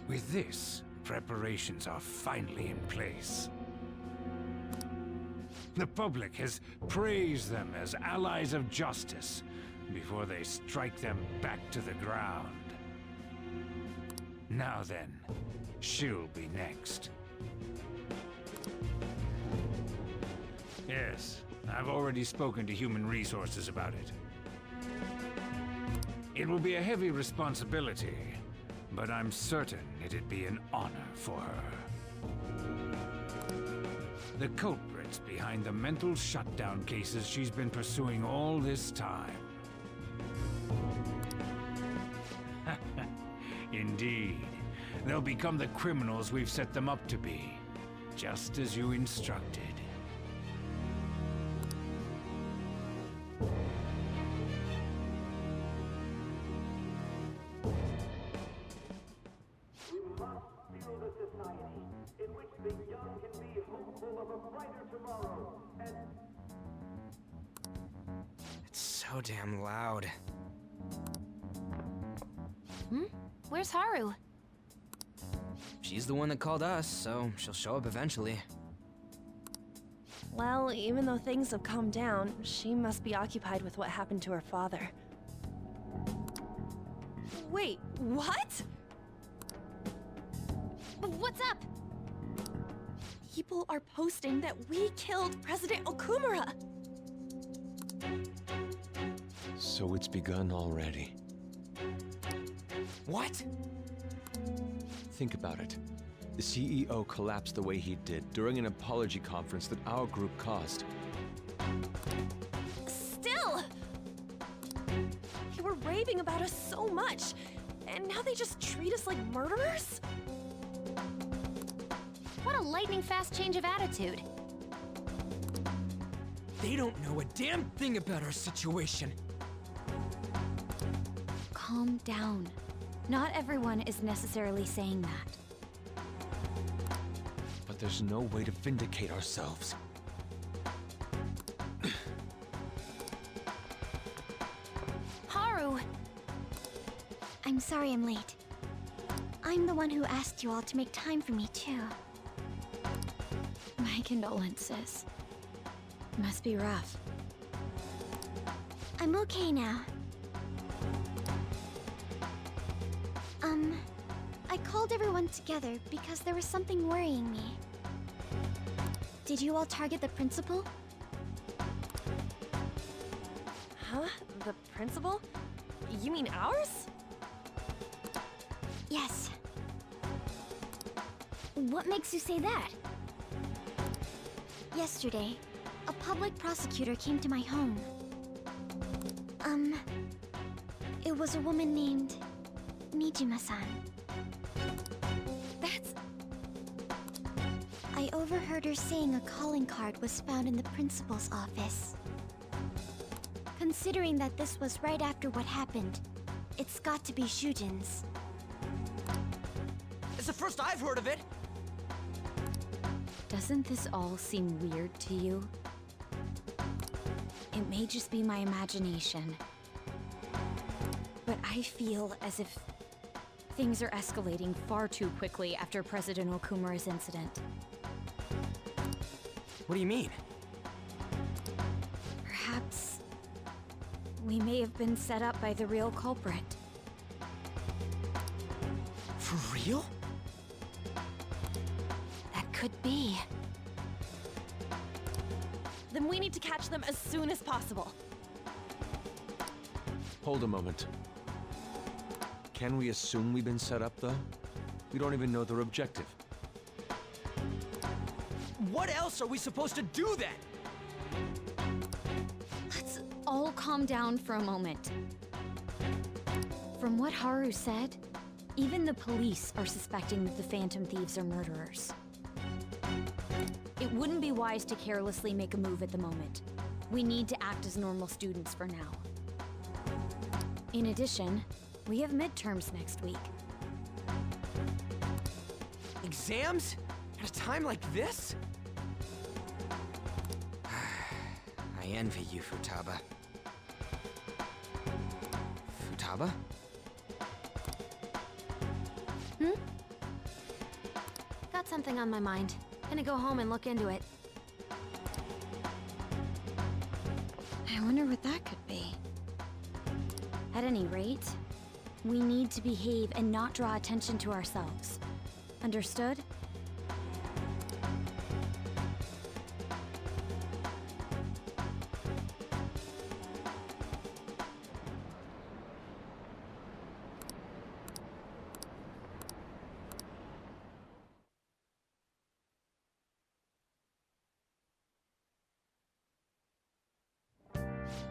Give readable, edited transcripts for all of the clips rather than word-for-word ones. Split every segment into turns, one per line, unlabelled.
With this, preparations are finally in place. The public has praised them as allies of justice before they strike them back to the ground. Now then, she'll be next. Yes, I've already spoken to Human Resources about it. It will be a heavy responsibility, but I'm certain it'd be an honor for her. The culprits behind the mental shutdown cases she's been pursuing all this time. Indeed, they'll become the criminals we've set them up to be, just as you instructed.
It's so damn loud.
Where's Haru?
She's the one that called us, so she'll show up eventually.
Well, even though things have calmed down, she must be occupied with what happened to her father. Wait, what?
What's up?
People are posting that we killed President Okumura!
So it's begun already.
What?
Think about it. The CEO collapsed the way he did during an apology conference that our group caused.
Still! They were raving about us so much, and now they just treat us like murderers?
What a lightning-fast change of attitude.
They don't know a damn thing about our situation.
Calm down. Not everyone is necessarily saying that.
But there's no way to vindicate ourselves.
Haru!
I'm sorry I'm late. I'm the one who asked you all to make time for me, too.
My condolences. Must be rough.
I'm okay now. I called everyone together because there was something worrying me. Did you all target the principal?
Huh? The principal? You mean ours?
Yes. What makes you say that? Yesterday, a public prosecutor came to my home. It was a woman named Nijima-san.
That's...
I overheard her saying a calling card was found in the principal's office. Considering that this was right after what happened, it's got to be Shujin's.
It's the first I've heard of it.
Doesn't this all seem weird to you? It may just be my imagination, but I feel as if things are escalating far too quickly after President Okumura's incident.
What do you mean?
Perhaps we may have been set up by the real culprit.
For real?
That could be.
Then we need to catch them as soon as possible.
Hold a moment. Can we assume we've been set up, though? We don't even know their objective.
What else are we supposed to do then?
Let's all calm down for a moment. From what Haru said, even the police are suspecting that the Phantom Thieves are murderers. It wouldn't be wise to carelessly make a move at the moment. We need to act as normal students for now. In addition, we have midterms next week.
Exams? At a time like this? I envy you, Futaba. Futaba?
got something on my mind. Gonna go home and look into it. I wonder what that could be. At any rate, we need to behave and not draw attention to ourselves. Understood?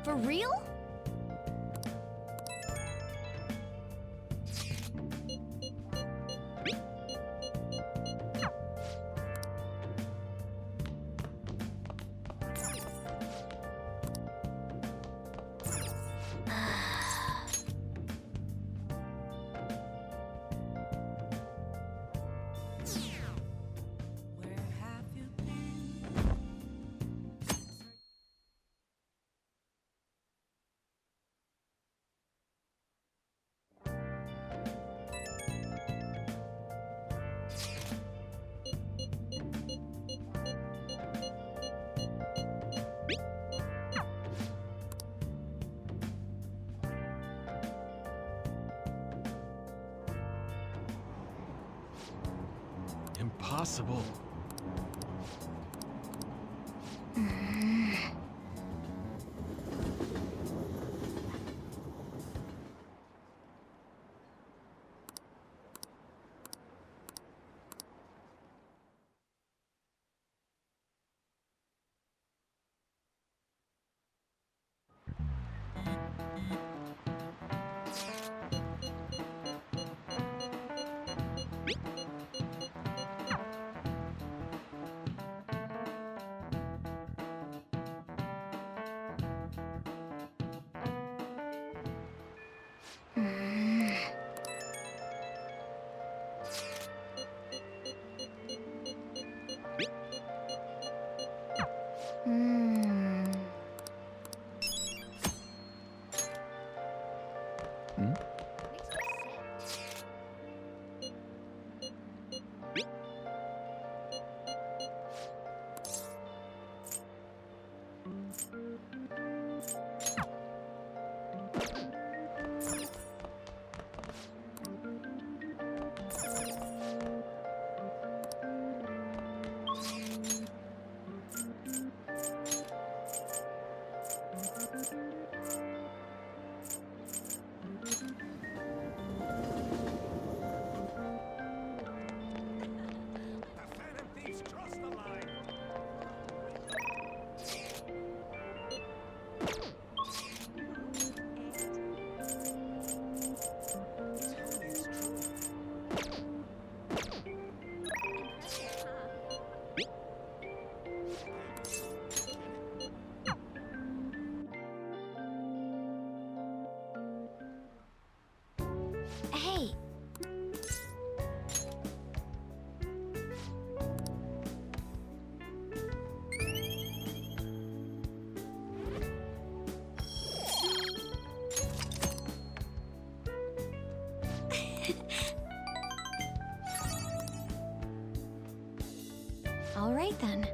For real?
Impossible.
Hey! All right then.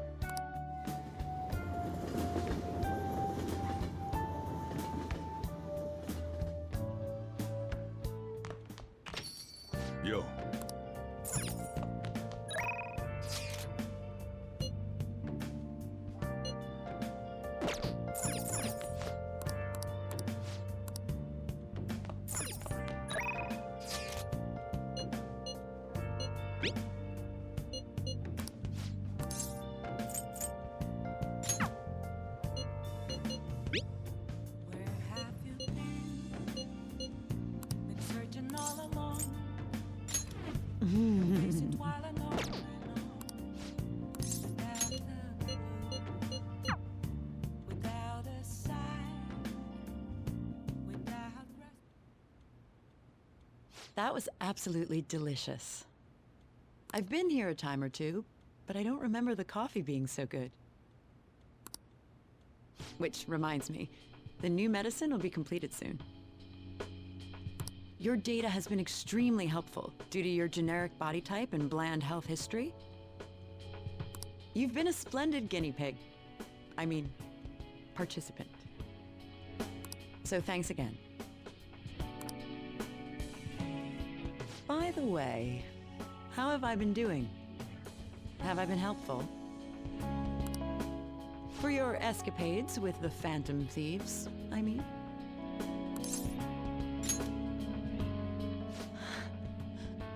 Yo.
That was absolutely delicious. I've been here a time or two, but I don't remember the coffee being so good. Which reminds me, the new medicine will be completed soon. Your data has been extremely helpful due to your generic body type and bland health history. You've been a splendid guinea pig. I mean, participant. So thanks again. By the way, how have I been doing? Have I been helpful? For your escapades with the Phantom Thieves, I mean?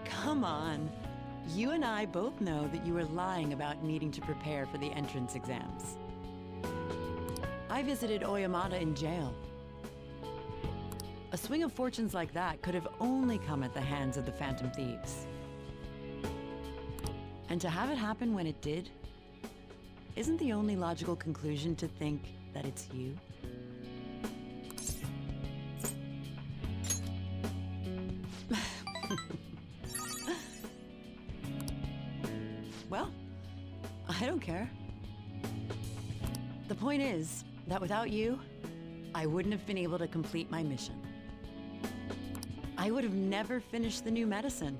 Come on. You and I both know that you were lying about needing to prepare for the entrance exams. I visited Oyamata in jail. A swing of fortunes like that could have only come at the hands of the Phantom Thieves. And to have it happen when it did, isn't the only logical conclusion to think that it's you? Well, I don't care. The point is that without you, I wouldn't have been able to complete my mission. I would have never finished the new medicine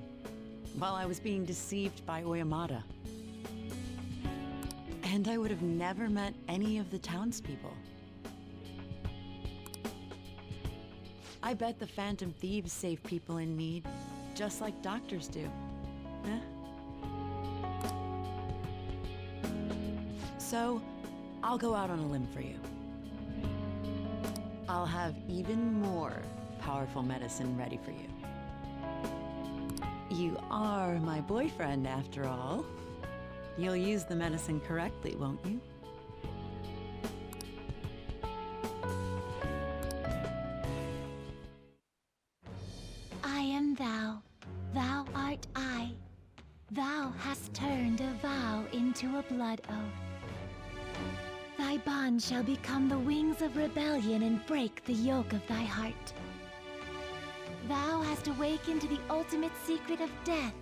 while I was being deceived by Oyamata. And I would have never met any of the townspeople. I bet the Phantom Thieves save people in need, just like doctors do. Eh? So, I'll go out on a limb for you. I'll have even more powerful medicine ready for you. You are my boyfriend, after all. You'll use the medicine correctly, won't you?
I am thou, thou art I. Thou hast turned a vow into a blood oath. Thy bond shall become the wings of rebellion and break the yoke of thy heart. Thou hast awakened to the ultimate secret of death,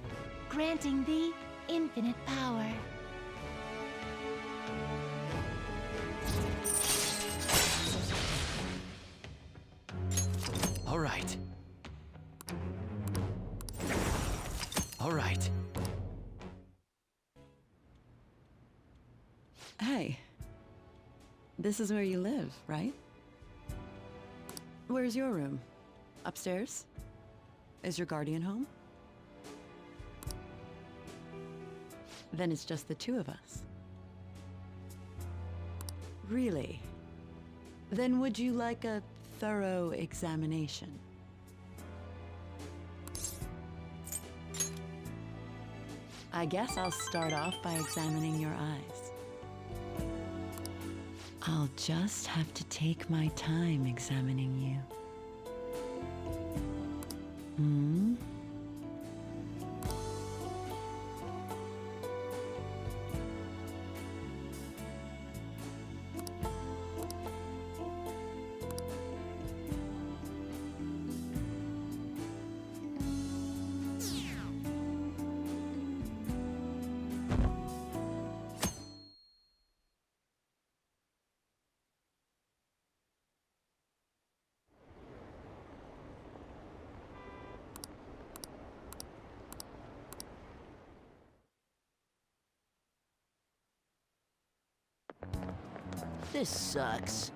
granting thee infinite power.
All right. All right.
Hey, this is where you live, right? Where's your room? Upstairs? Is your guardian home? Then it's just the two of us. Really? Then would you like a thorough examination? I guess I'll start off by examining your eyes. I'll just have to take my time examining you. Hmm?
This sucks.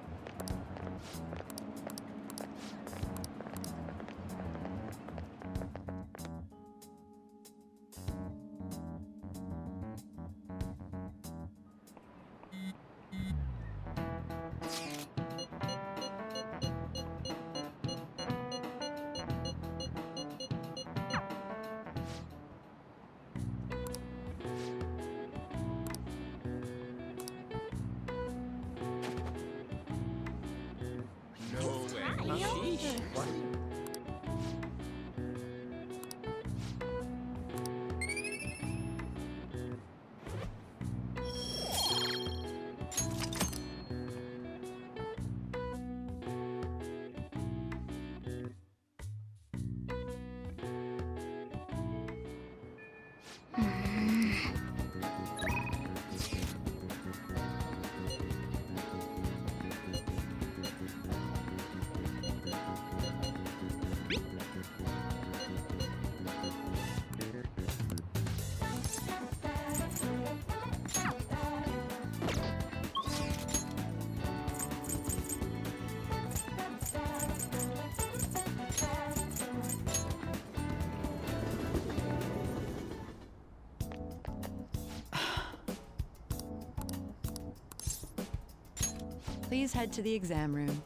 Please head to the exam room.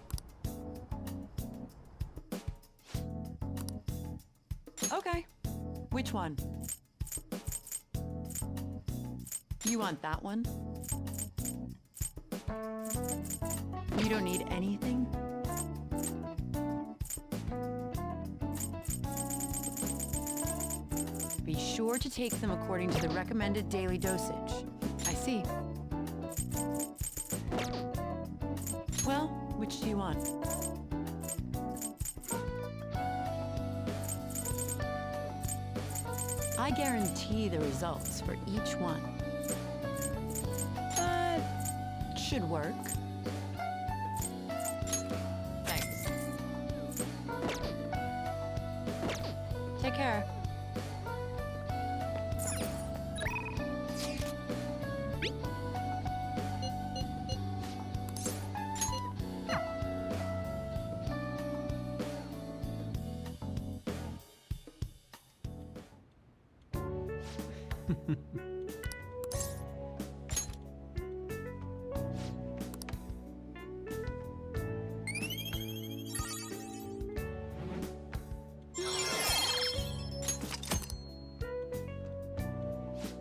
Okay. Which one? You want that one? You don't need anything? Be sure to take them according to the recommended daily dosage. I see. Well, which do you want? I guarantee the results for each one. But should work. Thanks. Take care.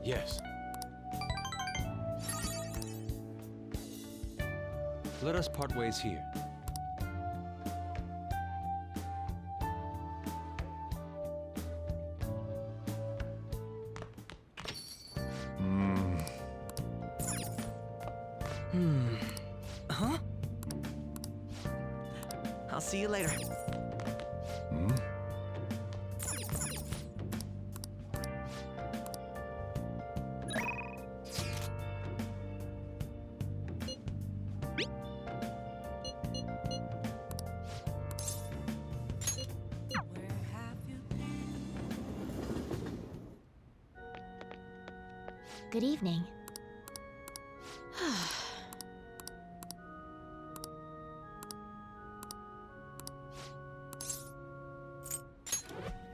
Yes. Let us part ways here.
Huh? I'll see you later.
Good evening.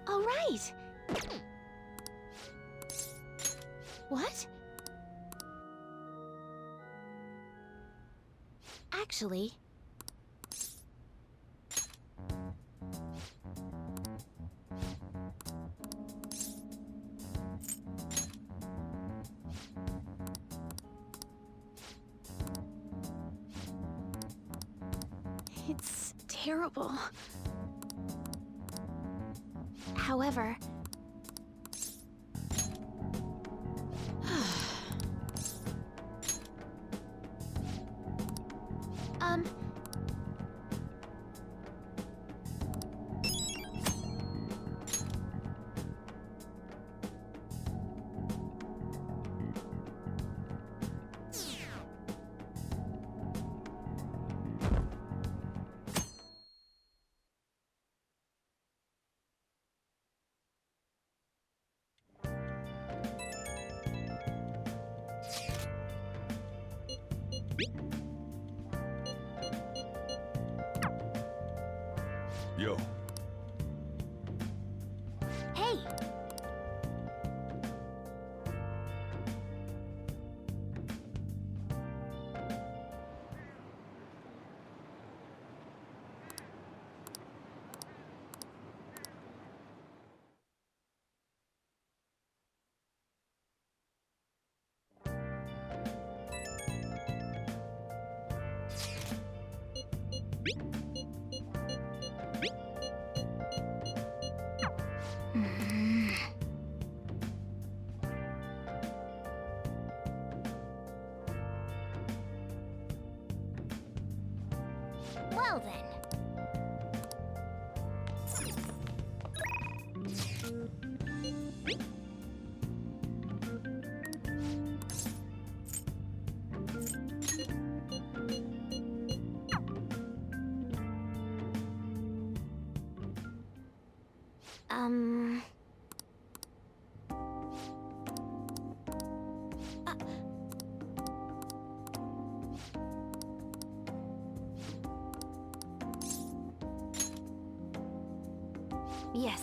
All right. What? Actually,
It's terrible. However, um,
Yo.
hey! Well then. Um... Yes.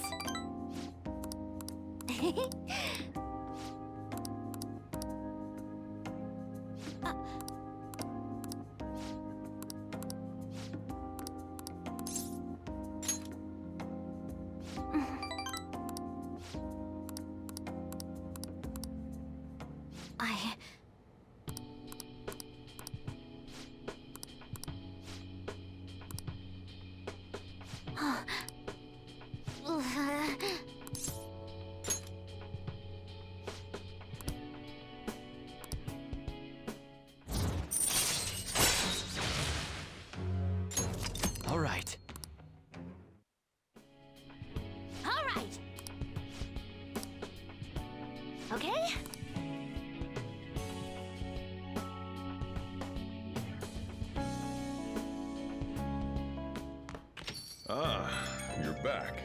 All right.
All right. Okay?
Ah, you're back.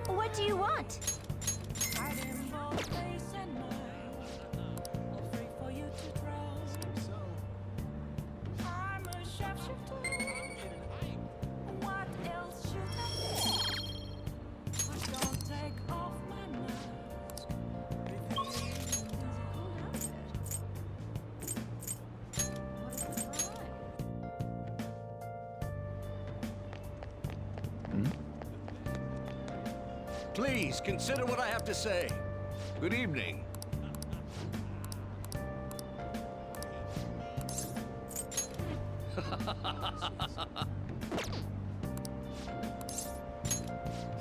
What do you want?
Please, consider what I have to say. Good evening.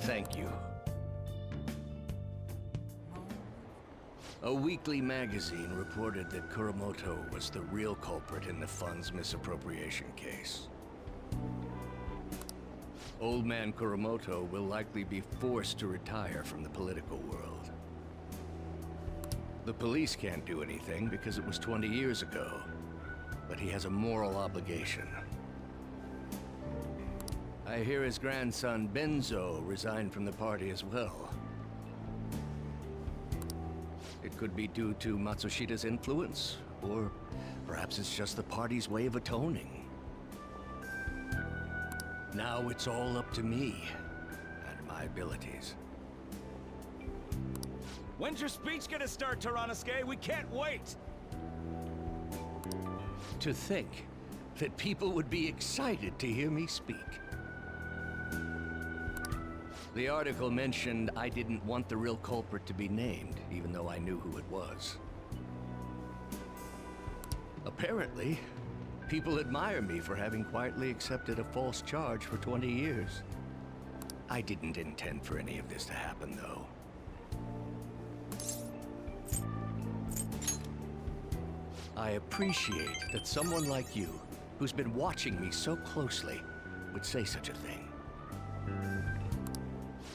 Thank you. A weekly magazine reported that Kuramoto was the real culprit in the fund's misappropriation case. Old man Kuramoto will likely be forced to retire from the political world. The police can't do anything because it was 20 years ago, but he has a moral obligation. I hear his grandson Benzo resigned from the party as well. It could be due to Matsushida's influence, or perhaps it's just the party's way of atoning. Now it's all up to me and my abilities.
When's your speech gonna start, Teranosuke? We can't wait!
To think that people would be excited to hear me speak. The article mentioned I didn't want the real culprit to be named, even though I knew who it was. Apparently, people admire me for having quietly accepted a false charge for 20 years. I didn't intend for any of this to happen, though. I appreciate that someone like you, who's been watching me so closely, would say such a thing.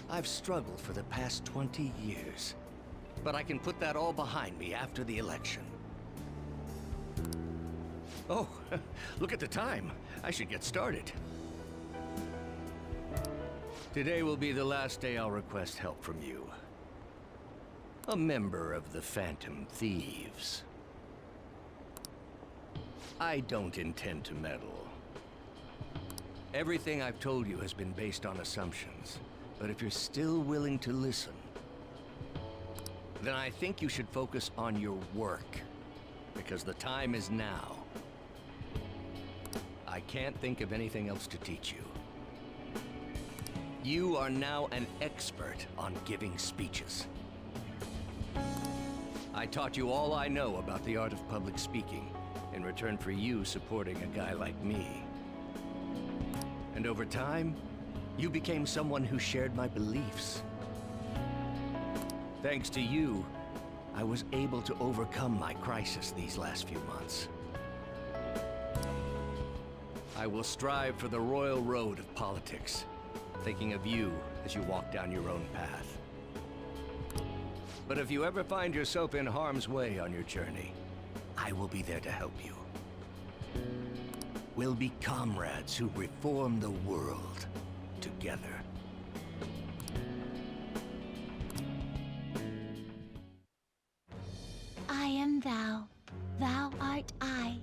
I've struggled for the past 20 years, but I can put that all behind me after the election. Oh, look at the time. I should get started. Today will be the last day I'll request help from you. A member of the Phantom Thieves. I don't intend to meddle. Everything I've told you has been based on assumptions, but if you're still willing to listen, then I think you should focus on your work, because the time is now. I can't think of anything else to teach you. You are now an expert on giving speeches. I taught you all I know about the art of public speaking in return for you supporting a guy like me. And over time, you became someone who shared my beliefs. Thanks to you, I was able to overcome my crisis these last few months. I will strive for the royal road of politics, thinking of you as you walk down your own path. But if you ever find yourself in harm's way on your journey, I will be there to help you. We'll be comrades who reform the world together.
I am thou, thou art I.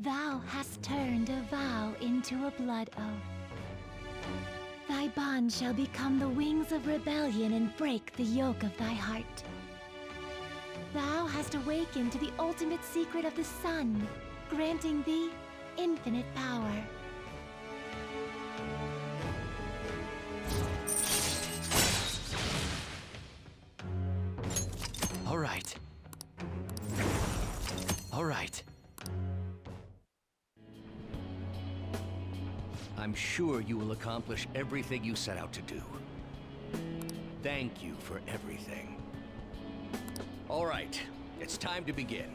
Thou hast turned a vow into a blood oath. Thy bond shall become the wings of rebellion and break the yoke of thy heart. Thou hast awakened to the ultimate secret of the sun, granting thee infinite power.
All right. All right.
I'm sure you will accomplish everything you set out to do. Thank you for everything. All right, it's time to begin.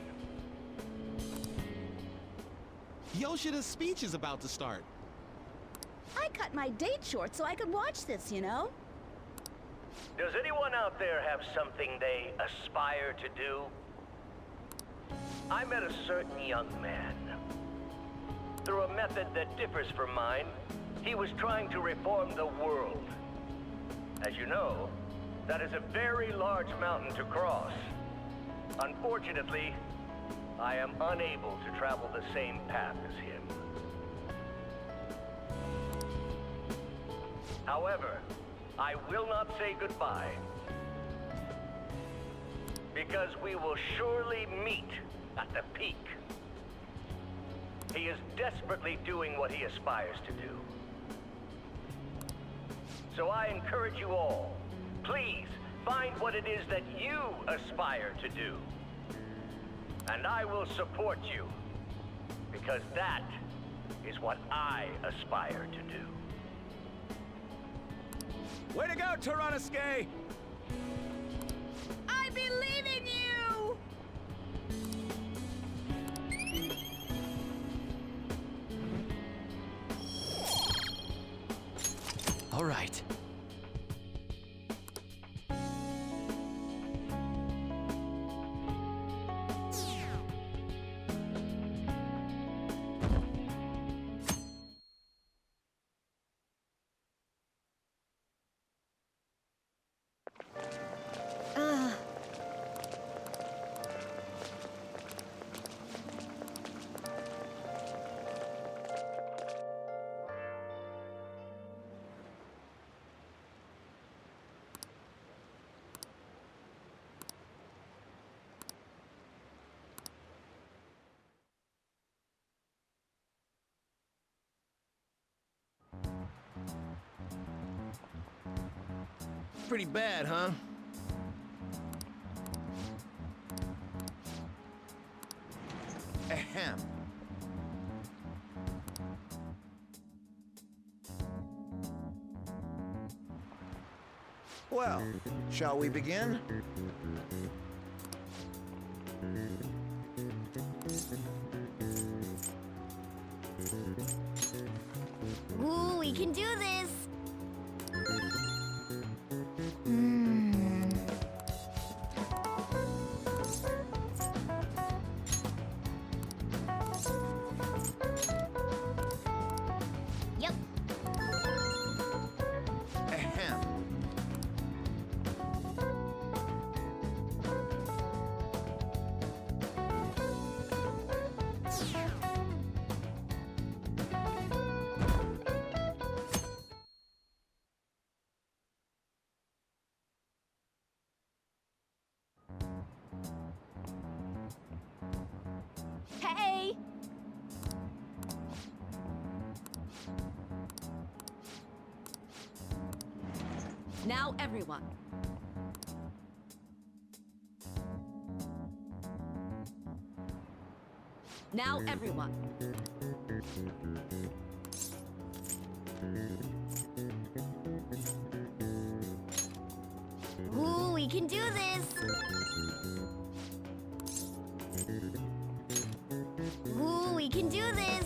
Yoshida's speech is about to start.
I cut my date short so I could watch this, you know?
Does anyone out there have something they aspire to do? I met a certain young man. Through a method that differs from mine, he was trying to reform the world. As you know, that is a very large mountain to cross. Unfortunately, I am unable to travel the same path as him. However, I will not say goodbye, because we will surely meet at the peak. He is desperately doing what he aspires to do. So I encourage you all, please find what it is that you aspire to do. And I will support you, because that is what I aspire to do.
Way to go, Tyranosuke!
I believe in you!
All right.
Pretty bad, huh?
Ahem. Well, shall we begin?
Ooh, we can do this! Yep.
Ahem.
Hey! Now everyone. Now everyone.
Ooh, we can do this! Ooh, we can do this!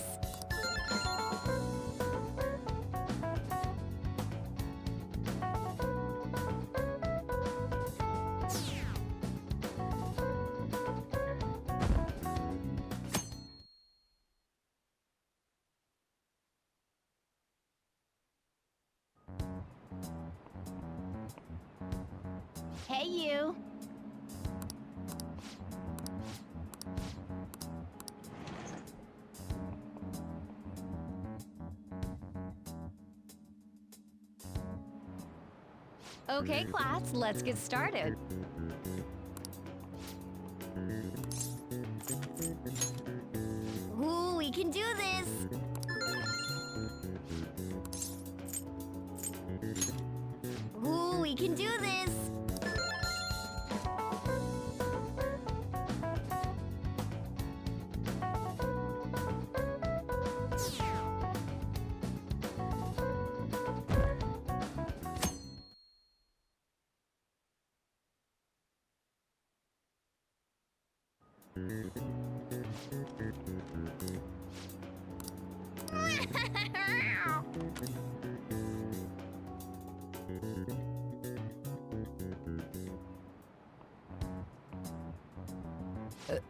Hey, you.
Okay, class, let's get started.
Ooh, we can do this. Ooh, we can do this.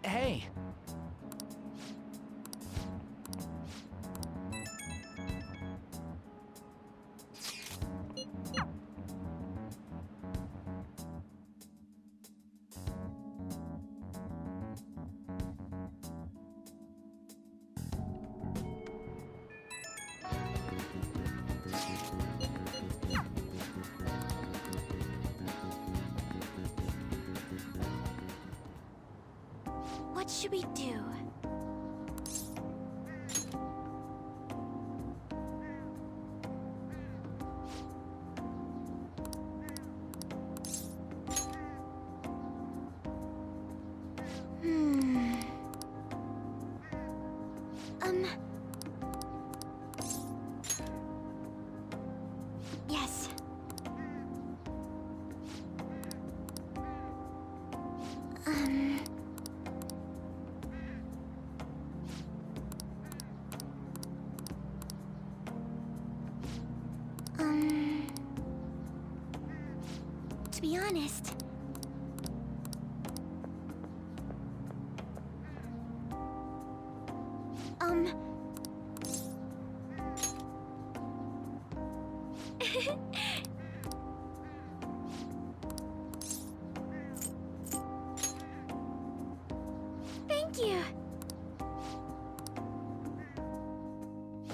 Hey.
What should we do? Yes. To be honest, thank you.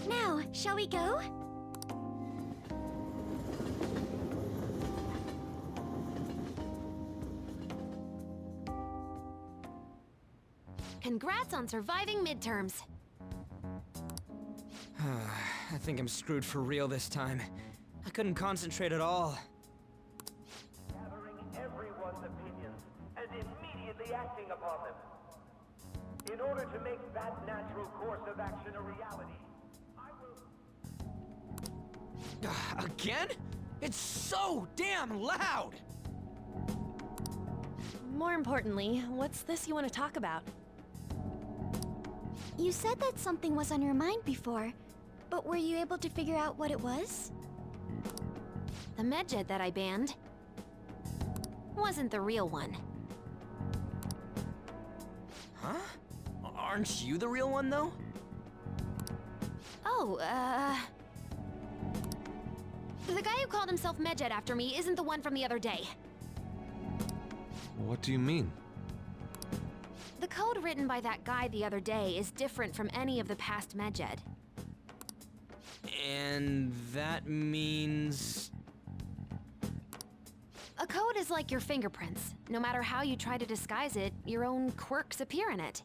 Now, shall we go?
Congrats on surviving midterms.
I think I'm screwed for real this time. I couldn't concentrate at all.
Gathering everyone's opinions and immediately acting upon them. In order to make that natural course of action a reality, I will...
Again? It's so damn loud!
More importantly, what's this you want to talk about?
You said that something was on your mind before, but were you able to figure out what it was?
The Medjed that I banned wasn't the real one.
Huh? Aren't you the real one, though?
Oh, the guy who called himself Medjed after me isn't the one from the other day.
What do you mean?
The code written by that guy the other day is different from any of the past Medjed.
And that means...
A code is like your fingerprints. No matter how you try to disguise it, your own quirks appear in it.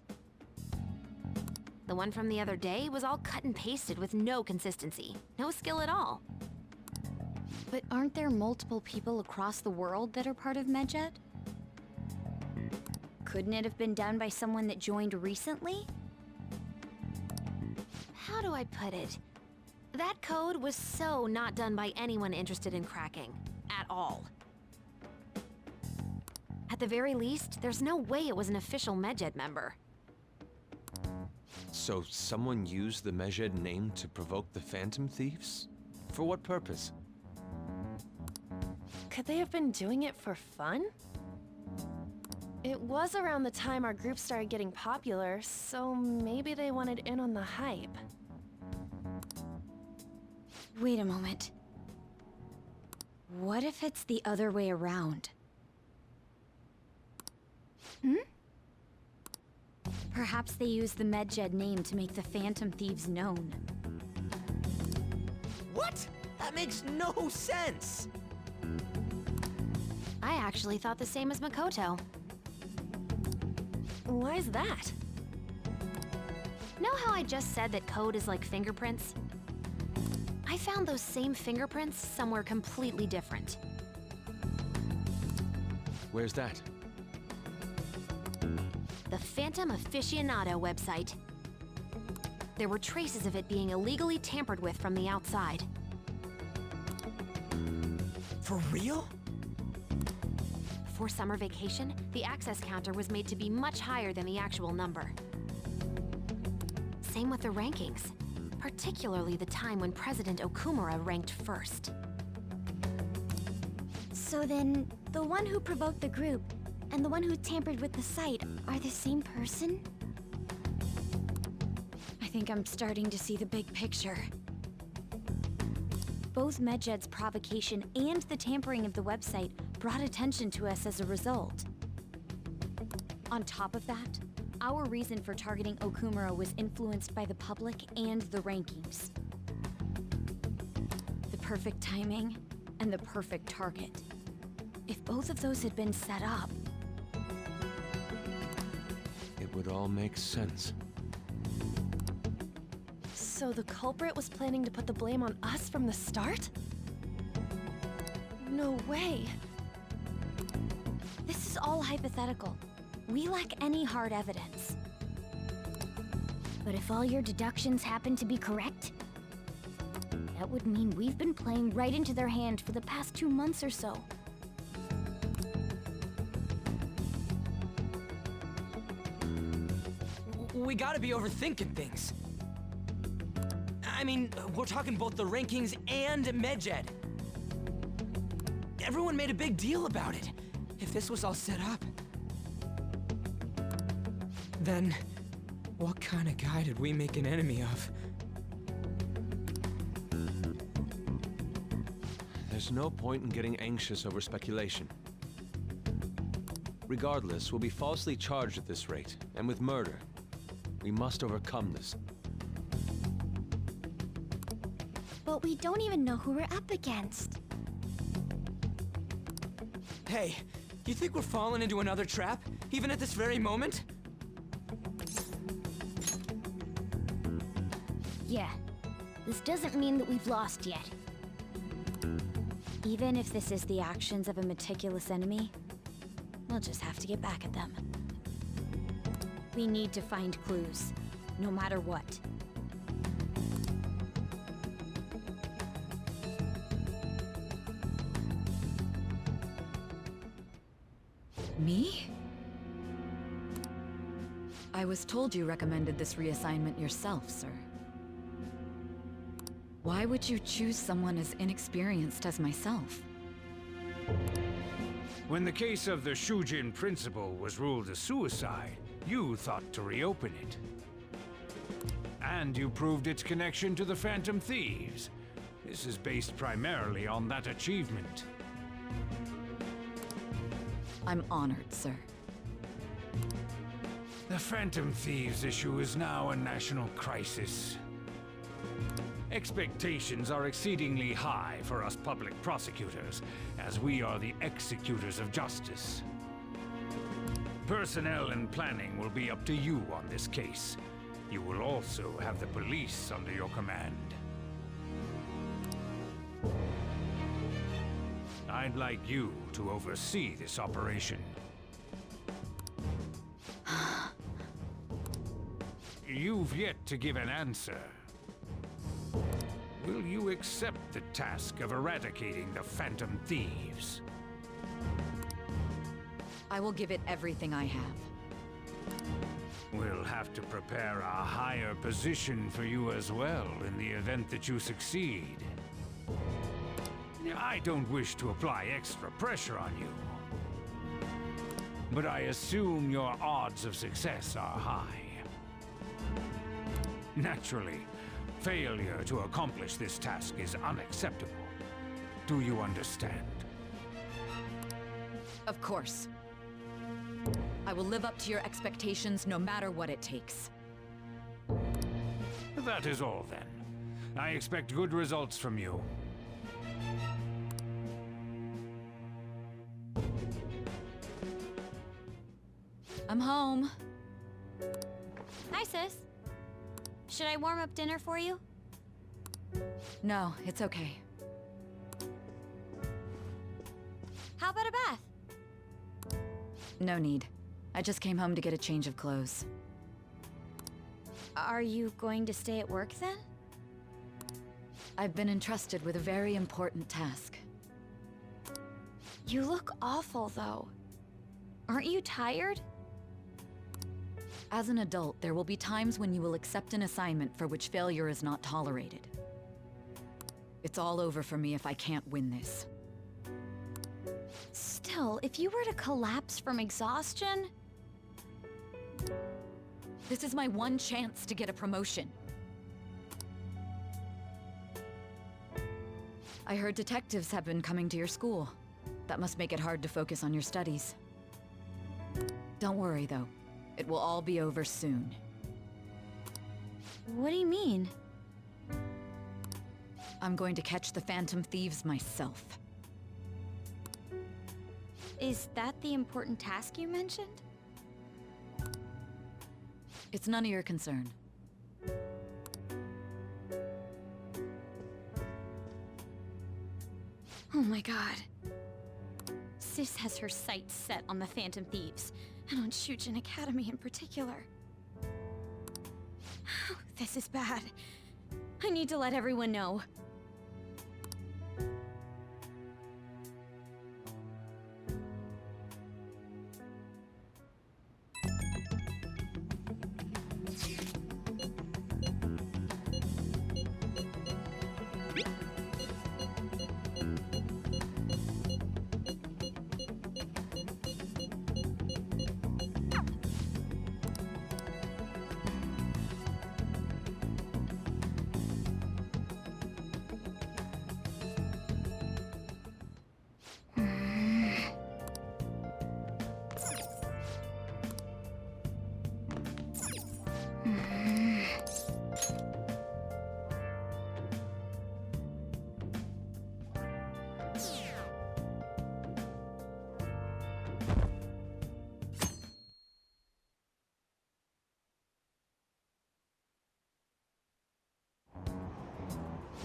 The one from the other day was all cut and pasted with no consistency. No skill at all.
But aren't there multiple people across the world that are part of Medjed? Couldn't it have been done by someone that joined recently?
How do I put it? That code was so not done by anyone interested in cracking. At all. At the very least, there's no way it was an official Medjed member.
So someone used the Medjed name to provoke the Phantom Thieves? For what purpose?
Could they have been doing it for fun? It was around the time our group started getting popular, so maybe they wanted in on the hype.
Wait a moment. What if it's the other way around? Perhaps they used the Medjed name to make the Phantom Thieves known.
What? That makes no sense!
I actually thought the same as Makoto.
Why is that?
Know how I just said that code is like fingerprints? I found those same fingerprints somewhere completely different.
Where's that?
The Phantom Aficionado website. There were traces of it being illegally tampered with from the outside.
For real?
For summer vacation, the access counter was made to be much higher than the actual number. Same with the rankings, particularly the time when President Okumura ranked first.
So then, the one who provoked the group and the one who tampered with the site are the same person? I think I'm starting to see the big picture. Both Medjed's provocation and the tampering of the website brought attention to us as a result. On top of that, our reason for targeting Okumura was influenced by the public and the rankings. The perfect timing and the perfect target. If both of those had been set up,
It would all make sense.
so the culprit was planning to put the blame on us from the start? No way. This is all hypothetical. We lack any hard evidence. But if all your deductions happen to be correct, that would mean we've been playing right into their hand for the past 2 months or so.
We gotta be overthinking things. I mean, we're talking both the rankings and Medjed. Everyone made a big deal about it. If this was all set up, then what kind of guy did we make an enemy of?
There's no point in getting anxious over speculation. Regardless, we'll be falsely charged at this rate, and with murder. We must overcome this.
But we don't even know who we're up against.
Hey, you think we're falling into another trap, even at this very moment?
Yeah, this doesn't mean that we've lost yet. Even if this is the actions of a meticulous enemy, we'll just have to get back at them. We need to find clues, no matter what.
Me? I was told you recommended this reassignment yourself, sir. Why would you choose someone as inexperienced as myself?
When the case of the Shujin principal was ruled a suicide, you thought to reopen it. And you proved its connection to the Phantom Thieves. This is based primarily on that achievement.
I'm honored, sir.
The Phantom Thieves issue is now a national crisis. Expectations are exceedingly high for us public prosecutors, as we are the executors of justice. Personnel and planning will be up to you on this case. You will also have the police under your command. I'd like you to oversee this operation. You've yet to give an answer. Will you accept the task of eradicating the Phantom Thieves?
I will give it everything I have.
We'll have to prepare a higher position for you as well in the event that you succeed. I don't wish to apply extra pressure on you, but I assume your odds of success are high. Naturally, failure to accomplish this task is unacceptable. Do you understand?
Of course. I will live up to your expectations no matter what it takes.
That is all, then. I expect good results from you.
I'm home.
Hi, sis. Should I warm up dinner for you?
No, it's okay.
How about a bath?
No need. I just came home to get a change of clothes.
Are you going to stay at work then?
I've been entrusted with a very important task.
You look awful, though. Aren't you tired?
As an adult, there will be times when you will accept an assignment for which failure is not tolerated. It's all over for me if I can't win this.
Still, if you were to collapse from exhaustion...
This is my one chance to get a promotion. I heard detectives have been coming to your school. That must make it hard to focus on your studies. Don't worry, though. It will all be over soon.
What do you mean?
I'm going to catch the Phantom Thieves myself.
Is that the important task you mentioned?
It's none of your concern.
Oh my god. Sis has her sights set on the Phantom Thieves, and on Shujin Academy in particular. This is bad. I need to let everyone know.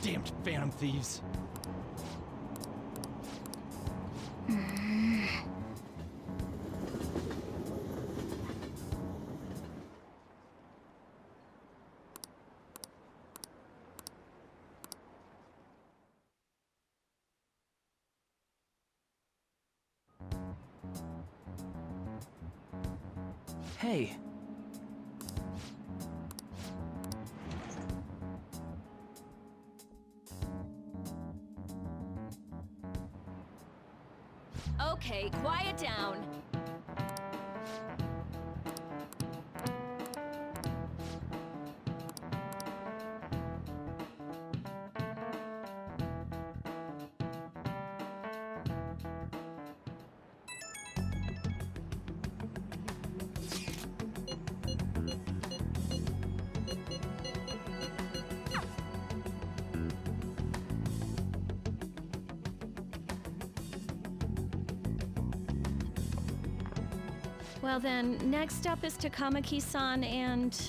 Damned Phantom Thieves. Hey.
Okay, quiet down. Well then, next up is Takamaki-san and...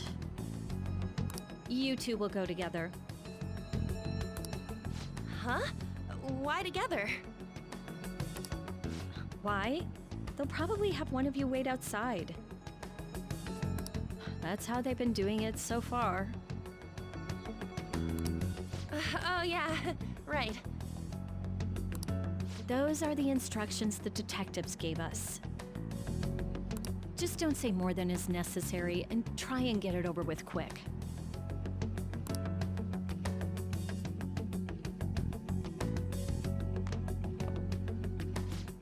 you two will go together.
Huh? Why together?
Why? They'll probably have one of you wait outside. That's how they've been doing it so far.
Oh yeah, right.
Those are the instructions the detectives gave us. Just don't say more than is necessary and try and get it over with quick.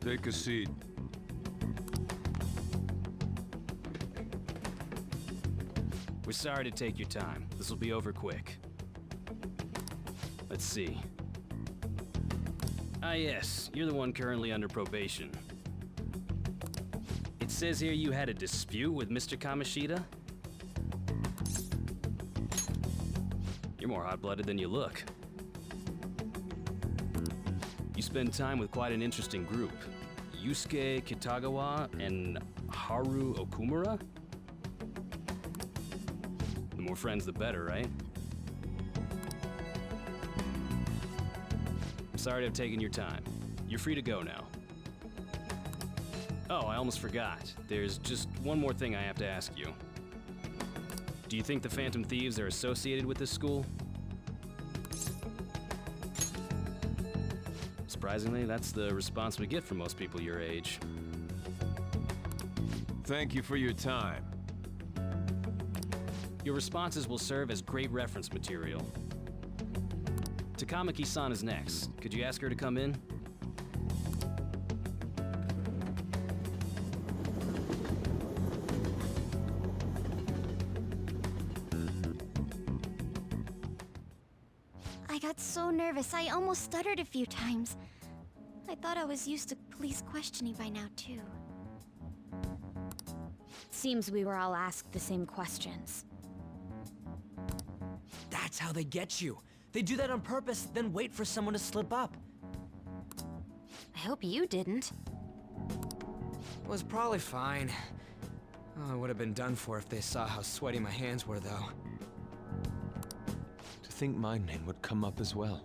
Take a seat.
We're sorry to take your time. This will be over quick. Let's see. Ah yes, you're the one currently under probation. It's says here you had a dispute with Mr. Kamoshida? You're more hot-blooded than you look. You spend time with quite an interesting group. Yusuke Kitagawa and Haru Okumura? The more friends, the better, right? I'm sorry to have taken your time. You're free to go now. Oh, I almost forgot. There's just one more thing I have to ask you. Do you think the Phantom Thieves are associated with this school? Surprisingly, that's the response we get from most people your age.
Thank you for your time.
Your responses will serve as great reference material. Takamaki-san is next. Could you ask her to come in?
I got so nervous, I almost stuttered a few times. I thought I was used to police questioning by now, too.
Seems we were all asked the same questions.
That's how they get you. They do that on purpose, then wait for someone to slip up.
I hope you didn't.
It was probably fine. Oh, I would have been done for if they saw how sweaty my hands were, though.
To think my name would come up as well.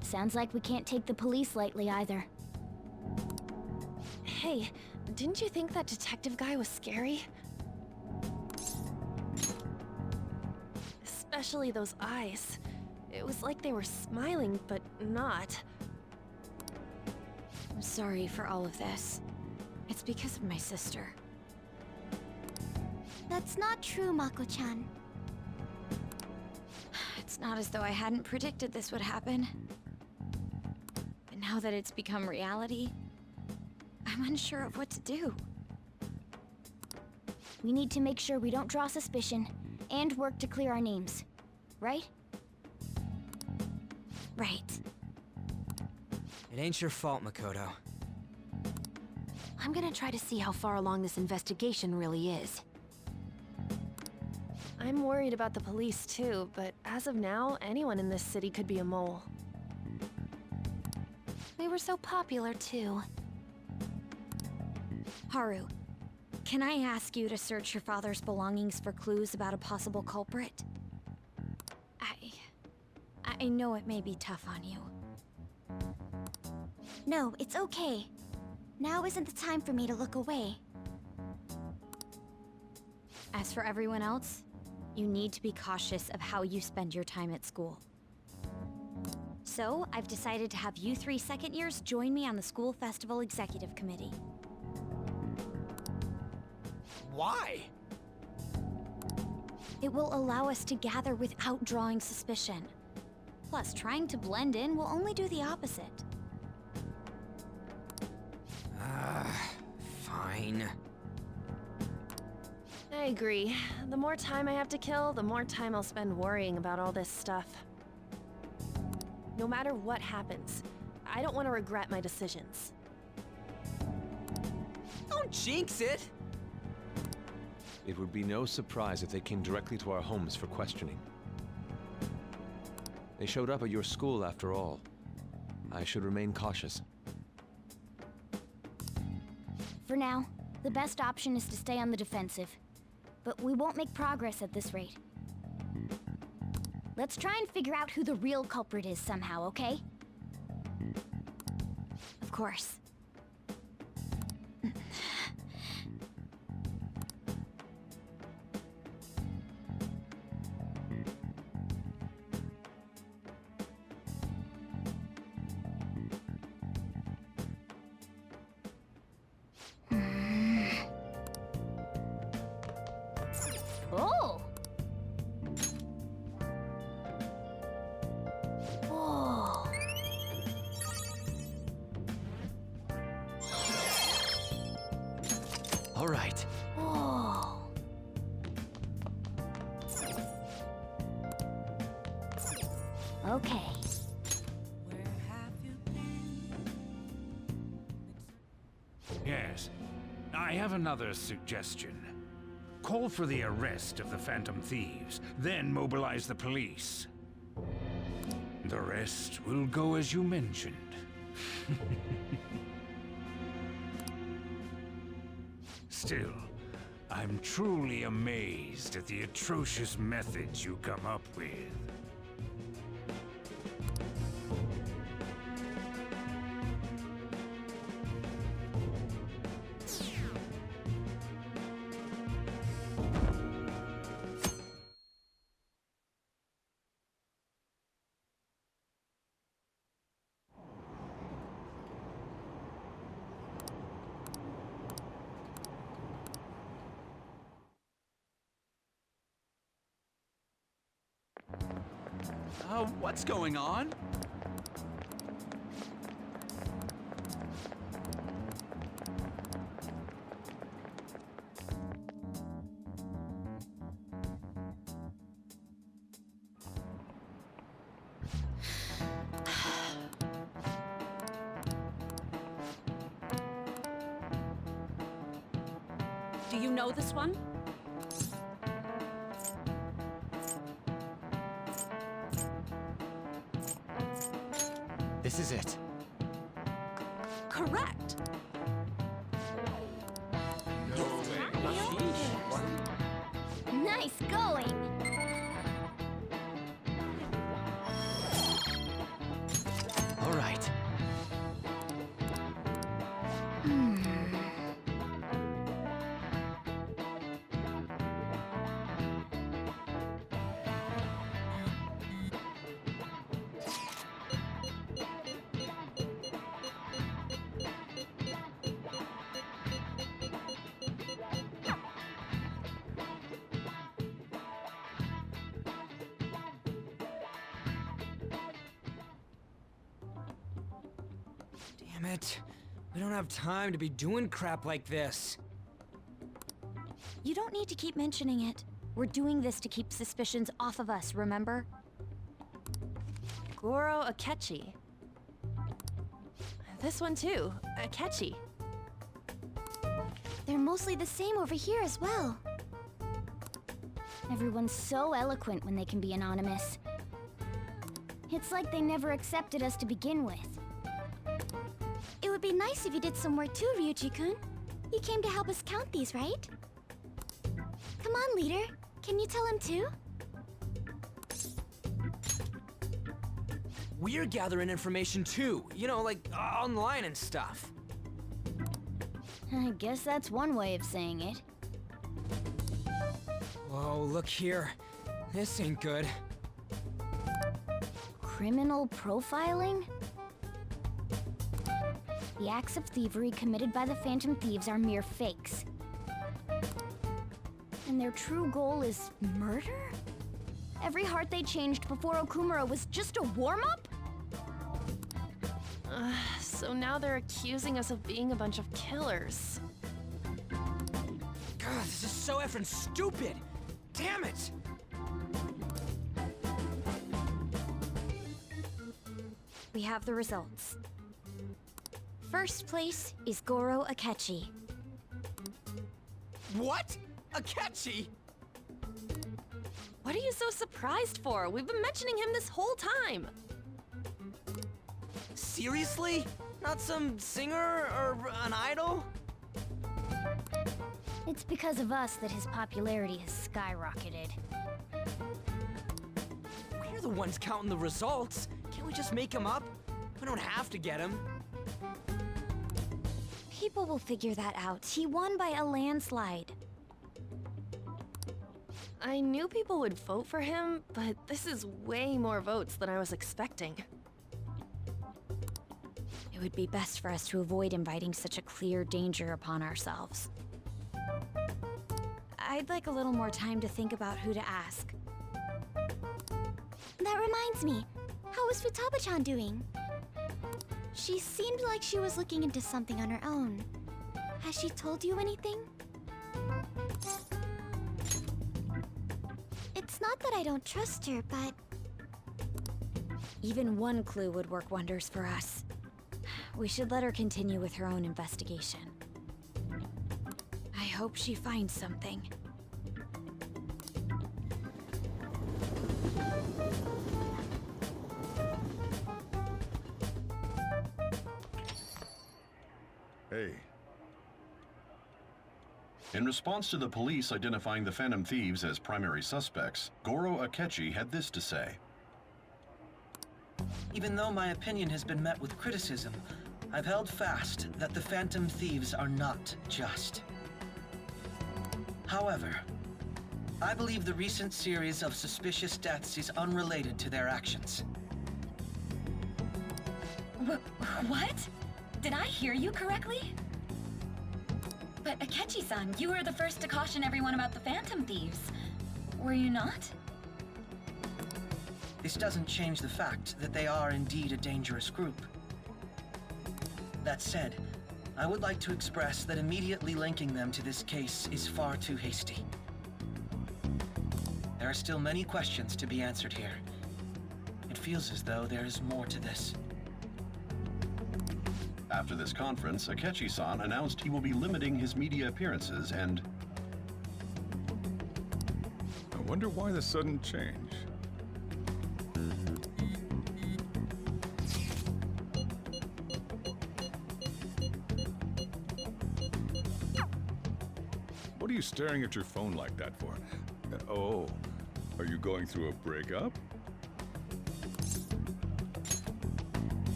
Sounds like we can't take the police lightly either.
Hey, didn't you think that detective guy was scary? Especially those eyes. It was like they were smiling, but not.
I'm sorry for all of this. It's because of my sister.
That's not true, Mako-chan.
It's not as though I hadn't predicted this would happen. But now that it's become reality, I'm unsure of what to do.
We need to make sure we don't draw suspicion, and work to clear our names. Right?
Right.
It ain't your fault, Makoto.
I'm gonna try to see how far along this investigation really is.
I'm worried about the police too, but as of now, anyone in this city could be a mole.
We were so popular too.
Haru, can I ask you to search your father's belongings for clues about a possible culprit? I know it may be tough on you.
No, it's okay. Now isn't the time for me to look away.
As for everyone else, you need to be cautious of how you spend your time at school. So, I've decided to have you 3 second years join me on the school festival executive committee.
Why?
It will allow us to gather without drawing suspicion. Plus, trying to blend in will only do the opposite.
Fine.
I agree. The more time I have to kill, the more time I'll spend worrying about all this stuff. No matter what happens, I don't want to regret my decisions.
Don't jinx it!
It would be no surprise if they came directly to our homes for questioning. They showed up at your school after all. I should remain cautious.
For now, the best option is to stay on the defensive. But we won't make progress at this rate. Let's try and figure out who the real culprit is somehow, okay?
Of course.
Oh! Whoa!
All right.
Whoa! Okay.
Yes, have another suggestion. Call for the arrest of the Phantom Thieves, then mobilize the police. The rest will go as you mentioned. Still, I'm truly amazed at the atrocious methods you come up with.
What's going on?
Do you know this one?
This is it.
Correct.
Nice going!
All right.
Damn it. We don't have time to be doing crap like this.
You don't need to keep mentioning it. We're doing this to keep suspicions off of us, remember?
Goro Akechi. This one too, Akechi.
They're mostly the same over here as well. Everyone's so eloquent when they can be anonymous. It's like they never accepted us to begin with. It would be nice if you did some work too, Ryuji-kun. You came to help us count these, right? Come on, leader. Can you tell him too?
We're gathering information too, you know, like online and stuff.
I guess that's one way of saying it.
Whoa, look here. This ain't good.
Criminal profiling? The acts of thievery committed by the Phantom Thieves are mere fakes. And their true goal is murder? Every heart they changed before Okumura was just a warm-up?
So now they're accusing us of being a bunch of killers.
God, this is so effing stupid! Damn it!
We have the results. First place is Goro Akechi.
What? Akechi?
What are you so surprised for? We've been mentioning him this whole time.
Seriously? Not some singer or an idol?
It's because of us that his popularity has skyrocketed.
We're the ones counting the results. Can't we just make him up? We don't have to get him.
People will figure that out. He won by a landslide.
I knew people would vote for him, but this is way more votes than I was expecting.
It would be best for us to avoid inviting such a clear danger upon ourselves. I'd like a little more time to think about who to ask. That reminds me, how is Futaba-chan doing? She seemed like she was looking into something on her own. Has she told you anything? It's not that I don't trust her, but... Even one clue would work wonders for us. We should let her continue with her own investigation. hope she finds something.
Hey.
In response to the police identifying the Phantom Thieves as primary suspects, Goro Akechi had this to say.
Even though my opinion has been met with criticism, I've held fast that the Phantom Thieves are not just. However, I believe the recent series of suspicious deaths is unrelated to their actions.
What? Did I hear you correctly? But Akechi-san, you were the first to caution everyone about the Phantom Thieves. Were you not?
This doesn't change the fact that they are indeed a dangerous group. That said, I would like to express that immediately linking them to this case is far too hasty. There are still many questions to be answered here. It feels as though there is more to this.
After this conference, Akechi-san announced he will be limiting his media appearances and...
I wonder why the sudden change. What are you staring at your phone like that for? Oh, are you going through a breakup?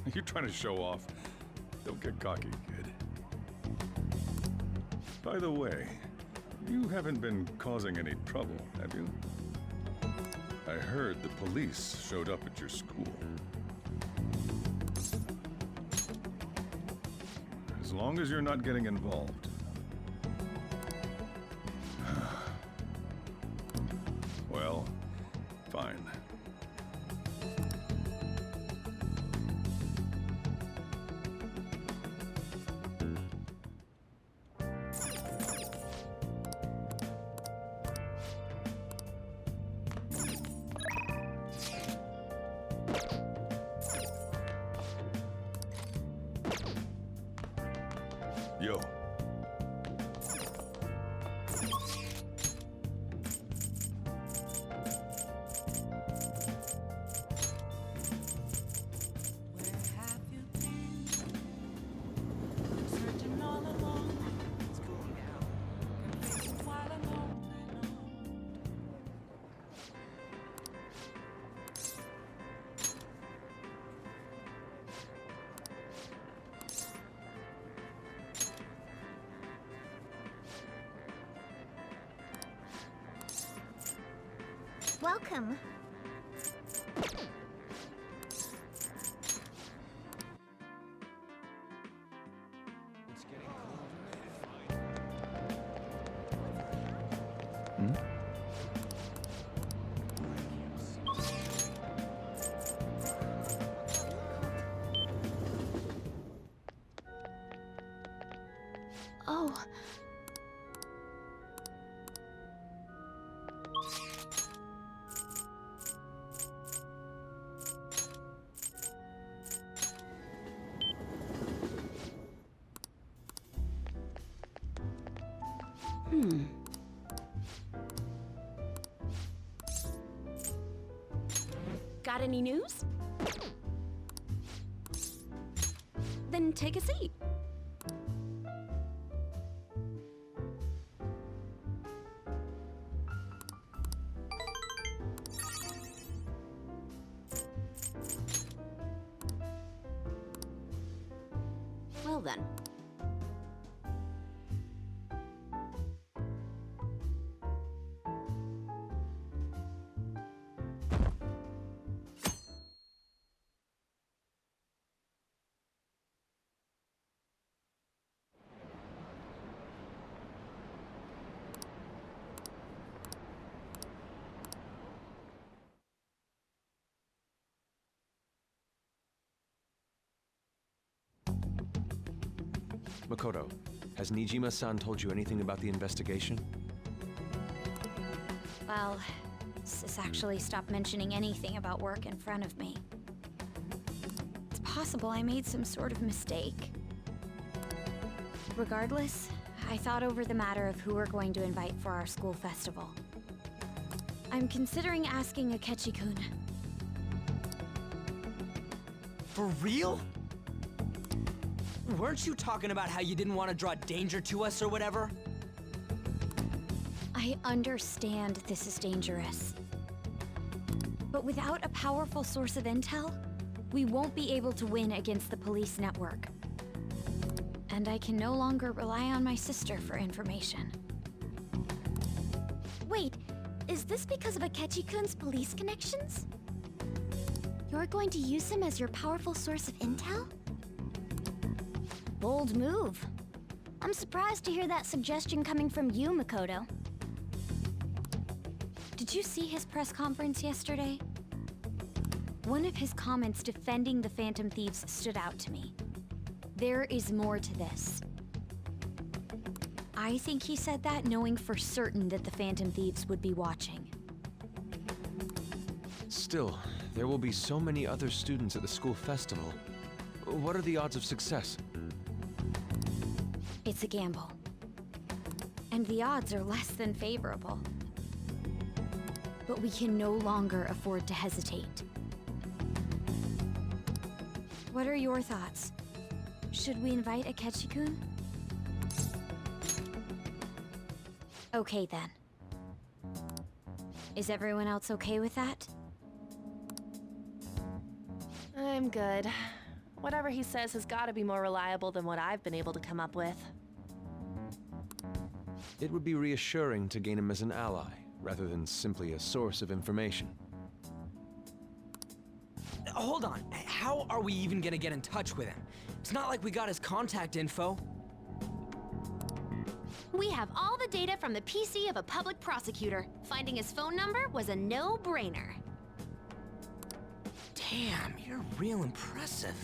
Are you trying to show off? Don't get cocky, kid. By the way, you haven't been causing any trouble, have you? I heard the police showed up at your school. As long as you're not getting involved. Well, fine. Yo.
Welcome.
Oh.
Got any news? Then take a seat. Well then.
Makoto, has Nijima-san told you anything about the investigation?
Well, Sis actually stopped mentioning anything about work in front of me. It's possible I made some sort of mistake. Regardless, I thought over the matter of who we're going to invite for our school festival. I'm considering asking Akechi-kun.
For real? Weren't you talking about how you didn't want to draw danger to us or whatever?
I understand this is dangerous. But without a powerful source of intel, we won't be able to win against the police network. And I can no longer rely on my sister for information.
Wait, is this because of Akechi-kun's police connections? You're going to use him as your powerful source of intel? Bold move. I'm surprised to hear that suggestion coming from you, Makoto.
Did you see his press conference yesterday? One of his comments defending the Phantom Thieves stood out to me. There is more to this. I think he said that knowing for certain that the Phantom Thieves would be watching.
Still, there will be so many other students at the school festival. What are the odds of success?
It's a gamble. And the odds are less than favorable. But we can no longer afford to hesitate. What are your thoughts? Should we invite Akechi-kun? Okay then. Is everyone else okay with that?
I'm good. Whatever he says has got to be more reliable than what I've been able to come up with.
It would be reassuring to gain him as an ally, rather than simply a source of information.
Hold on, how are we even gonna get in touch with him? It's not like we got his contact info.
We have all the data from the PC of a public prosecutor. Finding his phone number was a no-brainer.
Damn, you're real impressive.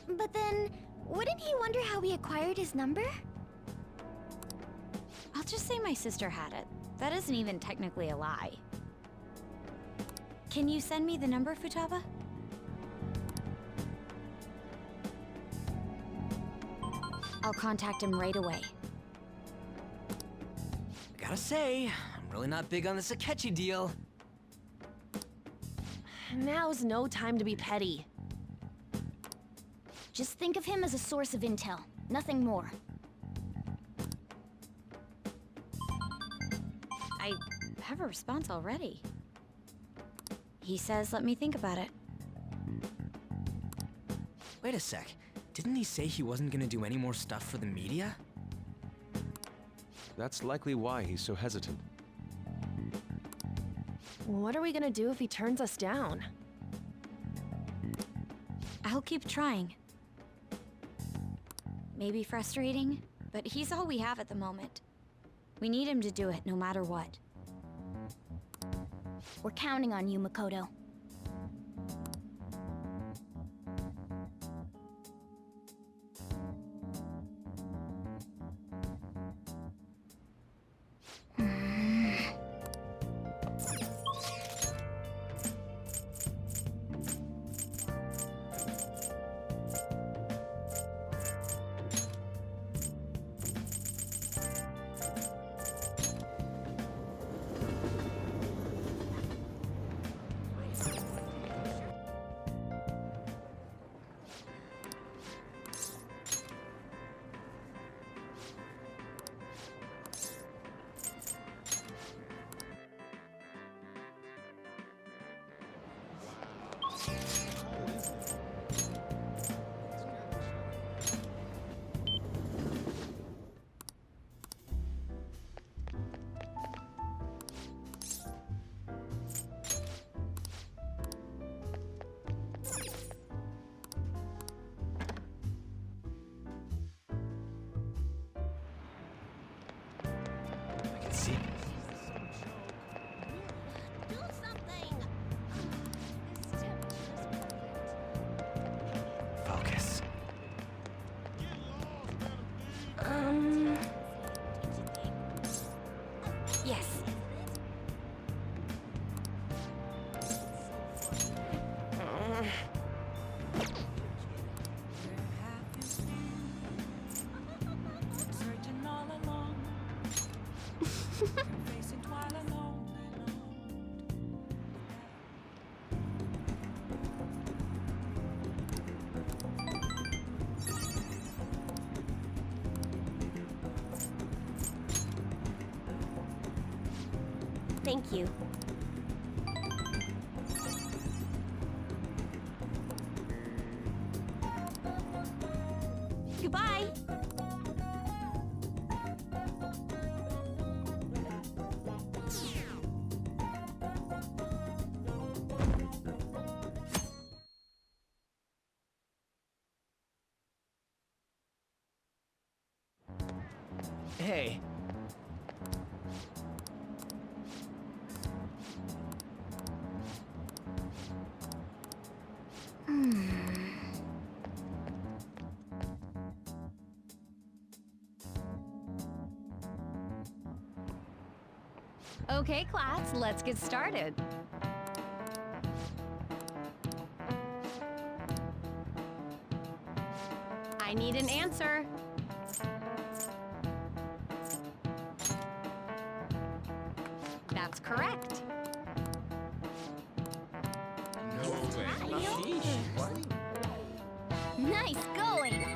But then, wouldn't he wonder how we acquired his number?
I'll just say my sister had it. That isn't even technically a lie. Can you send me the number, Futaba? I'll contact him right away.
I gotta say, I'm really not big on this Akechi deal.
Now's no time to be petty.
Just think of him as a source of intel, nothing more.
I have a response already. He says, let me think about it.
Wait a sec. Didn't he say he wasn't gonna do any more stuff for the media?
That's likely why he's so hesitant.
What are we gonna do if he turns us down?
I'll keep trying. Maybe frustrating, but he's all we have at the moment. We need him to do it no matter what.
We're counting on you, Makoto.
See?
Do something!
Focus.
Yes.
Thank you. Goodbye.
Hey.
Okay, class, let's get started.
I need an answer.
That's correct. Nice going!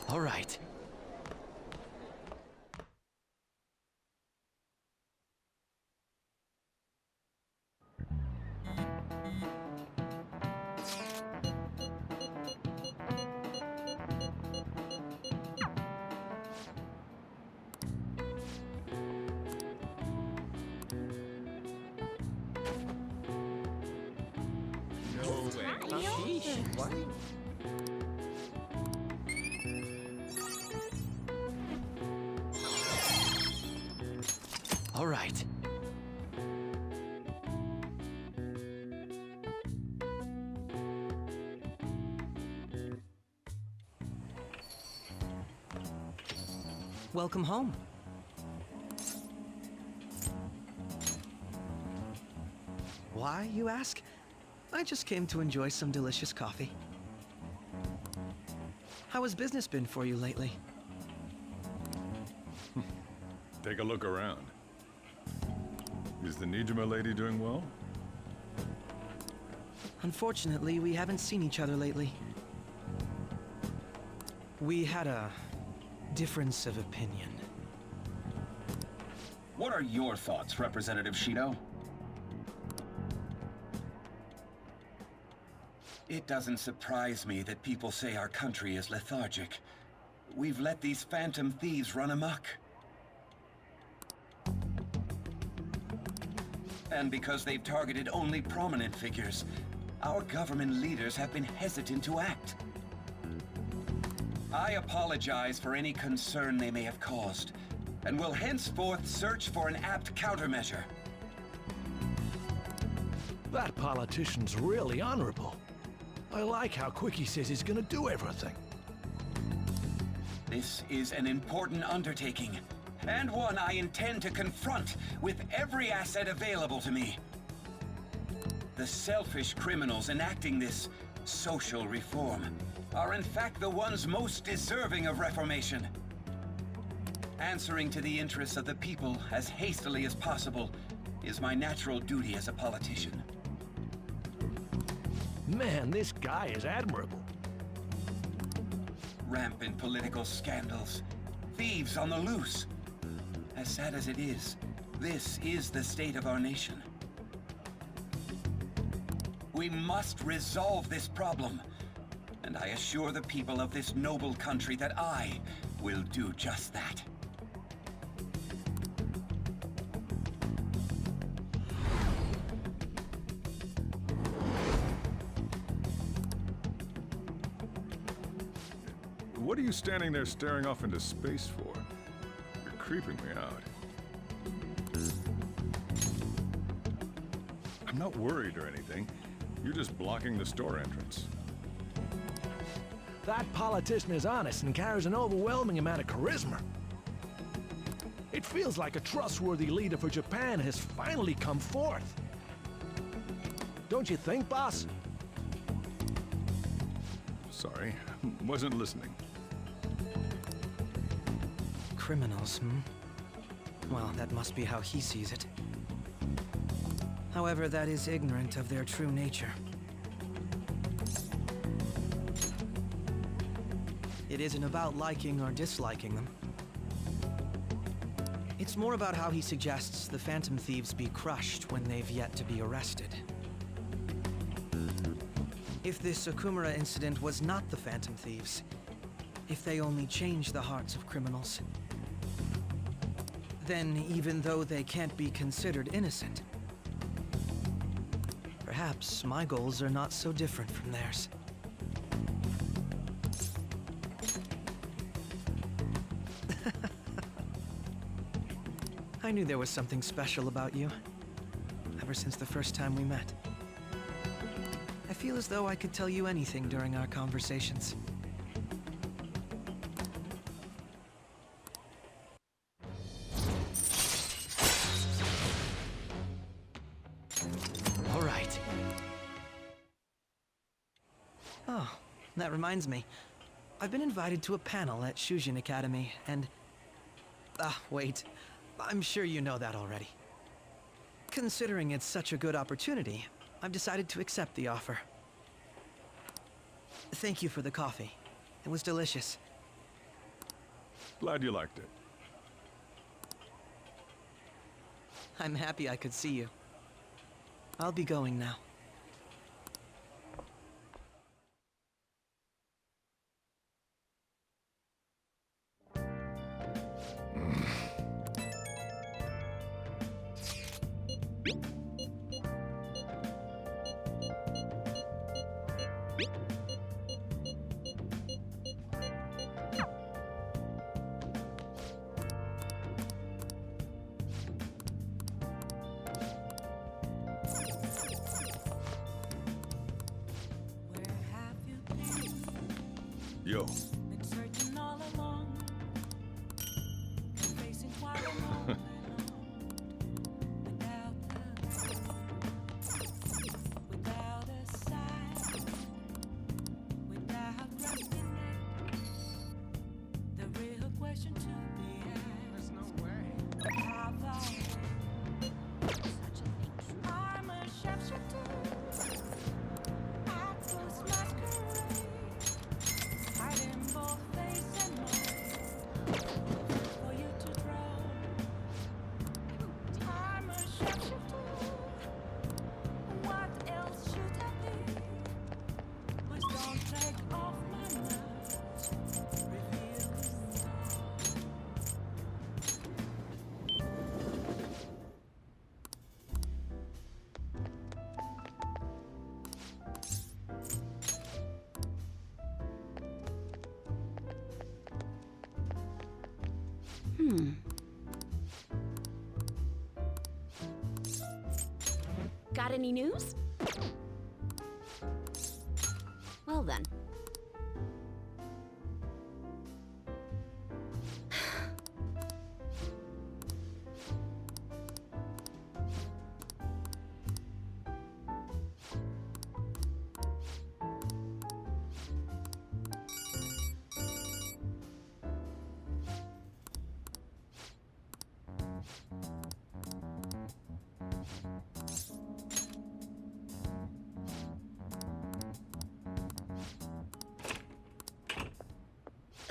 All right. All right.
Welcome home. Why, you ask? I just came to enjoy some delicious coffee. How has business been for you lately?
Take a look around. Is the Nijima lady doing well?
Unfortunately, we haven't seen each other lately. We had a difference of opinion.
What are your thoughts, Representative Shido? It doesn't surprise me that people say our country is lethargic. We've let these phantom thieves run amok. And because they've targeted only prominent figures, our government leaders have been hesitant to act. I apologize for any concern they may have caused, and will henceforth search for an apt countermeasure.
That politician's really honorable. I like how quick he says he's gonna do everything.
This is an important undertaking, and one I intend to confront with every asset available to me. The selfish criminals enacting this social reform are in fact the ones most deserving of reformation. Answering to the interests of the people as hastily as possible is my natural duty as a politician.
Man, this guy is admirable.
Rampant political scandals, thieves on the loose. As sad as it is, this is the state of our nation. We must resolve this problem, and I assure the people of this noble country that I will do just that.
What are you standing there staring off into space for? You're creeping me out. not worried or anything. You're just blocking the store entrance.
That politician is honest and carries an overwhelming amount of charisma. It feels like a trustworthy leader for Japan has finally come forth. Don't you think, boss?
Sorry, wasn't listening.
Criminals, Well, that must be how he sees it. However, that is ignorant of their true nature. It isn't about liking or disliking them. It's more about how he suggests the Phantom Thieves be crushed when they've yet to be arrested. If this Okumura incident was not the Phantom Thieves, if they only change the hearts of criminals, then even though they can't be considered innocent, perhaps my goals are not so different from theirs. I knew there was something special about you, ever since the first time we met. I feel as though I could tell you anything during our conversations. All right. Oh, that reminds me. I've been invited to a panel at Shujin Academy, and... wait. I'm sure you know that already. Considering it's such a good opportunity, I've decided to accept the offer. Thank you for the coffee. It was delicious.
Glad you liked it.
I'm happy I could see you. I'll be going now.
Yo.
Got any news? Well then.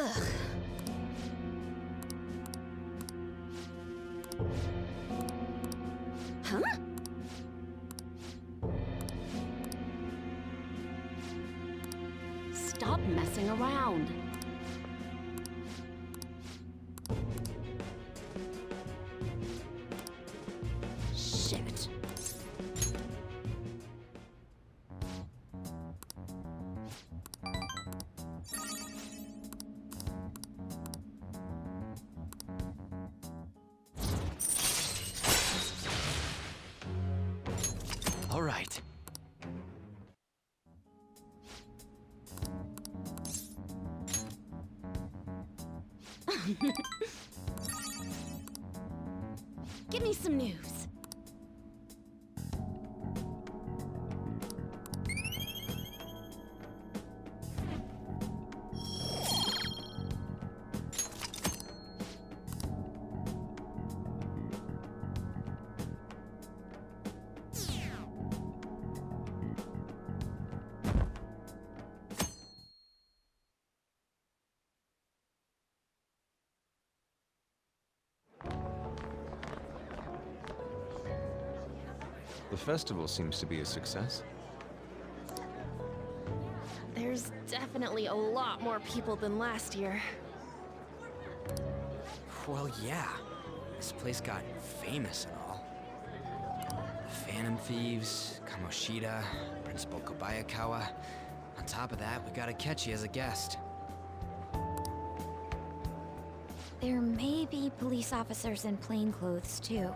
Ugh. Huh? Stop messing around. Shit.
All All right.
Give me some news.
The festival seems to be a success.
There's definitely a lot more people than last year.
Well, yeah. This place got famous and all. The Phantom Thieves, Kamoshida, Principal Kobayakawa. On top of that, we got Akechi as a guest.
There may be police officers in plainclothes, too.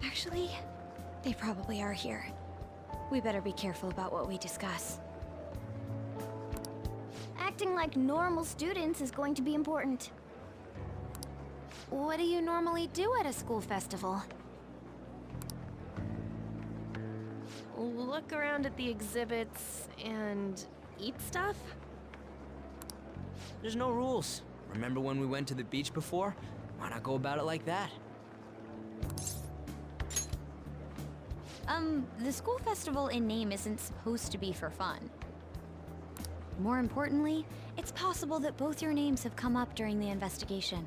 Actually, they probably are here. We better be careful about what we discuss.
Acting like normal students is going to be important. What do you normally do at a school festival?
Look around at the exhibits and eat stuff?
There's no rules. Remember when we went to the beach before? Why not go about it like that?
The school festival in name isn't supposed to be for fun. More importantly, it's possible that both your names have come up during the investigation.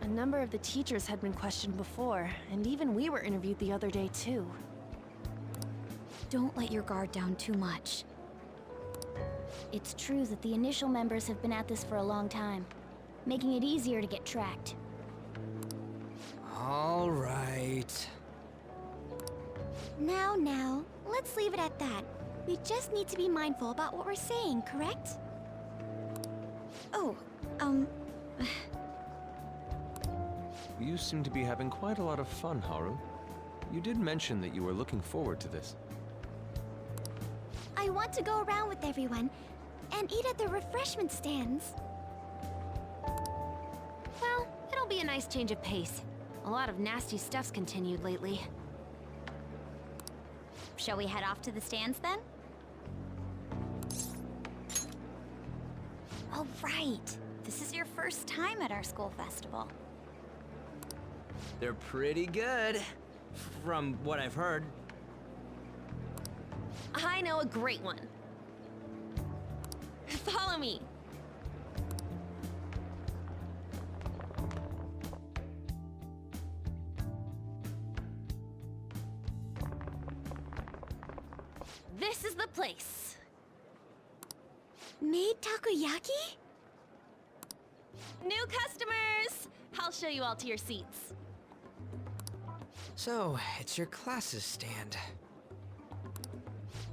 A number of the teachers had been questioned before, and even we were interviewed the other day too.
Don't let your guard down too much.
It's true that the initial members have been at this for a long time, making it easier to get tracked.
All right.
Now, let's leave it at that. We just need to be mindful about what we're saying, correct?
Oh,
You seem to be having quite a lot of fun, Haru. You did mention that you were looking forward to this.
I want to go around with everyone and eat at the refreshment stands.
Well, it'll be a nice change of pace. A lot of nasty stuff's continued lately.
Shall we head off to the stands then? Oh, right. This is your first time at our school festival.
They're pretty good, from what I've heard.
I know a great one. Follow me. This is the place.
Made takoyaki?
New customers! I'll show you all to your seats.
So, it's your class's stand.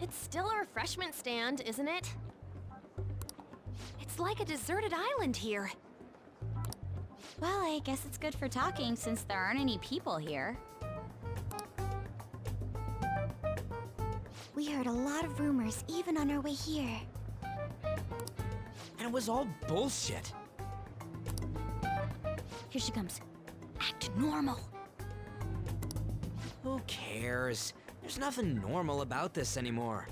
It's still a refreshment stand, isn't it?
It's like a deserted island here.
Well, I guess it's good for talking since there aren't any people here.
We heard a lot of rumors even on our way here.
And it was all bullshit.
Here she comes. Act normal.
Who cares? There's nothing normal about this anymore.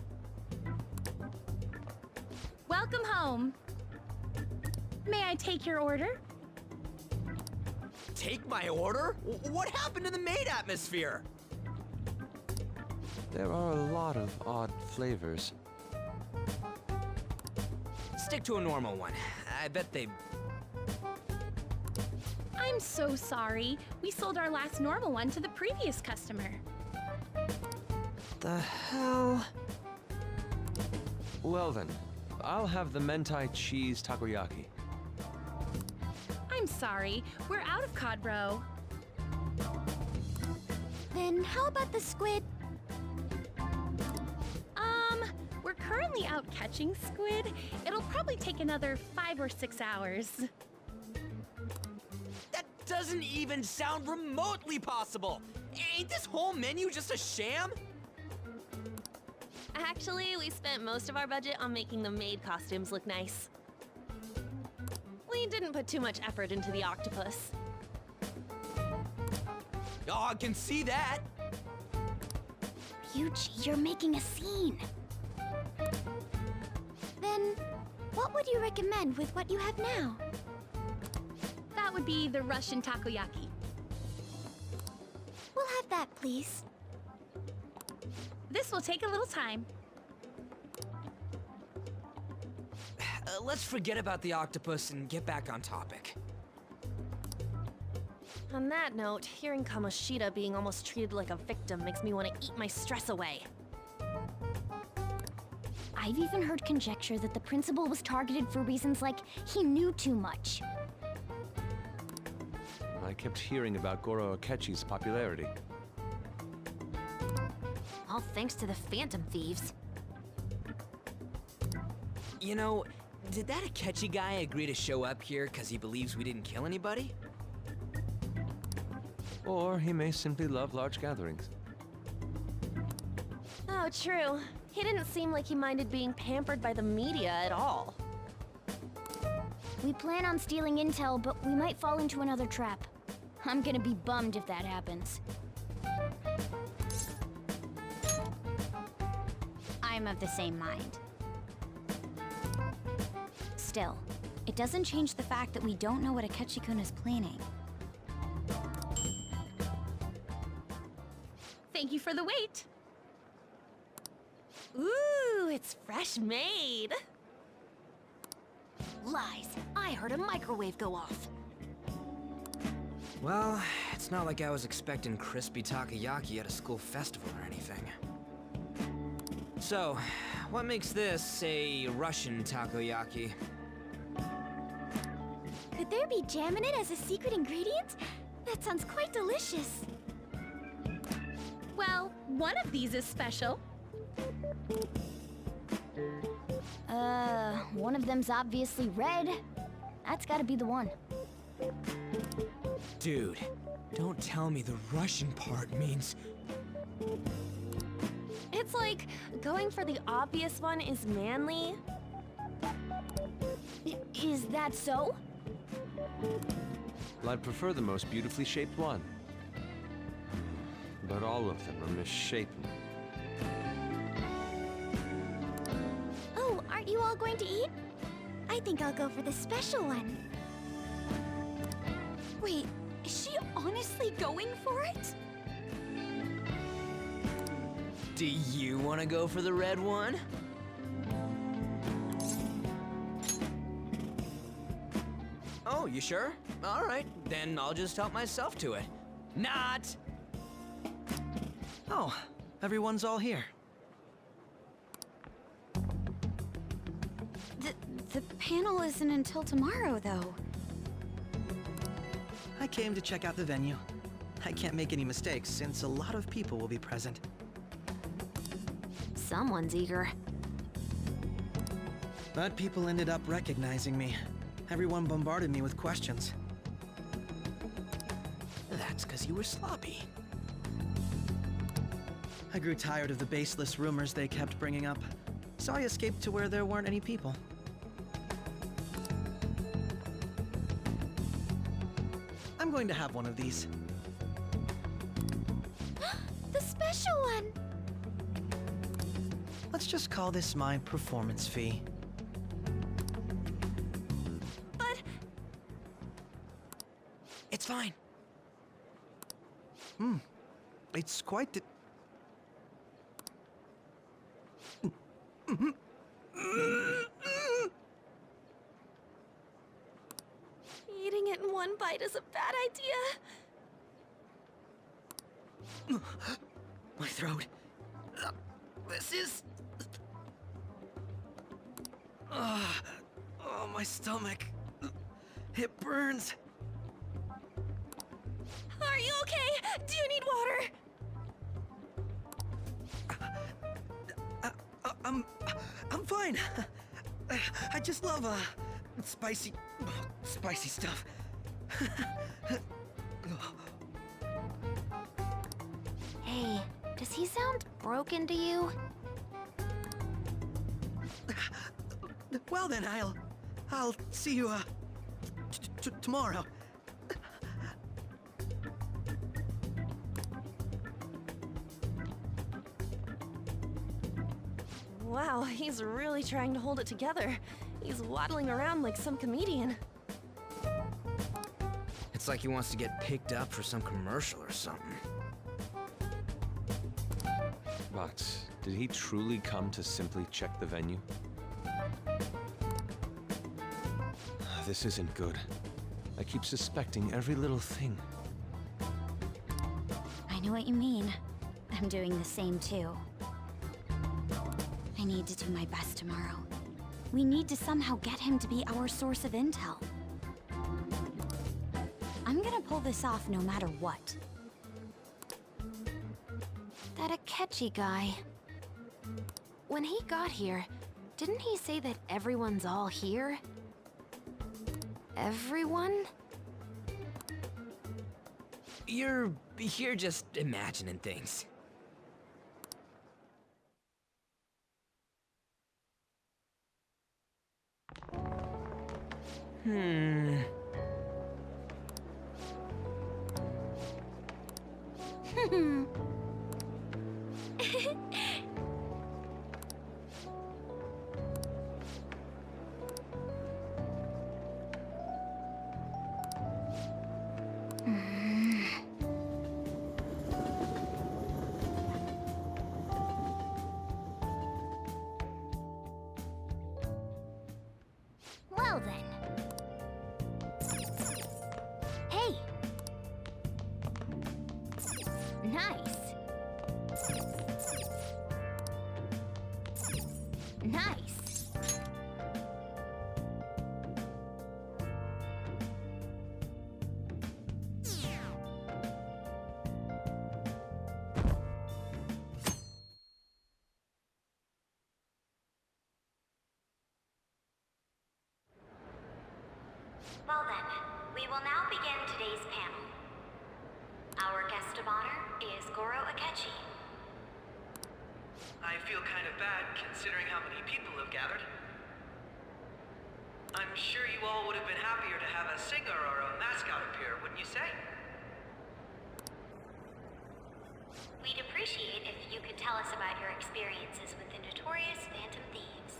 Welcome home. May I take your order?
Take my order? What happened to the maid atmosphere?
There are a lot of odd flavors.
Stick to a normal one. I bet they...
I'm so sorry. We sold our last normal one to the previous customer.
The hell?
Well then, I'll have the mentai cheese takoyaki.
I'm sorry. We're out of cod roe.
Then how about the squid?
We're currently out catching squid. It'll probably take another 5 or 6 hours.
That doesn't even sound remotely possible. Ain't this whole menu just a sham?
Actually, we spent most of our budget on making the maid costumes look nice. We didn't put too much effort into the octopus.
Oh, I can see that.
Ryuji, you're making a scene. Then, what would you recommend with what you have now?
That would be the Russian takoyaki.
We'll have that, please.
This will take a little time.
Let's forget about the octopus and get back on topic.
On that note, hearing Kamoshida being almost treated like a victim makes me want to eat my stress away.
I've even heard conjecture that the principal was targeted for reasons like he knew too much.
I kept hearing about Goro Akechi's popularity.
All thanks to the Phantom Thieves.
You know, did that Akechi guy agree to show up here because he believes we didn't kill anybody?
Or he may simply love large gatherings.
Oh, true. He didn't seem like he minded being pampered by the media at all.
We plan on stealing intel, but we might fall into another trap. I'm gonna be bummed if that happens.
I'm of the same mind. Still, it doesn't change the fact that we don't know what Akechi-kun is planning.
Thank you for the wait.
Ooh, it's fresh made.
Lies. I heard a microwave go off.
Well, it's not like I was expecting crispy takoyaki at a school festival or anything. So, what makes this a Russian takoyaki?
Could there be jam in it as a secret ingredient? That sounds quite delicious.
Well, one of these is special.
One of them's obviously red. That's gotta be the one.
Dude, don't tell me the Russian part means...
It's like going for the obvious one is manly.
Is that so?
Well, I'd prefer the most beautifully shaped one. But all of them are misshapen.
Oh, aren't you all going to eat? I think I'll go for the special one.
Wait, is she honestly going for it?
Do you want to go for the red one? Oh, you sure? All right, then I'll just help myself to it. Not!
Oh, everyone's all here.
The panel isn't until tomorrow, though.
I came to check out the venue. I can't make any mistakes since a lot of people will be present.
Someone's eager.
But people ended up recognizing me. Everyone bombarded me with questions.
That's because you were sloppy.
I grew tired of the baseless rumors they kept bringing up, so I escaped to where there weren't any people. I'm going to have one of these.
The special one!
Let's just call this my performance fee.
But...
It's fine.
It's quite the...
Eating it in one bite is a bad idea.
My throat. This is... Oh, my stomach. It burns.
Are you okay? Do you need water?
I'm fine. I just love, spicy stuff.
Does he sound broken to you?
Well then, I'll see you, tomorrow.
Wow, he's really trying to hold it together. He's waddling around like some comedian.
It's like he wants to get picked up for some commercial or something.
But did he truly come to simply check the venue? This isn't good. I keep suspecting every little thing.
I know what you mean. I'm doing the same too. I need to do my best tomorrow. We need to somehow get him to be our source of intel. I'm gonna pull this off no matter what.
That Akechi guy. When he got here, didn't he say that everyone's all here? Everyone?
You're just imagining things.
Well then. Hey! Nice. Nice.
Well then, we will now begin today's panel. Our guest of honor is Goro Akechi.
I feel kind of bad considering how many people have gathered. I'm sure you all would have been happier to have a singer or a mascot appear, wouldn't you say?
We'd appreciate if you could tell us about your experiences with the notorious Phantom Thieves.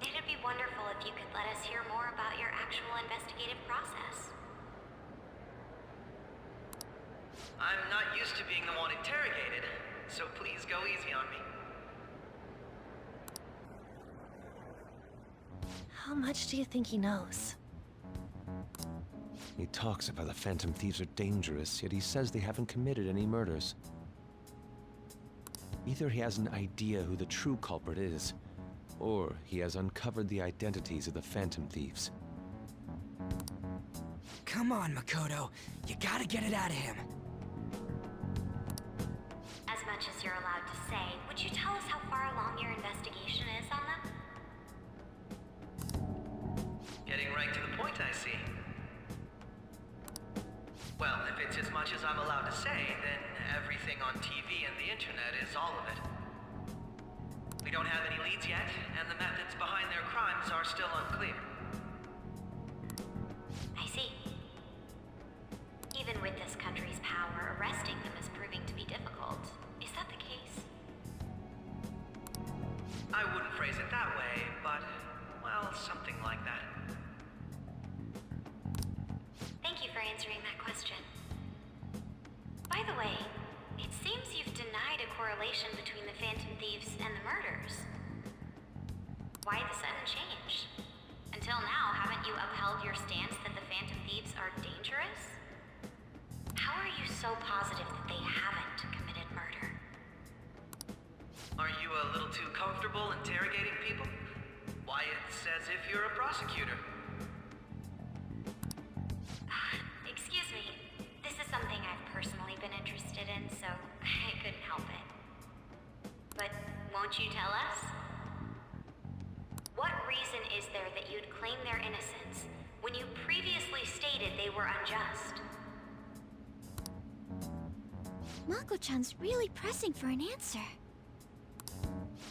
It'd be wonderful if you could let us hear more about your actual investigative process.
I'm not used to being the one interrogated, so please go easy on me.
How much do you think he knows?
He talks about the Phantom Thieves are dangerous, yet he says they haven't committed any murders. Either he has an idea who the true culprit is, or he has uncovered the identities of the Phantom Thieves.
Come on, Makoto. You gotta get it out of him.
As much as you're allowed to say, would you tell us how far along your investigation is on them?
Getting right to the point, I see. Well, if it's as much as I'm allowed to say, then everything on TV and the internet is all of it. We don't have any leads yet, and the methods behind their crimes are still unclear.
I see. Even with this country's power, arresting them is proving to be difficult. Is that the case?
I wouldn't phrase it that way, but, well, something like that.
Thank you for answering that question. By the way, it seems you've denied a correlation between the Phantom Thieves and the murders. Why the sudden change? Until now, haven't you upheld your stance that the Phantom Thieves are dangerous? How are you so positive that they haven't committed murder?
Aren't you a little too comfortable interrogating people? Why, it's as if you're a prosecutor.
Excuse me. This is something I've personally been interested in, so I couldn't help it. But won't you tell us? What reason is there that you'd claim their innocence when you previously stated they were unjust?
Mako-chan's really pressing for an answer.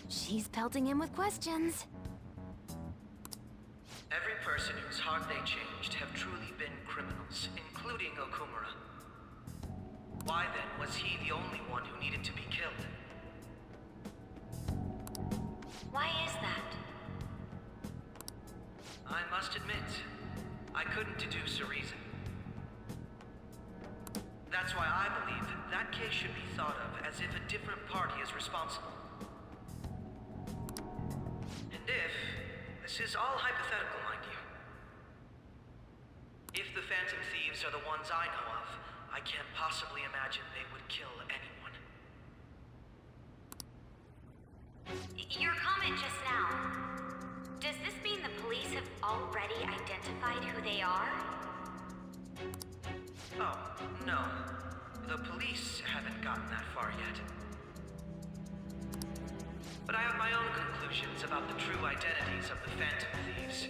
She's pelting him with questions.
Every person whose heart they changed have truly been criminals, including Okumura. Why then was he the only one who needed to be killed?
Why is that?
I must admit, I couldn't deduce a reason. That's why I believe that case should be thought of as if a different party is responsible. And if, this is all hypothetical, mind you, if the Phantom Thieves are the ones I know of, I can't possibly imagine they would kill anyone.
Your comment just now, does this mean the police have already identified who they are?
Oh, no. The police haven't gotten that far yet. But I have my own conclusions about the true identities of the Phantom Thieves.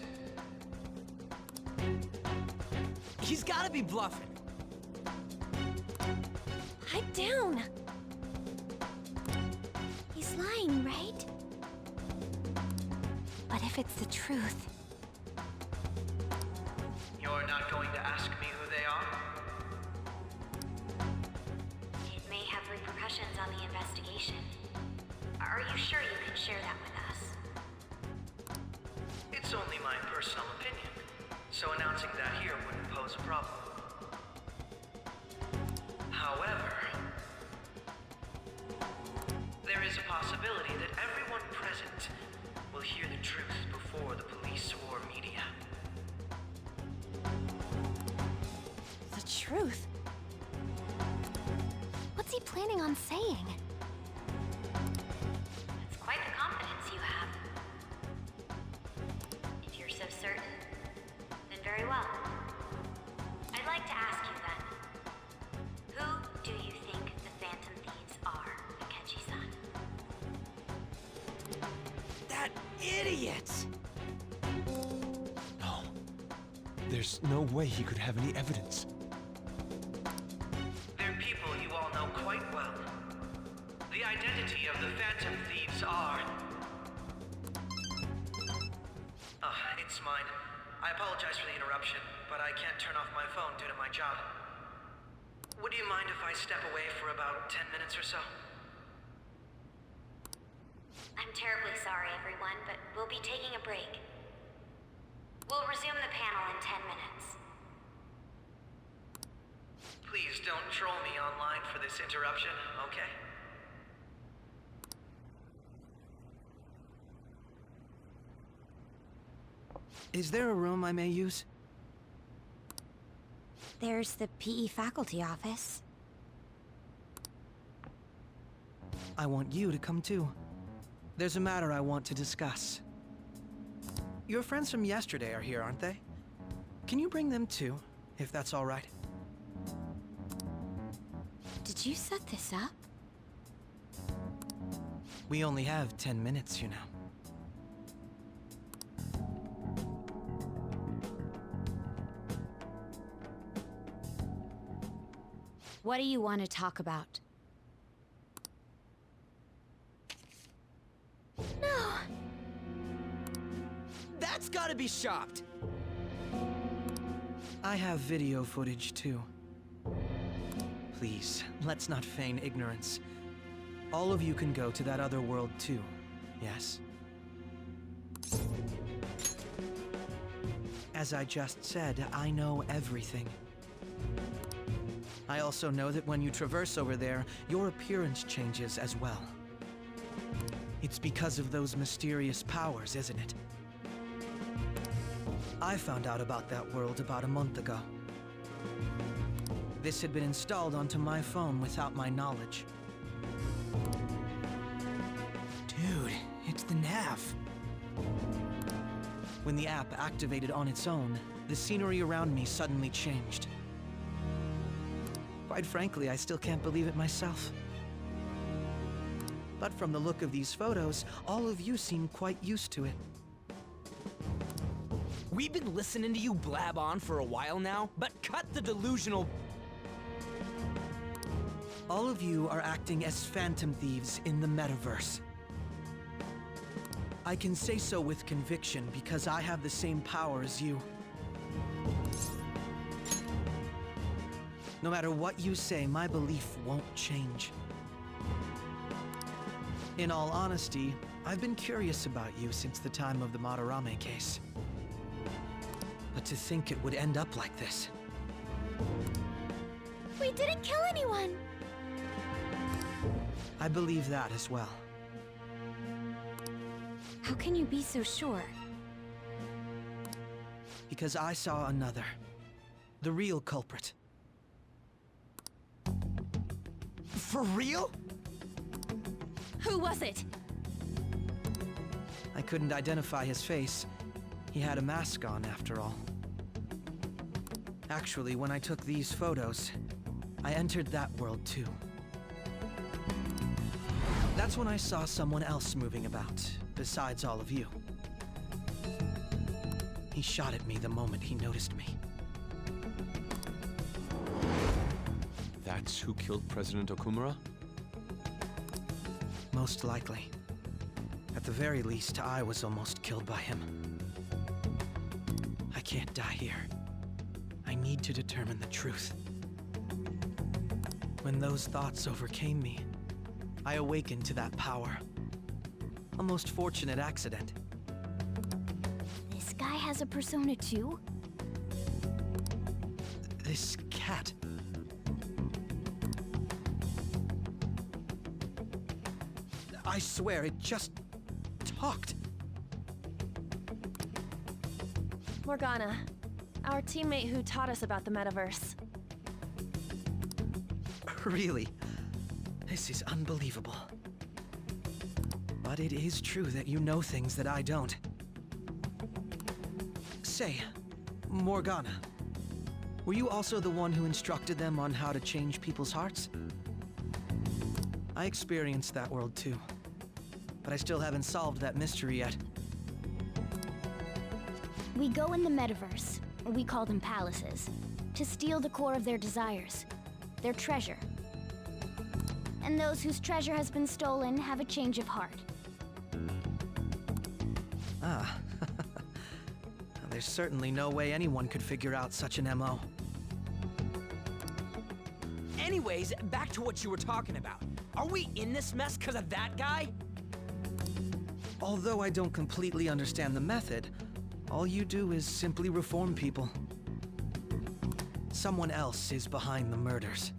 He's gotta be bluffing.
Pipe down!
He's lying, right?
But if it's the truth...
You're not going to ask me who they are?
It may have repercussions on the investigation. Are you sure you can share that with us?
It's only my personal opinion, so announcing that here wouldn't pose a problem. However, there is a possibility that everyone present will hear the truth before the police or media.
The truth? What's he planning on saying?
It's quite the confidence you have. If you're so certain, then very well. I'd like to ask you then, who do you think the Phantom Thieves are, Akechi-san?
That idiot!
No. There's no way he could have any evidence.
They're people you all know quite well. The identity of the Phantom Thieves are... it's mine. I apologize for the interruption, but I can't turn off my phone due to my job. Would you mind if I step away for about 10 minutes or so?
I'm terribly sorry, everyone, but we'll be taking a break. We'll resume the panel in 10 minutes.
Please don't troll me online for this interruption, okay?
Is there a room I may use?
There's the PE faculty office.
I want you to come too. There's a matter I want to discuss. Your friends from yesterday are here, aren't they? Can you bring them too, if that's all right?
Did you set this up?
We only have 10 minutes, you know.
What do you want to talk about?
No! That's gotta be shopped!
I have video footage too. Please, let's not feign ignorance. All of you can go to that other world too, yes? As I just said, I know everything. I also know that when you traverse over there, your appearance changes as well. It's because of those mysterious powers, isn't it? I found out about that world about a month ago. This had been installed onto my phone without my knowledge.
Dude, it's the nav.
When the app activated on its own, the scenery around me suddenly changed. Quite frankly, I still can't believe it myself. But from the look of these photos, all of you seem quite used to it.
We've been listening to you blab on for a while now, but cut the delusional...
All of you are acting as phantom thieves in the metaverse. I can say so with conviction because I have the same power as you. No matter what you say, my belief won't change. In all honesty, I've been curious about you since the time of the Madarame case. But to think it would end up like this.
We didn't kill anyone!
I believe that as well.
How can you be so sure?
Because I saw another. The real culprit.
For real?
Who was it?
I couldn't identify his face. He had a mask on, after all. Actually, when I took these photos, I entered that world too. That's when I saw someone else moving about, besides all of you. He shot at me the moment he noticed me.
That's who killed President Okumura?
Most likely. At the very least, I was almost killed by him. I can't die here. I need to determine the truth. When those thoughts overcame me, I awakened to that power. A most fortunate accident.
This guy has a persona too?
This cat. I swear, it just talked.
Morgana, our teammate who taught us about the metaverse.
Really? This is unbelievable. But it is true that you know things that I don't. Say, Morgana, were you also the one who instructed them on how to change people's hearts? I experienced that world too. But I still haven't solved that mystery yet.
We go in the metaverse, or we call them palaces, to steal the core of their desires, their treasure. And those whose treasure has been stolen have a change of heart.
Ah. There's certainly no way anyone could figure out such an MO.
Anyways, back to what you were talking about. Are we in this mess because of that guy?
Although I don't completely understand the method, all you do is simply reform people. Someone else is behind the murders.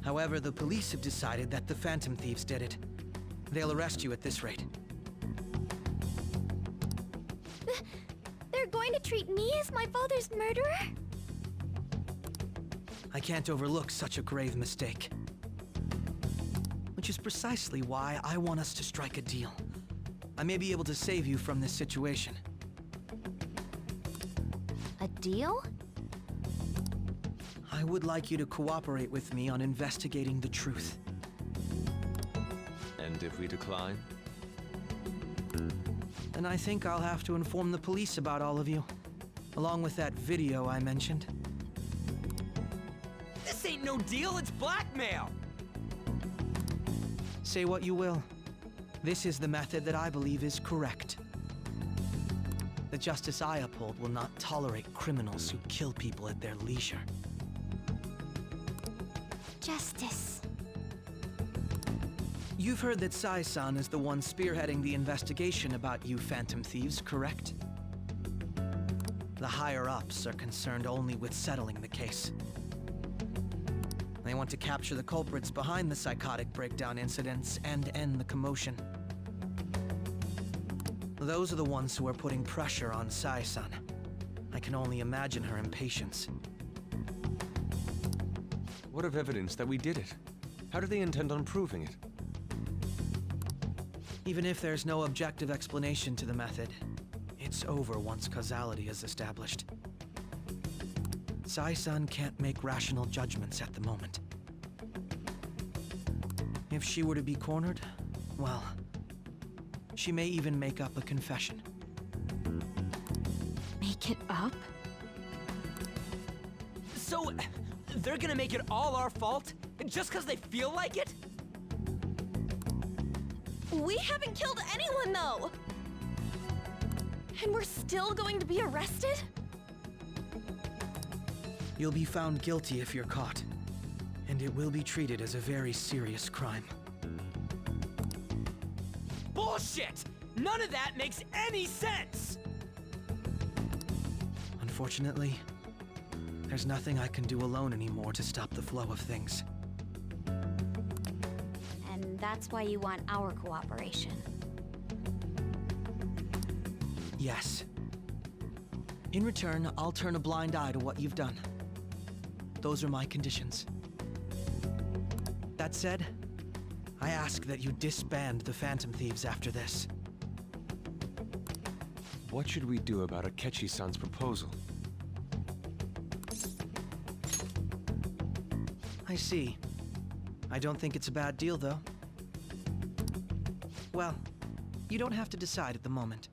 However, the police have decided that the Phantom Thieves did it. They'll arrest you at this rate.
They're going to treat me as my father's murderer?
I can't overlook such a grave mistake. Which is precisely why I want us to strike a deal. I may be able to save you from this situation.
A deal?
I would like you to cooperate with me on investigating the truth.
And if we decline?
Then I think I'll have to inform the police about all of you. Along with that video I mentioned.
This ain't no deal, it's blackmail!
Say what you will. This is the method that I believe is correct. The justice I uphold will not tolerate criminals who kill people at their leisure.
Justice.
You've heard that Sai-san is the one spearheading the investigation about you Phantom Thieves, correct? The higher-ups are concerned only with settling the case. They want to capture the culprits behind the psychotic breakdown incidents and end the commotion. Those are the ones who are putting pressure on Sai-san. I can only imagine her impatience.
What of evidence that we did it? How do they intend on proving it?
Even if there's no objective explanation to the method, it's over once causality is established. Sai-san can't make rational judgments at the moment. If she were to be cornered, well, she may even make up a confession.
Make it up?
So, They're gonna make it all our fault? Just because they feel like it?
We haven't killed anyone, though! And we're still going to be arrested?
You'll be found guilty if you're caught, and it will be treated as a very serious crime.
Bullshit! None of that makes any sense!
Unfortunately, there's nothing I can do alone anymore to stop the flow of things.
And that's why you want our cooperation.
Yes. In return, I'll turn a blind eye to what you've done. Those are my conditions. That said, I ask that you disband the Phantom Thieves after this.
What should we do about Akechi-san's proposal?
I see. I don't think it's a bad deal, though. Well, you don't have to decide at the moment.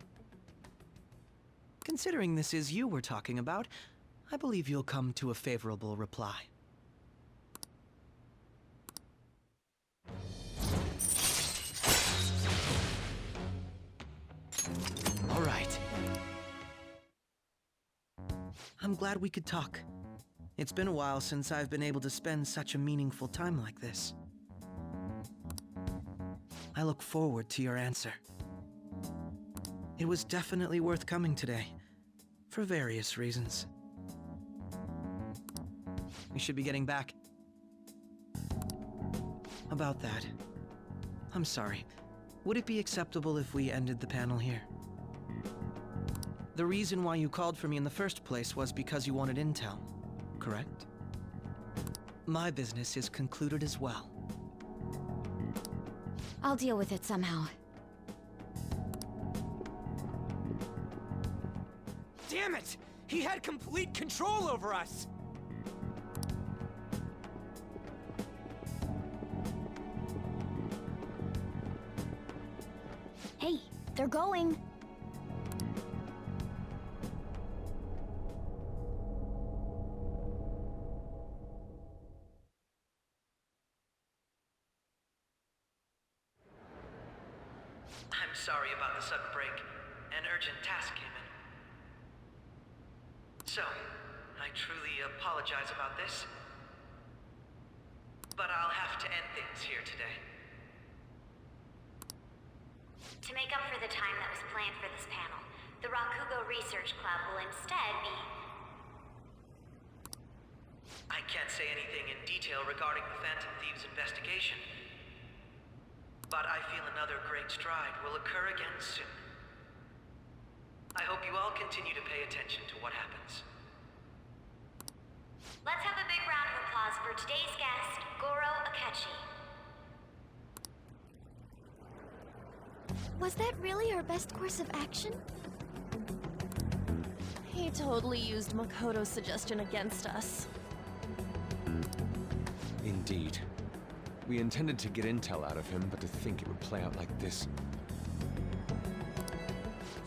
Considering this is you we're talking about, I believe you'll come to a favorable reply. All right. I'm glad we could talk. It's been a while since I've been able to spend such a meaningful time like this. I look forward to your answer. It was definitely worth coming today, for various reasons. We should be getting back. About that, I'm sorry. Would it be acceptable if we ended the panel here? The reason why you called for me in the first place was because you wanted intel, correct? My business is concluded as well.
I'll deal with it somehow.
Damn it! He had complete control over us!
Hey, they're going.
I'm sorry about the sudden break. An urgent task came in. So, I truly apologize about this. But I'll have to end things here today.
To make up for the time that was planned for this panel, the Rakugo Research Club will instead be...
I can't say anything in detail regarding the Phantom Thieves investigation. But I feel another great stride will occur again soon. I hope you all continue to pay attention to what happens.
Let's have a big round of applause for today's guest, Goro Akechi.
Was that really our best course of action?
He totally used Makoto's suggestion against us.
Indeed. We intended to get intel out of him, but to think it would play out like this.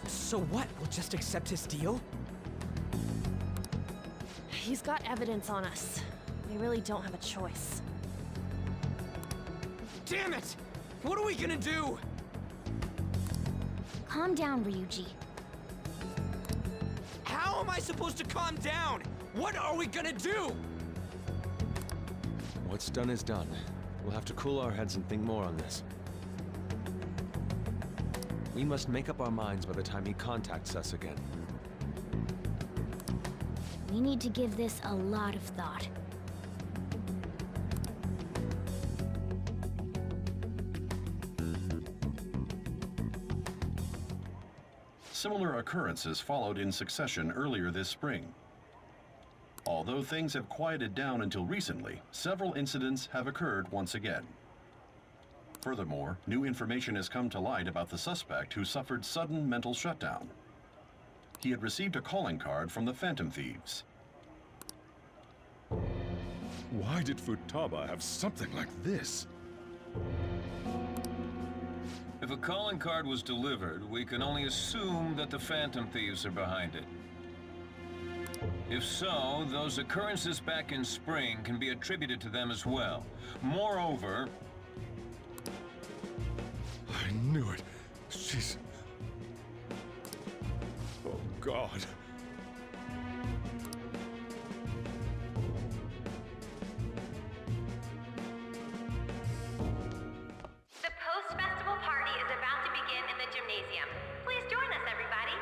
So what? We'll just accept his deal?
He's got evidence on us. We really don't have a choice.
Damn it! What are we gonna do?
Calm down, Ryuji.
How am I supposed to calm down? What are we gonna do?
What's done is done. We'll have to cool our heads and think more on this. We must make up our minds by the time he contacts us again.
We need to give this a lot of thought.
Similar occurrences followed in succession earlier this spring. Although things have quieted down until recently, several incidents have occurred once again. Furthermore, new information has come to light about the suspect who suffered sudden mental shutdown. He had received a calling card from the Phantom Thieves.
Why did Futaba have something like this?
If a calling card was delivered, we can only assume that the Phantom Thieves are behind it. If so, those occurrences back in spring can be attributed to them as well. Moreover...
I knew it. She's... Oh, God.
The post-festival party is about to begin in the gymnasium. Please join us, everybody.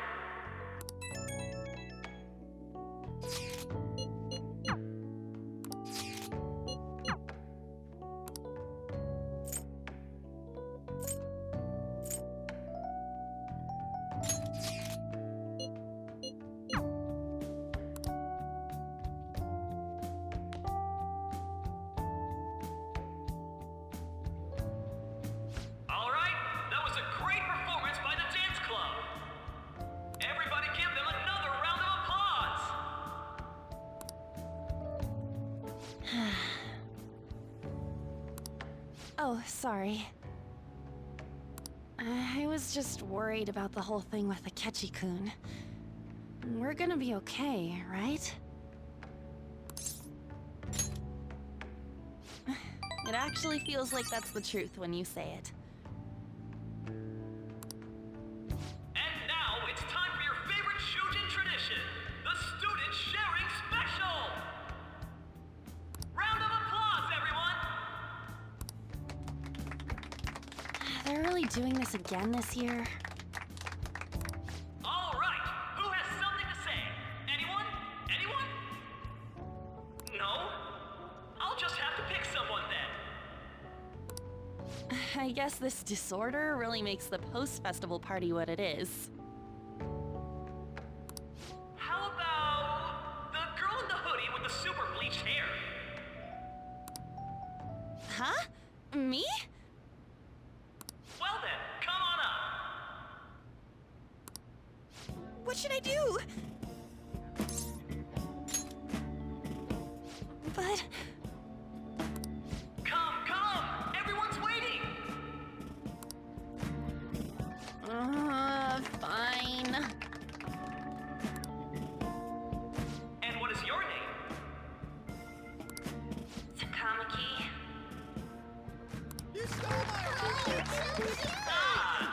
All right, that was a great performance by the dance club. Everybody give them another round of applause.
Oh, sorry. I was just worried about the whole thing with Akechi-kun. We're gonna be okay, right? It actually feels like that's the truth when you say it.
And now it's time for your favorite Shujin tradition, the student sharing special. Round of applause, everyone.
They're really doing this again this year?
All right, who has something to say? Anyone? Anyone? No? I'll just have to pick someone then.
I guess this disorder really makes the post-festival party what it is.
How about the girl in the hoodie with the super bleached hair?
Huh? Me?
Well then, come on up.
What should I do? But...
Come! Everyone's waiting!
Fine.
And what is your name?
Takamaki.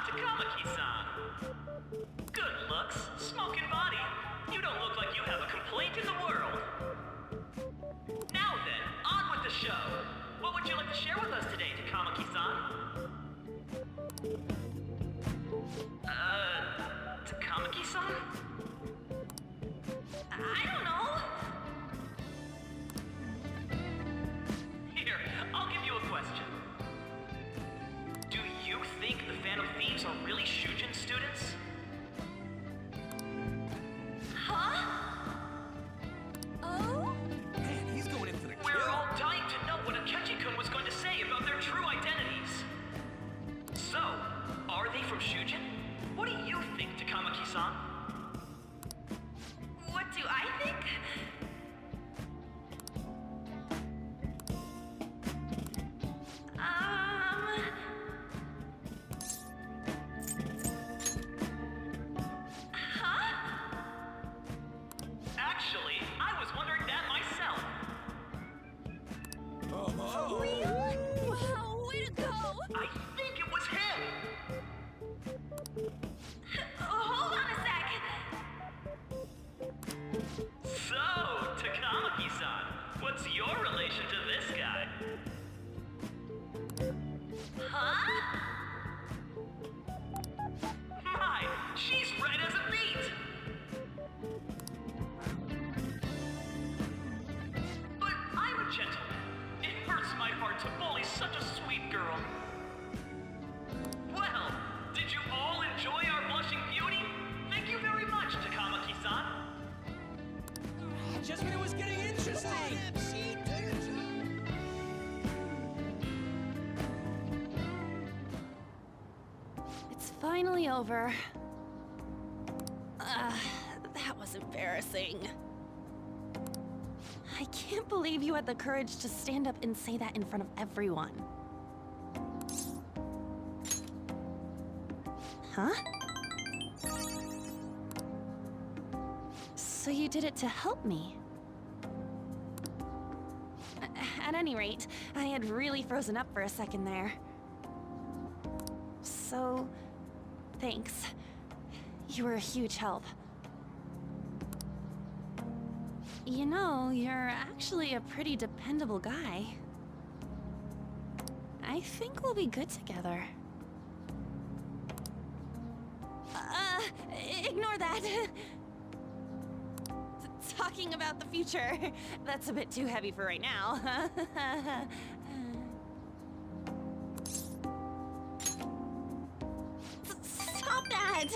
Takamaki-san. Good looks, smoking body. You don't look like you have a complaint in the world. Now then, on with the show. What would you like to share with us today, Takamaki-san? Takamaki-san?
I don't know.
Here, I'll give you a question. Do you think the Phantom Thieves are really Shujin students?
Huh? Oh?
Man, he's going in for the kill.
We're all dying to know what Akechi-kun was going to say about their true identities. So, are they from Shujin? What do you think, Takamaki-san?
What do I think? Huh?
Actually, I was wondering that myself.
Really? Wow, way to go!
I think it was him!
Hold on a sec.
So, Takamaki-san, what's your relation to this guy?
Huh?
My, she's red as a beet! But I'm a gentleman. It hurts my heart to bully such a sweet girl. Well, did you all enjoy our blushing beauty? Thank you very much, Takamaki-san.
Just when it was getting interesting.
It's finally over. That was embarrassing. I can't believe you had the courage to stand up and say that in front of everyone. Huh? So you did it to help me. At any rate, I had really frozen up for a second there. So, thanks. You were a huge help. You know, you're actually a pretty dependable guy. I think we'll be good together. Ignore that! Talking about the future, that's a bit too heavy for right now. Stop that!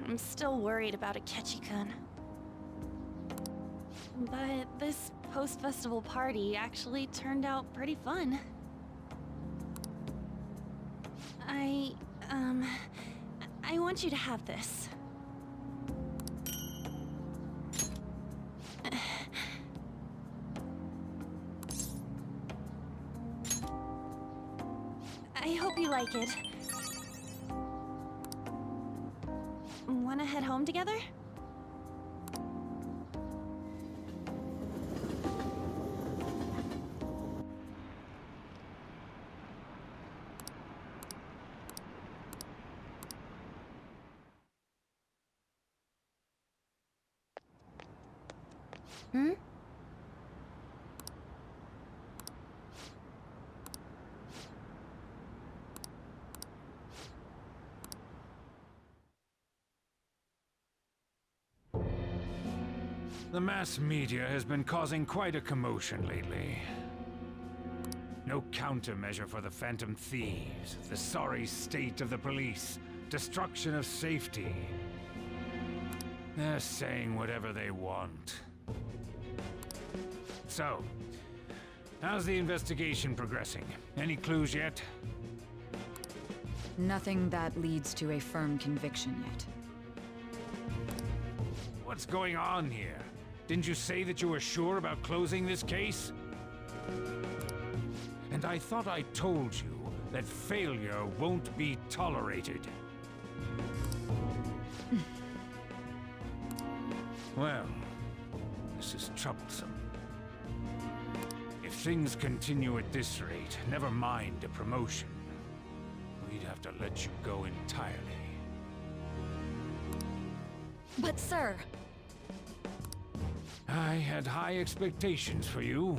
I'm still worried about Akechi-kun. But this post-festival party actually turned out pretty fun. I want you to have this. I hope you like it. Wanna head home together?
Hmm?
The mass media has been causing quite a commotion lately. No countermeasure for the Phantom Thieves, the sorry state of the police, destruction of safety. They're saying whatever they want. So, how's the investigation progressing? Any clues yet?
Nothing that leads to a firm conviction yet.
What's going on here? Didn't you say that you were sure about closing this case? And I thought I told you that failure won't be tolerated. Well, this is troublesome. If things continue at this rate, never mind a promotion. We'd have to let you go entirely.
But sir...
I had high expectations for you,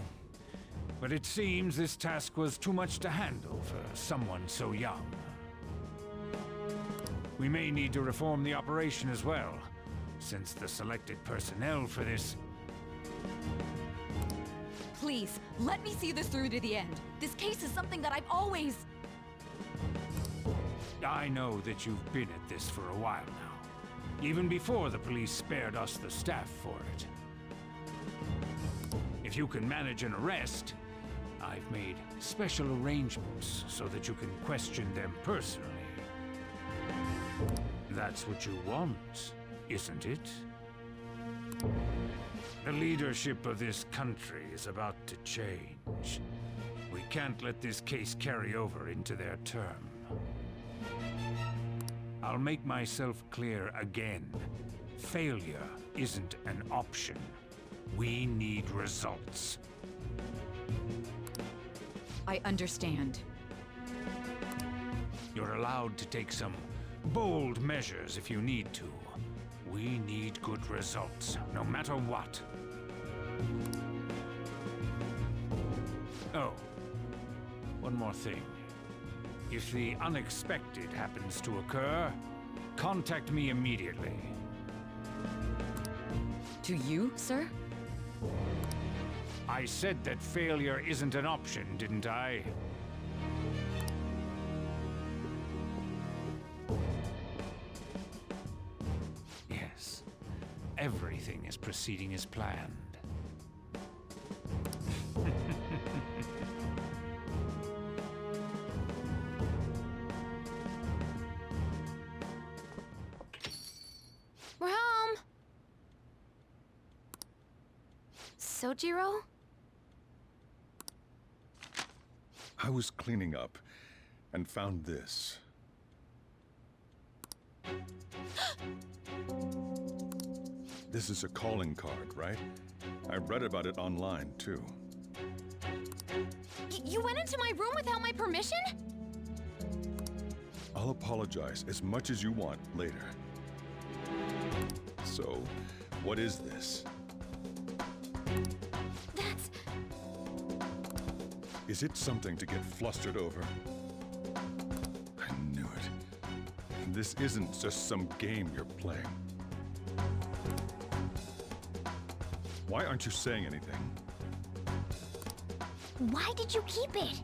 but it seems this task was too much to handle for someone so young. We may need to reform the operation as well, since the selected personnel for this...
Please, let me see this through to the end. This case is something that I've always...
I know that you've been at this for a while now, even before the police spared us the staff for it. If you can manage an arrest, I've made special arrangements so that you can question them personally. That's what you want, isn't it? The leadership of this country is about to change. We can't let this case carry over into their term. I'll make myself clear again. Failure isn't an option. We need results.
I understand.
You're allowed to take some bold measures if you need to. We need good results, no matter what. Oh, one more thing. If the unexpected happens to occur, contact me immediately.
To you, sir?
I said that failure isn't an option, didn't I? Yes. Everything is proceeding as planned.
We're home! Sojiro?
I was cleaning up, and found this. This is a calling card, right? I read about it online, too.
You went into my room without my permission?
I'll apologize as much as you want later. So, what is this?
That's...
Is it something to get flustered over? I knew it. This isn't just some game you're playing. Why aren't you saying anything?
Why did you keep it?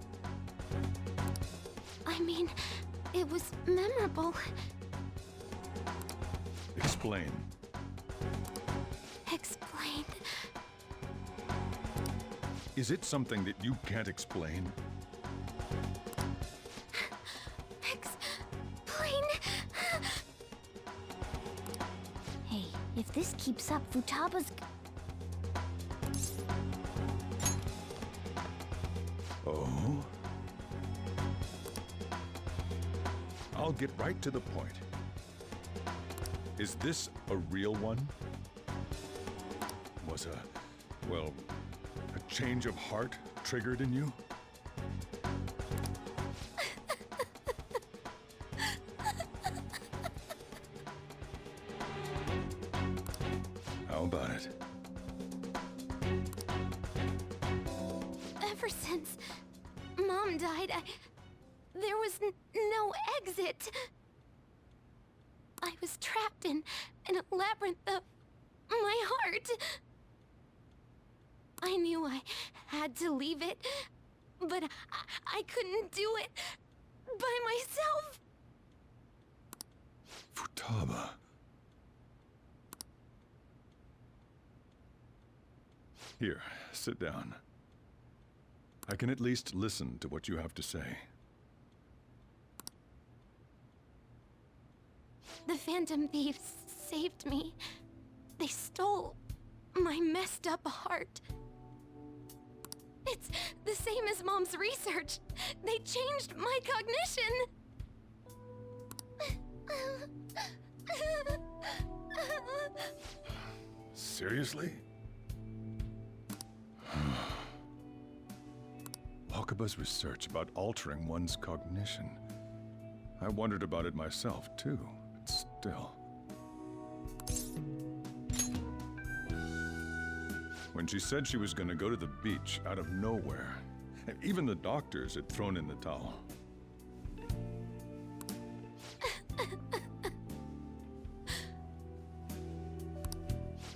I mean, it was memorable.
Explain.
Explain.
Is it something that you can't explain?
Explain.
Hey, if this keeps up, Futaba's...
Oh? I'll get right to the point. Is this a real one? Was well, a change of heart triggered in you? How about it?
Ever since Mom died, there was no exit. I was trapped in a labyrinth of my heart. I knew I had to leave it, but I couldn't do it by myself.
Futaba. Here, sit down. I can at least listen to what you have to say.
The Phantom Thieves saved me. They stole my messed up heart. It's the same as Mom's research. They changed my cognition.
Seriously? Wakaba's research about altering one's cognition. I wondered about it myself, too, but still. When she said she was going to go to the beach out of nowhere, and even the doctors had thrown in the towel.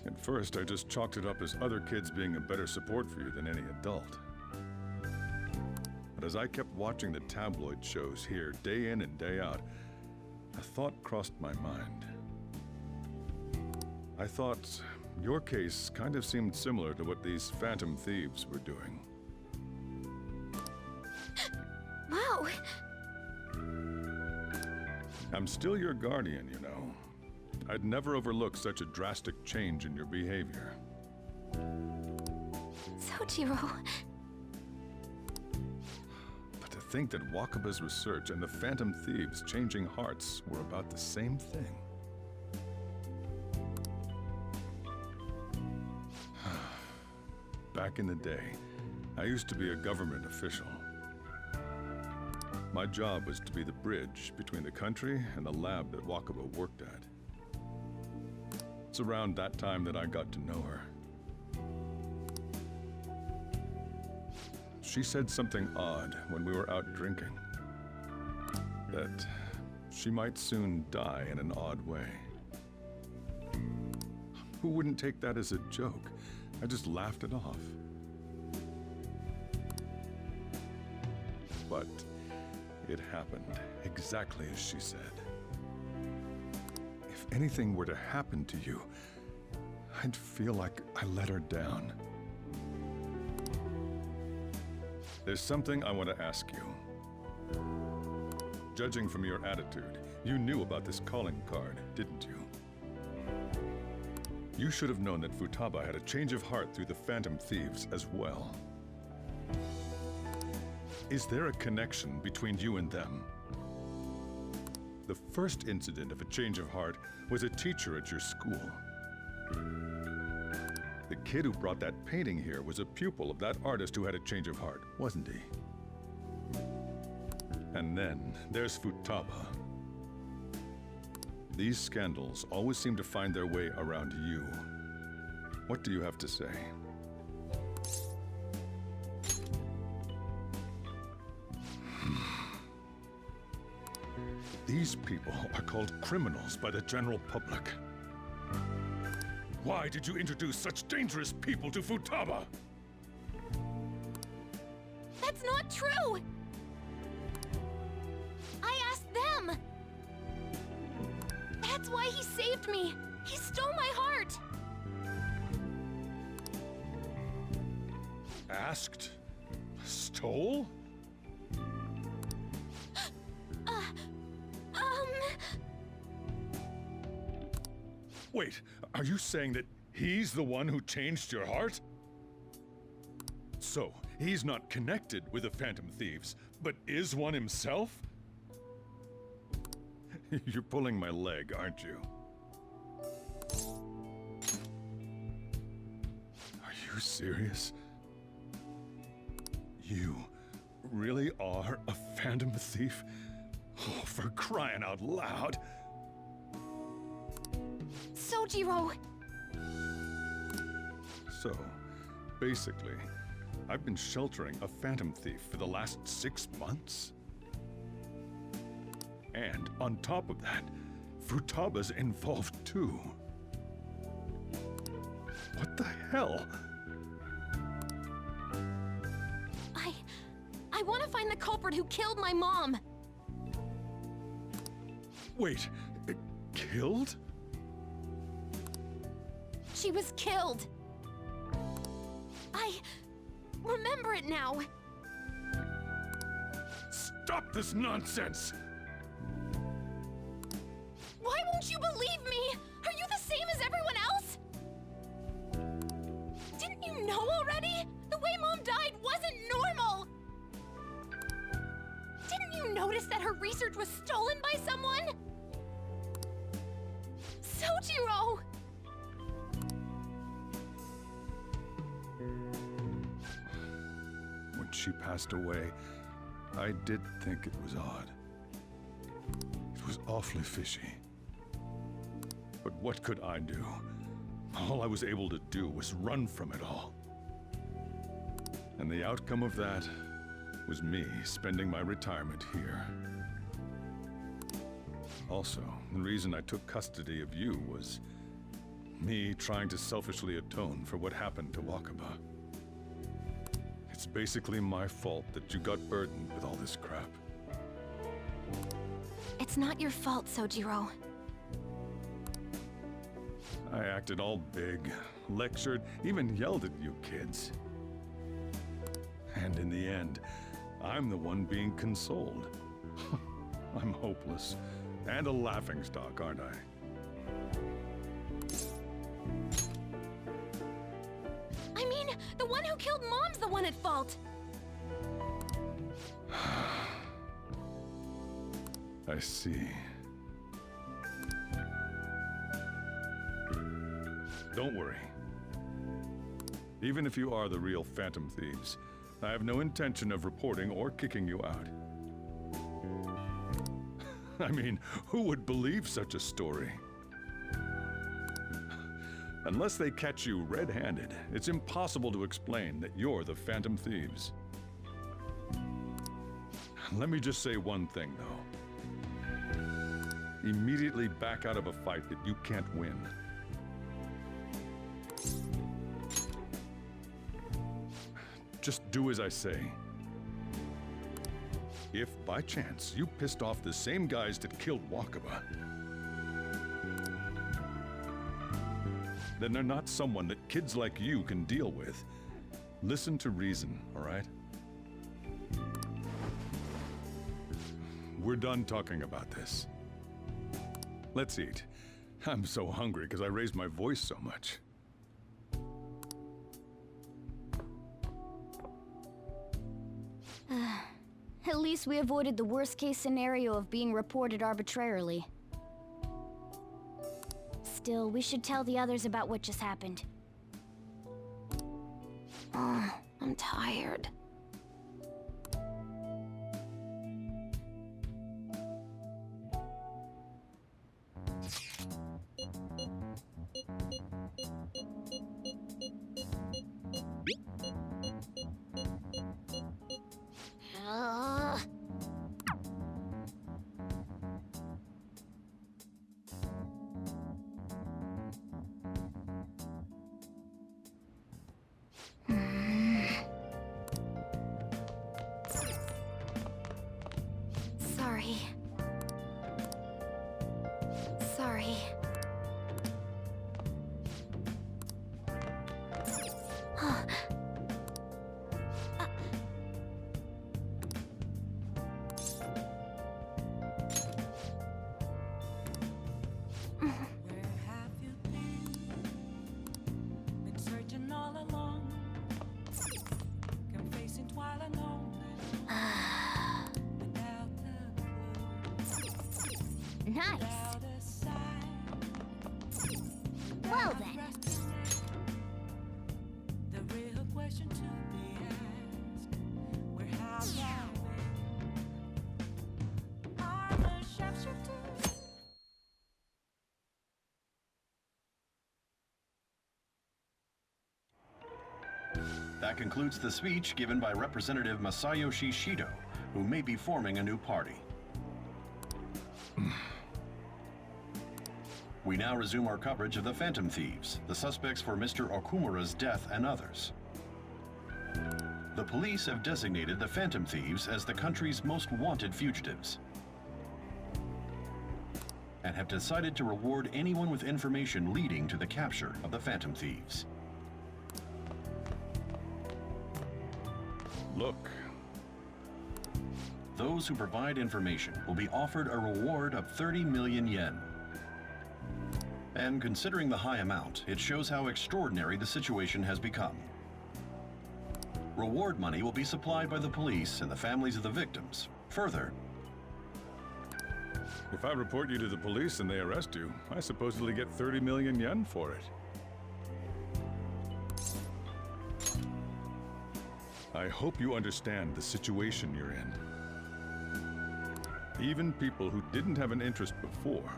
At first, I just chalked it up as other kids being a better support for you than any adult. But as I kept watching the tabloid shows here, day in and day out, a thought crossed my mind. I thought your case kind of seemed similar to what these Phantom Thieves were doing.
Wow.
I'm still your guardian, you know. I'd never overlook such a drastic change in your behavior.
Sojiro.
But to think that Wakaba's research and the Phantom Thieves changing hearts were about the same thing. Back in the day, I used to be a government official. My job was to be the bridge between the country and the lab that Wakaba worked at. It's around that time that I got to know her. She said something odd when we were out drinking. That she might soon die in an odd way. Who wouldn't take that as a joke? I just laughed it off. But it happened exactly as she said. If anything were to happen to you, I'd feel like I let her down. There's something I want to ask you. Judging from your attitude, you knew about this calling card, didn't you? You should have known that Futaba had a change of heart through the Phantom Thieves as well. Is there a connection between you and them? The first incident of a change of heart was a teacher at your school. The kid who brought that painting here was a pupil of that artist who had a change of heart, wasn't he? And then there's Futaba. These scandals always seem to find their way around you. What do you have to say? These people are called criminals by the general public. Why did you introduce such dangerous people to Futaba?
That's not true! I asked them! That's why he saved me! He stole my heart!
Asked? Stole? Wait, are you saying that he's the one who changed your heart? So, he's not connected with the Phantom Thieves, but is one himself? You're pulling my leg, aren't you? Are you serious? You really are a Phantom Thief? Oh, for crying out loud!
Sojiro!
So, basically, I've been sheltering a Phantom Thief for the last 6 months? And on top of that, Futaba's involved too. What the hell?
I want to find the culprit who killed my mom!
Wait, killed?
She was killed! I remember it now!
Stop this nonsense!
Why won't you believe me? Are you the same as everyone else? Didn't you know already? The way Mom died wasn't normal! Didn't you notice that her research was stolen by someone? Sojiro!
When she passed away, I did think it was odd. It was awfully fishy. But what could I do? All I was able to do was run from it all. And the outcome of that was me spending my retirement here. Also, the reason I took custody of you was me trying to selfishly atone for what happened to Wakaba. It's basically my fault that you got burdened with all this crap.
It's not your fault, Sojiro.
I acted all big, lectured, even yelled at you kids. And in the end, I'm the one being consoled. I'm hopeless. And a laughingstock, aren't I?
I mean, the one who killed Mom's the one at fault!
I see. Don't worry. Even if you are the real Phantom Thieves, I have no intention of reporting or kicking you out. I mean, who would believe such a story? Unless they catch you red-handed, it's impossible to explain that you're the Phantom Thieves. Let me just say one thing, though. Immediately back out of a fight that you can't win. Just do as I say. If, by chance, you pissed off the same guys that killed Wakaba, then they're not someone that kids like you can deal with. Listen to reason, all right? We're done talking about this. Let's eat. I'm so hungry because I raised my voice so much.
least we avoided the worst-case scenario of being reported arbitrarily. Still, we should tell the others about what just happened.
I'm tired. Sorry. Sorry.
Nice. Well then.
That concludes the speech given by Representative Masayoshi Shido, who may be forming a new party. We now resume our coverage of the Phantom Thieves, the suspects for Mr. Okumura's death and others. The police have designated the Phantom Thieves as the country's most wanted fugitives, and have decided to reward anyone with information leading to the capture of the Phantom Thieves.
Look.
Those who provide information will be offered a reward of 30 million yen. And considering the high amount, it shows how extraordinary the situation has become. Reward money will be supplied by the police and the families of the victims. Further,
If I report you to the police and they arrest you, I supposedly get 30 million yen for it. I hope you understand the situation you're in. Even people who didn't have an interest before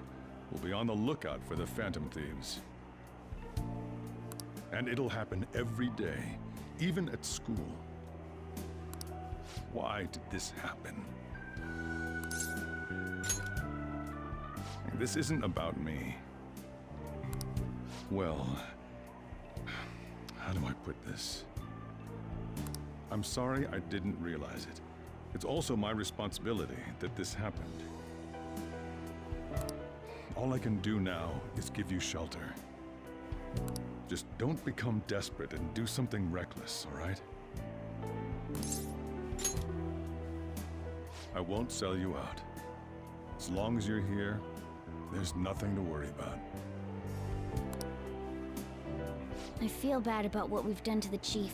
will be on the lookout for the Phantom Thieves. And it'll happen every day, even at school. Why did this happen? This isn't about me. Well, how do I put this? I'm sorry I didn't realize it. It's also my responsibility that this happened. All I can do now is give you shelter. Just don't become desperate and do something reckless, all right? I won't sell you out. As long as you're here, there's nothing to worry about.
I feel bad about what we've done to the chief.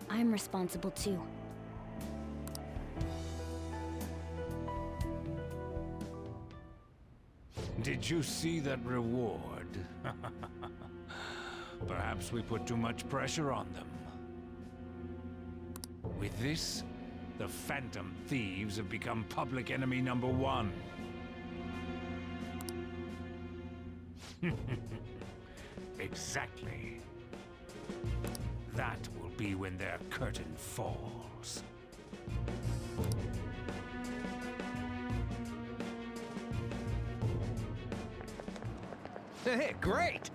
I'm responsible too.
Did you see that reward? Perhaps we put too much pressure on them. With this, the Phantom Thieves have become public enemy number 1. Exactly. That will be when their curtain falls.
Hey, great!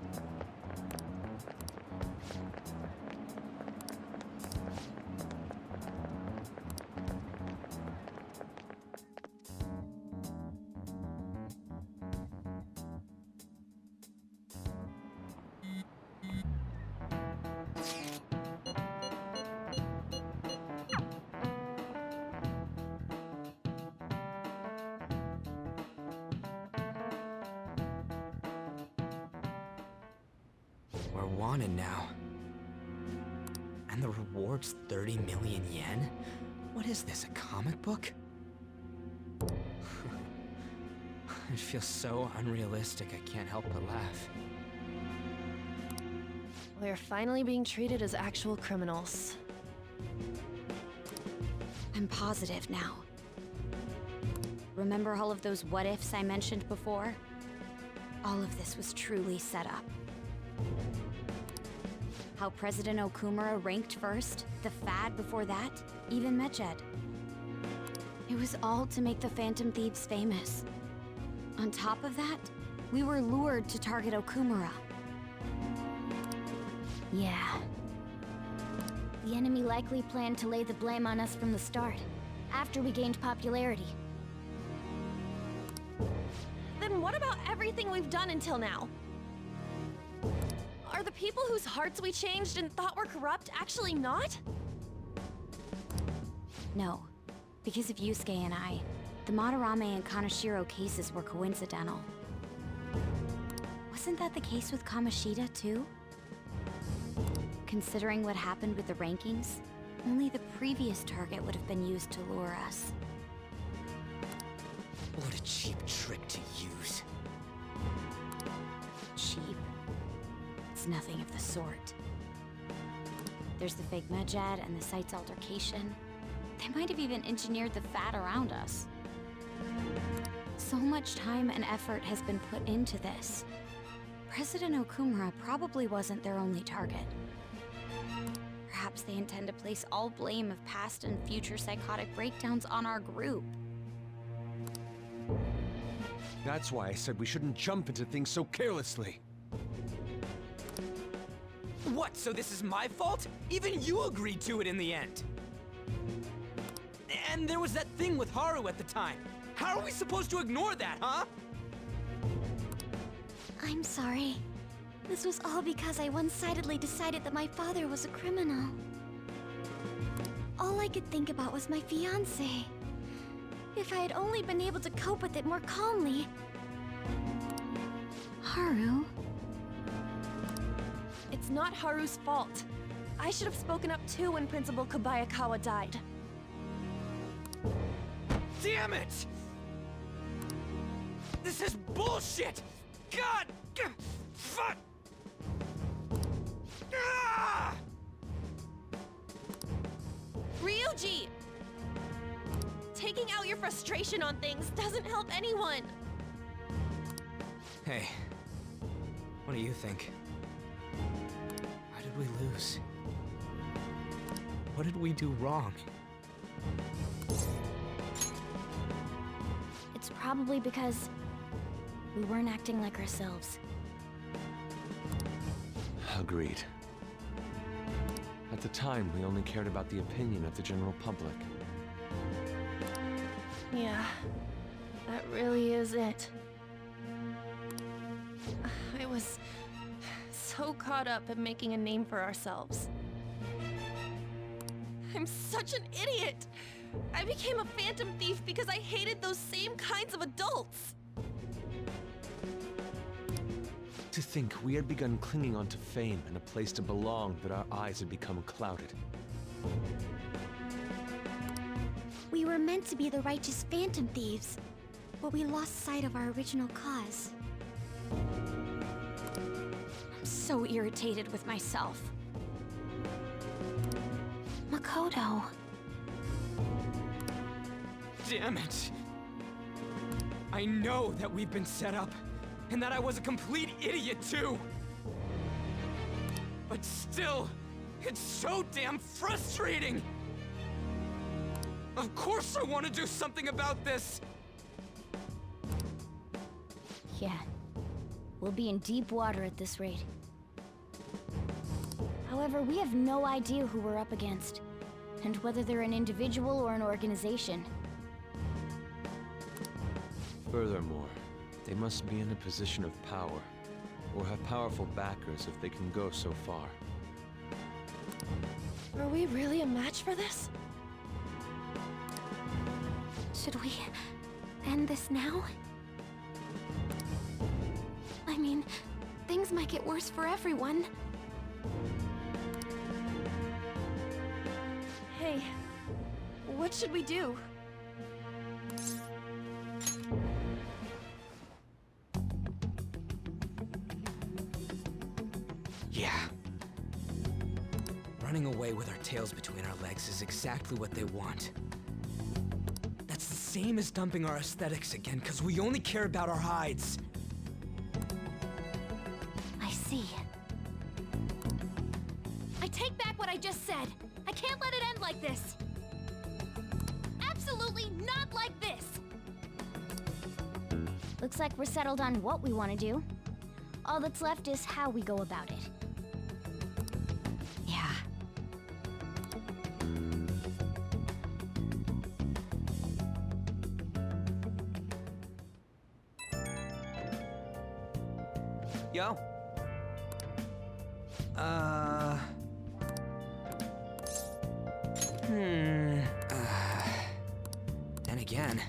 We're wanted now. And the reward's 30 million yen? What is this, a comic book? It feels so unrealistic, I can't help but laugh.
We're finally being treated as actual criminals.
I'm positive now. Remember all of those what-ifs I mentioned before? All of this was truly set up. How President Okumura ranked first, the Fad before that, even Medjed. It was all to make the Phantom Thieves famous. On top of that, we were lured to target Okumura.
Yeah. The enemy likely planned to lay the blame on us from the start, after we gained popularity.
Then what about everything we've done until now? Are the people whose hearts we changed and thought were corrupt actually not?
No, because of Yusuke and I, the Madarame and Kaneshiro cases were coincidental. Wasn't that the case with Kamoshida, too? Considering what happened with the rankings, only the previous target would have been used to lure us.
What a cheap trick to use.
Cheap? It's nothing of the sort. There's the fake Medjed and the site's altercation. They might have even engineered the Fat around us. So much time and effort has been put into this. President Okumura probably wasn't their only target. Perhaps they intend to place all blame of past and future psychotic breakdowns on our group.
That's why I said we shouldn't jump into things so carelessly.
What, so this is my fault? Even you agreed to it in the end. And there was that thing with Haru at the time. How are we supposed to ignore that, huh?
I'm sorry. This was all because I one-sidedly decided that my father was a criminal. All I could think about was my fiancé. If I had only been able to cope with it more calmly.
Haru?
It's not Haru's fault. I should have spoken up too when Principal Kobayakawa died.
Damn it! This is bullshit! God! Fuck! Ah!
Ryuji! Taking out your frustration on things doesn't help anyone.
Hey, what do you think? Why did we lose? What did we do wrong?
It's probably because we weren't acting like ourselves.
Agreed. At the time, we only cared about the opinion of the general public.
Yeah, that really is it. I was so caught up in making a name for ourselves. I'm such an idiot! I became a phantom thief because I hated those same kinds of adults!
To think we had begun clinging onto fame and a place to belong, that our eyes had become clouded.
We were meant to be the righteous phantom thieves, but we lost sight of our original cause.
I'm so irritated with myself.
Makoto.
Damn it! I know that we've been set up, and that I was a complete idiot too! But still, it's so damn frustrating! Of course I want to do something about this!
Yeah. We'll be in deep water at this rate. However, we have no idea who we're up against, and whether they're an individual or an organization.
Furthermore, they must be in a position of power, or have powerful backers if they can go so far.
Are we really a match for this?
Should we end this now? I mean, things might get worse for everyone.
Hey,
What should we do?
Yeah. Running away with our tails between our legs is exactly what they want. That's the same as dumping our aesthetics again, because we only care about our hides.
I see. I take back what I just said. I can't let it end like this. Absolutely not like this!
Looks like we're settled on what we want to do. All that's left is how we go about it.
Yeah. Yo. Then again.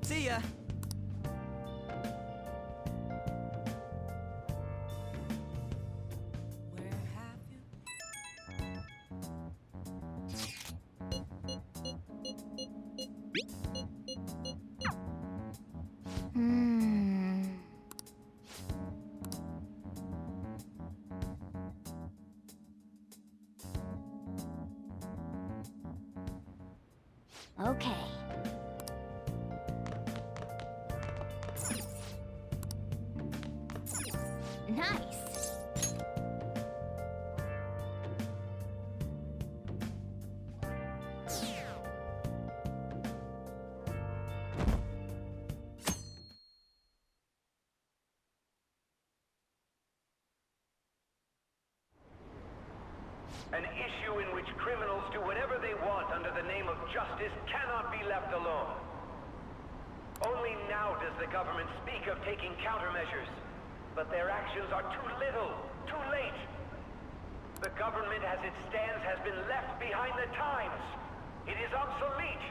See ya.
Okay. Nice.
An issue in which criminals do whatever they want under the name of justice cannot be left alone. Only now does the government speak of taking countermeasures, but their actions are too little, too late. The government as it stands has been left behind the times. It is obsolete.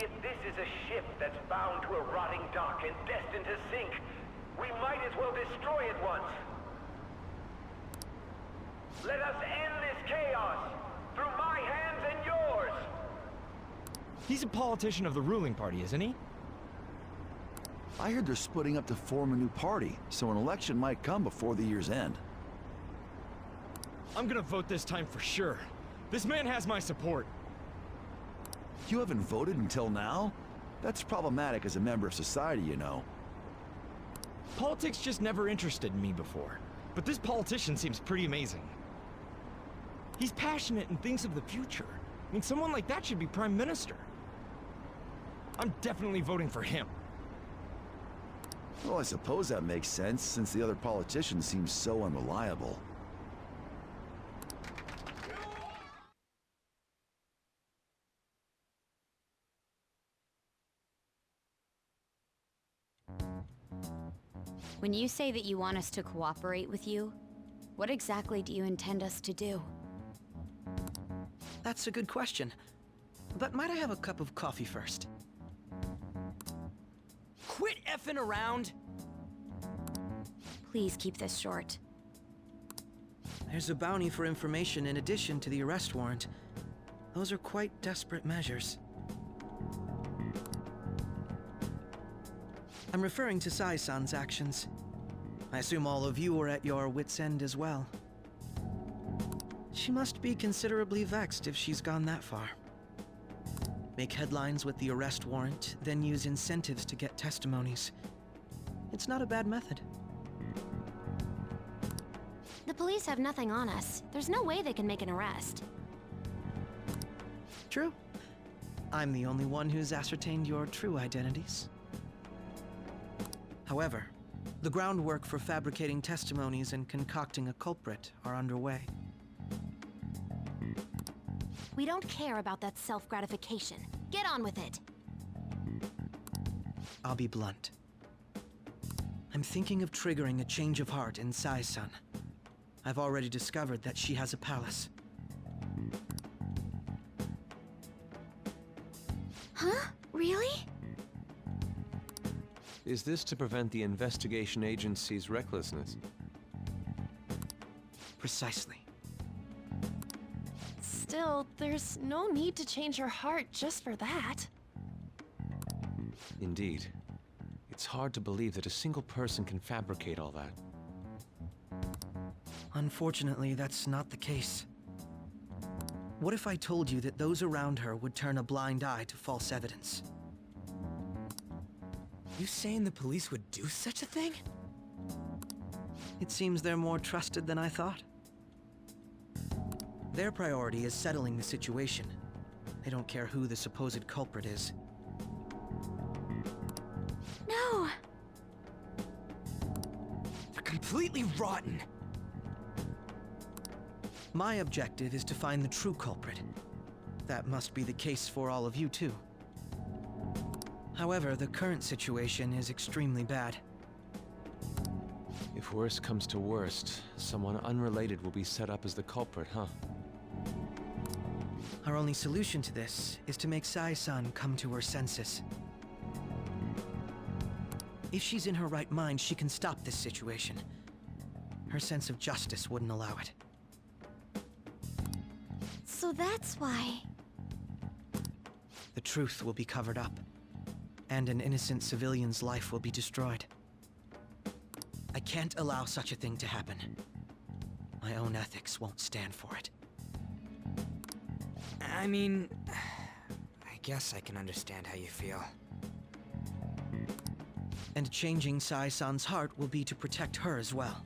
If this is a ship that's bound to a rotting dock and destined to sink, we might as well destroy it once. Let us end this chaos through my hands and yours!
He's a politician of the ruling party, isn't he?
I heard they're splitting up to form a new party, so an election might come before the year's end.
I'm gonna vote this time for sure. This man has my support.
You haven't voted until now? That's problematic as a member of society, you know.
Politics just never interested me before, but this politician seems pretty amazing. He's passionate and thinks of the future. I mean, someone like that should be prime minister. I'm definitely voting for him.
Well, I suppose that makes sense, since the other politicians seem so unreliable.
When you say that you want us to cooperate with you, what exactly do you intend us to do?
That's a good question. But might I have a cup of coffee first?
Quit effing around!
Please keep this short.
There's a bounty for information in addition to the arrest warrant. Those are quite desperate measures. I'm referring to Sai-san's actions. I assume all of you are at your wits' end as well. She must be considerably vexed if she's gone that far. Make headlines with the arrest warrant, then use incentives to get testimonies. It's not a bad method.
The police have nothing on us. There's no way they can make an arrest.
True. I'm the only one who's ascertained your true identities. However, the groundwork for fabricating testimonies and concocting a culprit are underway.
We don't care about that self-gratification. Get on with it.
I'll be blunt. I'm thinking of triggering a change of heart in Sai-san. I've already discovered that she has a palace.
Huh? Really?
Is this to prevent the investigation agency's recklessness?
Precisely.
Still, there's no need to change your heart just for that.
Indeed. It's hard to believe that a single person can fabricate all that.
Unfortunately, that's not the case. What if I told you that those around her would turn a blind eye to false evidence?
You saying the police would do such a thing?
It seems they're more trusted than I thought. Their priority is settling the situation. They don't care who the supposed culprit is.
No!
They're completely rotten.
My objective is to find the true culprit. That must be the case for all of you, too. However, the current situation is extremely bad.
If worst comes to worst, someone unrelated will be set up as the culprit, huh?
Our only solution to this is to make Sai-san come to her senses. If she's in her right mind, she can stop this situation. Her sense of justice wouldn't allow it.
So that's why.
The truth will be covered up, and an innocent civilian's life will be destroyed. I can't allow such a thing to happen. My own ethics won't stand for it.
I mean, I guess I can understand how you feel.
And changing Sai-san's heart will be to protect her as well.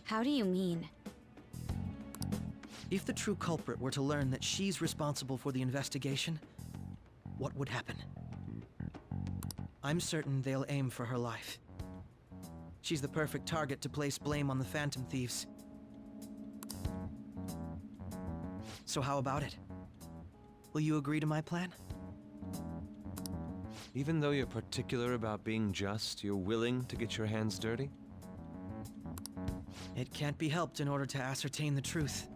How do you mean?
If the true culprit were to learn that she's responsible for the investigation, what would happen? I'm certain they'll aim for her life. She's the perfect target to place blame on the Phantom Thieves. So how about it? Will you agree to my plan?
Even though you're particular about being just, you're willing to get your hands dirty?
It can't be helped in order to ascertain the truth.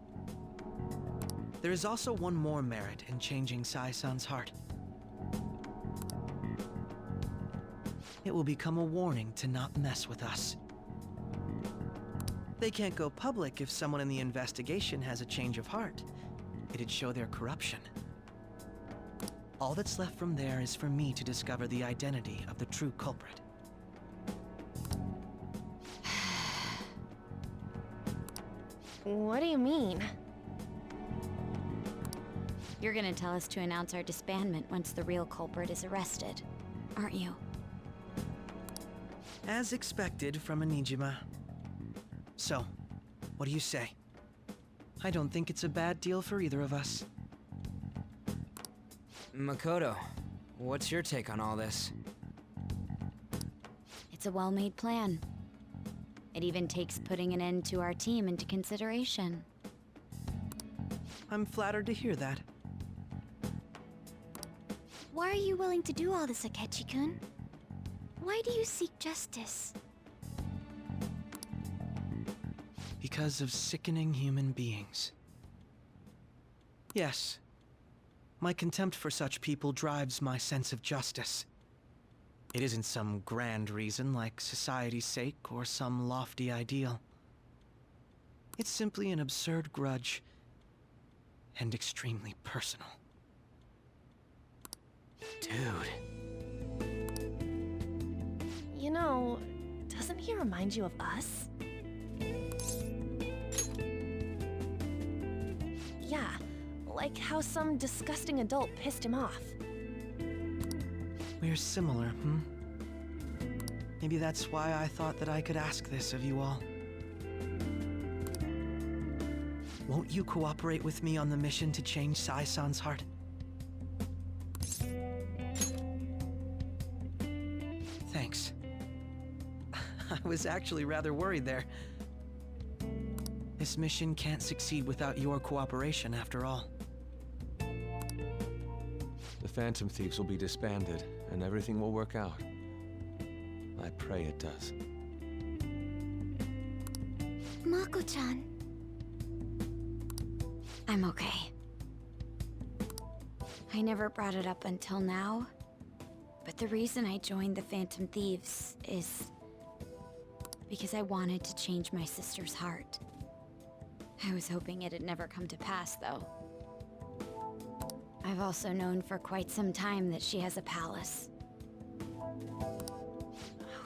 There is also one more merit in changing Sai-san's heart. It will become a warning to not mess with us. They can't go public if someone in the investigation has a change of heart. It'd show their corruption. All that's left from there is for me to discover the identity of the true culprit.
What do you mean?
You're gonna tell us to announce our disbandment once the real culprit is arrested, aren't you?
As expected from a Nijima. So, what do you say? I don't think it's a bad deal for either of us.
Makoto, what's your take on all this?
It's a well-made plan. It even takes putting an end to our team into consideration.
I'm flattered to hear that.
Why are you willing to do all this, Akechi-kun? Why do you seek justice?
Because of sickening human beings. Yes. My contempt for such people drives my sense of justice. It isn't some grand reason like society's sake or some lofty ideal. It's simply an absurd grudge and extremely personal.
Dude.
You know, doesn't he remind you of us? Yeah, like how some disgusting adult pissed him off.
We're similar, hmm? Maybe that's why I thought that I could ask this of you all. Won't you cooperate with me on the mission to change Sai-san's heart? Thanks. I was actually rather worried there. This mission can't succeed without your cooperation, after all.
The Phantom Thieves will be disbanded, and everything will work out. I pray it does.
Mako-chan.
I'm okay. I never brought it up until now, but the reason I joined the Phantom Thieves is... because I wanted to change my sister's heart. I was hoping it'd never come to pass, though. I've also known for quite some time that she has a palace.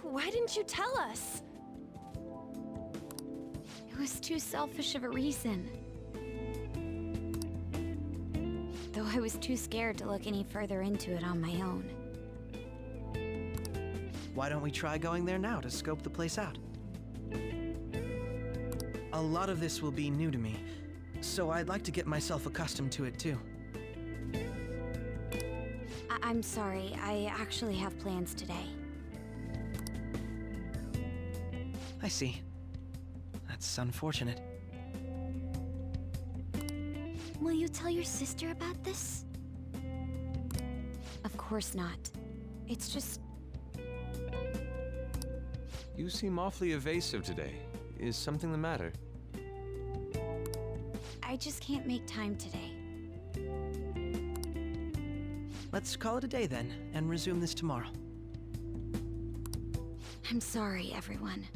Why didn't you tell us?
It was too selfish of a reason. Though I was too scared to look any further into it on my own.
Why don't we try going there now to scope the place out? A lot of this will be new to me, so I'd like to get myself accustomed to it too.
I'm sorry, I actually have plans today.
I see. That's unfortunate.
Will you tell your sister about this? Of course not. It's just...
You seem awfully evasive today. Is something the matter?
I just can't make time today.
Let's call it a day then, and resume this tomorrow.
I'm sorry, everyone.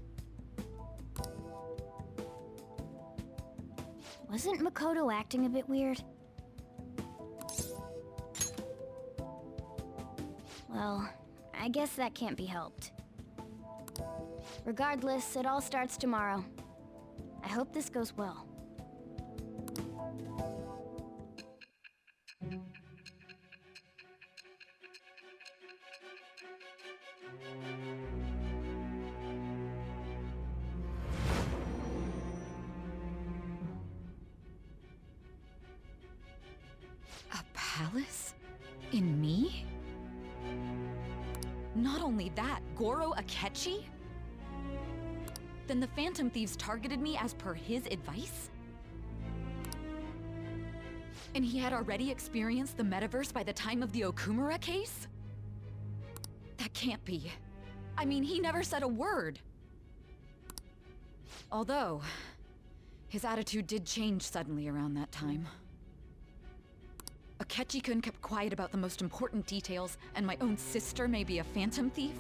Wasn't Makoto acting a bit weird? Well, I guess that can't be helped. Regardless, it all starts tomorrow. I hope this goes well.
A palace? In me? Not only that, Goro Akechi? Then the Phantom Thieves targeted me as per his advice? And he had already experienced the metaverse by the time of the Okumura case? That can't be. I mean, he never said a word. Although, his attitude did change suddenly around that time. Akechi-kun kept quiet about the most important details, and my own sister may be a Phantom Thief?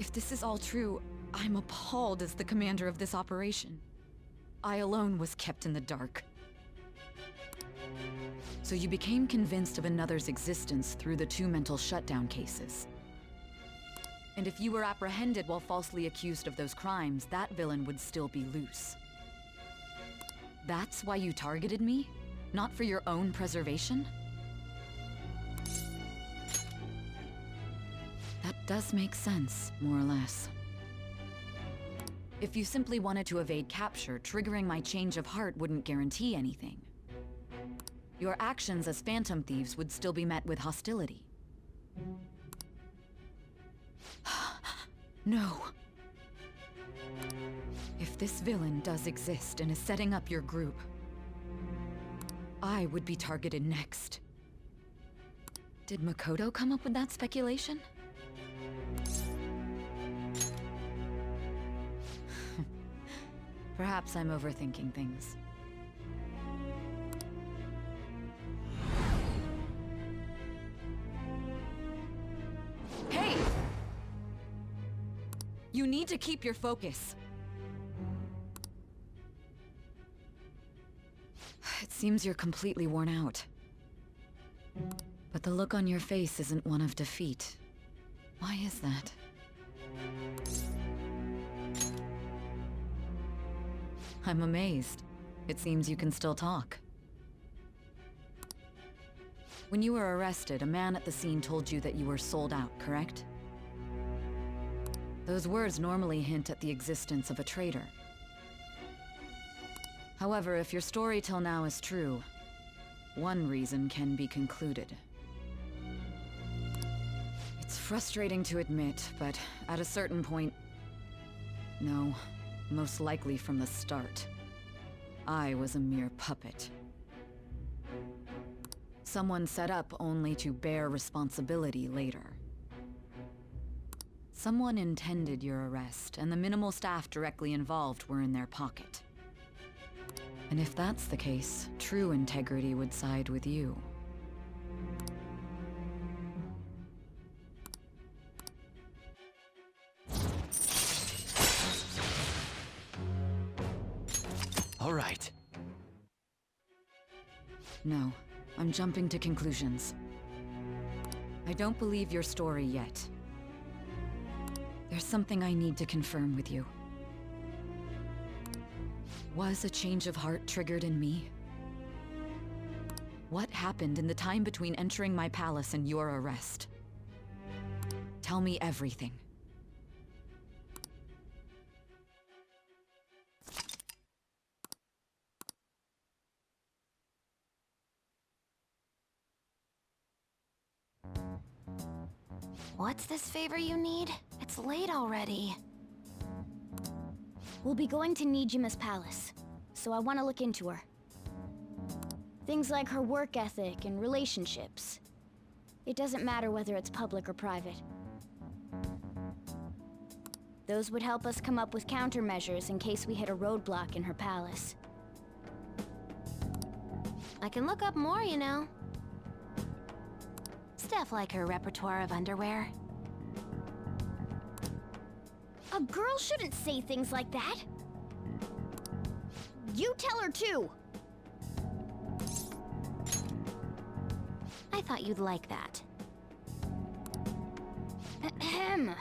If this is all true, I'm appalled as the commander of this operation. I alone was kept in the dark. So you became convinced of another's existence through the 2 mental shutdown cases. And if you were apprehended while falsely accused of those crimes, that villain would still be loose. That's why you targeted me? Not for your own preservation? That does make sense, more or less. If you simply wanted to evade capture, triggering my change of heart wouldn't guarantee anything. Your actions as Phantom Thieves would still be met with hostility. No. If this villain does exist and is setting up your group, I would be targeted next. Did Makoto come up with that speculation? Perhaps I'm overthinking things. Hey! You need to keep your focus. It seems you're completely worn out. But the look on your face isn't one of defeat. Why is that? I'm amazed. It seems you can still talk. When you were arrested, a man at the scene told you that you were sold out, correct? Those words normally hint at the existence of a traitor. However, if your story till now is true, one reason can be concluded. It's frustrating to admit, but at a certain point... No, most likely from the start. I was a mere puppet. Someone set up only to bear responsibility later. Someone intended your arrest, and the minimal staff directly involved were in their pocket. And if that's the case, true integrity would side with you. No, I'm jumping to conclusions. I don't believe your story yet. There's something I need to confirm with you. Was a change of heart triggered in me? What happened in the time between entering my palace and your arrest? Tell me everything.
What's this favor you need? It's late already.
We'll be going to Nijima's palace, so I want to look into her. Things like her work ethic and relationships. It doesn't matter whether it's public or private. Those would help us come up with countermeasures in case we hit a roadblock in her palace.
I can look up more, you know. Stuff like her repertoire of underwear.
A girl shouldn't say things like that. You tell her too.
I thought you'd like that.
Ahem.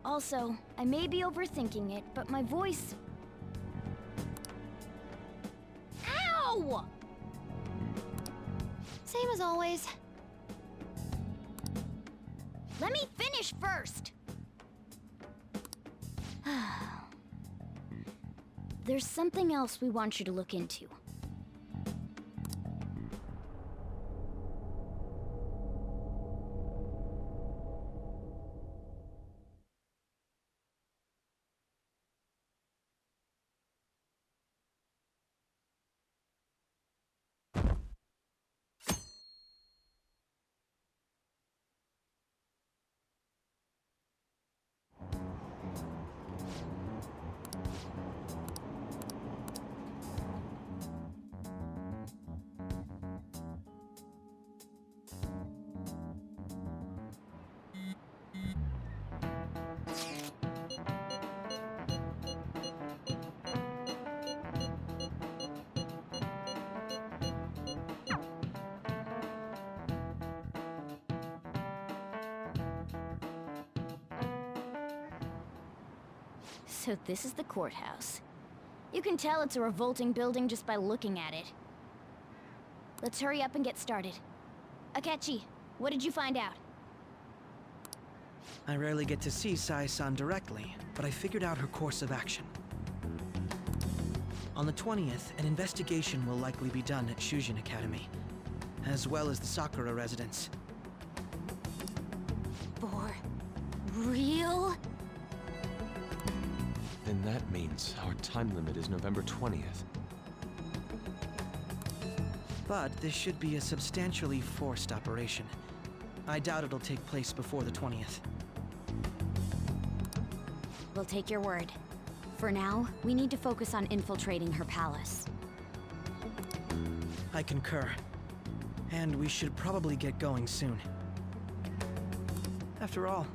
Also, I may be overthinking it, but my voice... Ow!
Same as always.
Let me finish first! There's something else we want you to look into. So this is the courthouse. You can tell it's a revolting building just by looking at it. Let's hurry up and get started. Akechi, what did you find out?
I rarely get to see Sai-san directly, but I figured out her course of action. On the 20th, an investigation will likely be done at Shujin Academy, as well as the Sakura residence.
For real?
Then that means our time limit is November 20th.
But this should be a substantially forced operation. I doubt it'll take place before the 20th.
We'll take your word. For now, we need to focus on infiltrating her palace.
I concur. And we should probably get going soon. After all,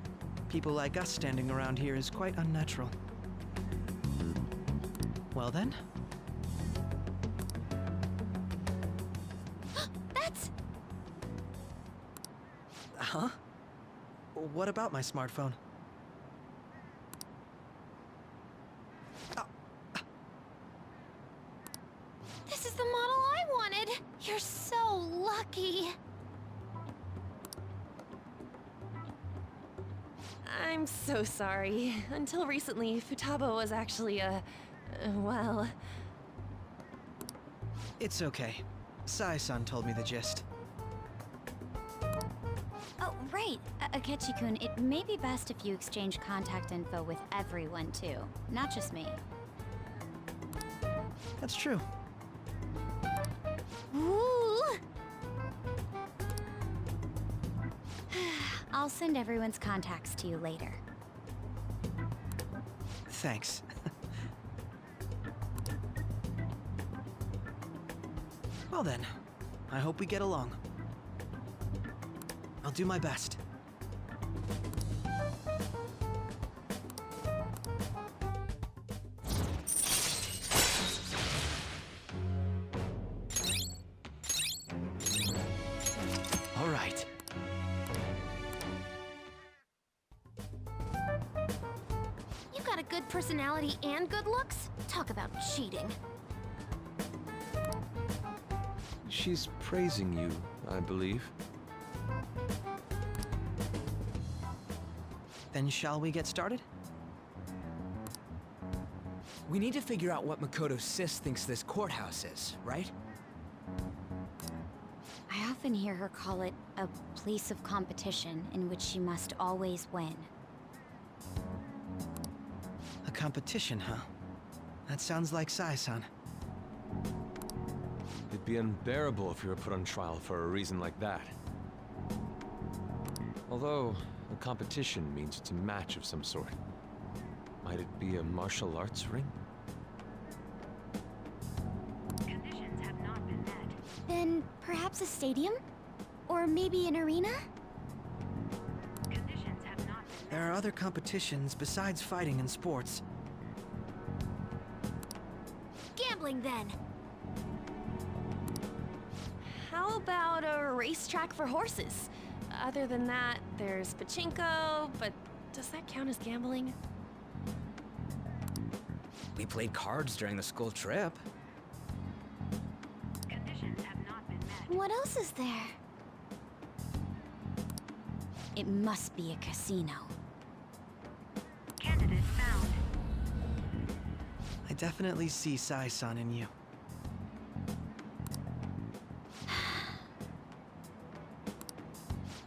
people like us standing around here is quite unnatural. Well then.
That's...
Huh? What about my smartphone?
This is the model I wanted! You're so lucky! I'm so sorry. Until recently, Futaba was actually a... well...
It's okay. Sai-san told me the gist.
Oh, right. Akechi-kun, it may be best if you exchange contact info with everyone, too. Not just me.
That's true.
Ooh! I'll send everyone's contacts to you later.
Thanks. Well then, I hope we get along. I'll do my best.
Good personality and good looks? Talk about cheating.
She's praising you, I believe.
Then shall we get started?
We need to figure out what Makoto Sis thinks this courthouse is, right?
I often hear her call it a place of competition in which she must always win.
A competition, huh? That sounds like Sai-san.
It'd be unbearable if you were put on trial for a reason like that. Although, a competition means it's a match of some sort. Might it be a martial arts ring?
Conditions have not been met.
Then perhaps a stadium? Or maybe an arena?
Conditions have not been met.
There are other competitions besides fighting and sports.
Gambling, then.
How about a racetrack for horses? Other than that, there's pachinko, but does that count as gambling?
We played cards during the school trip.
Conditions have not been met.
What else is there?
It must be a casino.
Candidate found.
I definitely see Sai-san in you.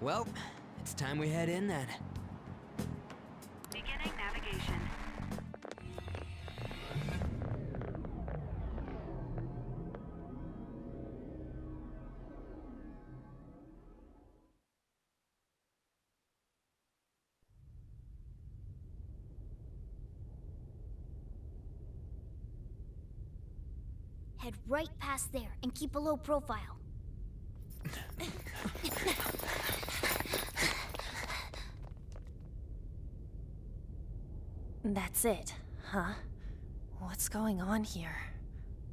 Well, it's time we head in then.
Beginning navigation.
Head right past there and keep a low profile.
That's it, huh? What's going on here?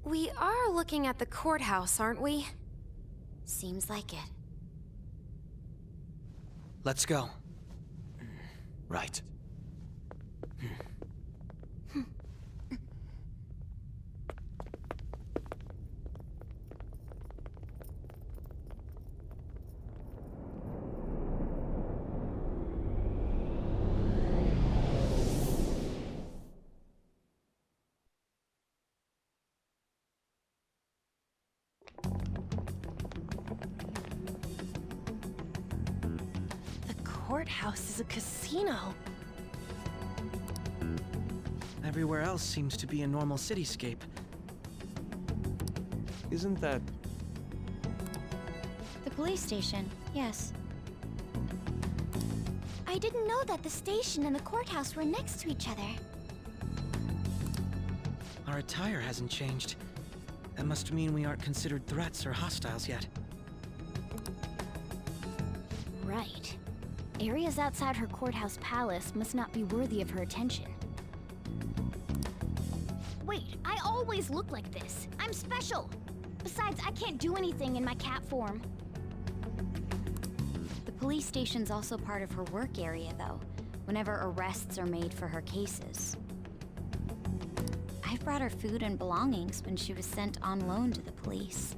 We are looking at the courthouse, aren't we?
Seems like it.
Let's go.
Right.
The courthouse is a casino.
Everywhere else seems to be a normal cityscape.
Isn't that...
The police station, yes.
I didn't know that the station and the courthouse were next to each other.
Our attire hasn't changed. That must mean we aren't considered threats or hostiles yet.
Right. Areas outside her courthouse palace must not be worthy of her attention. Wait, I always look like this. I'm special. Besides, I can't do anything in my cat form.
The police station's also part of her work area, though, whenever arrests are made for her cases. I brought her food and belongings when she was sent on loan to the police.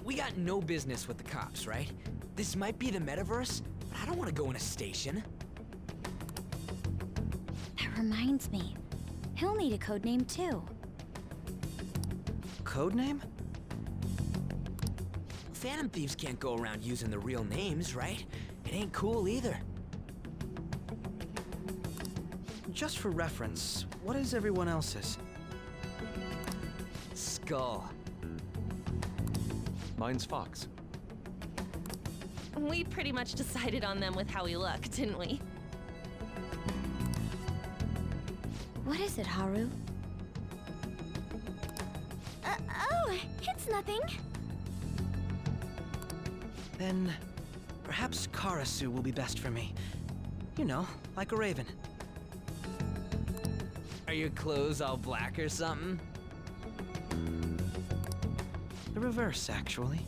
We got no business with the cops, right? This might be the metaverse, but I don't want to go in a station.
That reminds me. He'll need a code name too.
Codename?
Phantom thieves can't go around using the real names, right? It ain't cool either.
Just for reference, what is everyone else's?
Skull.
Mine's Fox.
We pretty much decided on them with how we look, didn't we?
What is it, Haru?
Oh, it's nothing.
Then, perhaps Karasu will be best for me. You know, like a raven.
Are your clothes all black or something?
The reverse, actually.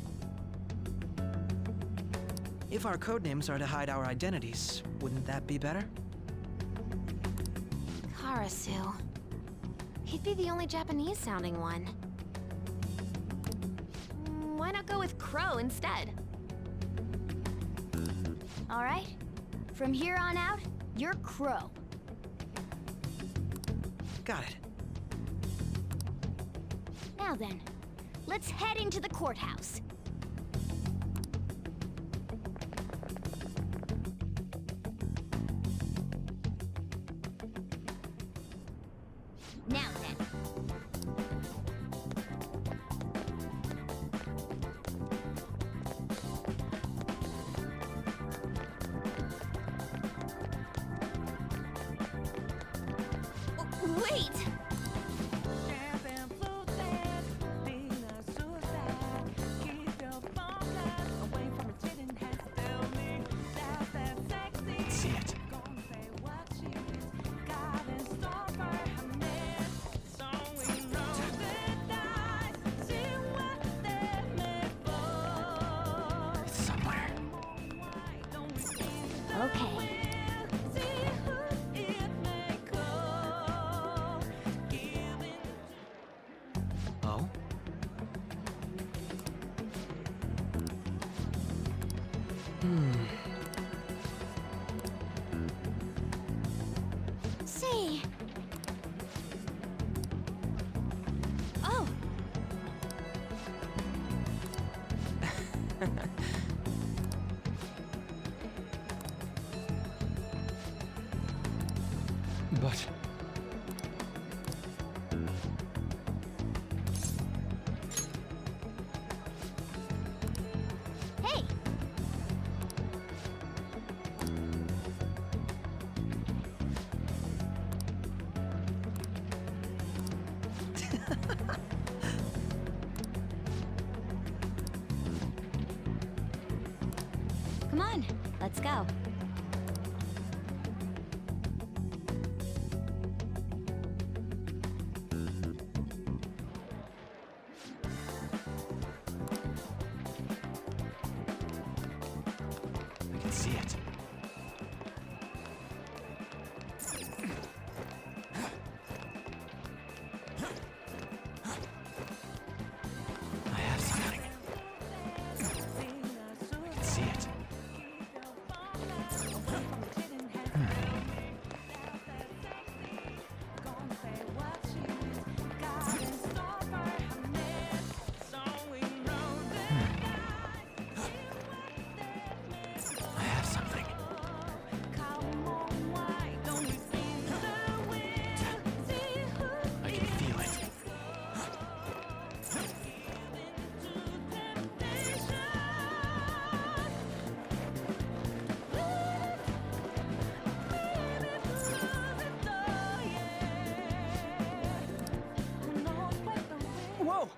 If our codenames are to hide our identities, wouldn't that be better?
Karasu. He'd be the only Japanese-sounding one. Why not go with Crow instead?
All right. From here on out, you're Crow.
Got it.
Now then, let's head into the courthouse. Now then.
Wait!
See it. It's somewhere.
Okay.
Oh?
See. Oh.
But...
Hey. Come on, let's go.
I can see it. I have something. I can see it. I have something. I can feel it.
Whoa!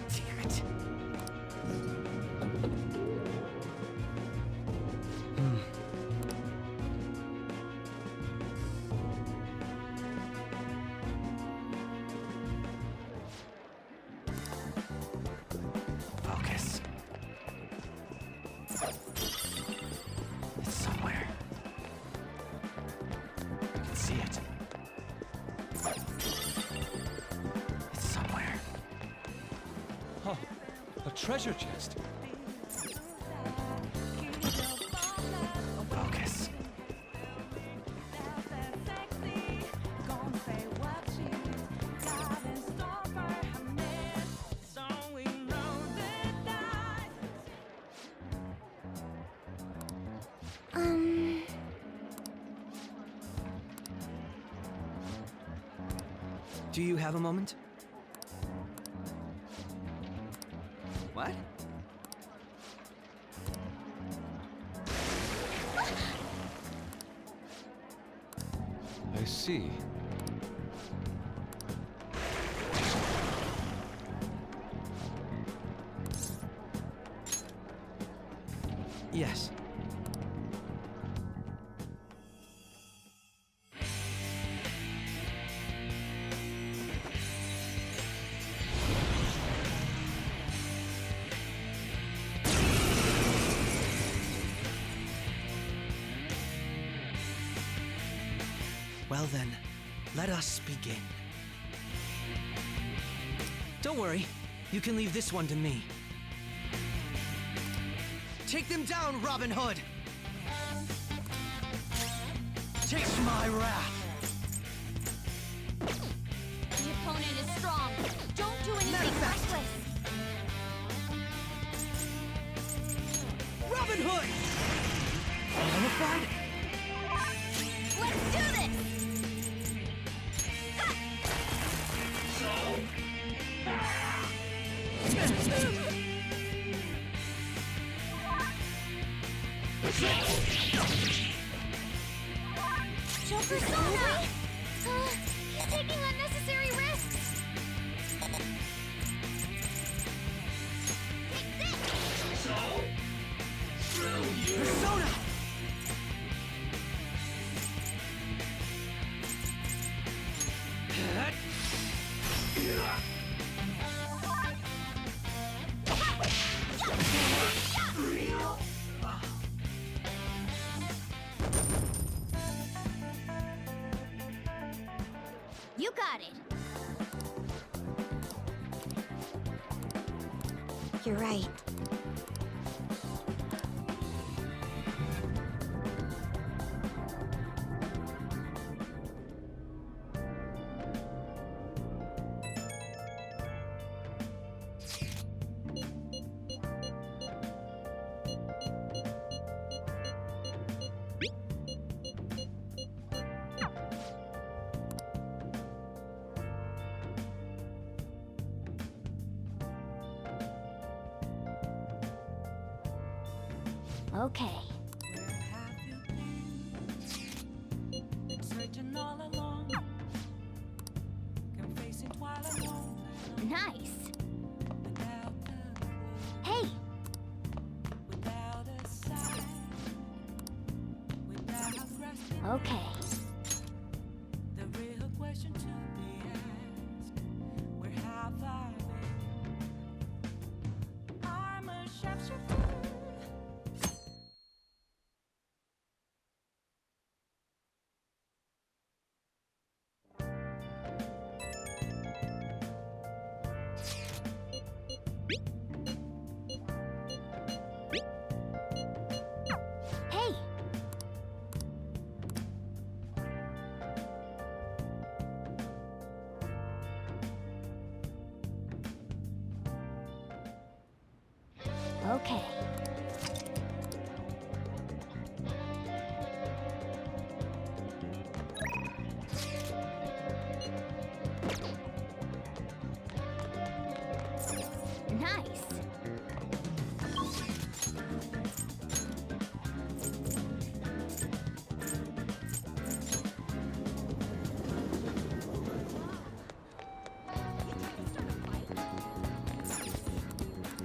Damn it. Focus. It's somewhere. I can see it. It's somewhere.
Oh, a treasure chest.
Focus.
Do you have a moment? What?
see.
Yes. Well then, let us begin. Don't worry, you can leave this one to me. Take them down, Robin Hood! Taste my wrath!
The opponent is strong. Don't do anything reckless.
Robin Hood! Qualified?
Let's do this!
Joker Sona! He's taking unnecessary risks!
Persona!
You got it.
You're right.
Okay. Nice. Hey! Okay. Hey! Okay. Nice.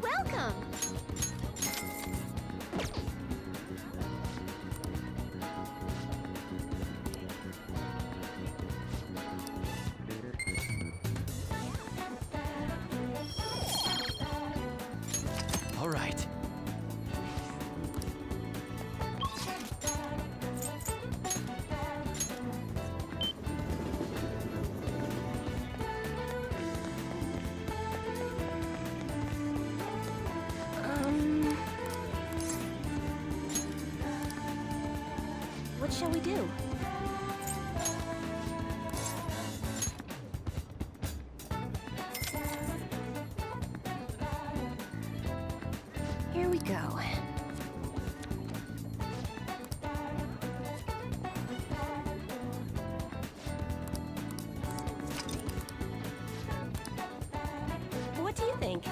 Welcome!
All right.
What shall we do? Here we go. What do you think?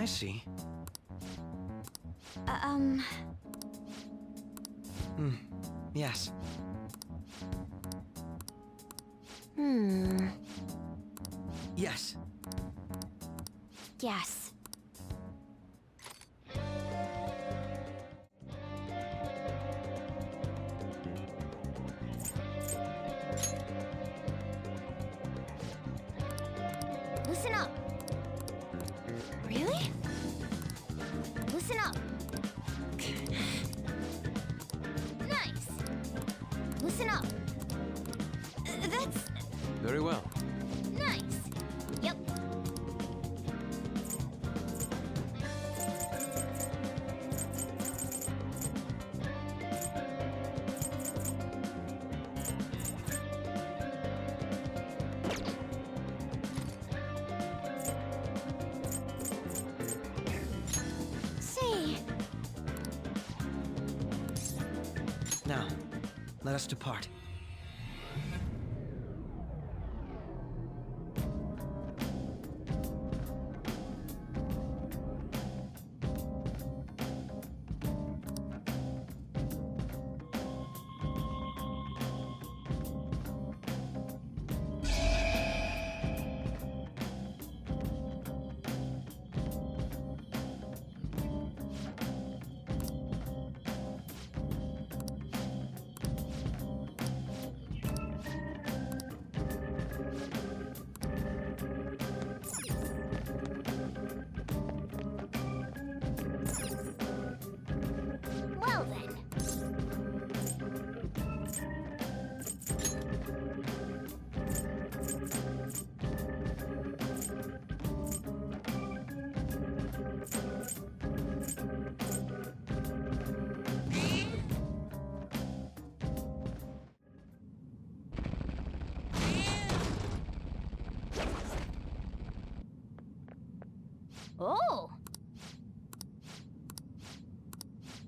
I see. Yes. Yes.
Yes. Listen up. Really? Listen up. Nice. Listen up. That's
Very well.
nice. Yep. See.
Now, let us depart.
Well then. Oh.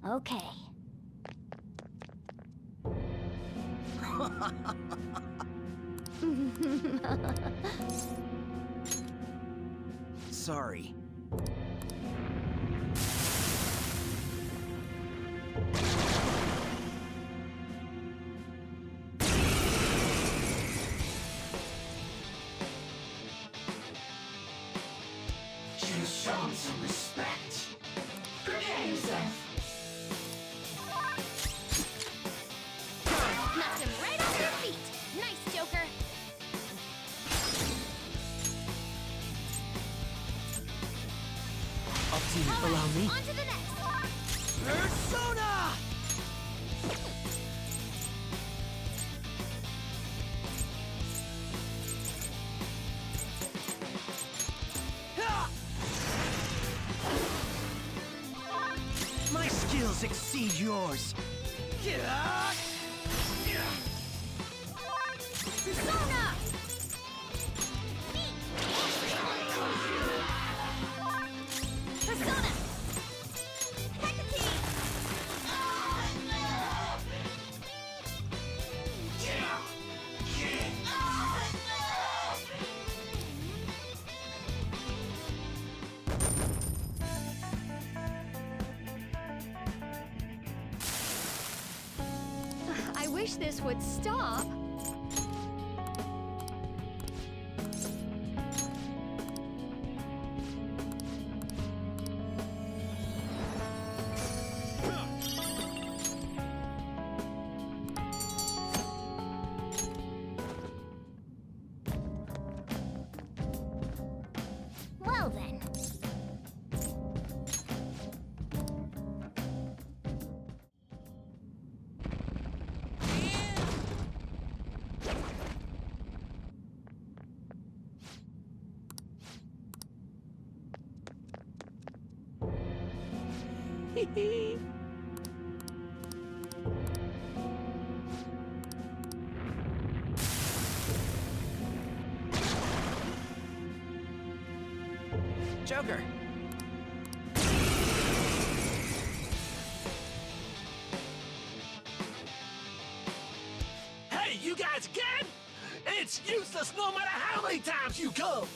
Okay.
Sorry.
Just show him some respect. Prepare yourself.
Knocked him right off your feet. Nice, Joker.
Up to you. Allow me.
On to the next.
Persona! My skills exceed yours.
Persona! Persona! Hecate!
I wish this would stop.
Well then.
Joker!
Hey, you guys again? It's useless no matter how many times you come.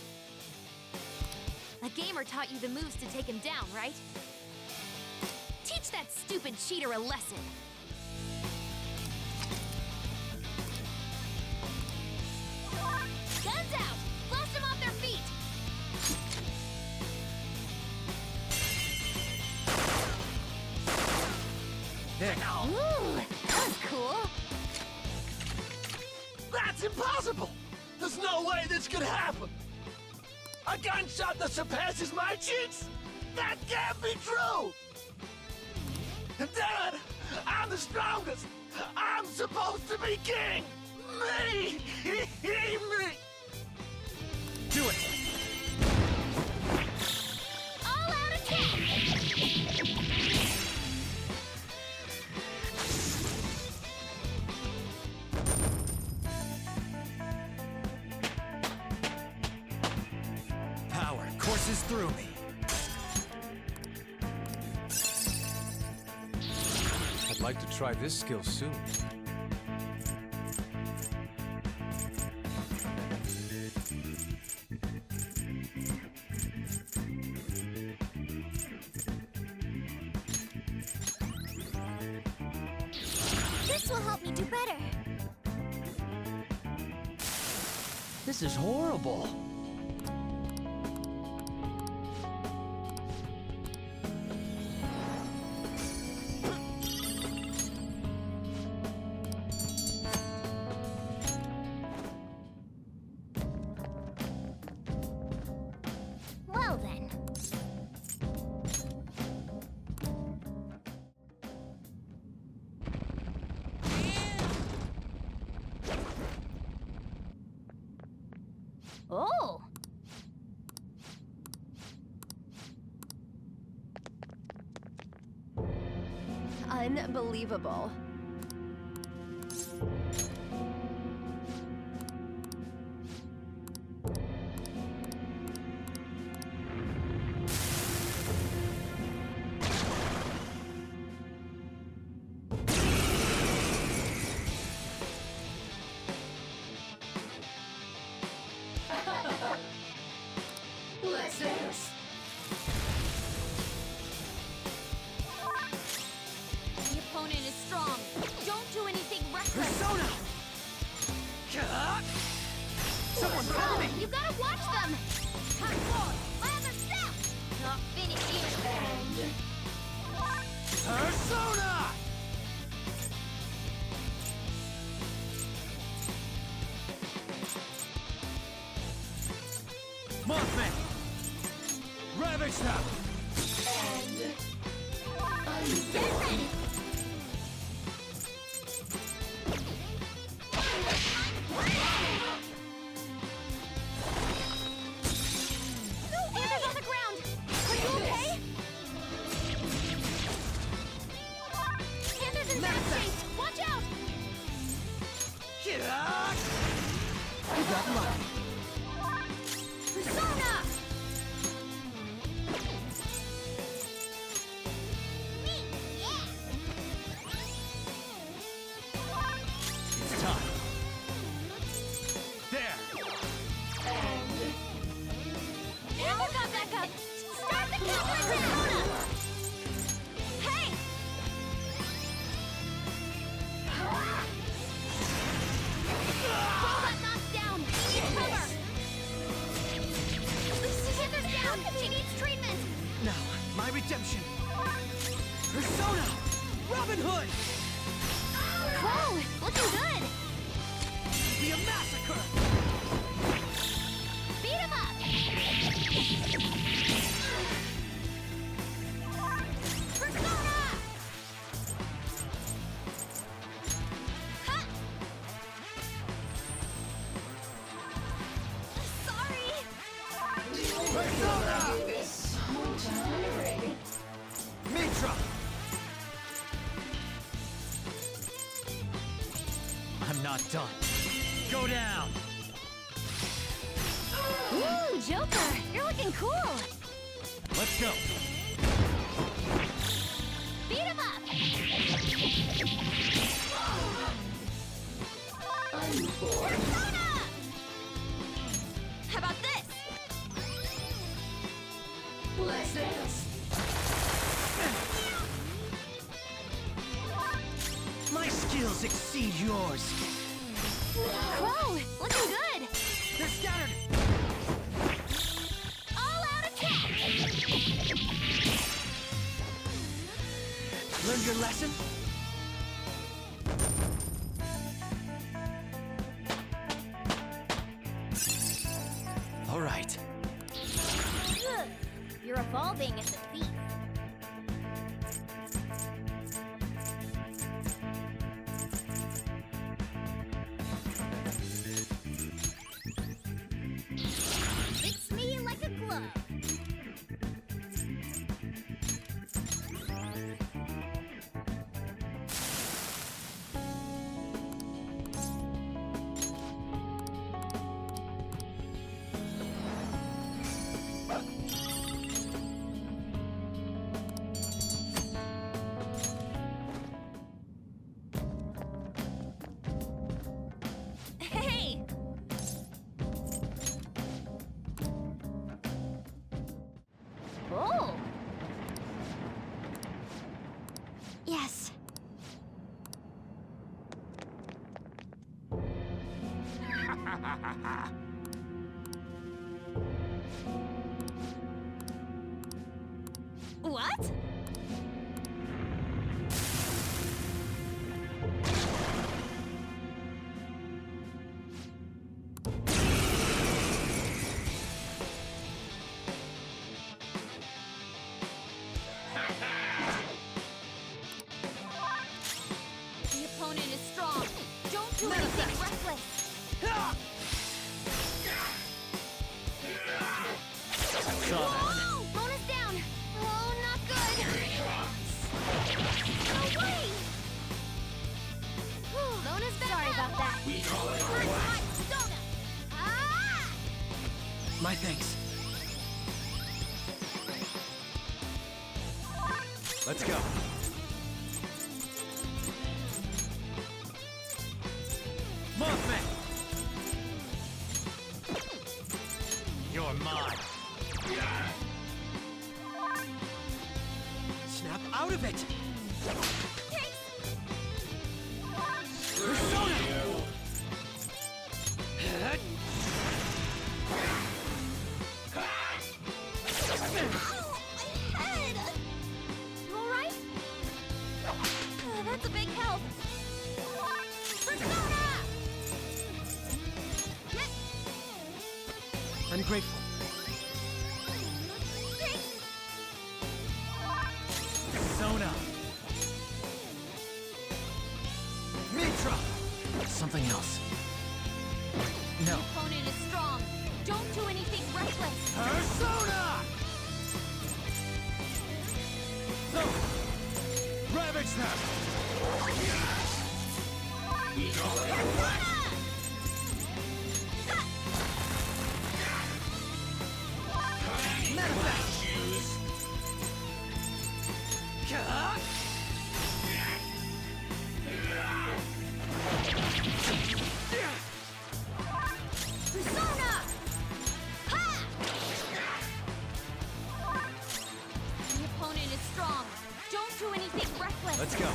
A gamer taught you the moves to take him down, right? Teach that stupid cheater a lesson. Guns out! Blast them off their feet!
There.
Ooh, that was cool.
That's impossible! There's no way this could happen! A gunshot that surpasses my cheeks? That can't be true! Dad, I'm the strongest! I'm supposed to be king! Me! Me!
Do it!
All out attack!
Power courses through me.
I'd like to try this skill soon.
This will help me do better.
This is horrible.
Well then. Oh!
Unbelievable.
Let's do this.
The opponent is strong. Don't do anything reckless.
Persona! Someone help me!
You gotta watch them! Come forward! My other step! Not finished yet.
Persona! Mothman! Ravage them!
Get ready! Panda's on the ground! Are you okay? Panda's in bad shape! Watch out!
You got lucky.
Persona!
It's time. There!
Amber got back up! Start the counterattack! Hey! Pull that knocked down! Need cover! Panda's down! She needs treatment!
Now, my redemption. Persona! Robin Hood!
Whoa! Looking good!
Be a massacre!
Beat him up! Persona! Ha! Sorry!
Persona! Mitra! I'm not done. Go down!
Ooh, Joker! You're looking cool!
Let's go!
Beat him up! Persona! How about this?
skills exceed yours.
Crow, looking good.
They're scattered.
All out attack.
Learned your lesson? All right.
Ugh, you're evolving as a thief. Fits me like a glove.
Hey!
Oh!
Yes.
What?
The opponent is strong. Don't do anything reckless.
Whoa! Bonus down. Oh, not good. No way! Bonus back
Sorry
up.
about that.
Hot soda. Ah!
My thanks. Let's go. Mothman! You're mine. Snap out of it! Persona!
Head! You alright? That's a big help. Persona!
I'm grateful. Persona! Mitra! Something else. No.
The opponent is strong. Don't do anything reckless.
Persona! No! Ravage them! Manifest!
Persona! Ha!
The opponent is strong. Don't do anything reckless.
Let's go.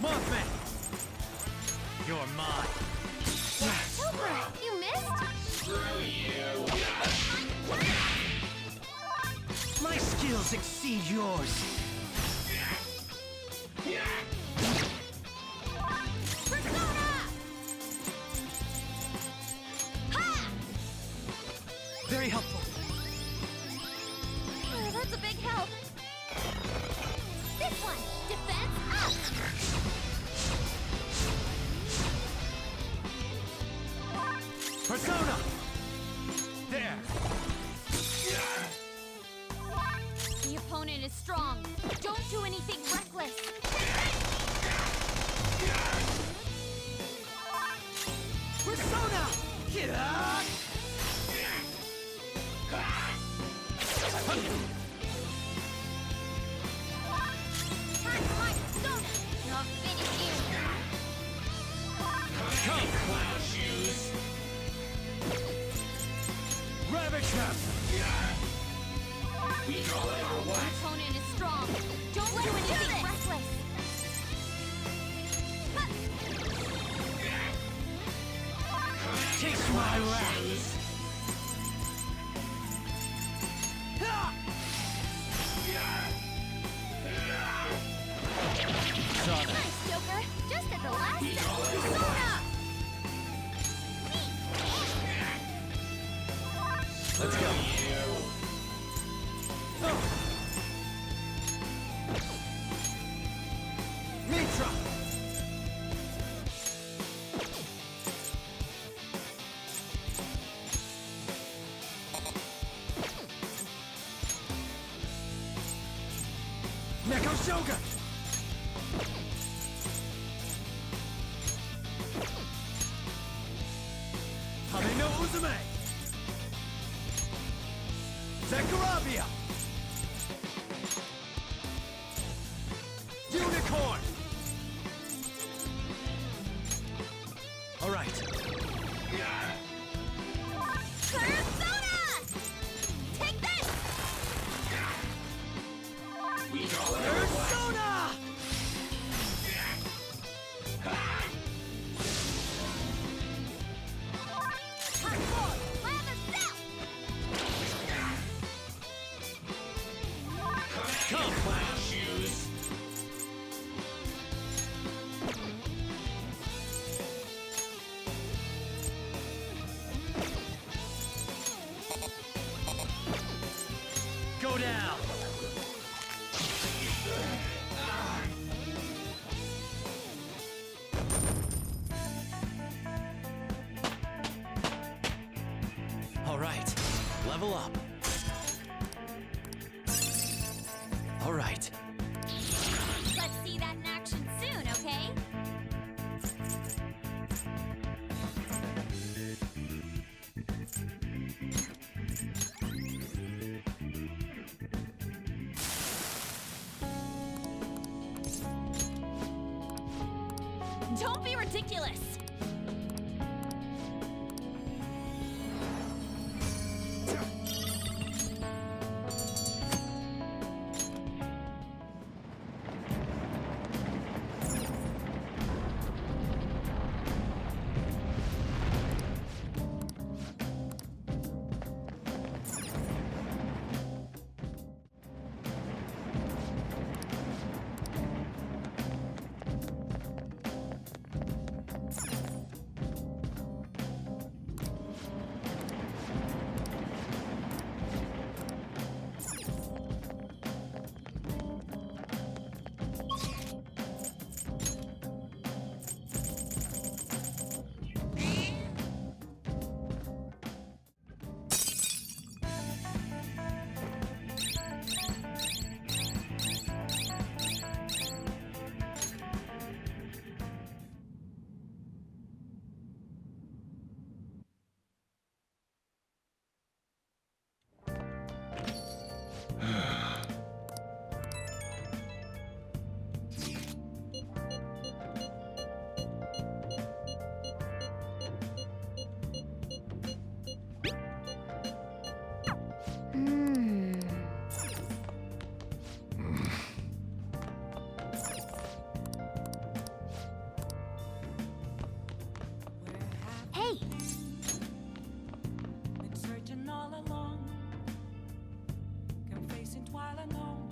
Mothman! You're mine.
Super! You missed?
Screw you!
My skills exceed yours.
Persona! Ha!
Very helpful.
That's a big help. This one! Defense up!
Persona! There!
The opponent is strong. Don't do anything reckless.
Persona! Get up!
I'll finish you.
Come, clown shoes!
Ravage them!
We call it our
The
what?
opponent is strong. Don't do anything reckless.
my wrath.
Nice, Joker! Just at the last second. Persona!
Let's go. Mitra! Neko Shogun! Hame no Uzume! Zekaravia! Unicorn! All right.
Persona! Take this!
Persona! Come, clown shoes! Go down! All right, level up. All right.
Let's see that in action soon, okay? Don't be ridiculous! Hey!
Been searching all along, confessing while alone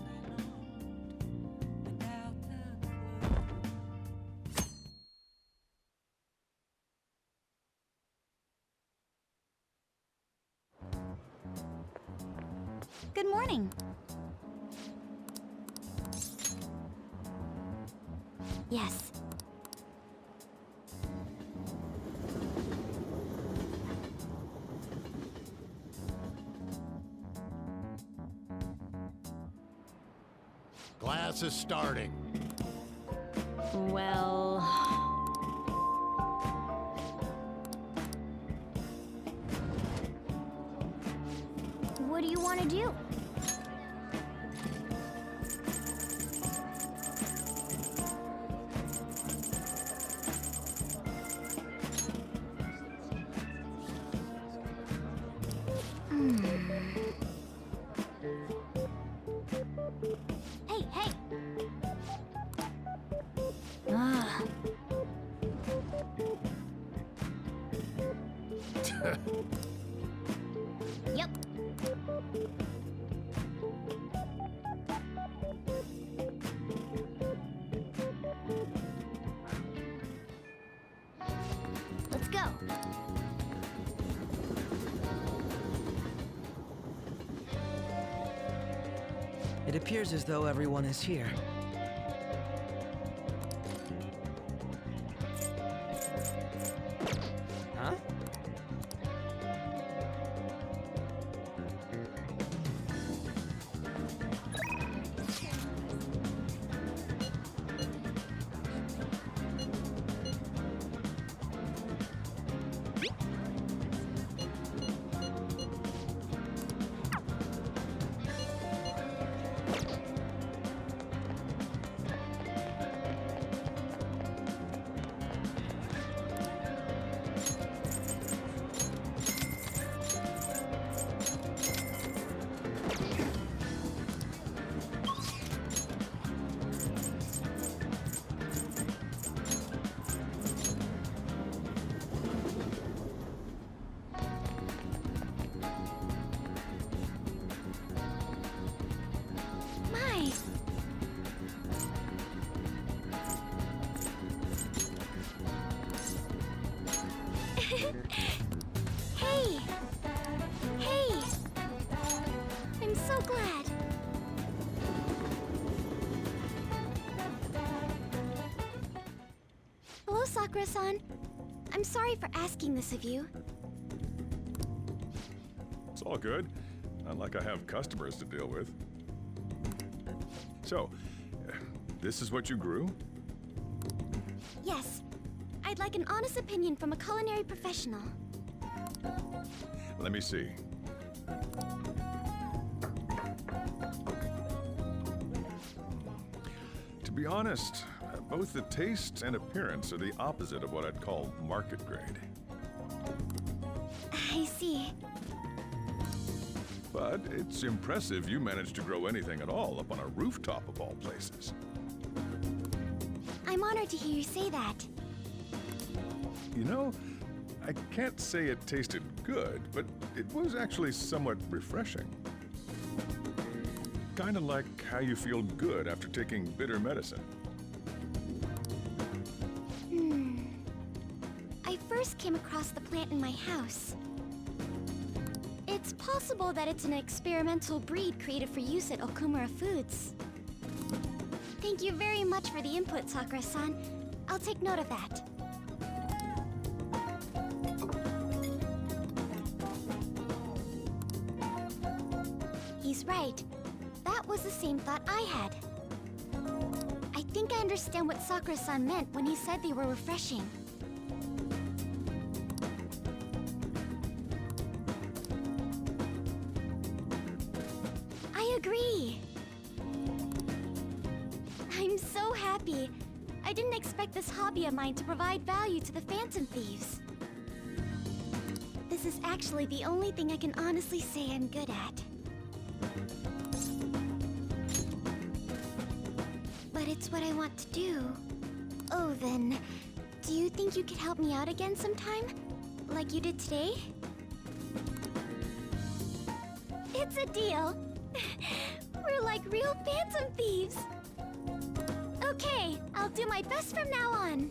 without the clue.
Good morning. Yes.
Class is starting.
Well...
What do you want to do? Hey, hey! Yep. Let's go.
It appears as though everyone is here. Huh?
My. Hey! Hey! I'm so glad. Hello, Sakura-san. I'm sorry for asking this of you.
It's all good. Not like I have customers to deal with. So, this is what you grew?
Yes. I'd like an honest opinion from a culinary professional.
Let me see. To be honest, both the taste and appearance are the opposite of what I'd call market grade.
I see.
But it's impressive you managed to grow anything at all up on a rooftop of all places.
I'm honored to hear you say that.
You know, I can't say it tasted good, but it was actually somewhat refreshing. Kind of like how you feel good after taking bitter medicine.
I first came across the plant in my house. It's possible that it's an experimental breed created for use at Okumura Foods. Thank you very much for the input, Sakura-san. I'll take note of that. He's right. That was the same thought I had. I think I understand what Sakura-san meant when he said they were refreshing. I agree. I'm so happy. I didn't expect this hobby of mine to provide value to the Phantom Thieves. This is actually the only thing I can honestly say I'm good at. But it's what I want to do. Oh, then, do you think you could help me out again sometime? Like you did today? It's a deal. We're like real Phantom Thieves. Okay, I'll do my best from now on.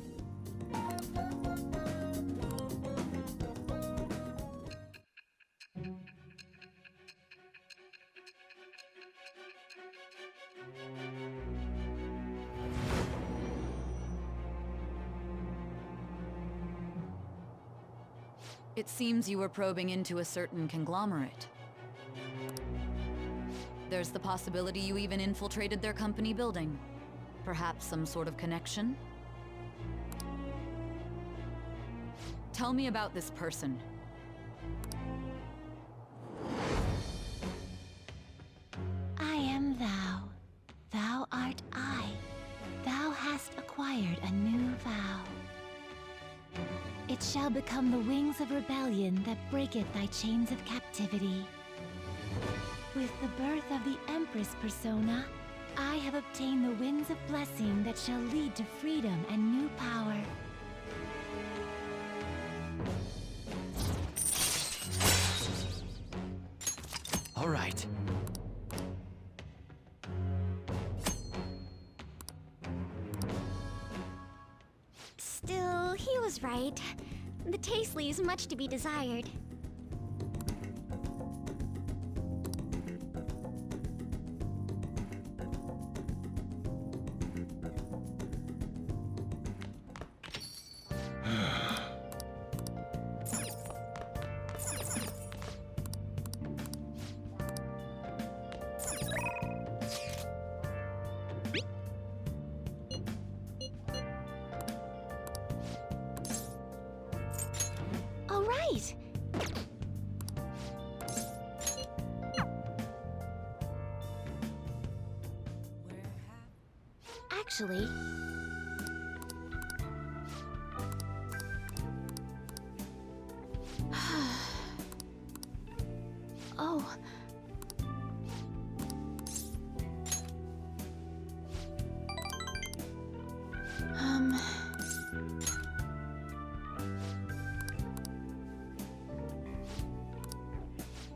It seems you were probing into a certain conglomerate. There's the possibility you even infiltrated their company building. Perhaps some sort of connection? Tell me about this person.
I am thou. Thou art I. Thou hast acquired a new vow. It shall become the wings of rebellion that breaketh thy chains of captivity. With the birth of the Empress persona, I have obtained the winds of blessing that shall lead to freedom and new power.
was right. The taste leaves much to be desired. All right. Actually, oh.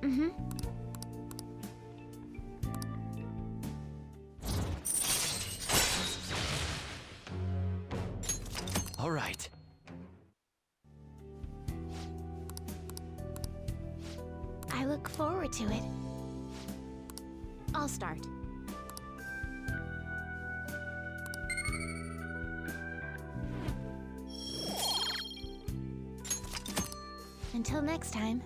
Mm-hmm.
All right.
I look forward to it. I'll start. Until next time.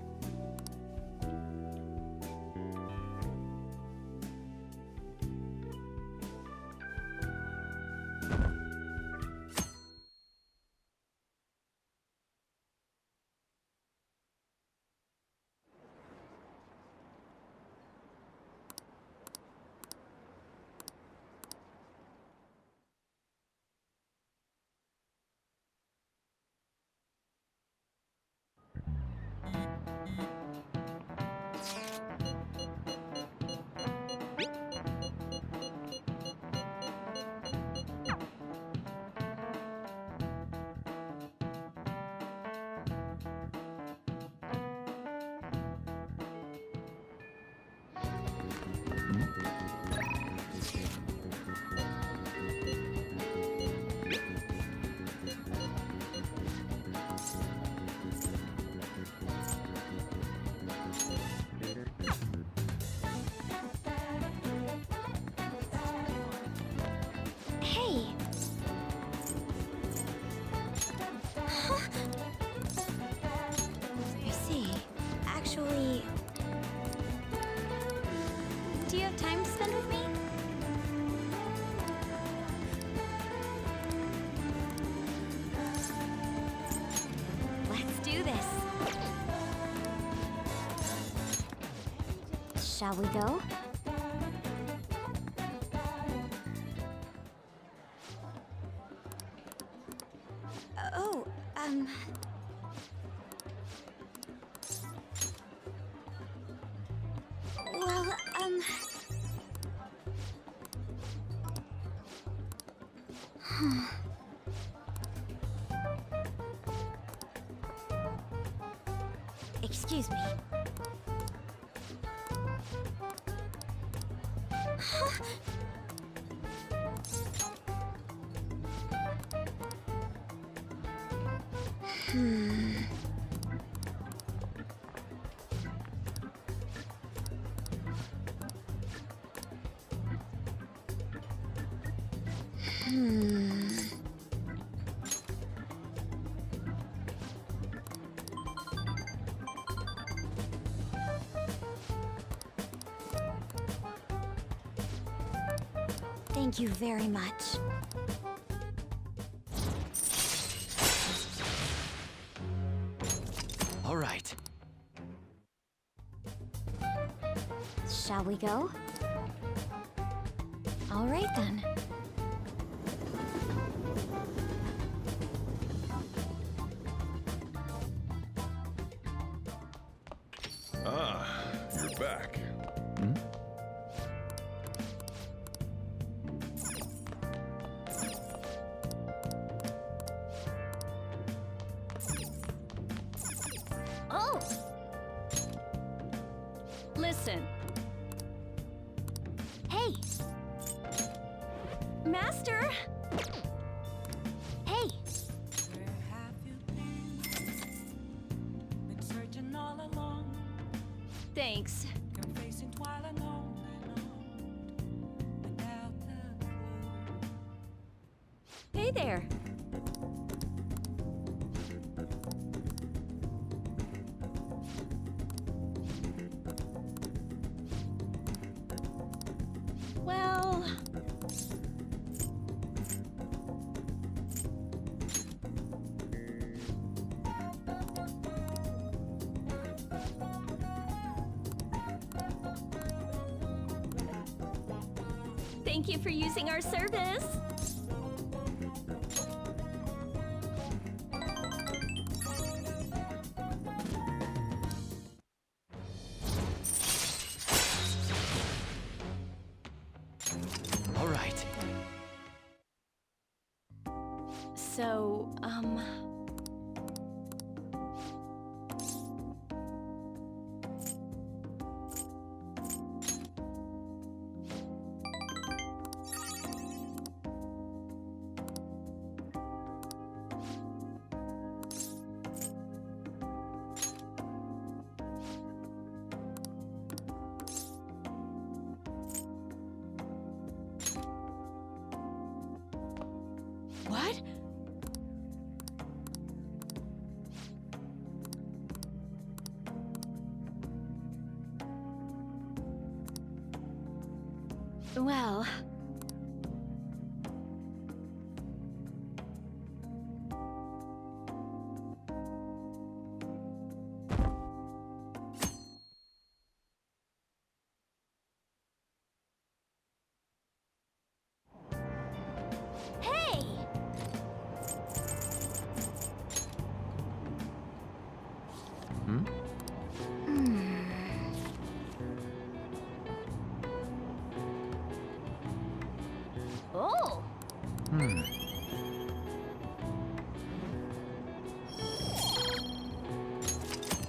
Hey! I see. Actually... Do you have time to spend with me? Let's do this. Shall we go? Oh, well, Excuse me. Thank you very much.
All right.
Shall we go? All right then.
Ah, you're back.
Oh!
Listen.
Hey! Master! Hey! Thanks.
Confessing while alone without the clue.
Hey there. Well... Thank you for using our service.
All right.
So, What? Well... Hey!
Hmm?
Oh!
Hmm.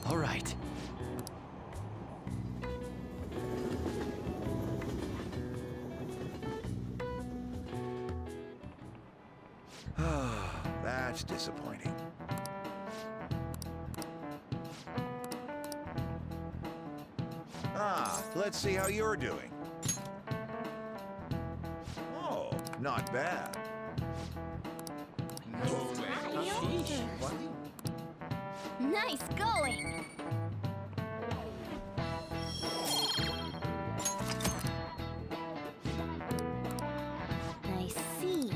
All right.
That's disappointing. Let's see how you're doing. Oh, not bad.
Nice going! I see.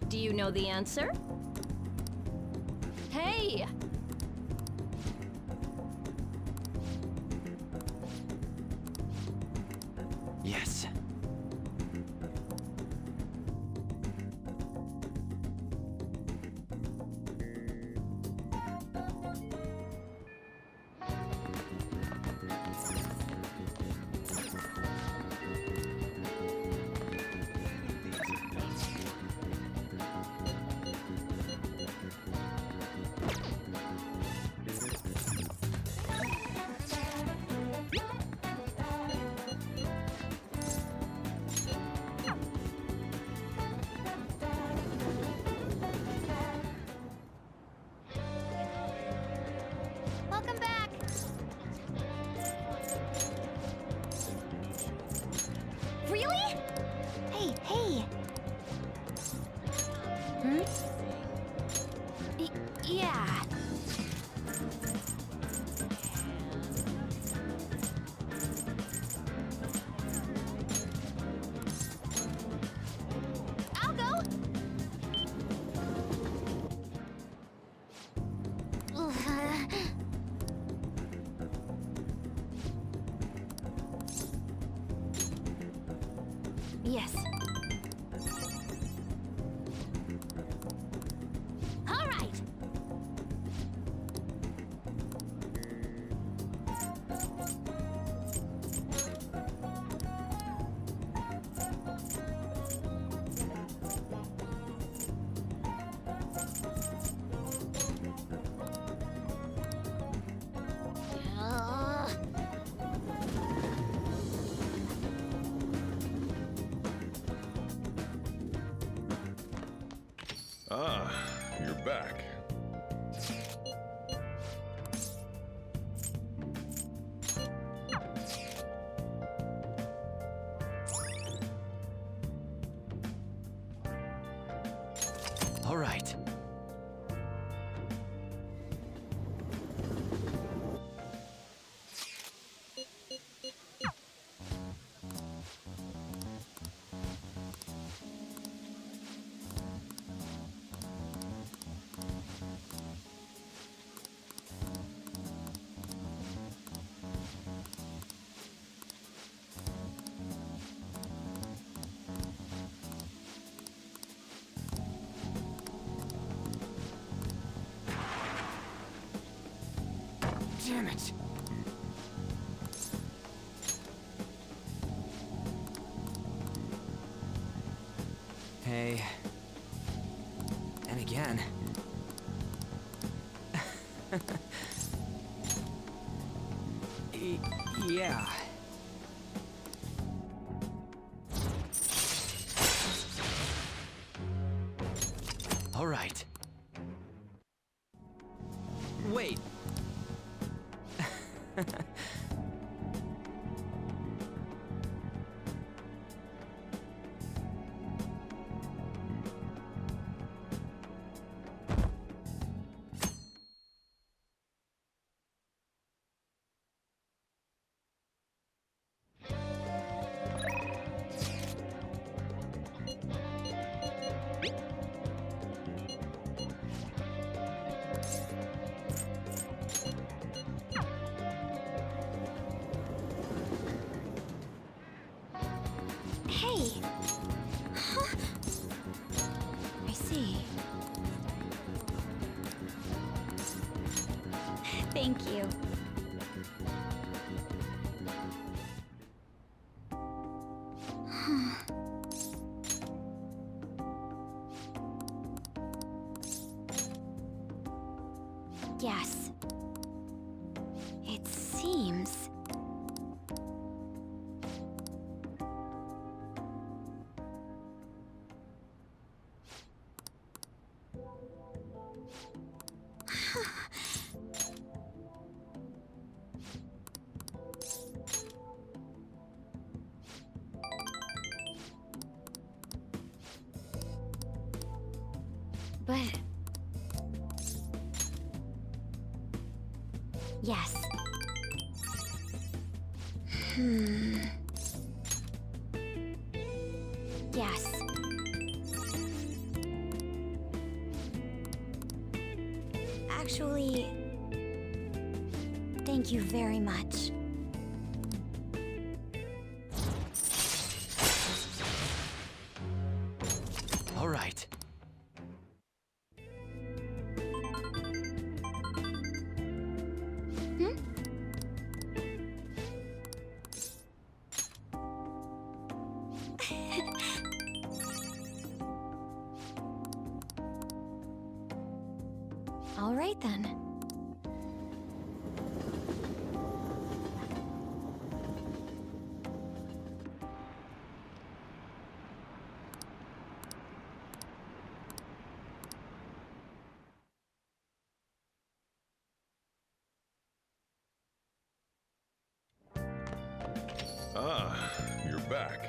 Do you know the answer? Hey!
Yes.
Welcome back! Really? Hey, hey! Hmm? Yeah. I'll go! Yes. All right.
back.
All right. Damn it! Hey. And again. Yeah. All right. Wait.
Hey! Huh? I see. Thank you. Yes. It seems... But... Yes. Yes. Actually... Thank you very much.
All right.
All right then.
Ah, you're back.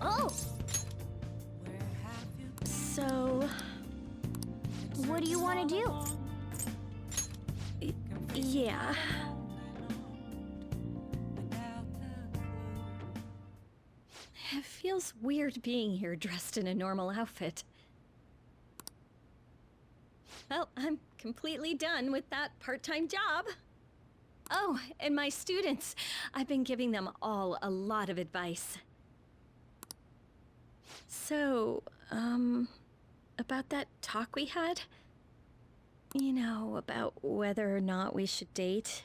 Oh! So... What do you want to do?
Yeah.
It feels weird being here dressed in a normal outfit. Well, I'm completely done with that part-time job. Oh, and my students. I've been giving them all a lot of advice. So, about that talk we had? You know, about whether or not we should date?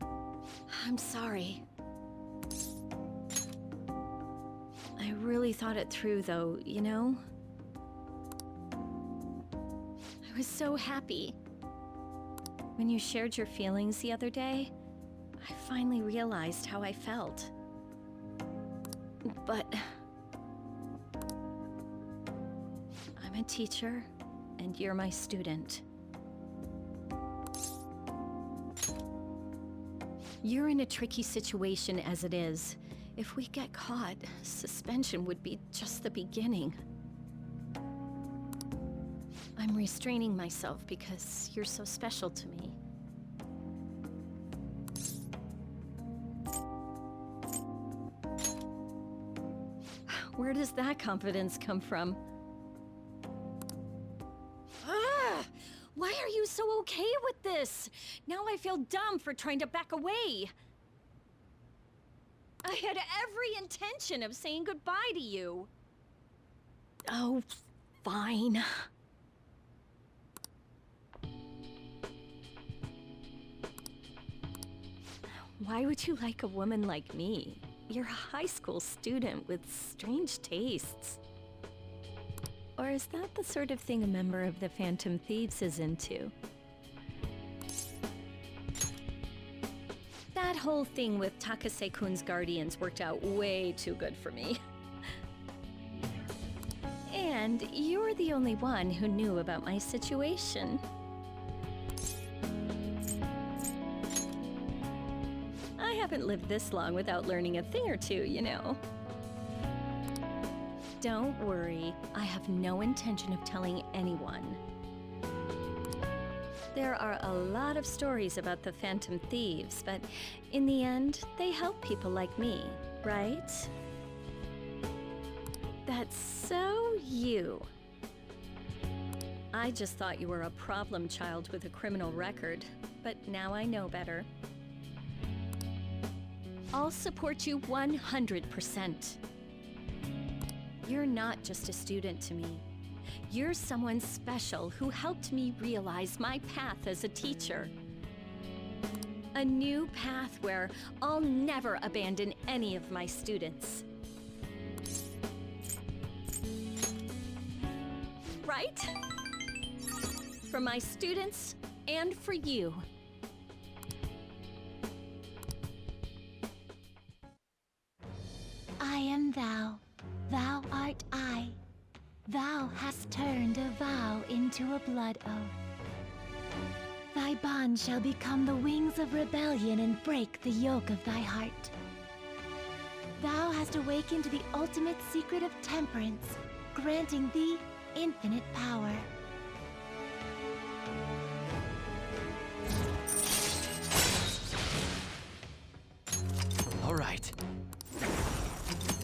I'm sorry. I really thought it through, though, you know? I was so happy. When you shared your feelings the other day, I finally realized how I felt. But I'm a teacher, and you're my student. You're in a tricky situation as it is. If we get caught, suspension would be just the beginning. I'm restraining myself because you're so special to me. Where does that confidence come from? Ah! Why are you so okay with this? Now I feel dumb for trying to back away. I had every intention of saying goodbye to you. Oh, fine. Why would you like a woman like me? You're a high school student with strange tastes. Or is that the sort of thing a member of the Phantom Thieves is into? That whole thing with Takase-kun's guardians worked out way too good for me. And you're the only one who knew about my situation. I haven't lived this long without learning a thing or two, you know. Don't worry, I have no intention of telling anyone. There are a lot of stories about the Phantom Thieves, but in the end, they help people like me, right? That's so you. I just thought you were a problem child with a criminal record, but now I know better. I'll support you 100%. You're not just a student to me. You're someone special who helped me realize my path as a teacher. A new path where I'll never abandon any of my students. Right? For my students and for you.
I am thou, thou art I. Thou hast turned a vow into a blood oath. Thy bond shall become the wings of rebellion and break the yoke of thy heart. Thou hast awakened the ultimate secret of temperance, granting thee infinite power.
All right.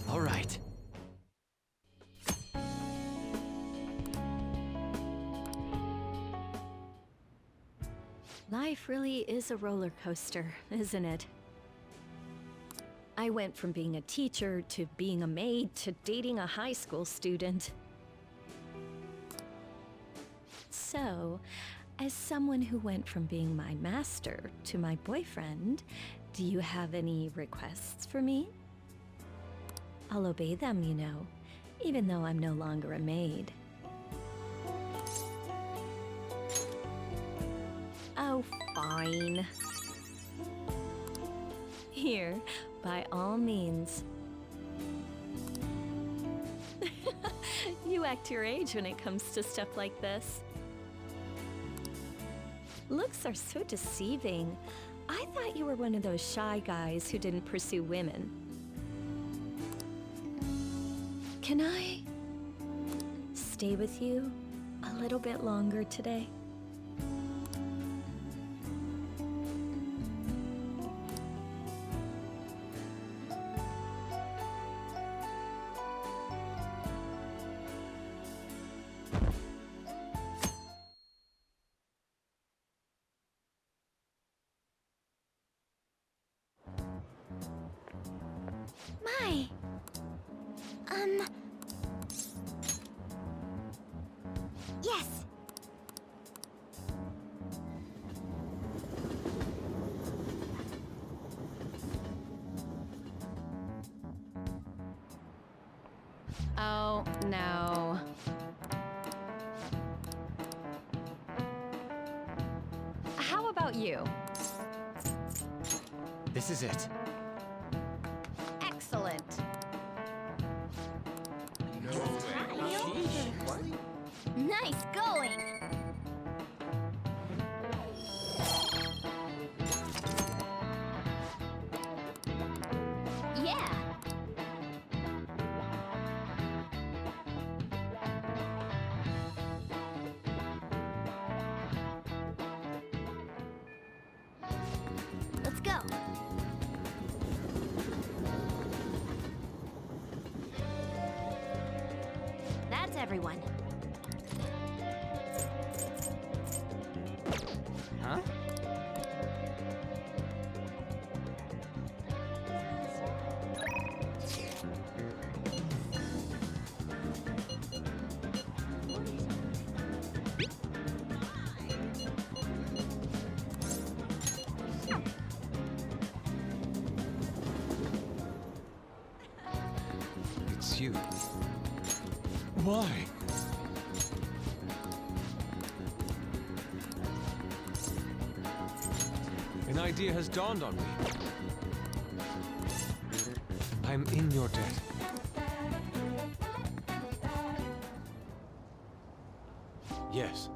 All right.
Life really is a roller coaster, isn't it? I went from being a teacher to being a maid to dating a high school student. So, as someone who went from being my master to my boyfriend, do you have any requests for me? I'll obey them, you know, even though I'm no longer a maid. Oh, fine. Here, by all means. You act your age when it comes to stuff like this. Looks are so deceiving. I thought you were one of those shy guys who didn't pursue women. Can I stay with you a little bit longer today?
My! Yes!
Now... How about you?
This is it.
Excellent.
Nice going! Yeah! Let's go!
That's everyone.
Huh?
It's you. Why? An idea has dawned on me. I'm in your debt. Yes.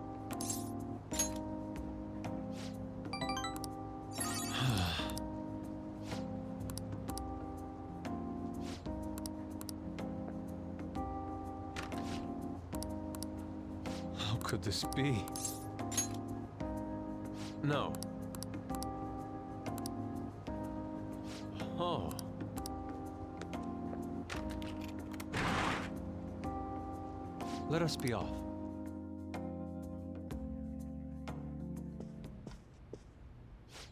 How could this be? No. Oh. Let us be off.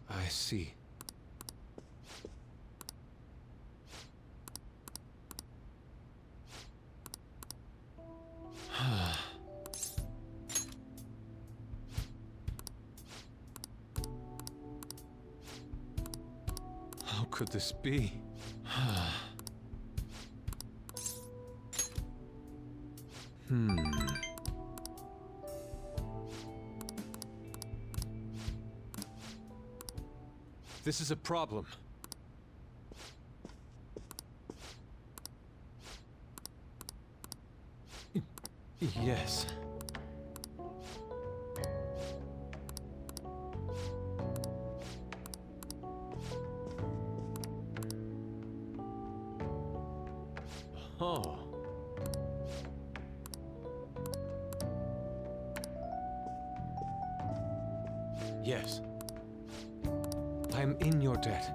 I see. How could this be? This is a problem. Yes. Oh. Yes. I'm in your debt.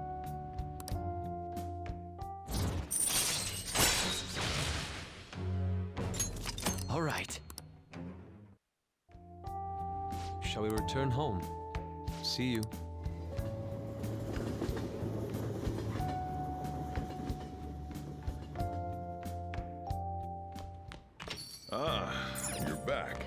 All right.
Shall we return home? See you.
Ah, you're back.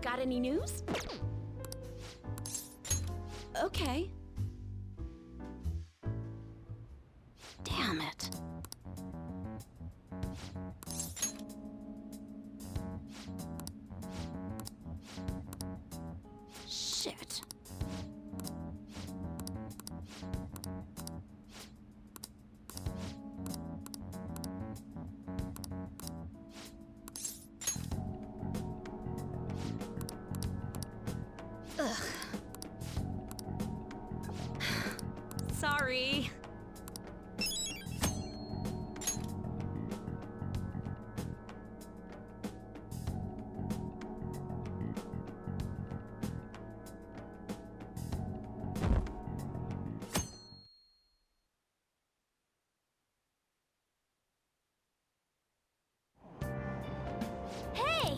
Got any news? Okay. Damn it. Shit.
Ugh. Sorry.
Hey!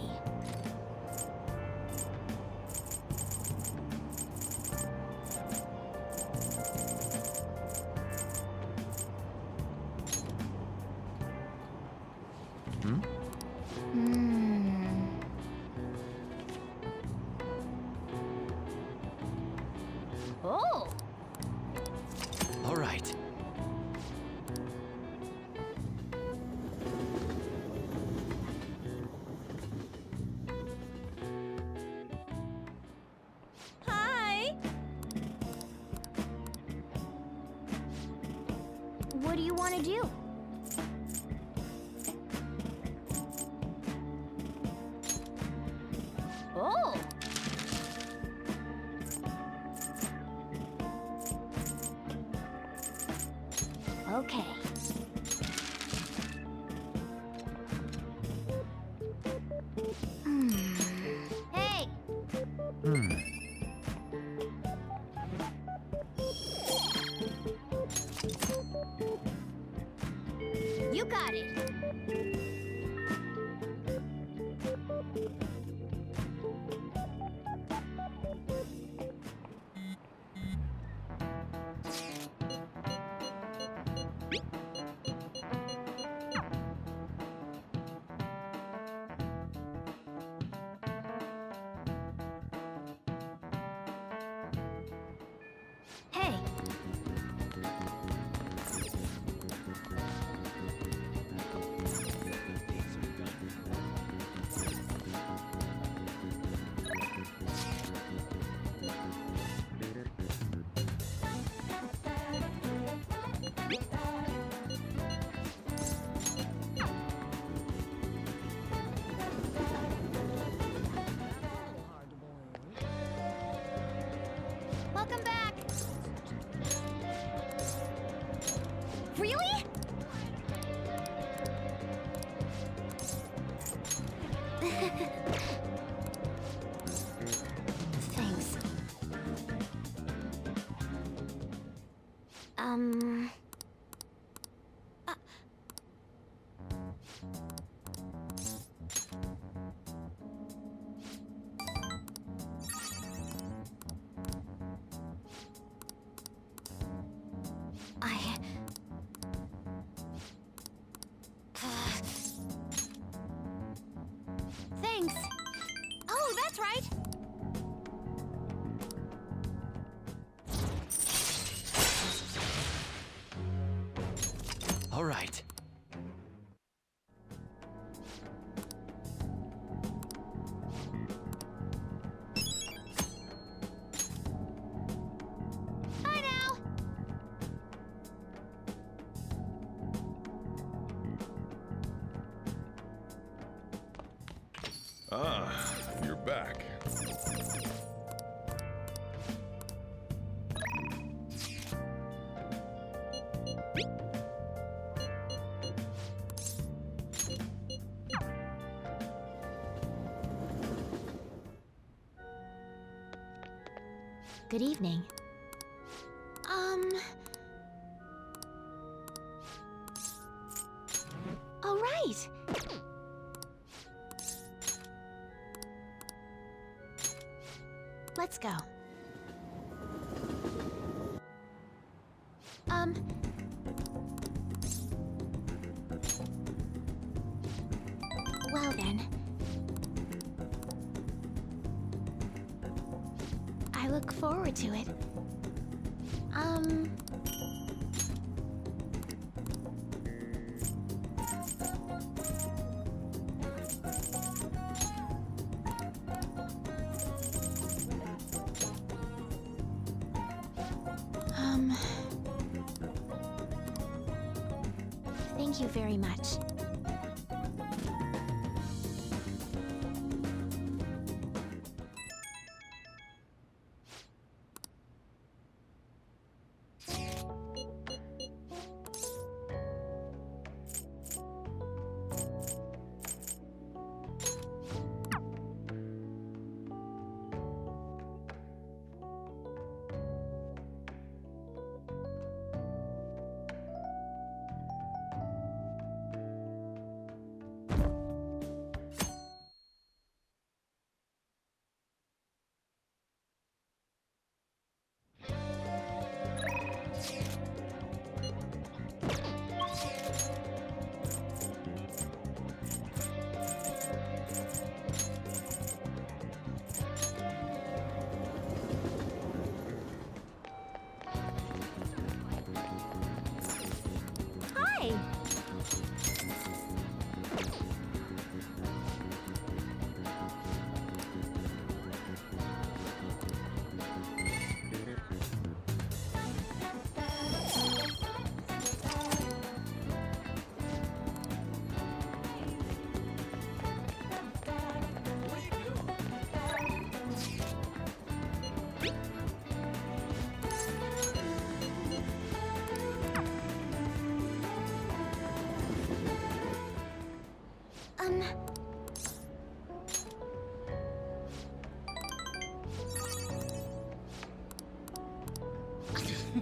Oh!
All right.
Hi!
What do you want to do? Oh! Okay. Hey! You got it. Hey. Welcome back. Really? Thanks. I... Thanks. Oh, that's right.
All right.
Hi now.
Ah, you're back.
Good evening. All right. Let's go. Well then. I look forward to it. Thank you very much.
I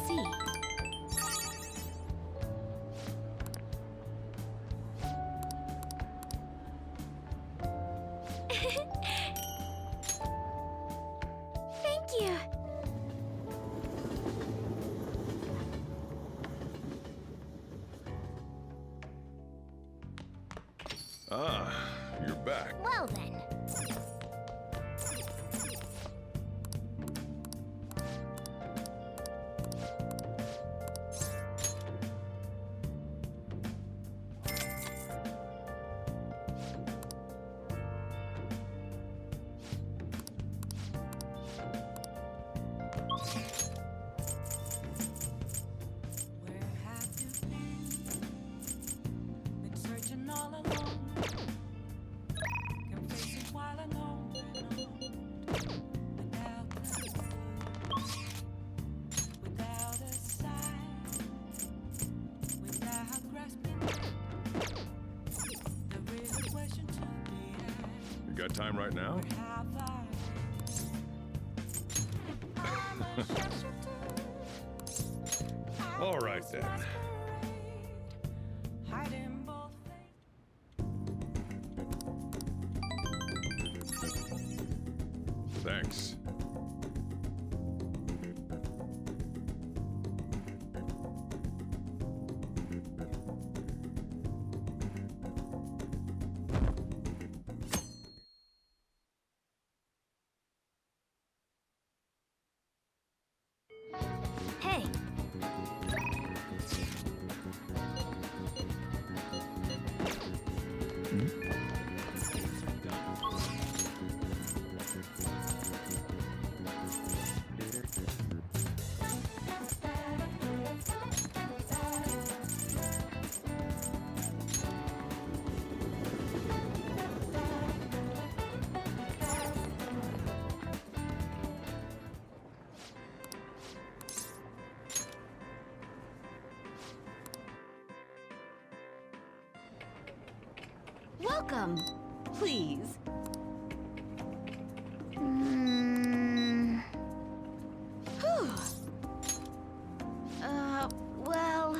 see.
Thank you.
Ah, you're back.
Well then.
Where have you been searching all along, confessing while alone without a sign, without grasping. There is a question to be asked.
You got time right now?
Have I?
All right then.
Hiding both
Thanks.
Hey.
Welcome. Please.
Whew. Well...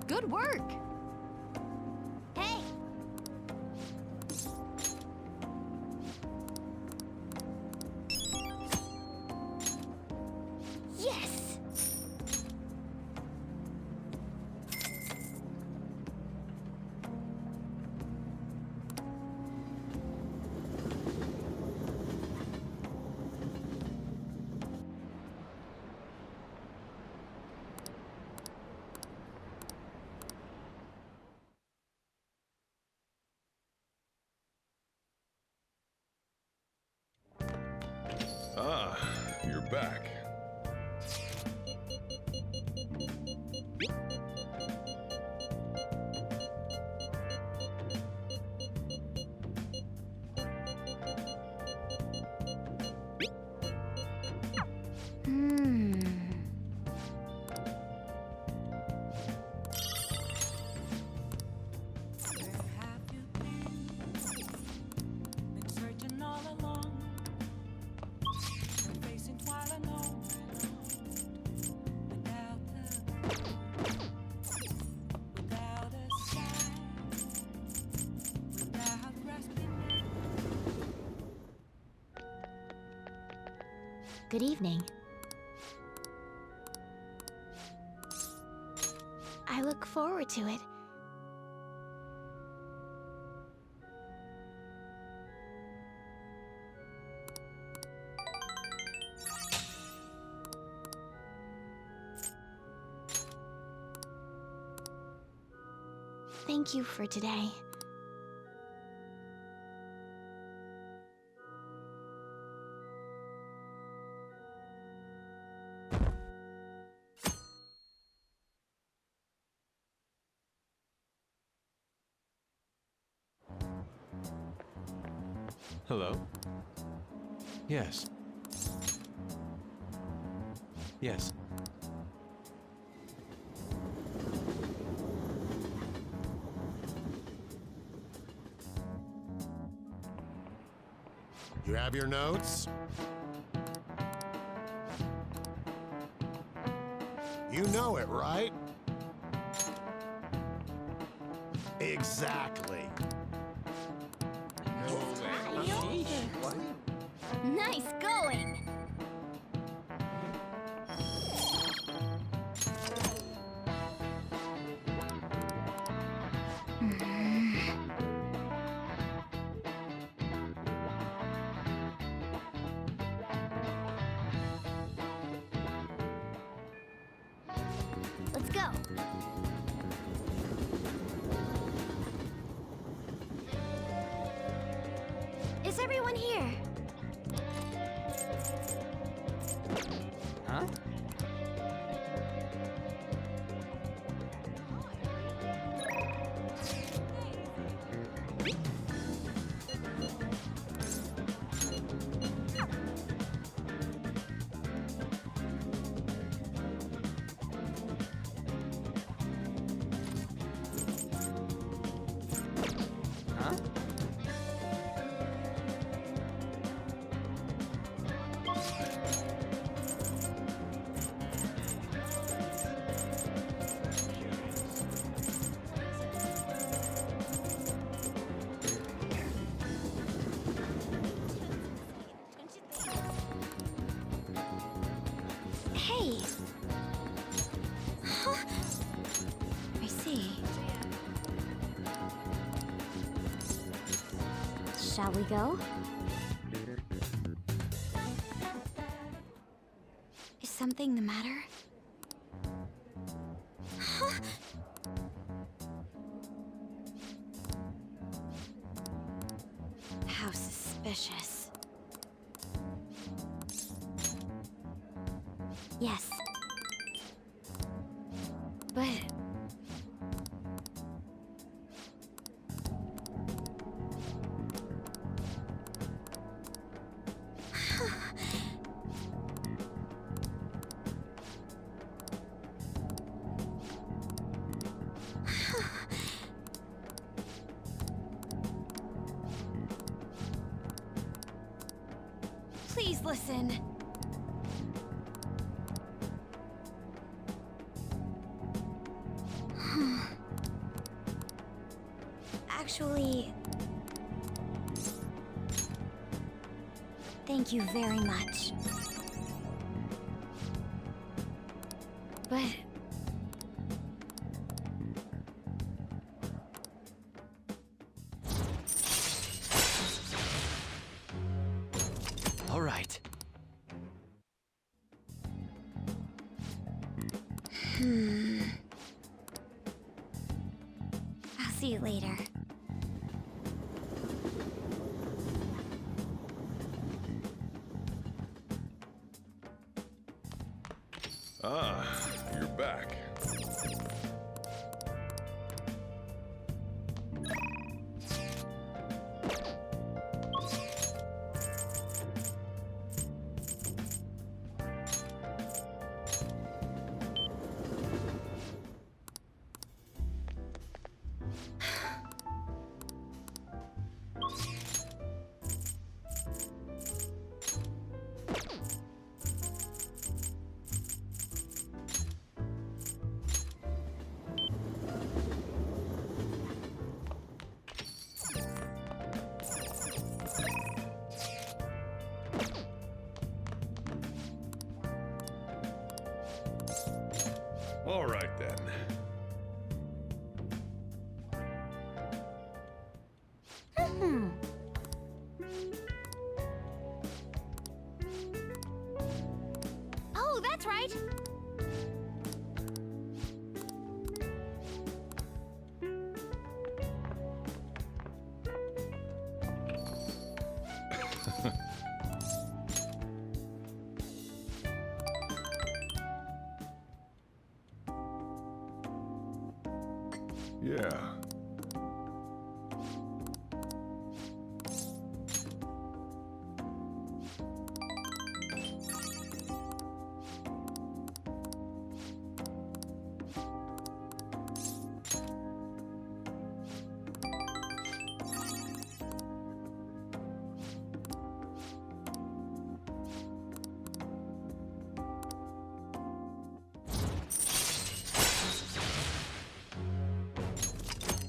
Good work.
Hey! Yes!
Ah, you're back.
been searching all along, facing while alone without a sign, without grasping.
Good evening. I look forward to it. Thank you for today.
Hello? Yes. Yes.
You have your notes? You know it, right? Exactly.
Nice going! Let's go. Is everyone here?
Huh? Huh?
Hey! Huh? I see. Shall we go? Is something the matter? Huh? How suspicious. Yes. But... Please listen. Actually... Thank you very much. But...
All right.
I'll see you later.
Ah, you're back. All right then.
Oh, that's right!
Yeah.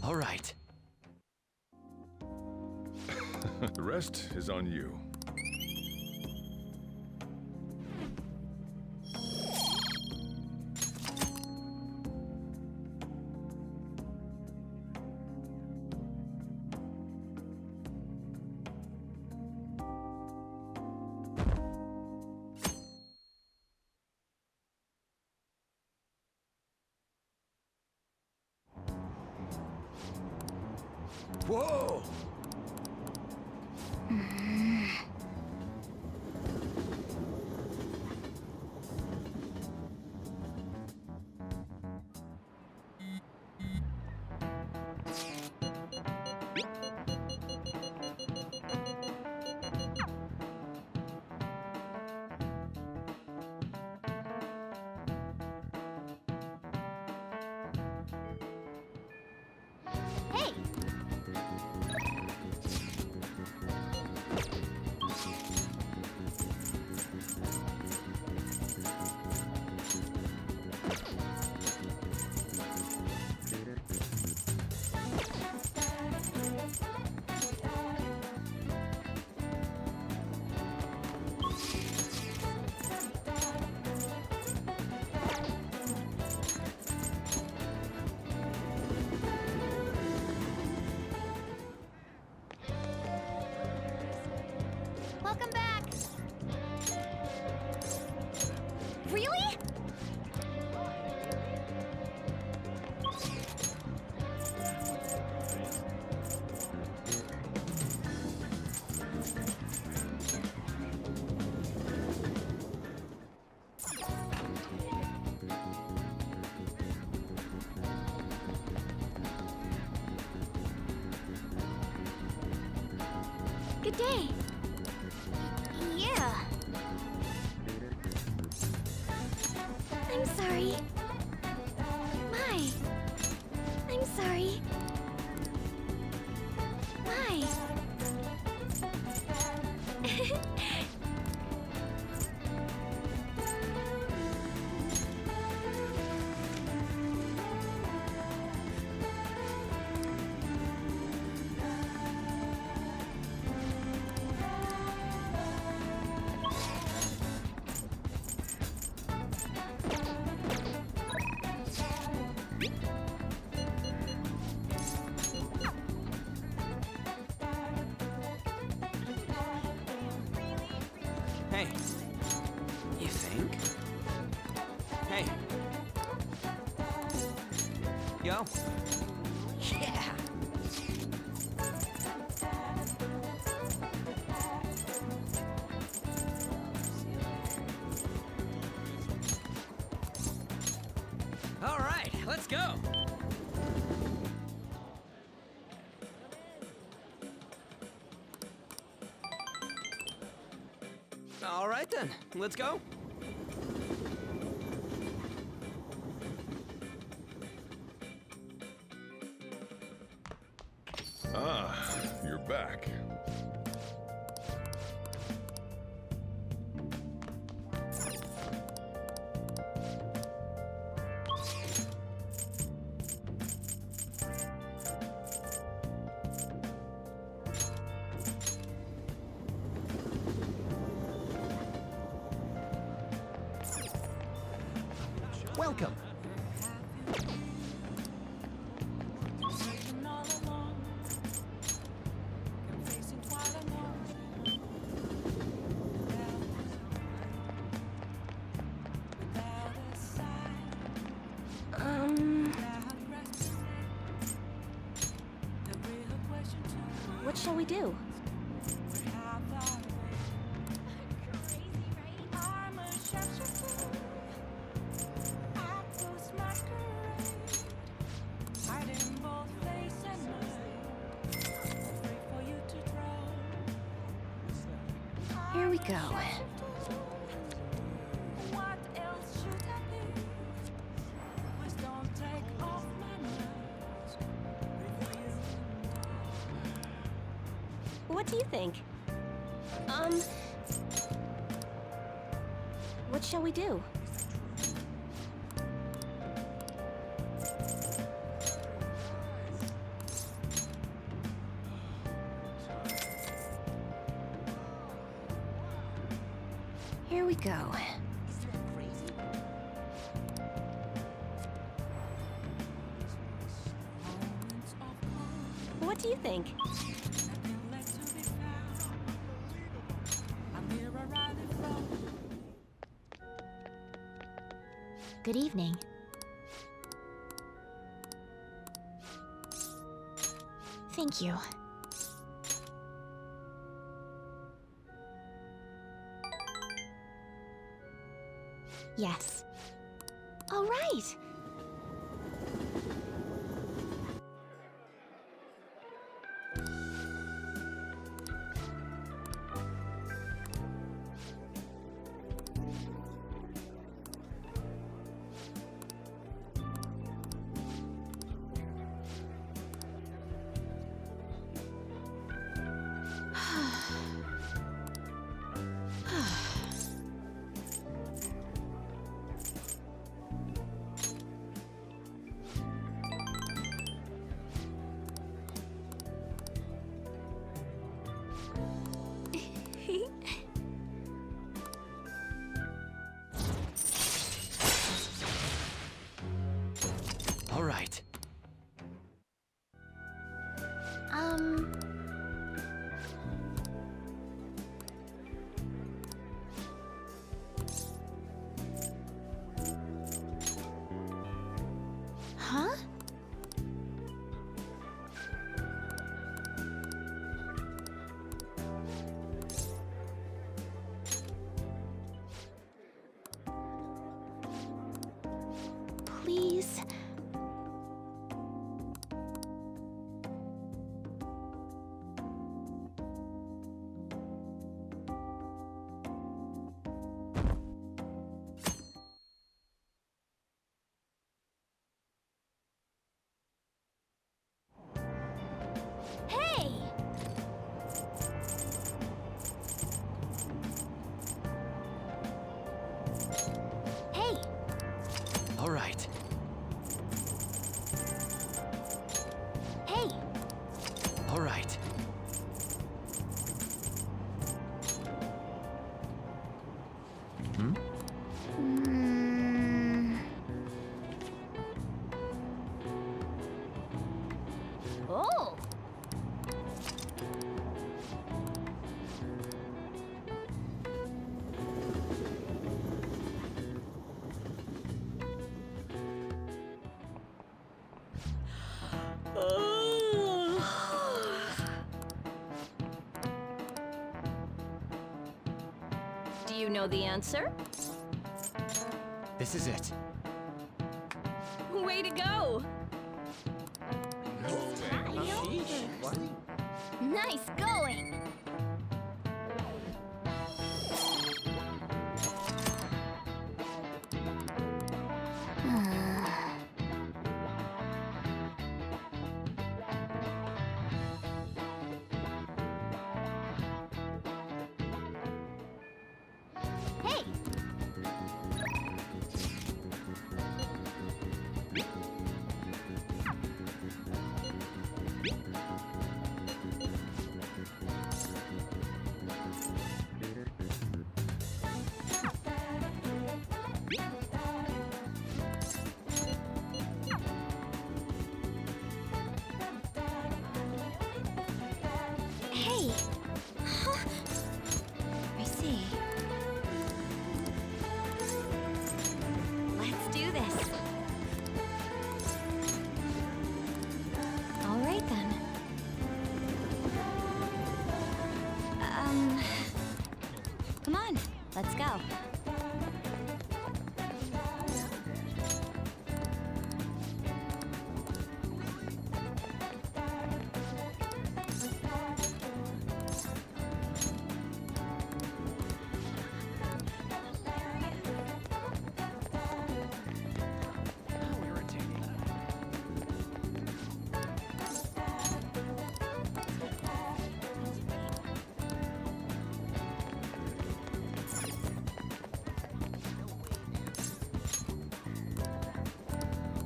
All right.
The rest is on you.
Whoa!
Hey! Welcome back! Really? Good day. Yeah. I'm sorry. My. I'm sorry. My.
Hey. You think? Hey. Yo. Yeah. All right, let's go. All right then, let's go.
Ah, you're back.
Welcome.
Searching all along, kept facing twilight walls. Without a sign, without resting, the real question to
What shall we do?
have our way. I'm a sharpshooter. I close masquerade, hiding both face and mind, afraid for you to drown.
Here we go.
What else should I be? Please don't take off my mask. With you.
What do you think?
What shall we do?
Here we go.
What do you think?
Good evening. Thank you. Yes. All right.
All right.
Huh? Please.
Hey! Hey!
All right.
Hey!
All right. Hmm?
Oh!
Do you know the answer?
This is it.
Way to go!
Nice going! Hey! Hey! Huh? I see. Let's do this. All right then. Come on, let's go.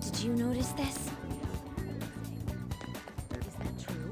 Did you notice this? Is that true?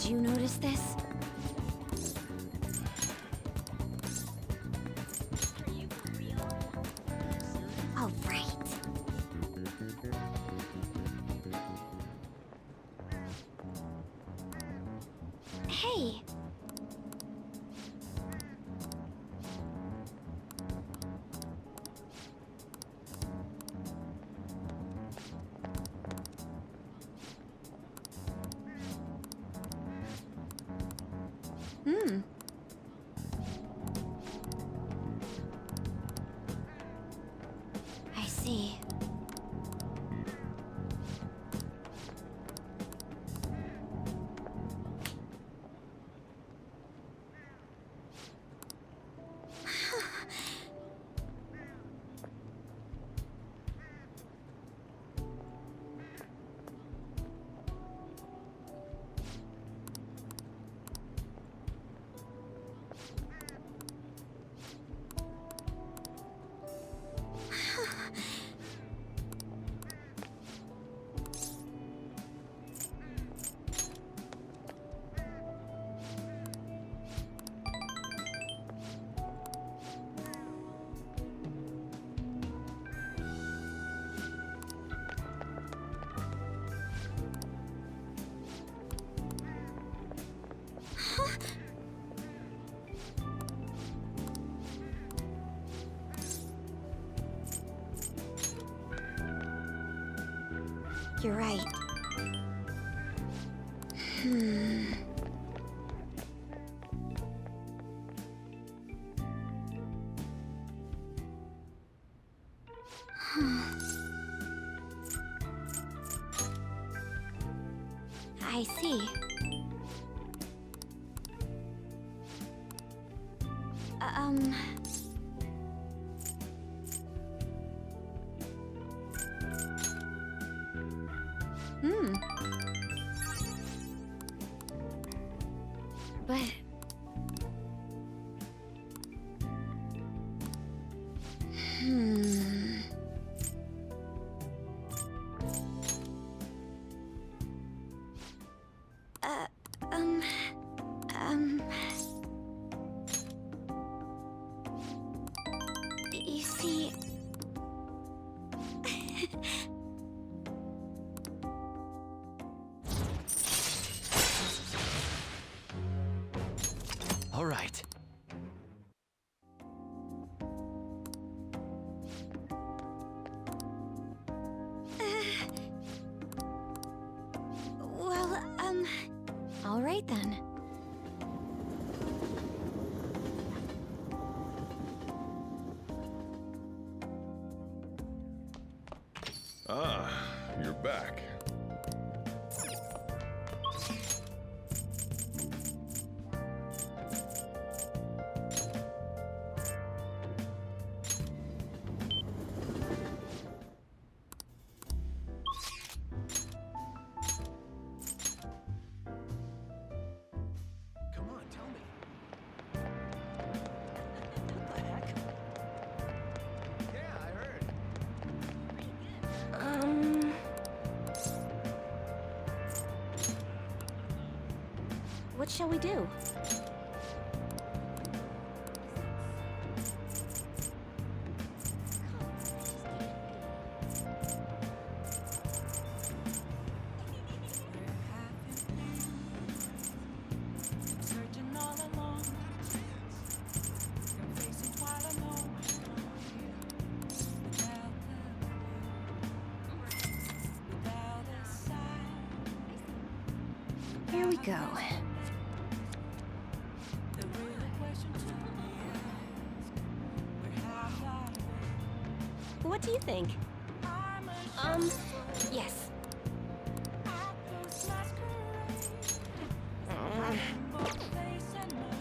you notice this?
All right. Hey.
I see.
You're right.
I see. But...
You see...
All right.
Well,
All right then.
Ah, you're back.
Come on, tell me. Yeah, I heard.
What shall we do?
Searching all along, and facing while I'm on without a sign.
Here we go.
The real question to me is, where have I been?
What do you think?
Yes.
Those masquerades, both face and mind.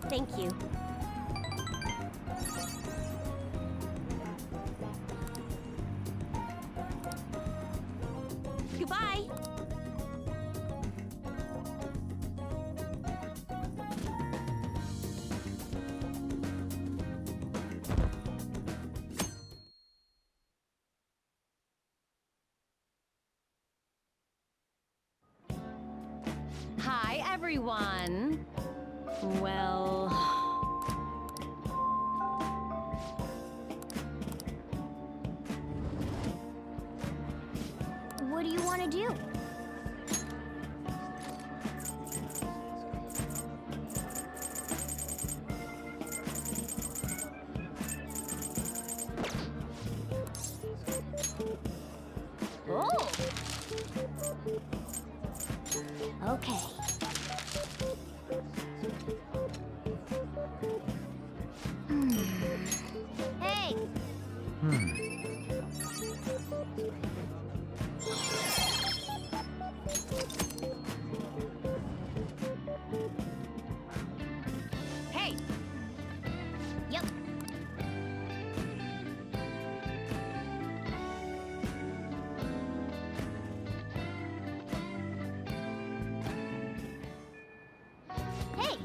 Thank you.
Goodbye.
Hi, everyone. Well...
What do you want to do? Oh! Okay. Hey!
Hey!
Yep. Hey!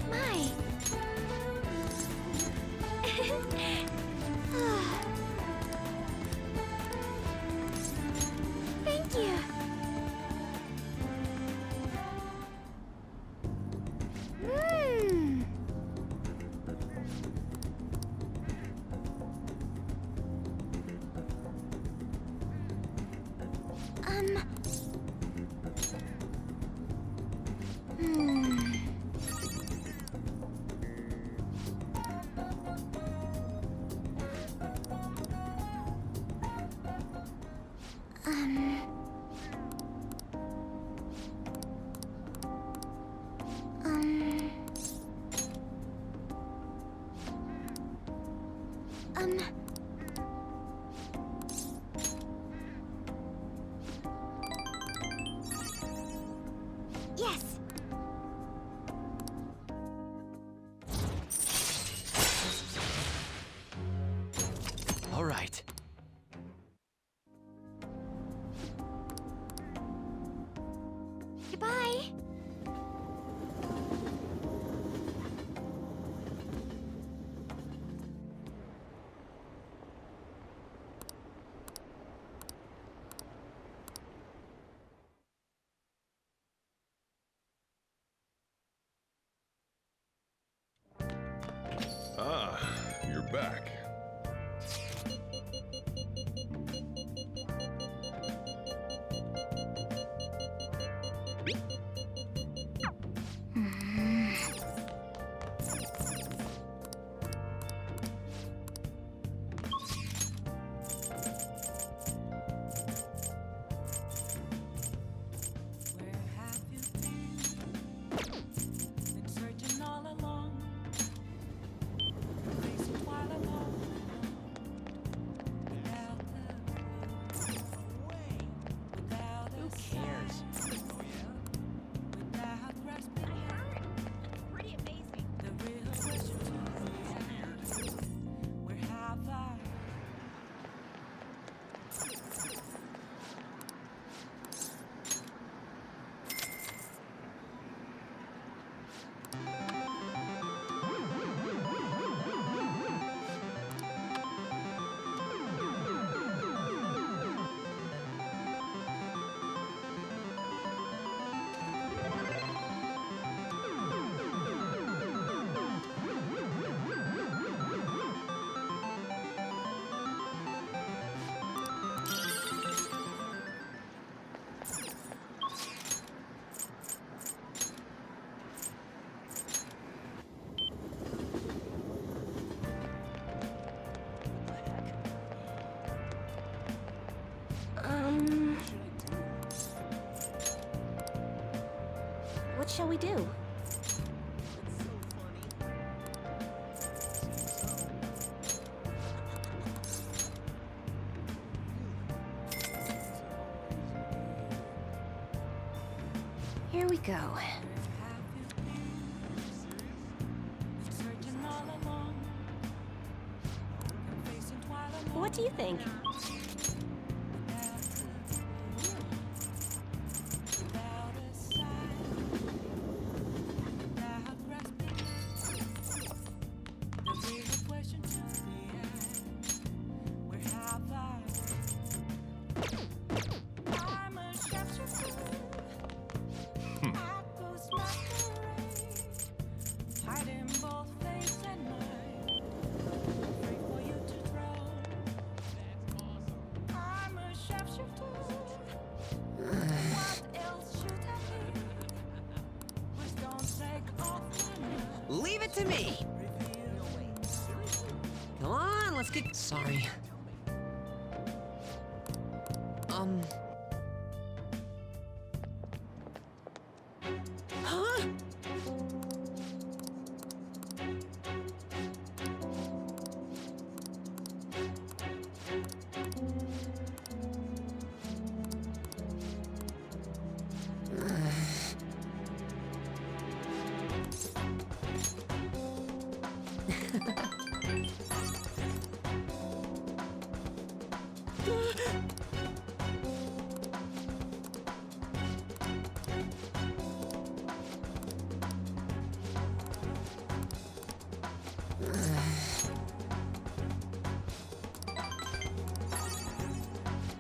My. Thank you. Hmm. Hmm. Um. Yes.
All right.
Goodbye.
Ah, you're back.
Been searching all along. Facing twilight alone. Without the way, without
Who
a
cares?
sign.
shall we do?
Here we go.
What do you think?
Leave it to me! Come on, let's get... Sorry. Huh?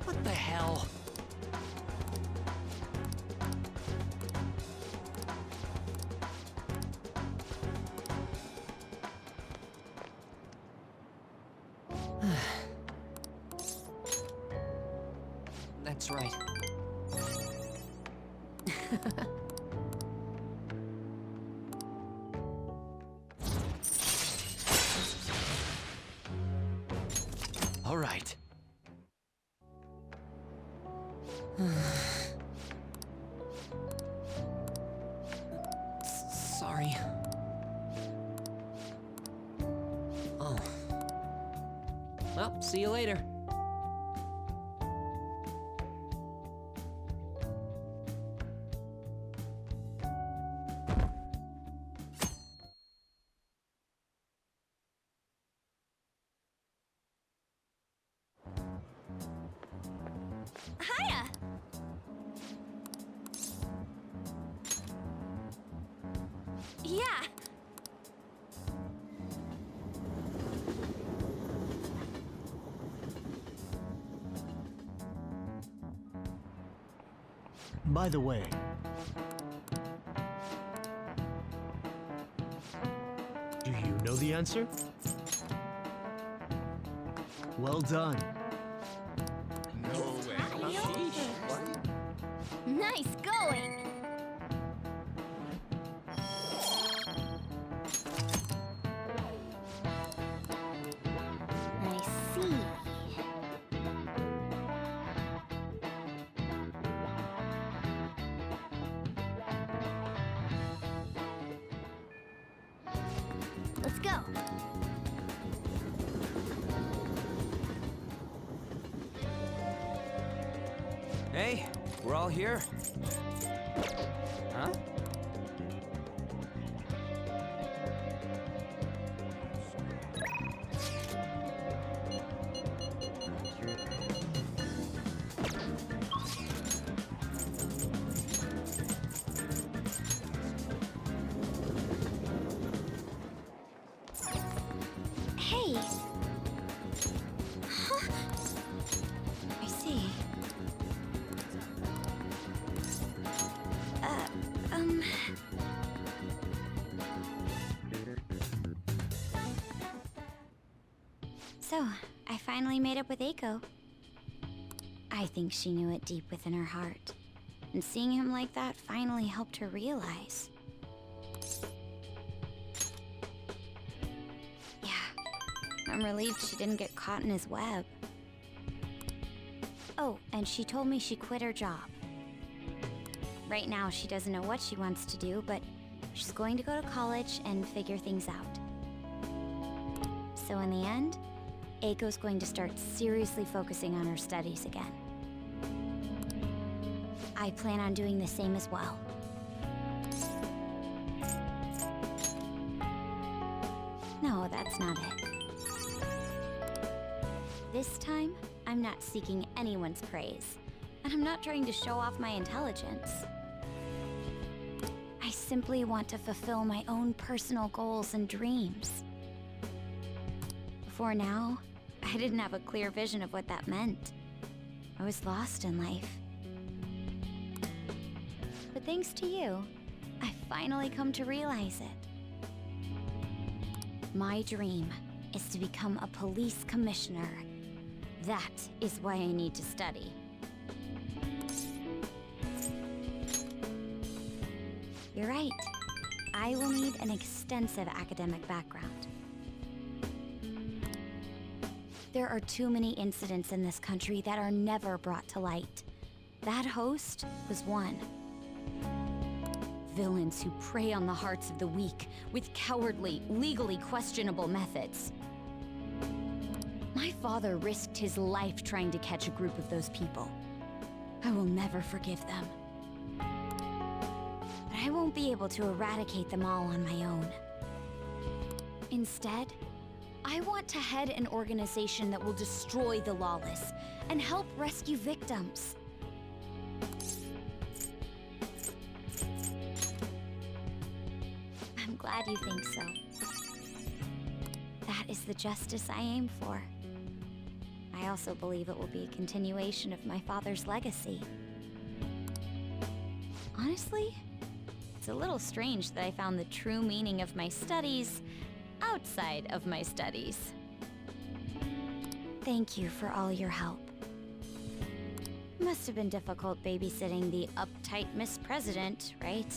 What the hell? That's right. All right. Sorry. Oh. Well, see you later.
Hiya! Yeah.
By the way, do you know the answer? Well done.
Nice going! I see. Let's go.
Hey, we're all here. Huh?
Hey. Huh? I see.
So, I finally made up with Eiko. I think she knew it deep within her heart. And seeing him like that finally helped her realize. Yeah, I'm relieved she didn't get caught in his web. Oh, and she told me she quit her job. Right now, she doesn't know what she wants to do, but she's going to go to college and figure things out. So in the end, Eiko's going to start seriously focusing on her studies again. I plan on doing the same as well. No, that's not it. This time, I'm not seeking anyone's praise, and I'm not trying to show off my intelligence. I simply want to fulfill my own personal goals and dreams. Before now, I didn't have a clear vision of what that meant. I was lost in life. But thanks to you, I finally come to realize it. My dream is to become a police commissioner. That is why I need to study. You're right. I will need an extensive academic background. There are too many incidents in this country that are never brought to light. That host was one. Villains who prey on the hearts of the weak with cowardly, legally questionable methods. My father risked his life trying to catch a group of those people. I will never forgive them. But I won't be able to eradicate them all on my own. Instead, I want to head an organization that will destroy the lawless and help rescue victims. I'm glad you think so. That is the justice I aim for. I also believe it will be a continuation of my father's legacy. Honestly, it's a little strange that I found the true meaning of my studies outside of my studies. Thank you for all your help. Must have been difficult babysitting the uptight Miss President, right?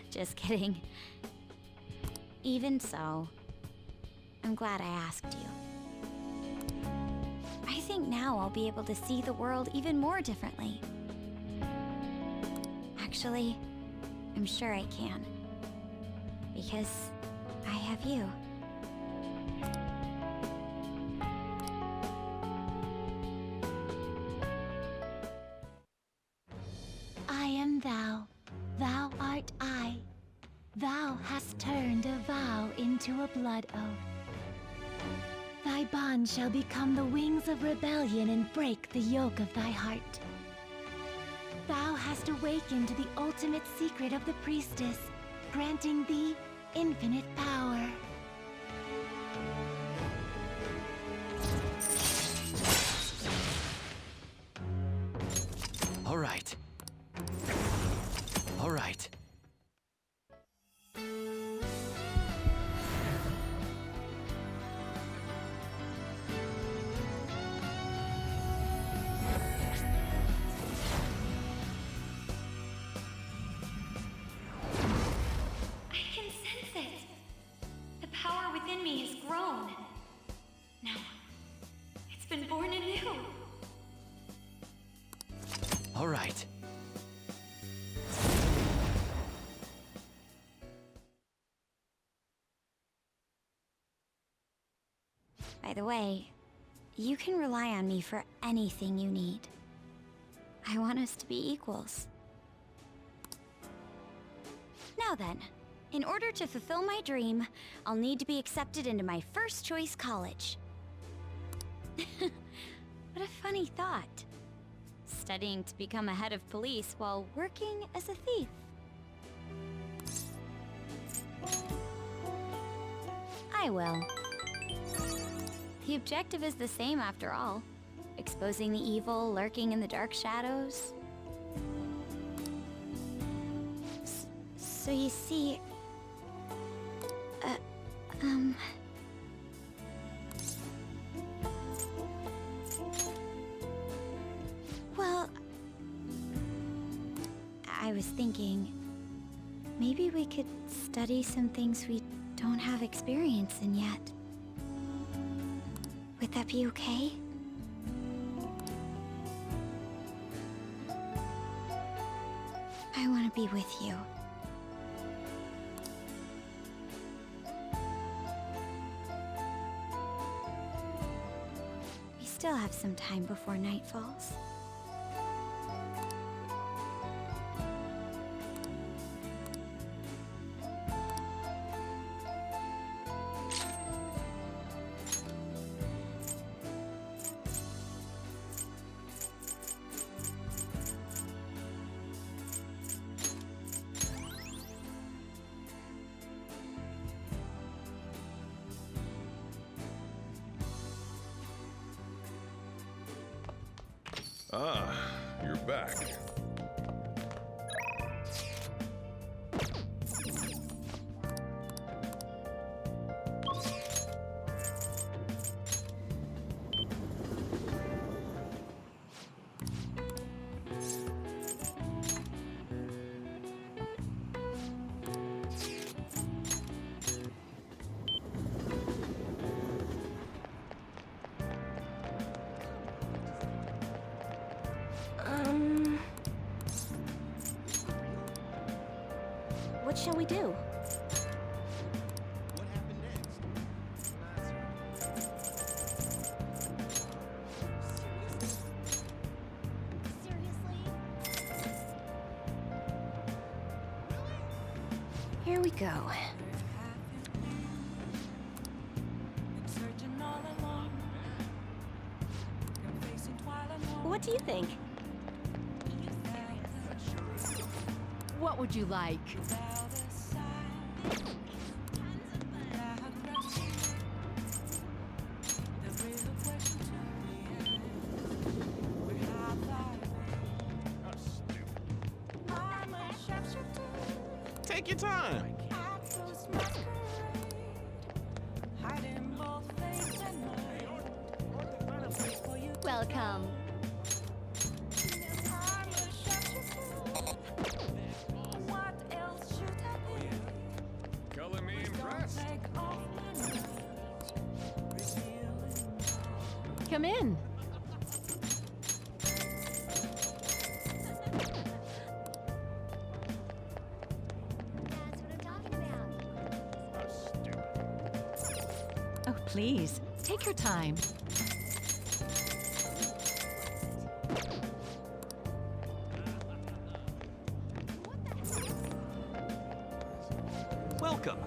Just kidding. Even so, I'm glad I asked you. I think now I'll be able to see the world even more differently. Actually, I'm sure I can. Because I have you.
I am thou, thou art I. Thou hast turned a vow into a blood oath. Thy bond shall become the wings of rebellion and break the yoke of thy heart. Thou hast awakened the ultimate secret of the priestess, granting thee infinite power.
All right. All right.
Within me has grown. No, it's been born anew.
All right.
By the way, you can rely on me for anything you need. I want us to be equals. Now then, in order to fulfill my dream, I'll need to be accepted into my first choice college. What a funny thought. Studying to become a head of police while working as a thief. I will. The objective is the same after all. Exposing the evil lurking in the dark shadows. So you see... Well... I was thinking... maybe we could study some things we don't have experience in yet. Would that be okay? to be with you. We still have some time before night falls.
Ah, you're back.
What shall we do?
Here we go.
What do you think?
What would you like?
Take your time.
Welcome.
Color me impressed.
Come in. Oh, please, take your time.
Welcome.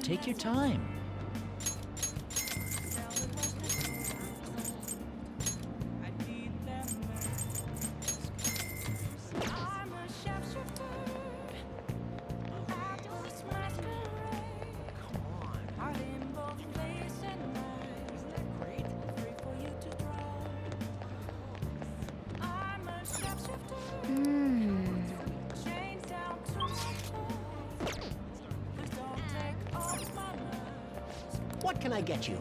Take your time. What can I get you?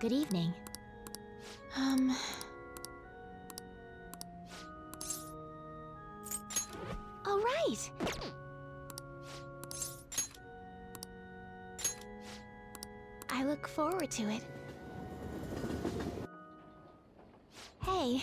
Good evening. All right. I look forward to it. Hey.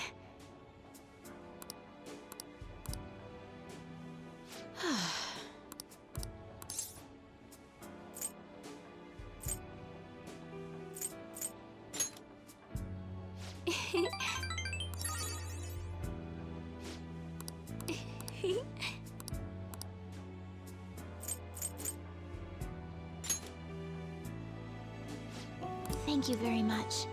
Thank you very much.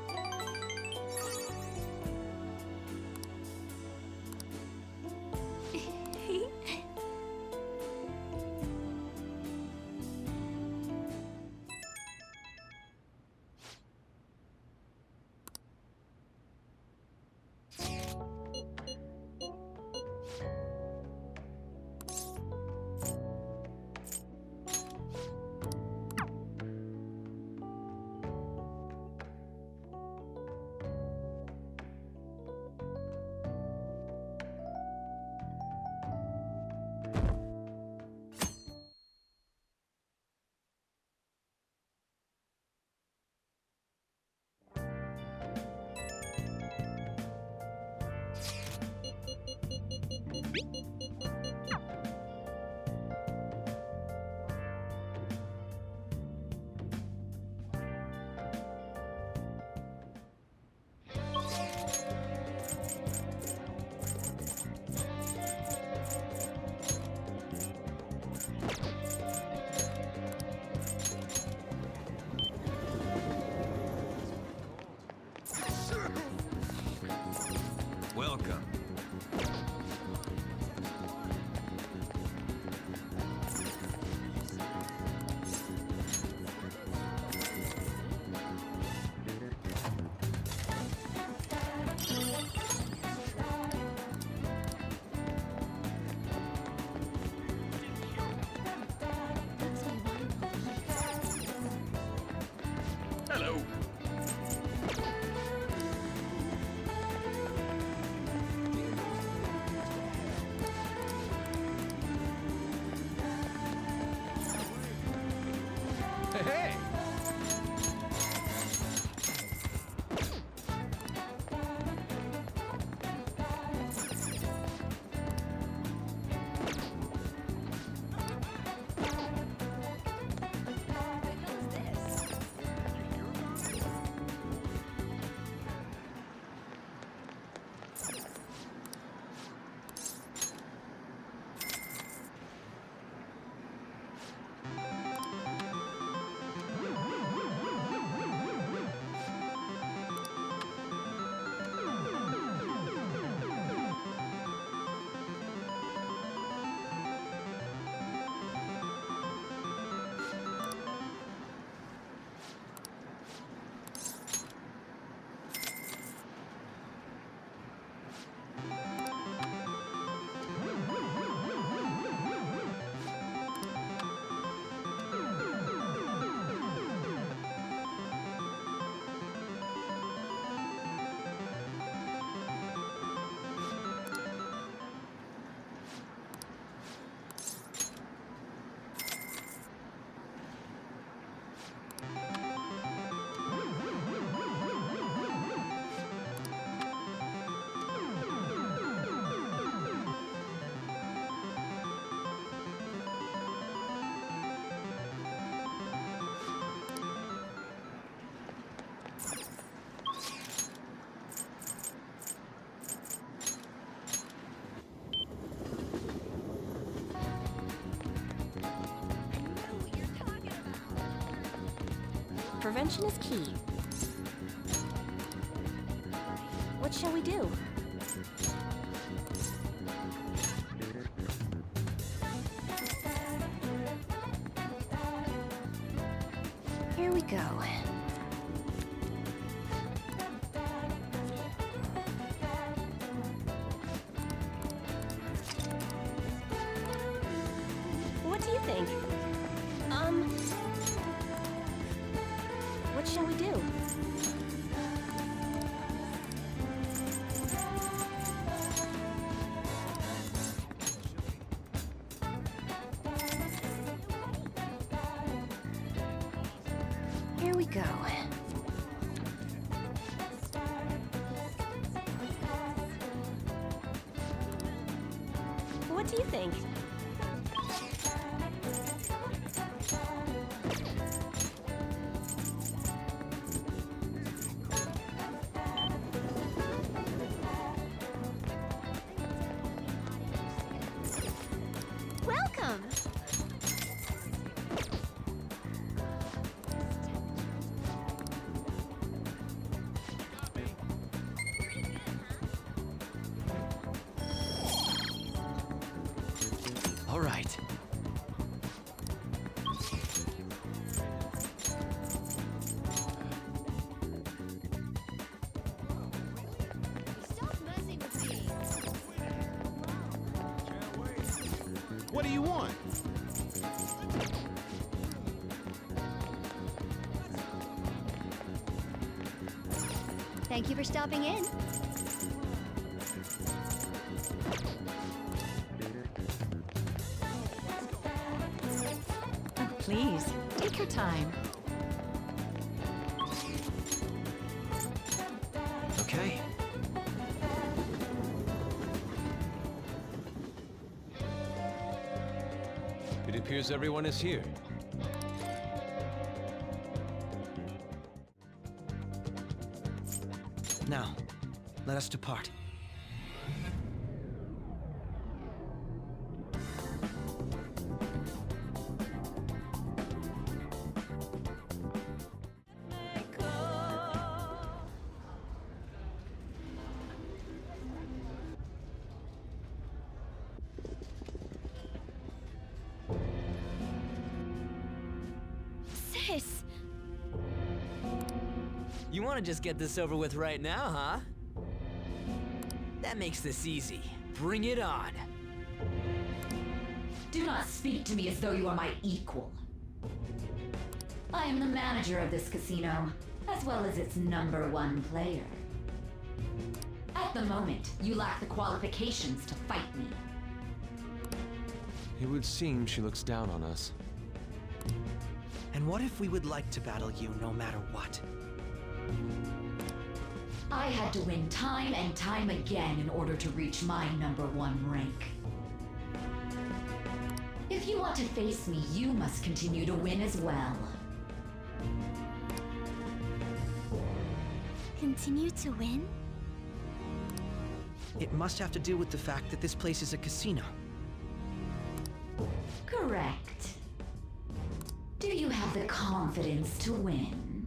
Prevention is key. What shall we do? Here we go. What do you think? What shall we do? Here we go. What do you think? Welcome!
All right.
What do you want?
Thank you for stopping in.
Oh, please, take your time.
Okay.
It appears everyone is here.
Now, let us depart.
Sis!
You want to just get this over with right now, huh? That makes this easy. Bring it on.
Do not speak to me as though you are my equal. I am the manager of this casino, as well as its #1 player. At the moment, you lack the qualifications to fight me.
It would seem she looks down on us.
And what if we would like to battle you no matter what?
I had to win time and time again in order to reach my #1 rank. If you want to face me, you must continue to win as well.
Continue to win?
It must have to do with the fact that this place is a casino.
Correct. Do you have the confidence to win?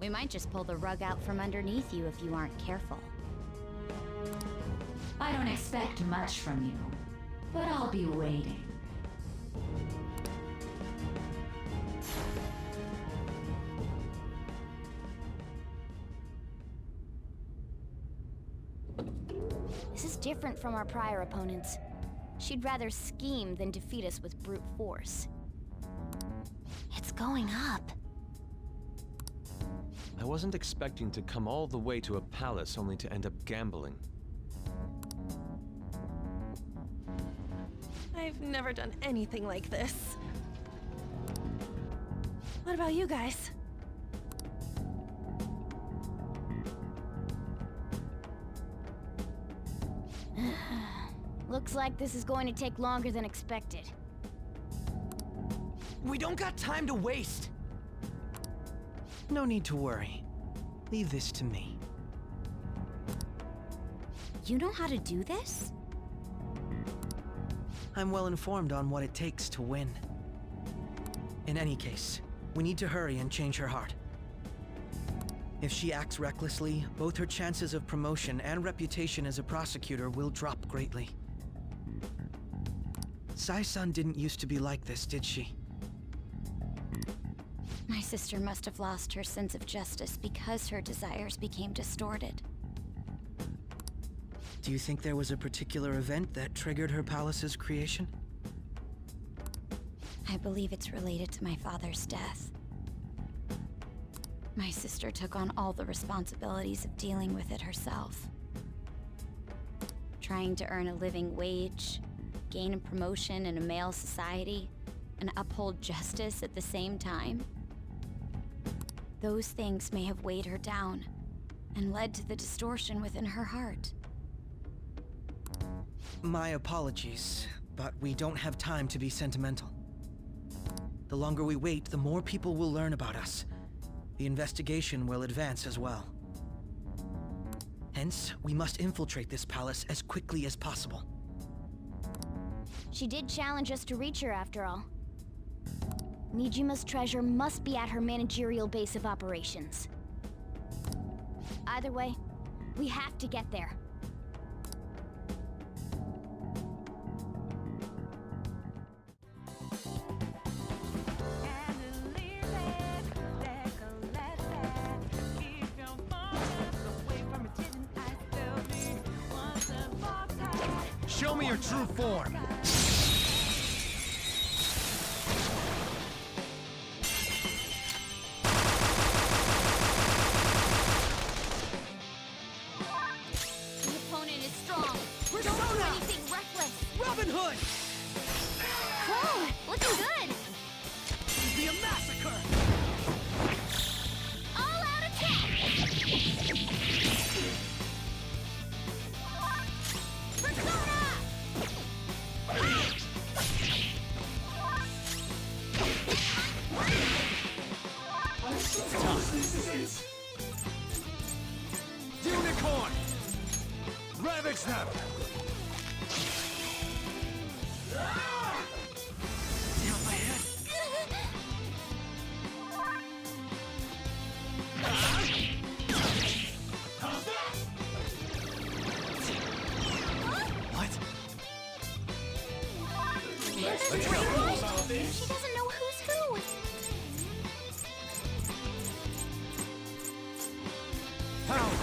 We might just pull the rug out from underneath you if you aren't careful.
I don't expect much from you, but I'll be waiting.
This is different from our prior opponents. She'd rather scheme than defeat us with brute force. It's going up.
I wasn't expecting to come all the way to a palace only to end up gambling.
I've never done anything like this. What about you guys?
Looks like this is going to take longer than expected.
We don't got time to waste! No need to worry. Leave this to me.
You know how to do this?
I'm well informed on what it takes to win. In any case, We need to hurry and change her heart. If she acts recklessly, both her chances of promotion and reputation as a prosecutor will drop greatly. Sai-san didn't used to be like this, did she?
My sister must have lost her sense of justice because her desires became distorted.
Do you think there was a particular event that triggered her palace's creation?
I believe it's related to my father's death. My sister took on all the responsibilities of dealing with it herself. Trying to earn a living wage, gain a promotion in a male society, and uphold justice at the same time. Those things may have weighed her down and led to the distortion within her heart.
My apologies, but we don't have time to be sentimental. The longer we wait, the more people will learn about us. The investigation will advance as well. Hence, we must infiltrate this palace as quickly as possible.
She did challenge us to reach her after all. Nijima's treasure must be at her managerial base of operations. Either way, we have to get there.
Show me your true form.
The opponent is strong. We're don't do anything reckless.
Robin Hood!
Whoa, looking good.
Be a massacre!
All out attack! Persona!
Unicorn! Rabbit Snap!
Down my head. What?
Let's go. She doesn't know who's who.
Power!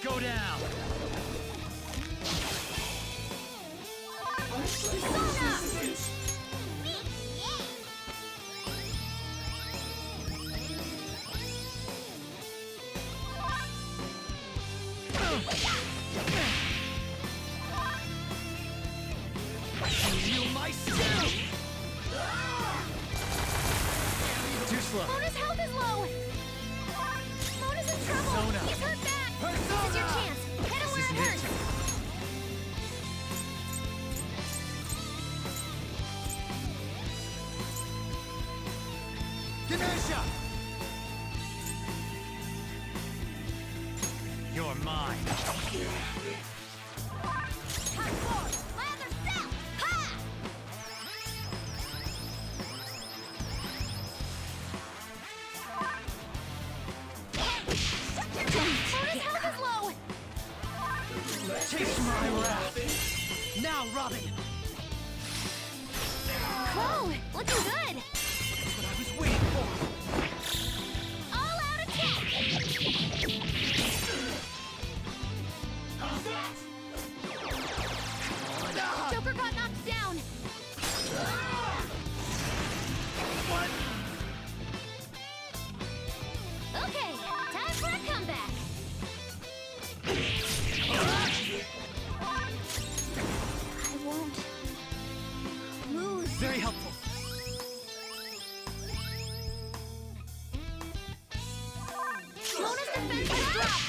Go down!
You my skill! Too slow.
Mona's health is low. Mona's in trouble.
Persona.
He's hurt bad. This is your chance. Hit him where it hurts.
Ganesha! You're mine.
Hardcore. Lather step. Ha! Mona's health is low.
Taste my wrath. Now, Robin.
Whoa, looking good.
That's what I was waiting for.
All out attack. Joker got knocked down.
What?
Okay, time for a comeback. I won't lose.
Very helpful.
Mona's defense has dropped.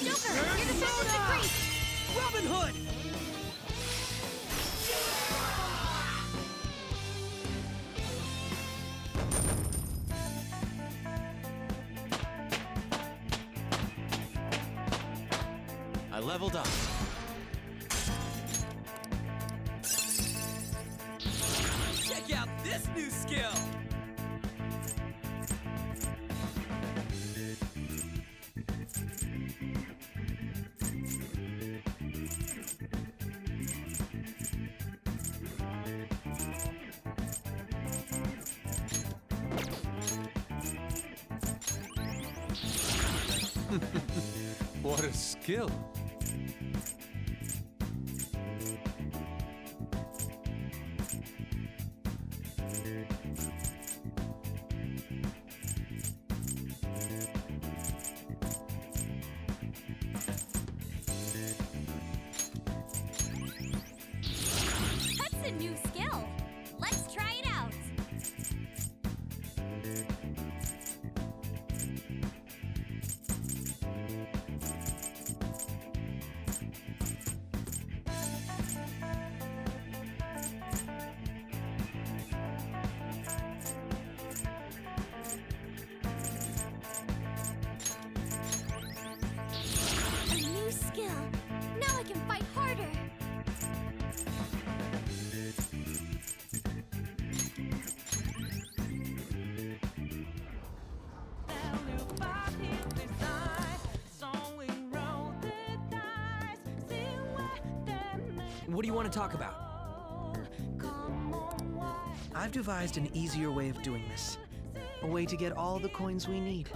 Joker, your defense has decreased.
Robin Hood!
I leveled up.
this new skill?
What a skill.
That's a new skill. Let's try it out.
A new skill. Now I can fight harder.
What do you want to talk about?
I've devised an easier way of doing this. A way to get all the coins we need.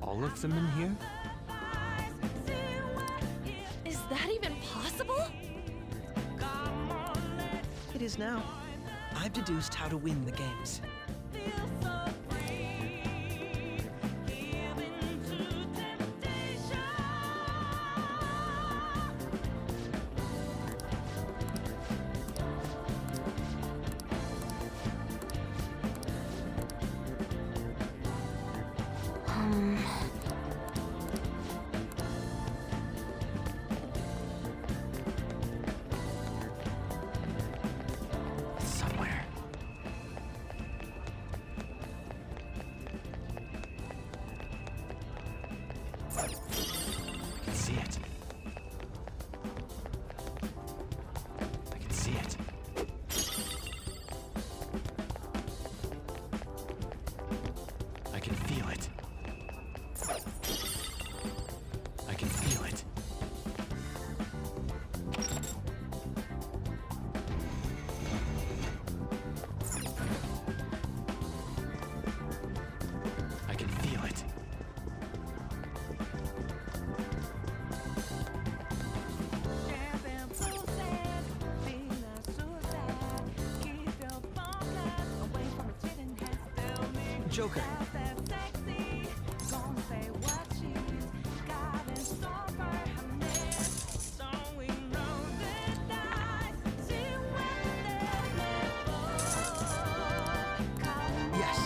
All of them in here?
Is that even possible?
It is now. I've deduced how to win the games.
Somewhere. I can see it. I can see it. I can feel it. I can feel it. I can feel it.
Joker. Yes.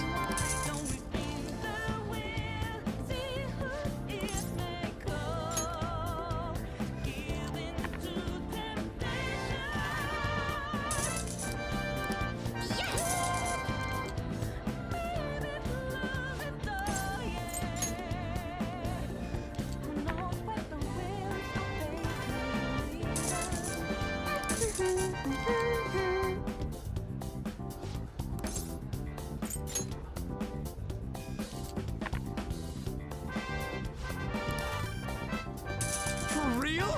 For real?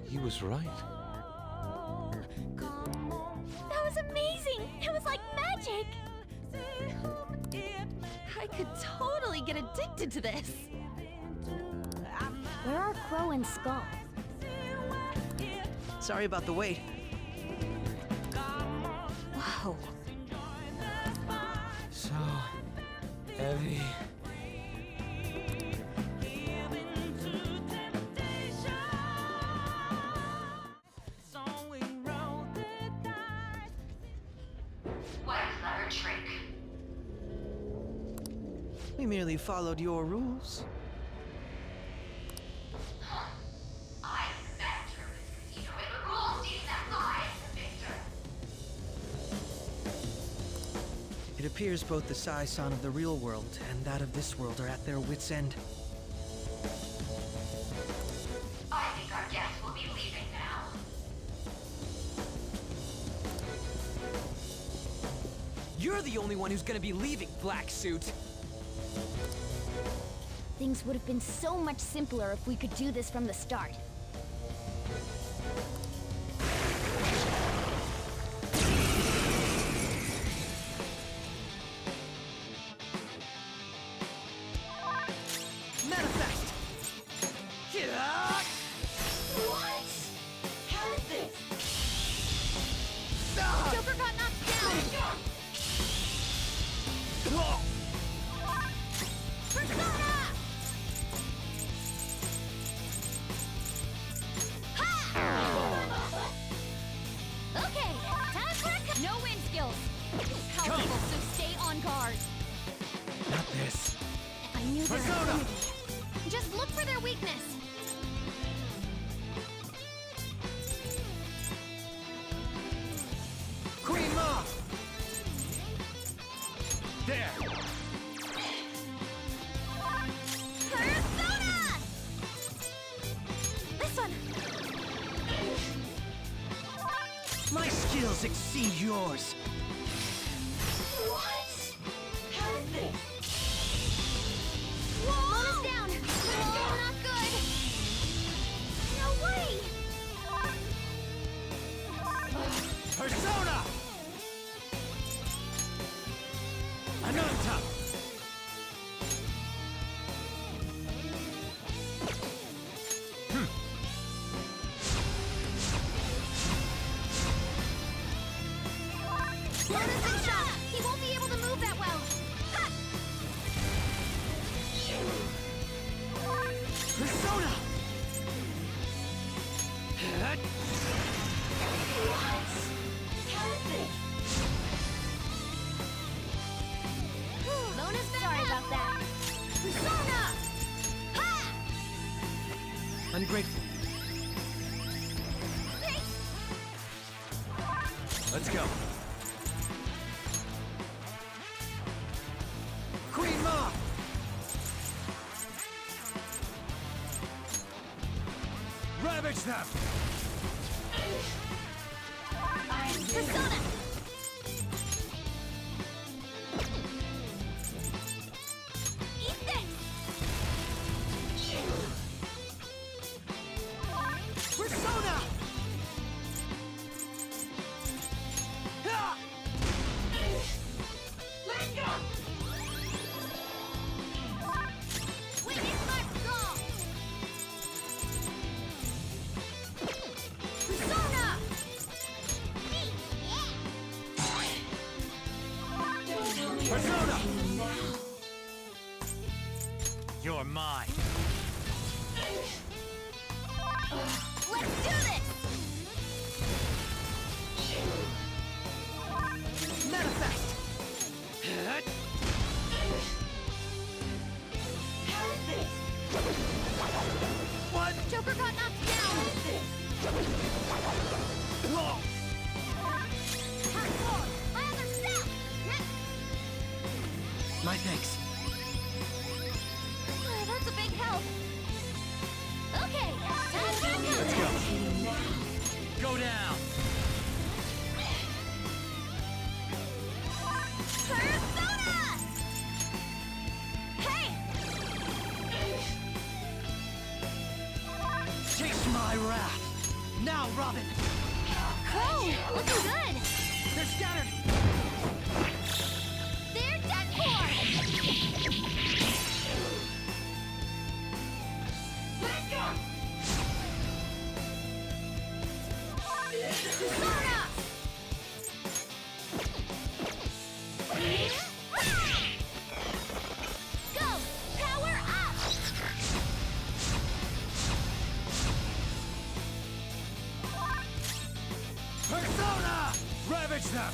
He was right.
That was amazing! It was like magic!
I could totally get addicted to this.
Where are Crow and Skull?
Sorry about the wait.
Whoa.
So heavy.
We merely followed your rules.
I am the manager of this casino, and the rules deem that I am the victor.
It appears both the Sai-san of the real world and that of this world are at their wits' end.
I think our guests will be leaving now.
You're the only one who's gonna be leaving, Black Suit.
Things would have been so much simpler if we could do this from the start.
Manifest!
What? How is this?
Joker got knocked down! Persona! Okay, time for a no win skills. Powerful, so stay on guard.
Not this.
I knew there was
Persona!
somebody. Just look for their weakness.
Queen Ma!
There!
Persona! This one.
My skills exceed yours.
What? How is this?
Mona's down. Oh, not good. No way.
Persona! Ananta!
Mona's been shot. He won't be able to move that well. Ha!
Persona!
What? How is this?
Mona's back. Sorry about that. Persona! Ha!
Ungrateful.
Let's go.
Queen Ma!
Ravage them!
Persona! Eat this!
Persona!
Let go!
Witness my skull! Persona!
Persona! You're mine.
Let's do this!
Manifest!
How is this?
What?
Joker got knocked down! Hardcore! My other self!
My thanks.
That's a big help. Okay, time for a
Let's go. Go down!
Persona! Hey!
Taste my wrath. Now, Robin.
Oh, looking good!
They're scattered.
They're done for!
Let go!
Persona! Go! Power up!
Persona! Ravage them!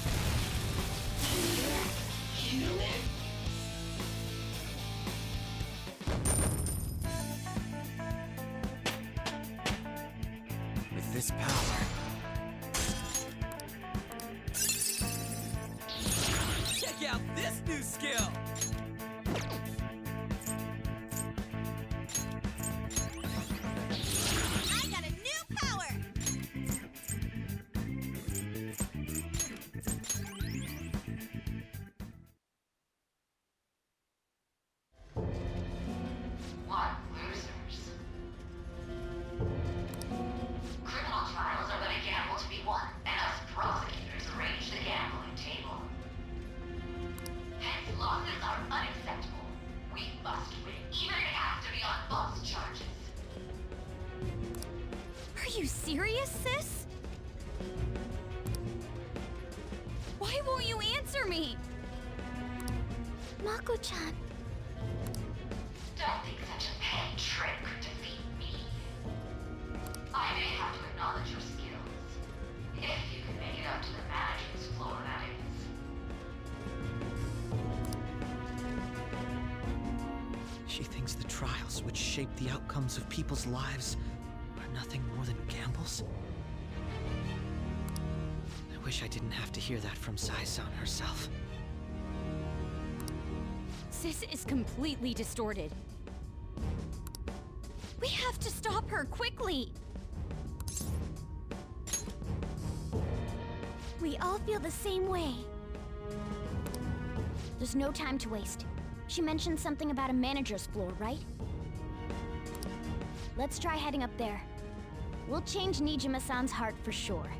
you serious, sis? Why won't you answer me?
Mako-chan.
Don't think such a petty trick could defeat me. I may have to acknowledge your skills. If you can make it up to the manager's floor, that is.
She thinks the trials which shape the outcomes of people's lives are nothing more than gambles? I wish I didn't have to hear that from Sai-san herself.
Sis is completely distorted. We have to stop her quickly!
We all feel the same way. There's no time to waste. She mentioned something about a manager's floor, right? Let's try heading up there. We'll change Nijima-san's heart for sure.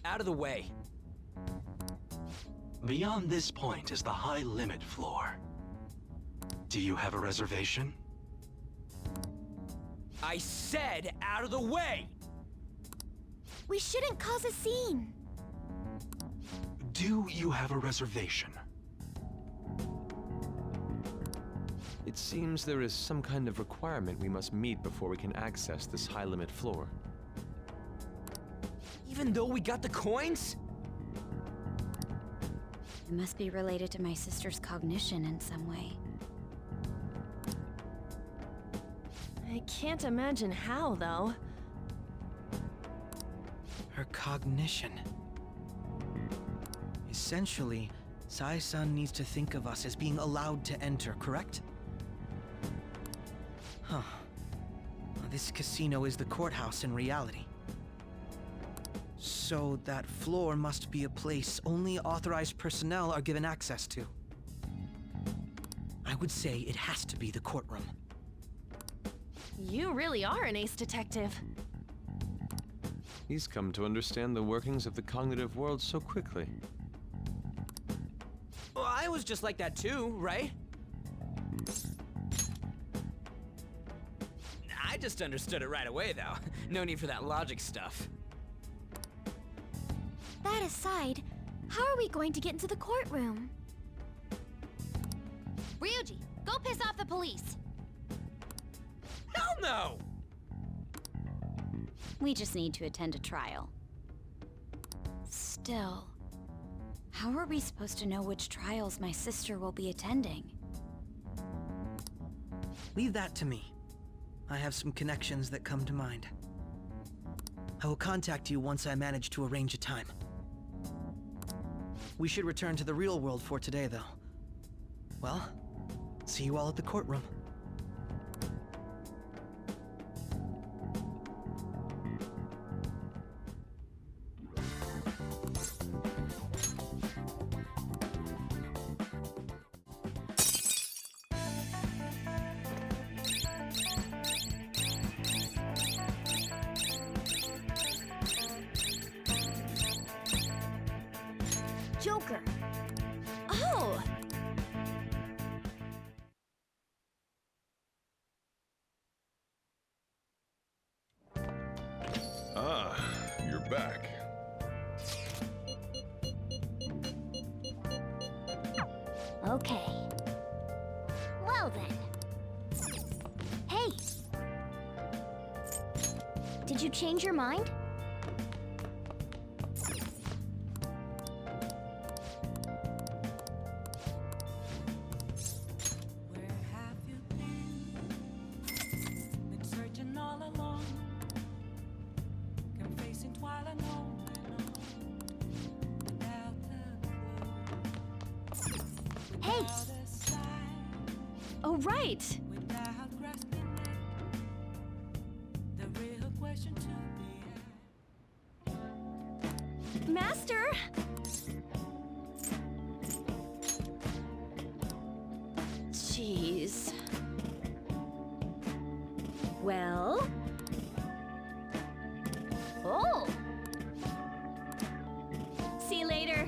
Out of the way.
Beyond this point is the high limit floor. Do you have a reservation?
I said out of the way!
We shouldn't cause a scene.
Do you have a reservation?
It seems there is some kind of requirement we must meet before we can access this high-limit floor.
Even though we got the coins?
It must be related to my sister's cognition in some way.
I can't imagine how, though.
Her cognition. Essentially, Sai-san needs to think of us as being allowed to enter, correct? Huh. Well, this casino is the courthouse in reality. So that floor must be a place only authorized personnel are given access to. I would say it has to be the courtroom.
You really are an ace detective.
He's come to understand the workings of the cognitive world so quickly.
Well, I was just like that too, right? I just understood it right away, though. No need for that logic stuff.
That aside, how are we going to get into the courtroom?
Ryuji, go piss off the police!
Hell no!
We just need to attend a trial. Still, how are we supposed to know which trials my sister will be attending?
Leave that to me. I have some connections that come to mind. I will contact you once I manage to arrange a time. We should return to the real world for today, though. Well, see you all at the courtroom.
Joker. Oh!
Ah, you're back.
Okay. Well then. Hey! Did you change your mind?
Been searching all along, confessing while I know without the clue.
Hey!
Oh, right!
Without grasping it,
Well?
Oh! See you later.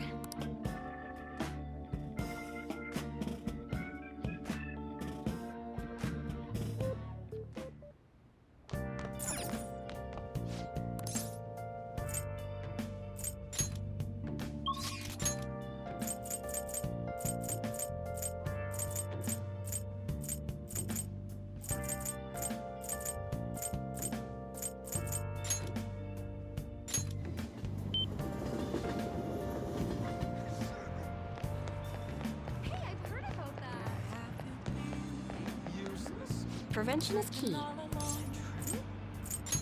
Prevention is key.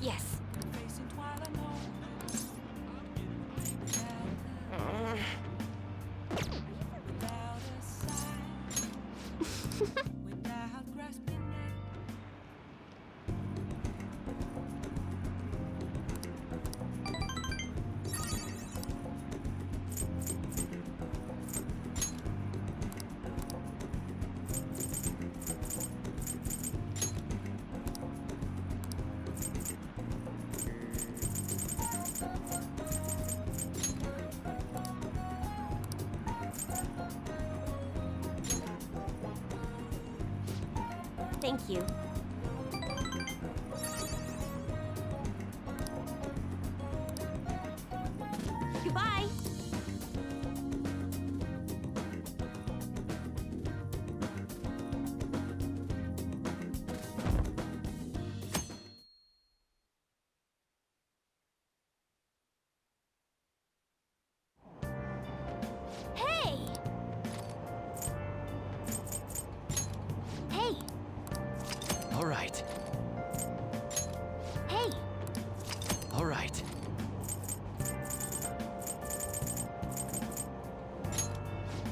Yes. Thank you.
Goodbye.
Hey! Hey!
All right.
Hey!
All right.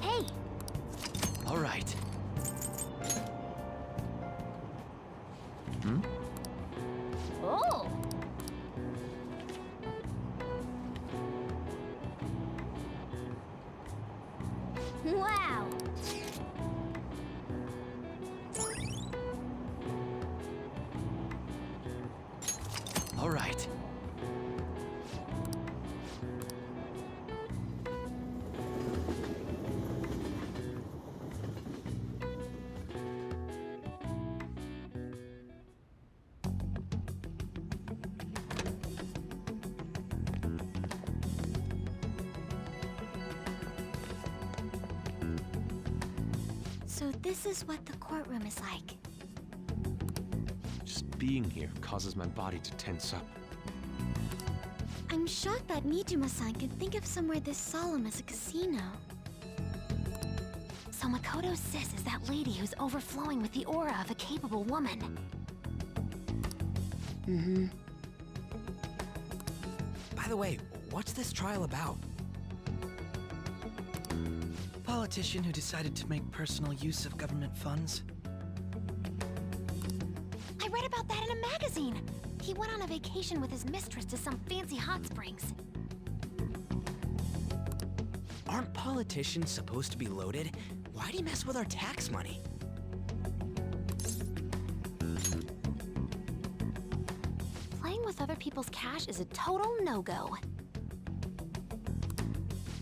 Hey!
All right. Hmm?
Oh! Wow!
All right.
So this is what the courtroom is like.
Just being here causes my body to tense up.
I'm shocked that Nijima-san could think of somewhere this solemn as a casino.
So Makoto's sis is that lady who's overflowing with the aura of a capable woman.
Mm-hmm. By the way, what's this trial about?
Politician who decided to make personal use of government funds.
I read about that in a magazine. He went on a vacation with his mistress to some fancy hot springs.
Aren't politicians supposed to be loaded? Why'd he mess with our tax money?
Playing with other people's cash is a total no-go.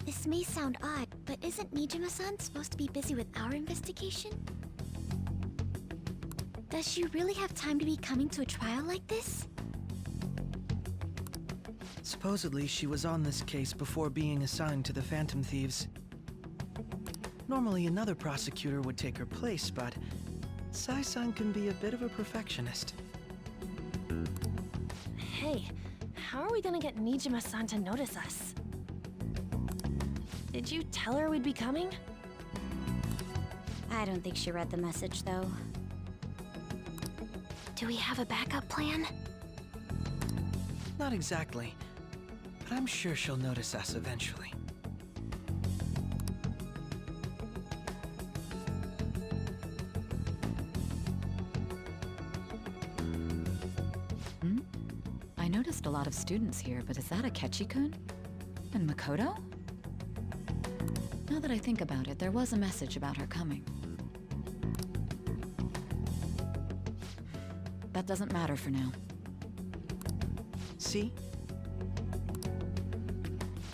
This may sound odd, but isn't Nijima-san supposed to be busy with our investigation? Does she really have time to be coming to a trial like this?
Supposedly, she was on this case before being assigned to the Phantom Thieves. Normally, another prosecutor would take her place, but Sai-san can be a bit of a perfectionist.
Hey, how are we gonna get Nijima-san to notice us? Did you tell her we'd be coming?
I don't think she read the message, though.
Do we have a backup plan?
Not exactly, but I'm sure she'll notice us eventually.
I noticed a lot of students here, but is that Akechi-kun? And Makoto? Now that I think about it, there was a message about her coming. that doesn't matter for now.
See?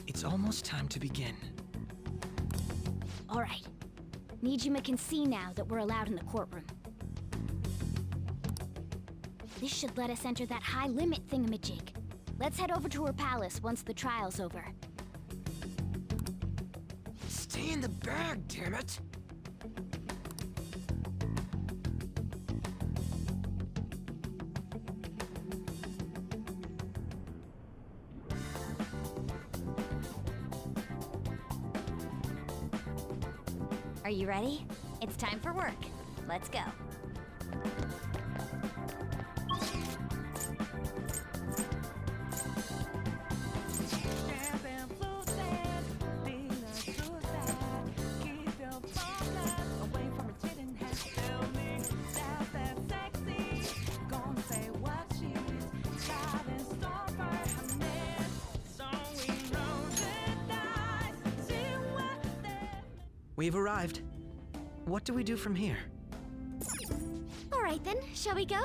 It's almost time to begin.
All right. Nijima can see now that we're allowed in the courtroom. This should let us enter that high-limit thingamajig. Let's head over to her palace once the trial's over.
Stay in the bag, damn it!
Are you ready? It's time for work. Let's go.
We've arrived. What do we do from here?
All right then, shall we go?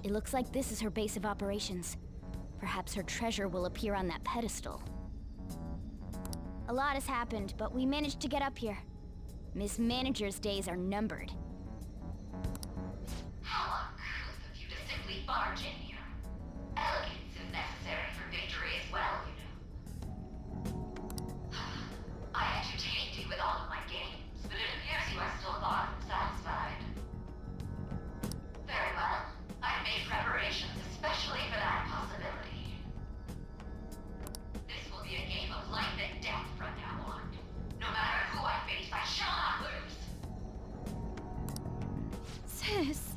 It looks like this is her base of operations. Perhaps her treasure will appear on that pedestal. A lot has happened, but we managed to get up here. Miss Manager's days are numbered.
How uncouth of you to simply barge in here. Elegance is necessary for victory as well, you know. I entertained you with all of my games, but it appears you are still far from satisfied. Very well. I made preparations especially for that possibility. This will be a game of life and death from now on. No matter who I face, I shall not lose.
Sis.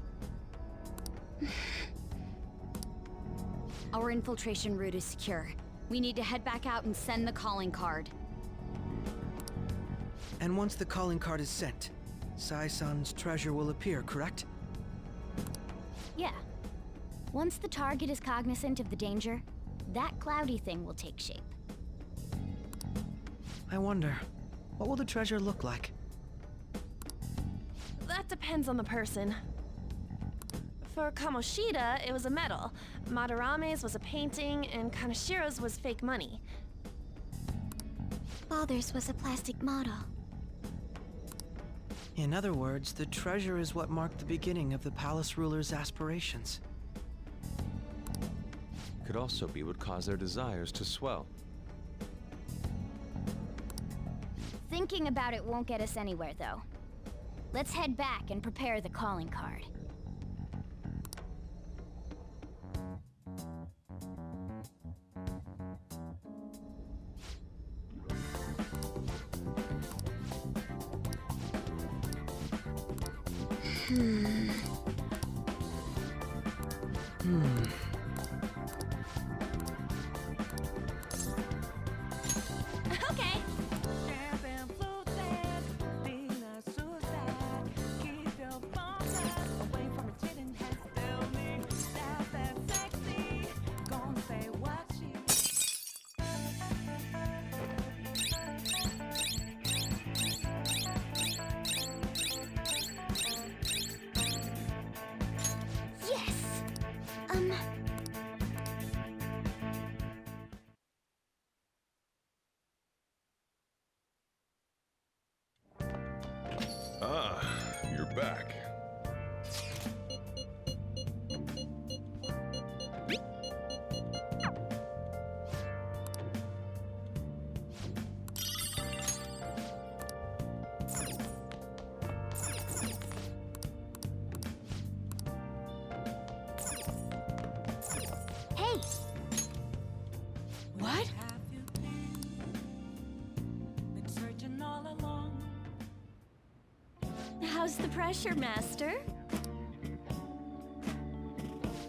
Our infiltration route is secure. We need to head back out and send the calling card.
And once the calling card is sent, Sai-san's treasure will appear, correct?
Yeah. Once the target is cognizant of the danger, that cloudy thing will take shape.
I wonder, what will the treasure look like?
That depends on the person. For Kamoshida, it was a medal. Madarame's was a painting, and Kanashiro's was fake money.
Father's was a plastic model.
In other words, the treasure is what marked the beginning of the palace ruler's aspirations.
Could also be what caused their desires to swell.
Thinking about it won't get us anywhere, though. Let's head back and prepare the calling card.
Okay.
Yes!
Ah, you're back.
Hey!
What?
Been searching
How's the pressure, Master?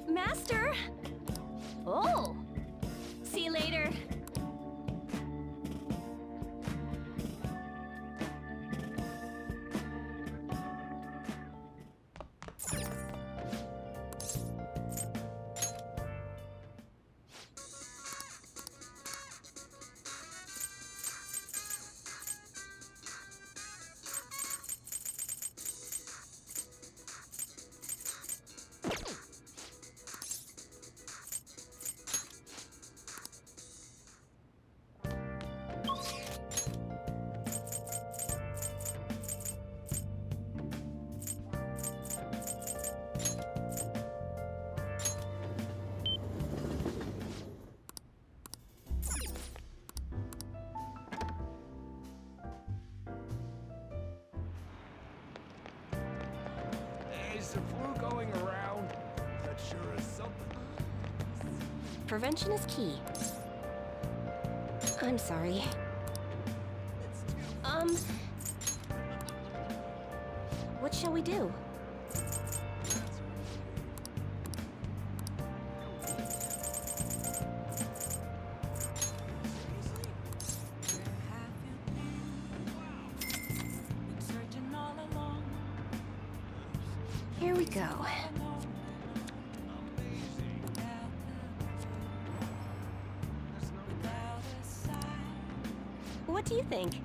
Master! Oh! See you later.
Is the flu going around? That sure is something.
Prevention is key. I'm sorry. What shall we do? Here we go. What do you think?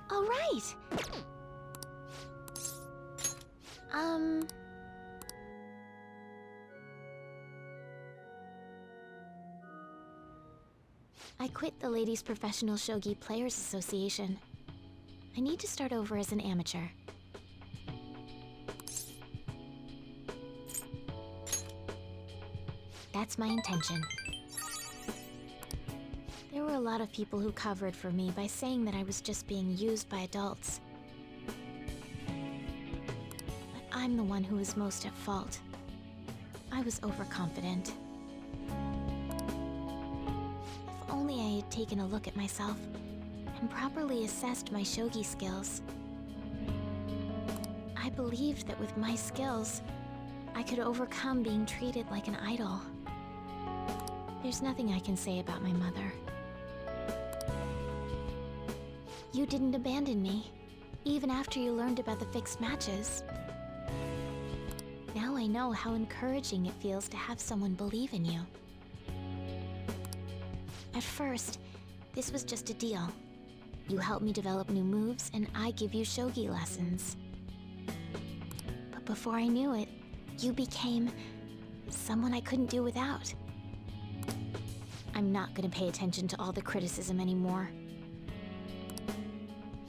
All right. I quit the Ladies Professional Shogi Players Association. I need to start over as an amateur. That's my intention. There were a lot of people who covered for me by saying that I was just being used by adults. But I'm the one who was most at fault. I was overconfident. If only I had taken a look at myself and properly assessed my shogi skills. I believed that with my skills, I could overcome being treated like an idol. There's nothing I can say about my mother. You didn't abandon me, even after you learned about the fixed matches. Now I know how encouraging it feels to have someone believe in you. At first, this was just a deal. You help me develop new moves, and I give you shogi lessons. But before I knew it, you became someone I couldn't do without. I'm not gonna pay attention to all the criticism anymore.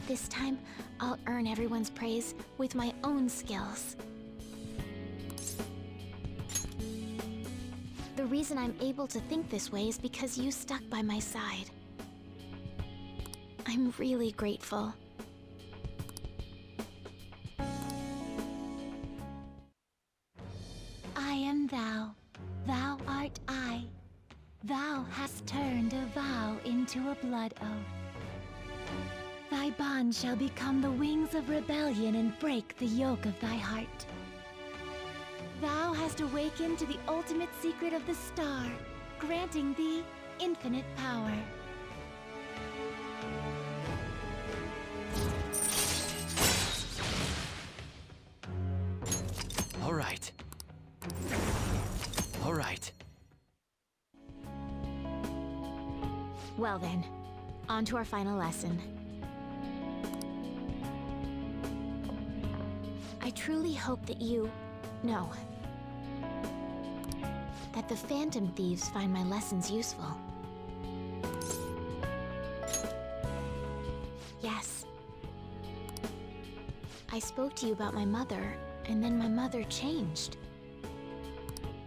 This time, I'll earn everyone's praise with my own skills. The reason I'm able to think this way is because you stuck by my side. I'm really grateful. I am thou, thou art I. Thou hast turned a vow into a blood oath. Thy bond shall become the wings of rebellion and break the yoke of thy heart. Thou hast awakened to the ultimate secret of the star, granting thee infinite power.
All right. All right.
Well then, on to our final lesson. I truly hope that that the Phantom Thieves find my lessons useful. Yes. I spoke to you about my mother, and then my mother changed.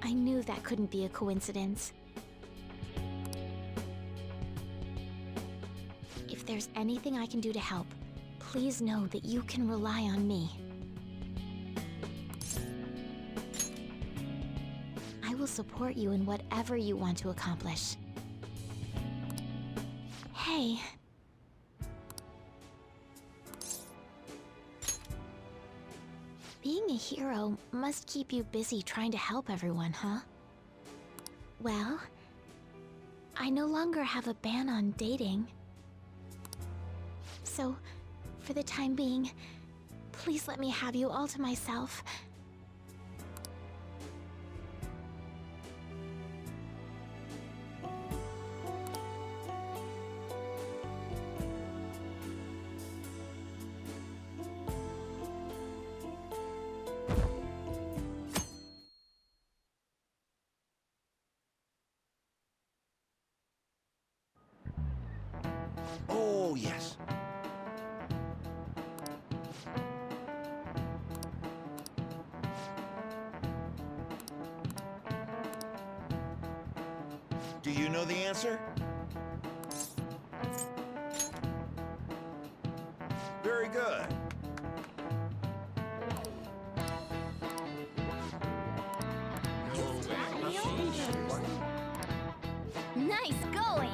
I knew that couldn't be a coincidence. If there's anything I can do to help, please know that you can rely on me. will support you in whatever you want to accomplish. Hey. Being a hero must keep you busy trying to help everyone, huh? Well, I no longer have a ban on dating. So, for the time being, please let me have you all to myself.
Oh, yes. Do you know the answer? Very good.
Nice going!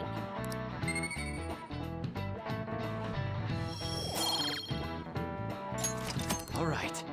All right.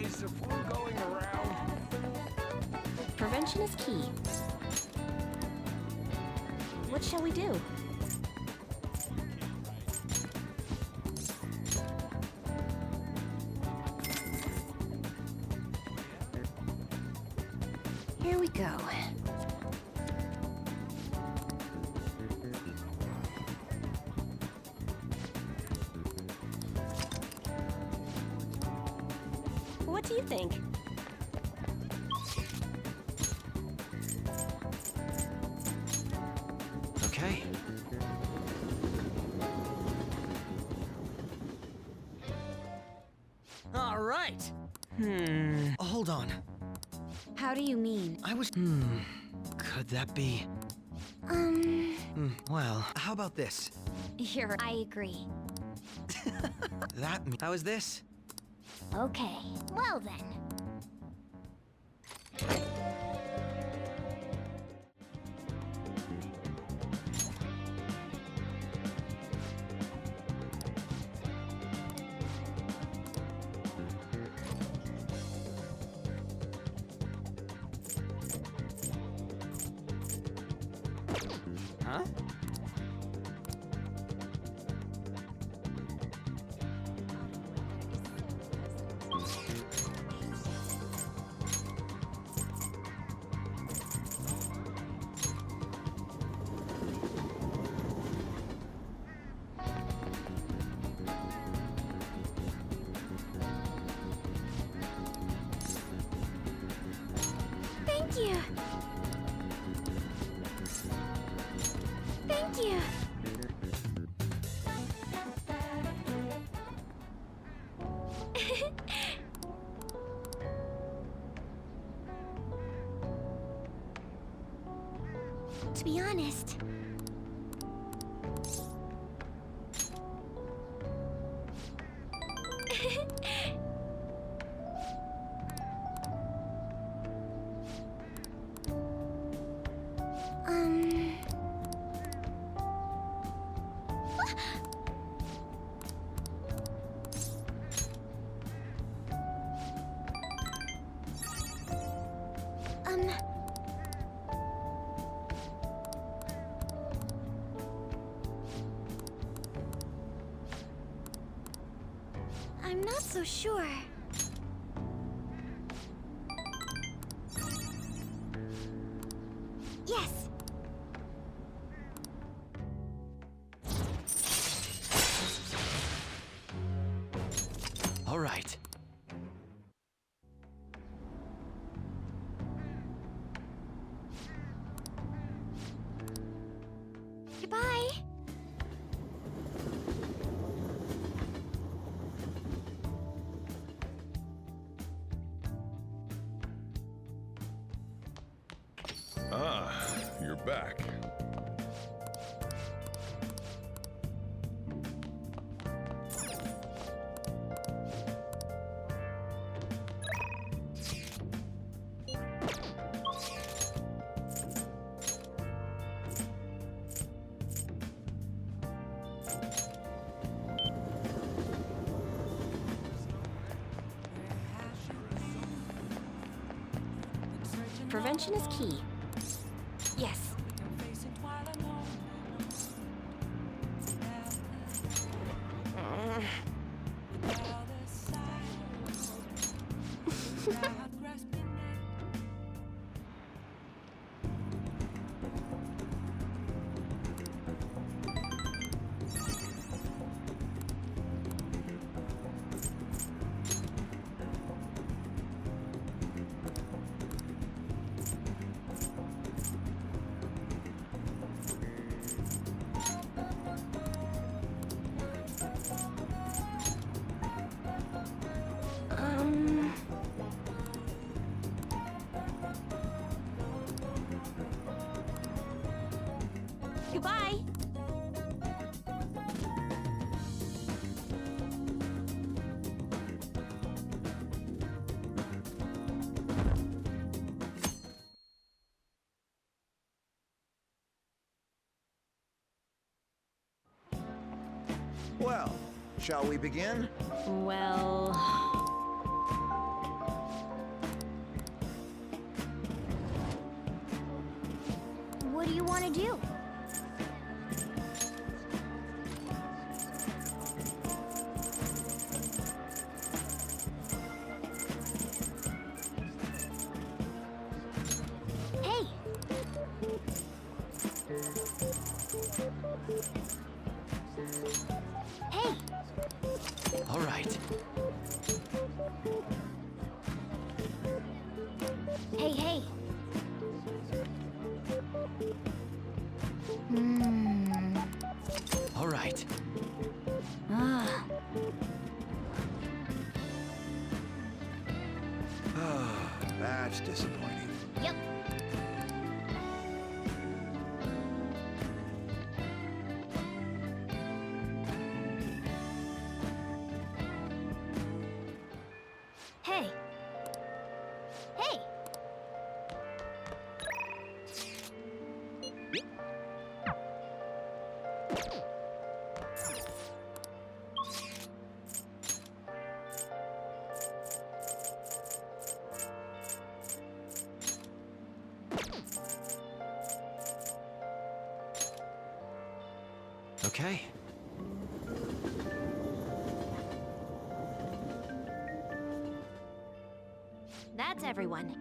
Is the flu going around?
Prevention is key. What shall we do?
Here we go.
What do you think?
Okay. All right. Hold on.
How do you mean?
I was. Could that be? Well, how about this?
Here,
I agree.
How is this?
Okay, well then.
Huh?
Thank you. Thank you. To be honest, I'm not so sure. Yes!
All right.
Goodbye!
Ah, you're back.
Prevention is key. Yes.
Goodbye!
Well, shall we begin?
Well...
What do you want to do? Hey! Hey!
All right.
Hey, hey!
All right.
Ah.
Oh, that's disappointing.
Yep. Hey. Hey.
Okay.
That's everyone.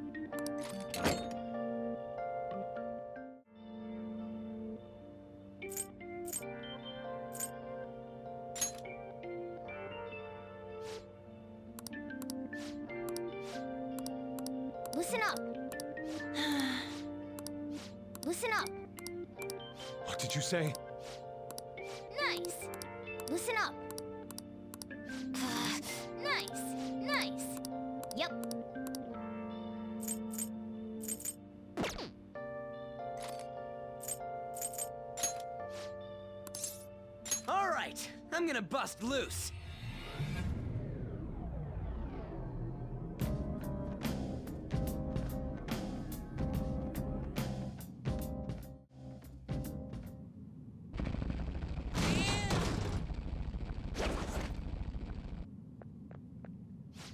Listen up. Listen up.
What did you say?
Nice. Listen up. Nice. Nice. Yep.
All right. I'm gonna bust loose.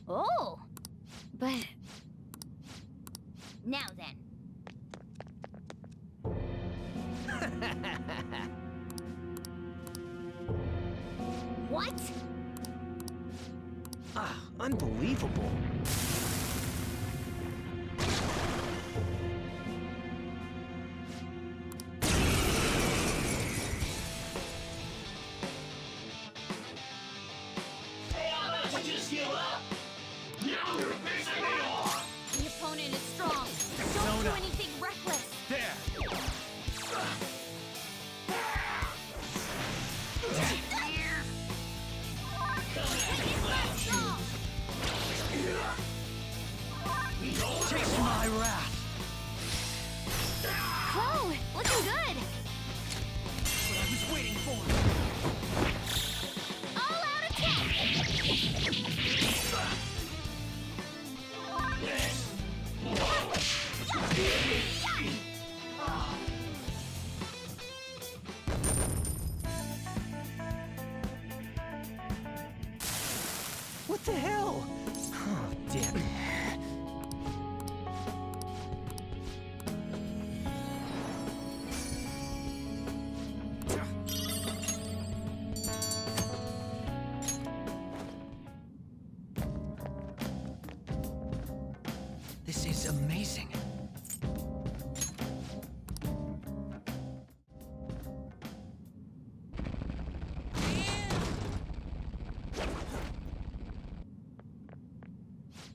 Oh.
But...
Now then. What?
Ah, unbelievable.
The opponent is strong. Don't do anything reckless.
Chase my wrath.
Whoa, looking good.
What I was waiting for.
All out attack!
What the hell? Oh, damn it.
This is amazing.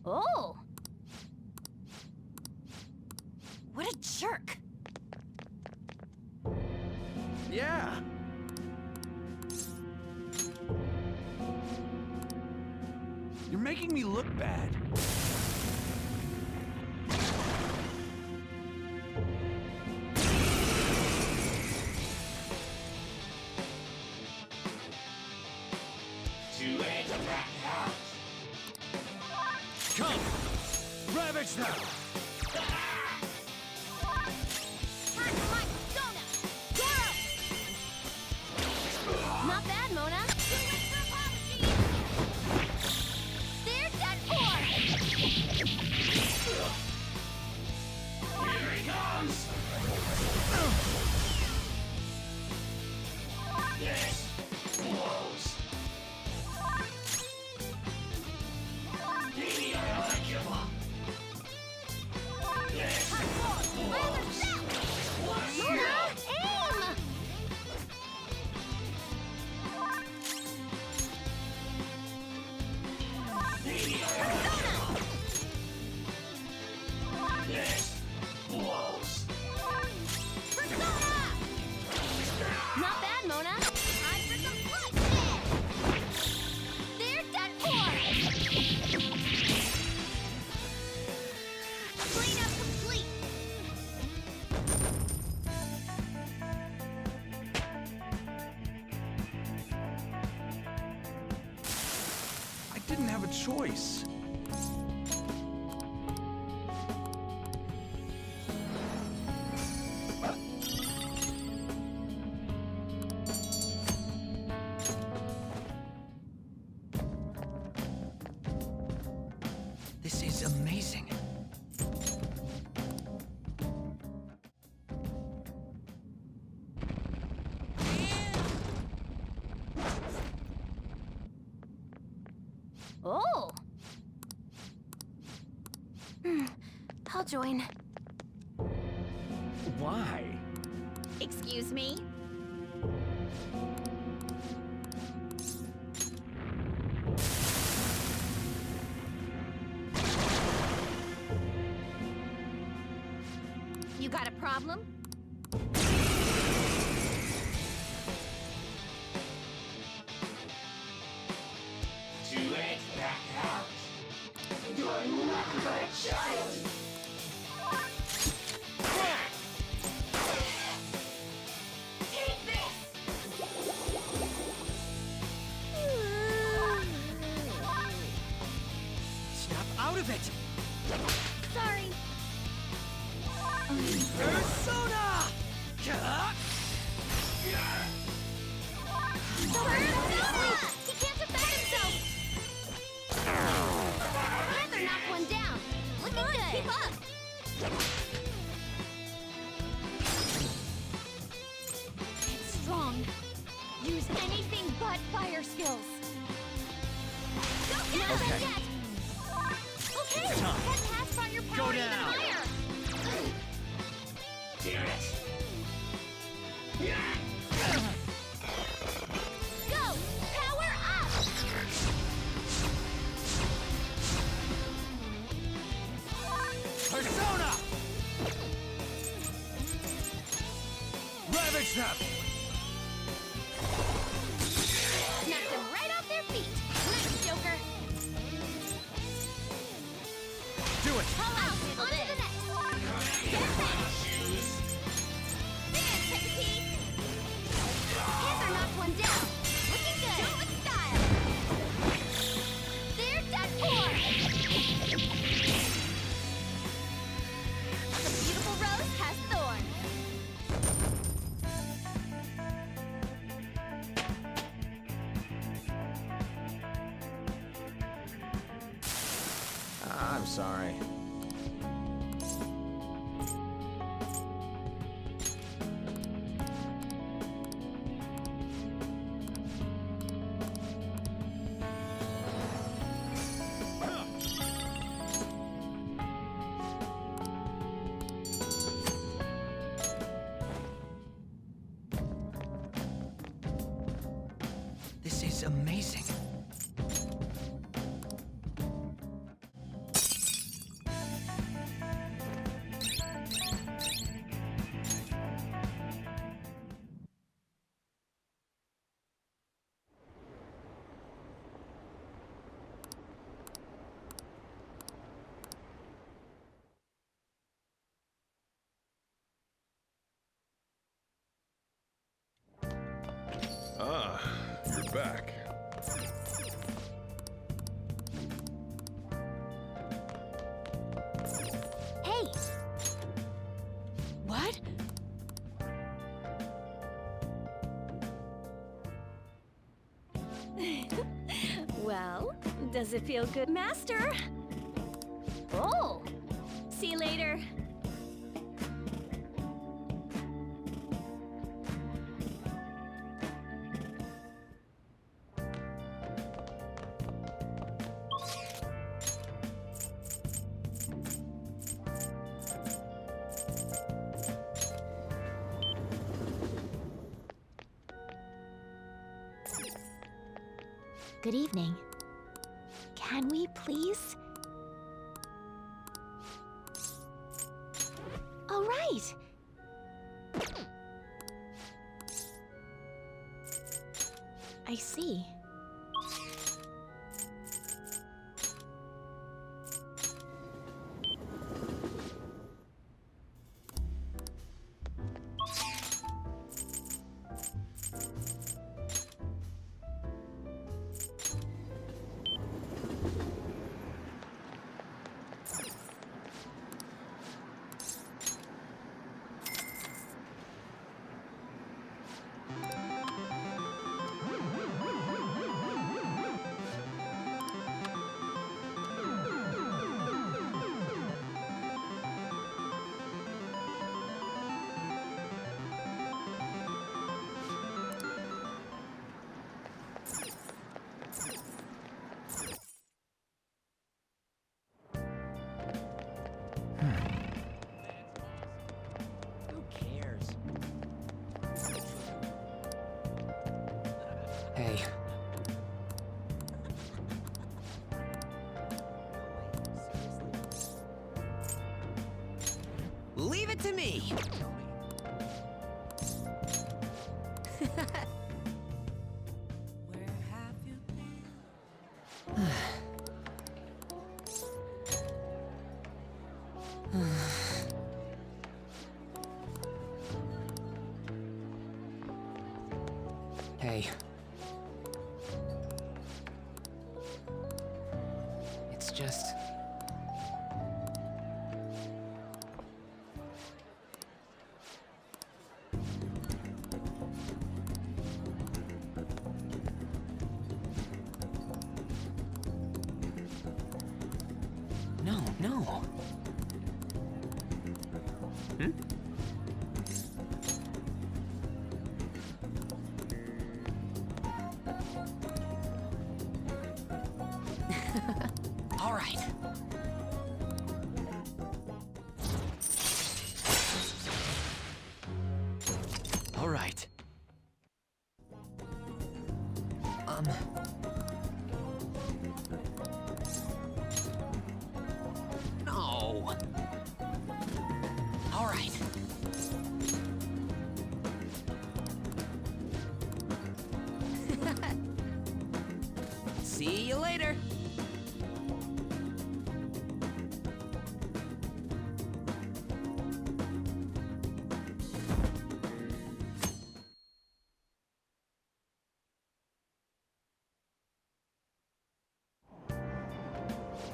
Oh!
What a jerk.
Yeah. You're making me look bad.
Too late to back out. Come! Ravage them!
Not bad, Mona. They're done for!
Here he comes! Yes! Blows! Maybe I ought to give up. Yes!
Mona, aim!
Maybe I ought to give up. Yes! Blows!
Not bad, Mona. Time for some bloodshed! They're done for! Cleanup complete!
I didn't have a choice.
This is amazing.
Oh!
I'll join.
Why?
Excuse me? You got a problem?
Too late to back out. You're nothing but a child. Take this!
Snap out of it!
Sorry.
Persona!
Persona! He can't defend himself! Panther knocked one down. Looking good. Keep up!
got fire skills.
Don't get us
Okay.
yet! Okay,
It's time.
get past on your
Go
power even
down.
higher!
Damn it.
Go! Power up!
Persona! Ravage them!
Knock them right off their feet! Nice, Joker!
Do it!
Pull out! On to the next! Get back! Dance, Peppa-Pig! Heather knocked one down! Looking good! Do it with style! They're done for! The beautiful rose has thorns!
I'm sorry.
This is amazing.
Ah, you're back.
Hey!
What?
Well, does it feel good, Master?
Oh!
See you later.
Good evening. Can we please? All right. I see.
Who cares? Hey.
Leave it to me!
Hey. It's just... No. Hmm?
right.
All right.
No. All right.
See you later.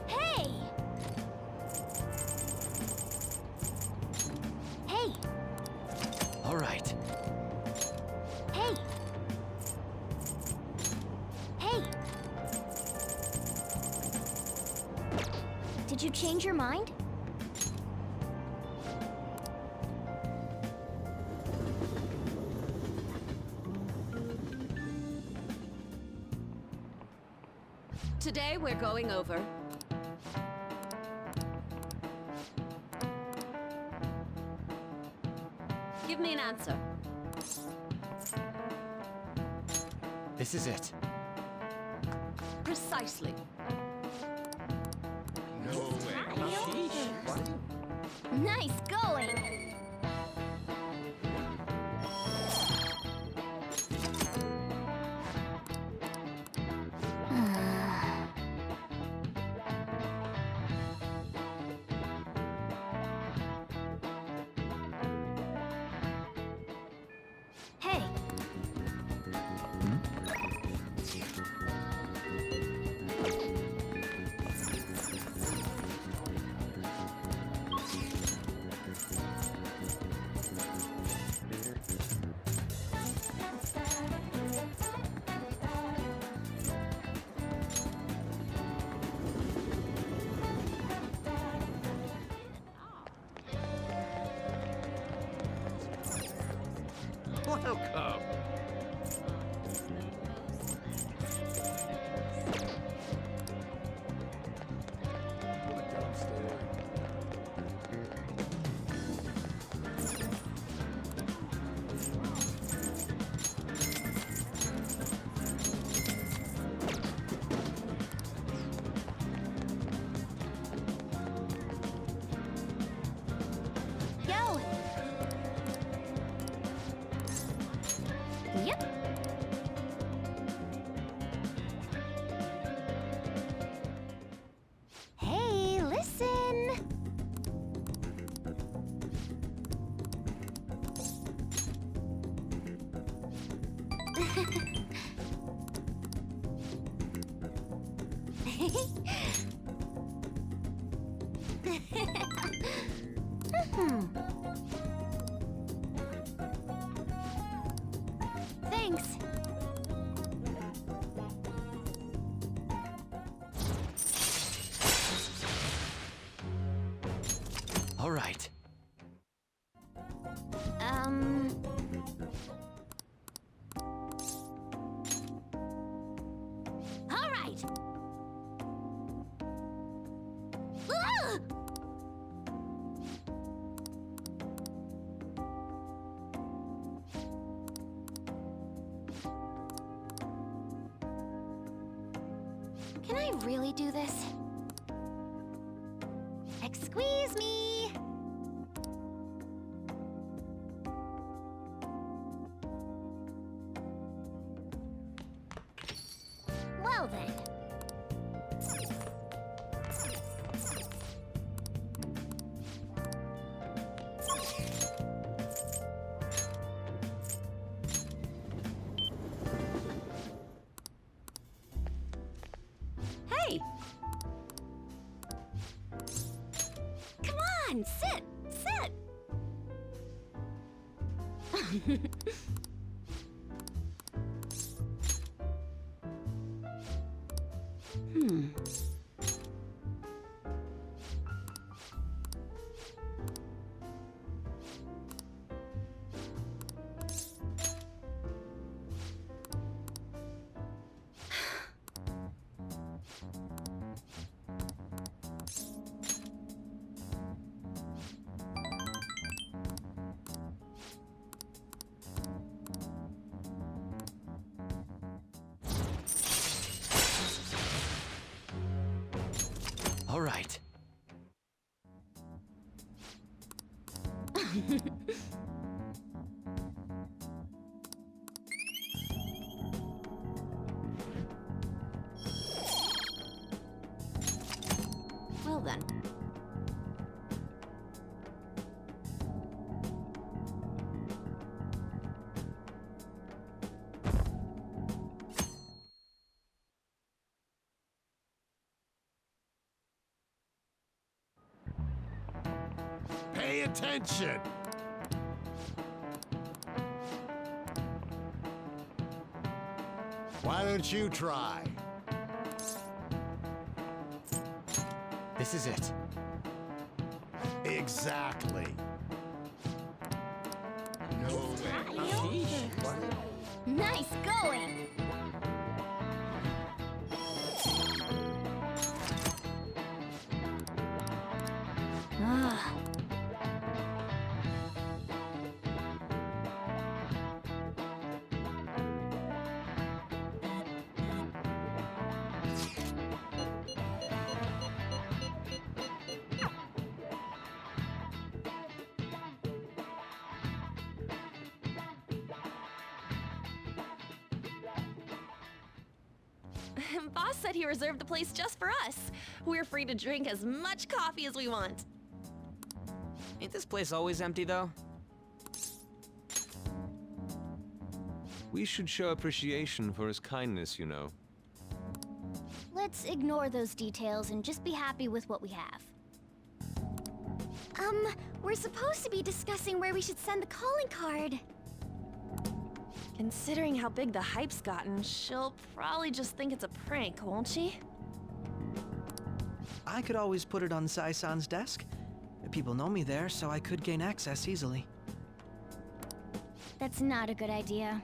Hey! Hey!
All right.
Hey! Hey! Did you change your mind?
Today we're going over. Give me an answer.
This is it.
Precisely.
No way.
Nice going! Hey!
Welcome.
Yo! Yep. Hey, listen! Thanks.
All right.
All right. Ah! Can I really do this? Excuse me! Well then.
Hey!
Come on, sit! Sit!
right.
Well then.
Pay attention! Why don't you try?
This is it.
Exactly. No way.
Nice going! Ah.
Boss said he reserved the place just for us. We're free to drink as much coffee as we want.
Ain't this place always empty, though?
We should show appreciation for his kindness, you know.
Let's ignore those details and just be happy with what we have. We're supposed to be discussing where we should send the calling card.
Considering how big the hype's gotten, she'll probably just think it's a prank, won't she?
I could always put it on Sai-san's desk. People know me there, so I could gain access easily.
That's not a good idea.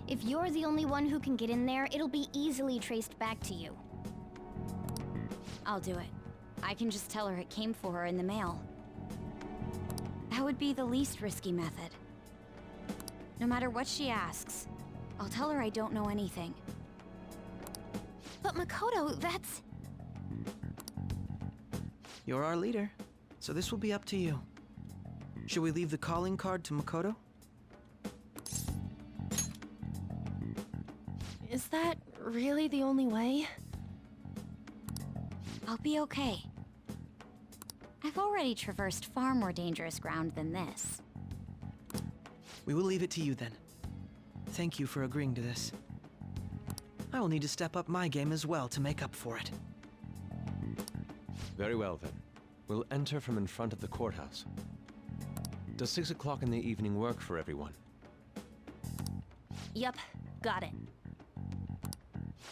If you're the only one who can get in there, it'll be easily traced back to you.
I'll do it. I can just tell her it came for her in the mail. That would be the least risky method. No matter what she asks, I'll tell her I don't know anything.
But Makoto, that's...
You're our leader, so this will be up to you. Should we leave the calling card to Makoto?
Is that really the only way?
I'll be okay. I've already traversed far more dangerous ground than this.
We will leave it to you then. Thank you for agreeing to this. I will need to step up my game as well to make up for it.
Very well, then. We'll enter from in front of the courthouse. Does 6 o'clock in the evening work for everyone?
Yup, got it.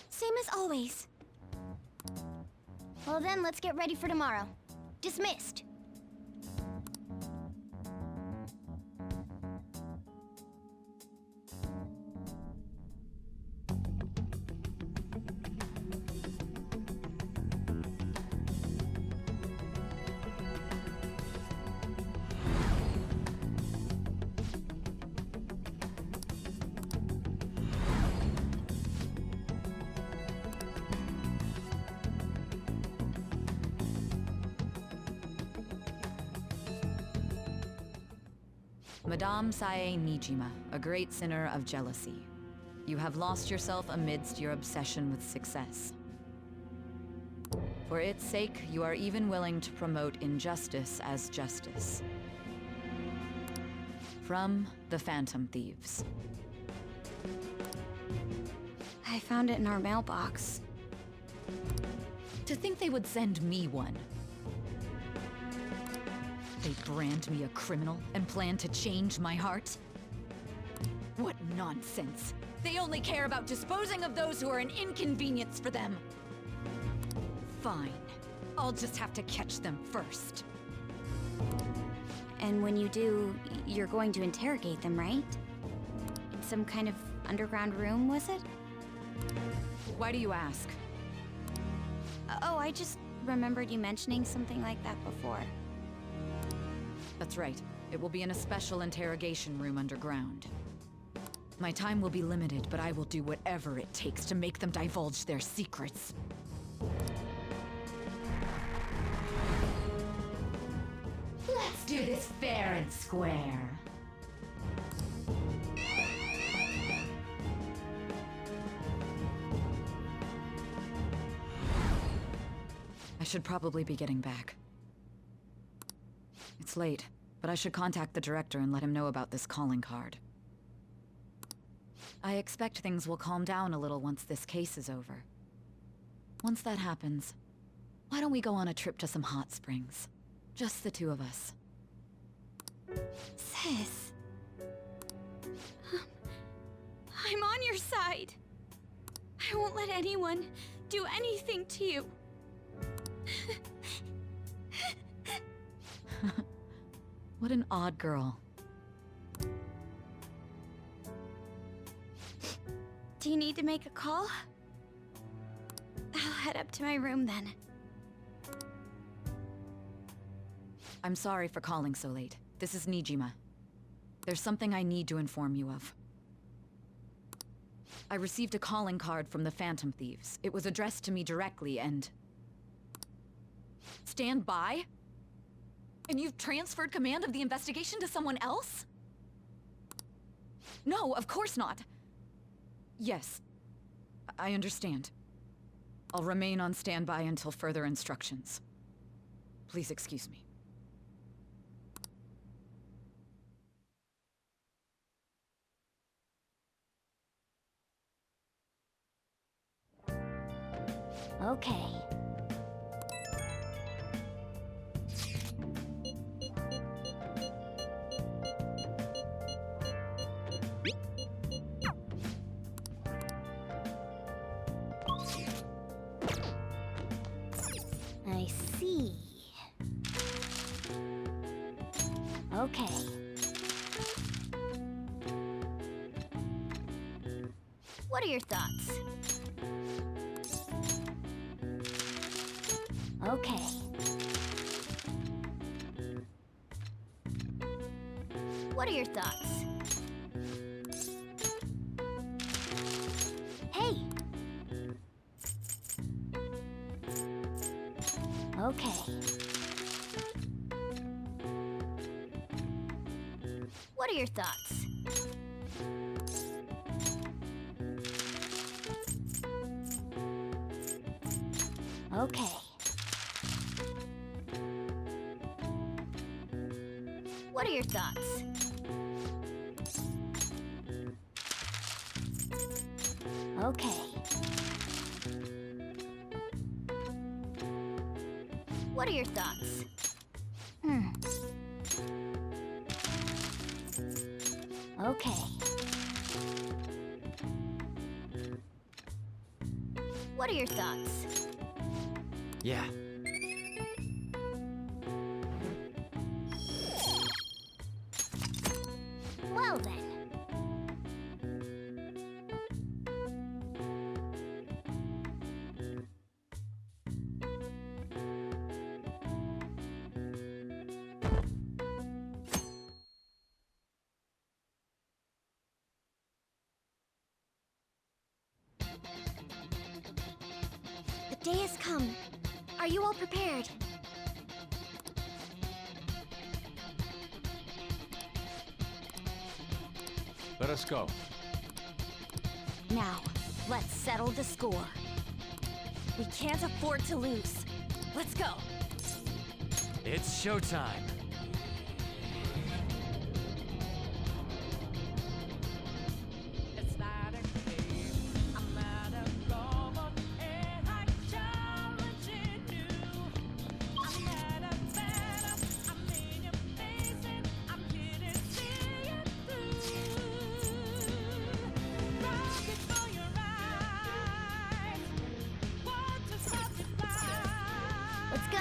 Same as always. Well then, let's get ready for tomorrow. Dismissed.
Madame Sae Nijima, a great sinner of jealousy. You have lost yourself amidst your obsession with success. For its sake, you are even willing to promote injustice as justice. From the Phantom Thieves.
I found it in our mailbox.
To think they would send me one. They brand me a criminal and plan to change my heart? What nonsense! They only care about disposing of those who are an inconvenience for them! Fine. I'll just have to catch them first.
And when you do, you're going to interrogate them, right? In some kind of underground room, was it?
Why do you ask?
Oh, I just remembered you mentioning something like that before.
That's right. It will be in a special interrogation room underground. My time will be limited, but I will do whatever it takes to make them divulge their secrets.
is fair and square.
I should probably be getting back. It's late, but I should contact the director and let him know about this calling card. I expect things will calm down a little once this case is over. Once that happens, why don't we go on a trip to some hot springs? Just the two of us.
Sis. I'm on your side. I won't let anyone do anything to you.
What an odd girl.
Do you need to make a call? I'll head up to my room then.
I'm sorry for calling so late. This is Nijima. There's something I need to inform you of. I received a calling card from the Phantom Thieves. It was addressed to me directly and... Stand by? And you've transferred command of the investigation to someone else? No, of course not. Yes, I understand. I'll remain on standby until further instructions. Please excuse me.
Okay. I see. Okay. What are your thoughts? Okay. What are your thoughts? Hey! Okay. What are your thoughts? Okay. What are your thoughts? Okay. What are your thoughts? Okay. What are your thoughts?
Yeah.
Well then. The day has come. Are you all prepared?
Let us go.
Now, let's settle the score. We can't afford to lose. Let's go.
It's showtime.
Let's go.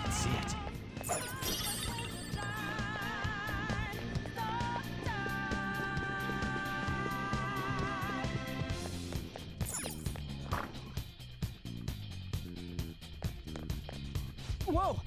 See it.
Whoa!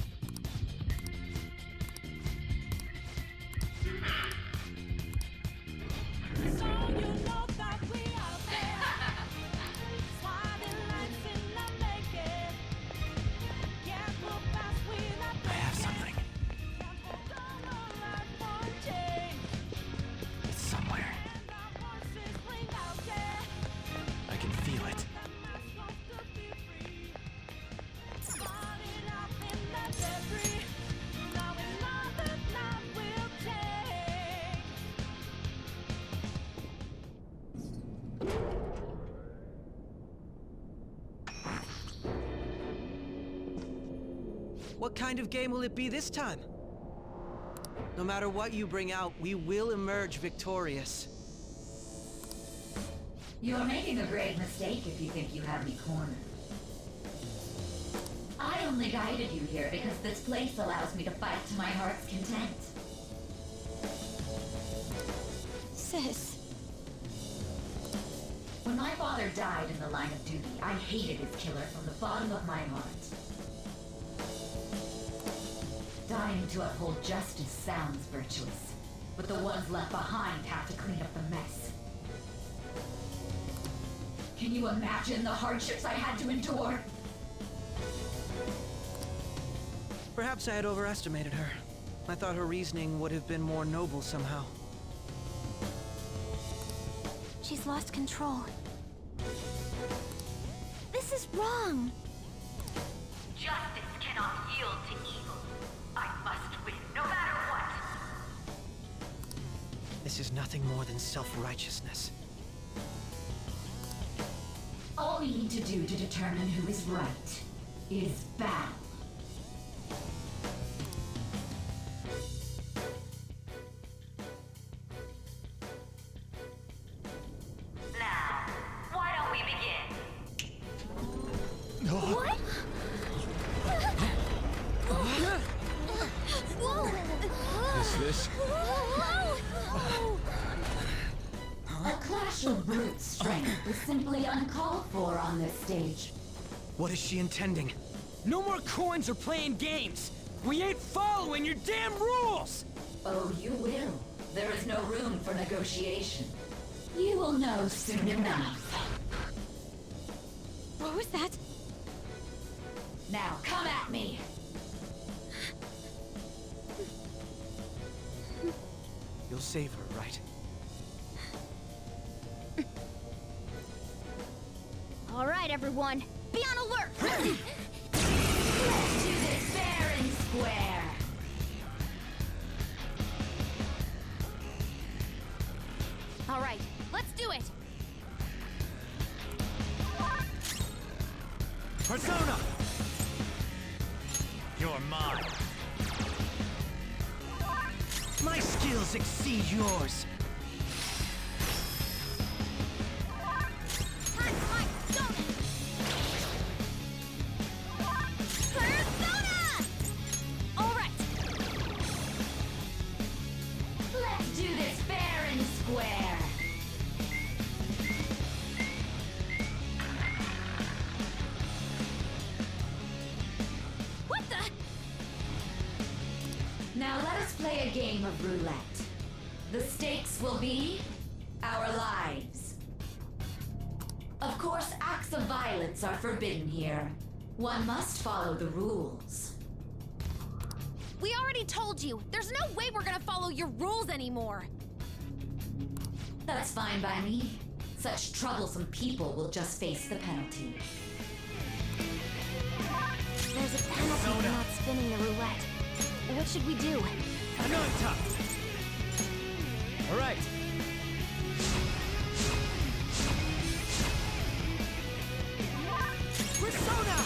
What kind of game will it be this time? No matter what you bring out, we will emerge victorious.
You're making a grave mistake if you think you have me cornered. I only guided you here because this place allows me to fight to my heart's content.
Sis.
When my father died in the line of duty, I hated his killer from the bottom of my heart. Dying to uphold justice sounds virtuous, but the ones left behind have to clean up the mess. Can you imagine the hardships I had to endure?
Perhaps I had overestimated her. I thought her reasoning would have been more noble somehow.
She's lost control. This is wrong.
Justice cannot yield to evil. I must win, no matter what.
This is nothing more than self-righteousness.
All we need to do to determine who is right is battle. Now, why don't we begin?
What?
Is this?
A clash of brute strength is simply uncalled for on this stage.
What is she intending?
No more coins or playing games! We ain't following your damn rules!
Oh, you will. There is no room for negotiation. You will know soon enough.
What was that?
Now, come at me!
You'll save her, right?
All right, everyone. Be on alert!
Let's do this fair and square!
All right, let's do it.
Persona! You're mine.
My skills exceed yours.
All right.
Let's do this fair and square!
What the?
Now let us play a game of roulette. The stakes will be our lives. Of course, acts of violence are forbidden here. One must follow the rules.
We already told you. There's no way we're gonna follow your rules anymore.
That's fine by me. Such troublesome people will just face the penalty.
There's a penalty for not spinning the roulette. What should we do?
Ananta! All right.
Persona!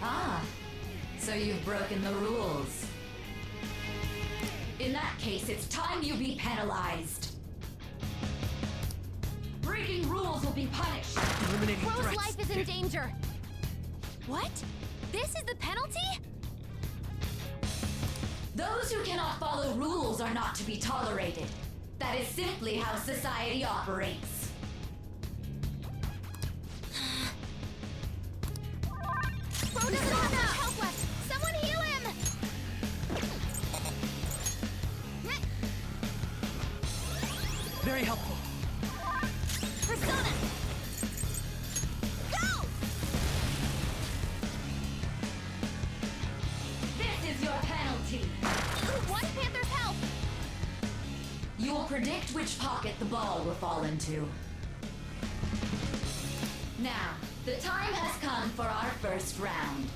Ah, so you've broken the rules. In that case, it's time you be penalized. Breaking rules will be punished.
Eliminating
Crow's
threats.
life is in danger. What? This is the penalty?
Those who cannot follow rules are not to be tolerated. That is simply how society operates.
Bro doesn't have much help left. Someone heal him!
Very helpful.
Persona! Go!
This is your penalty.
One Panther's help!
You will predict which pocket the ball will fall into. Now, the time has come for our first round.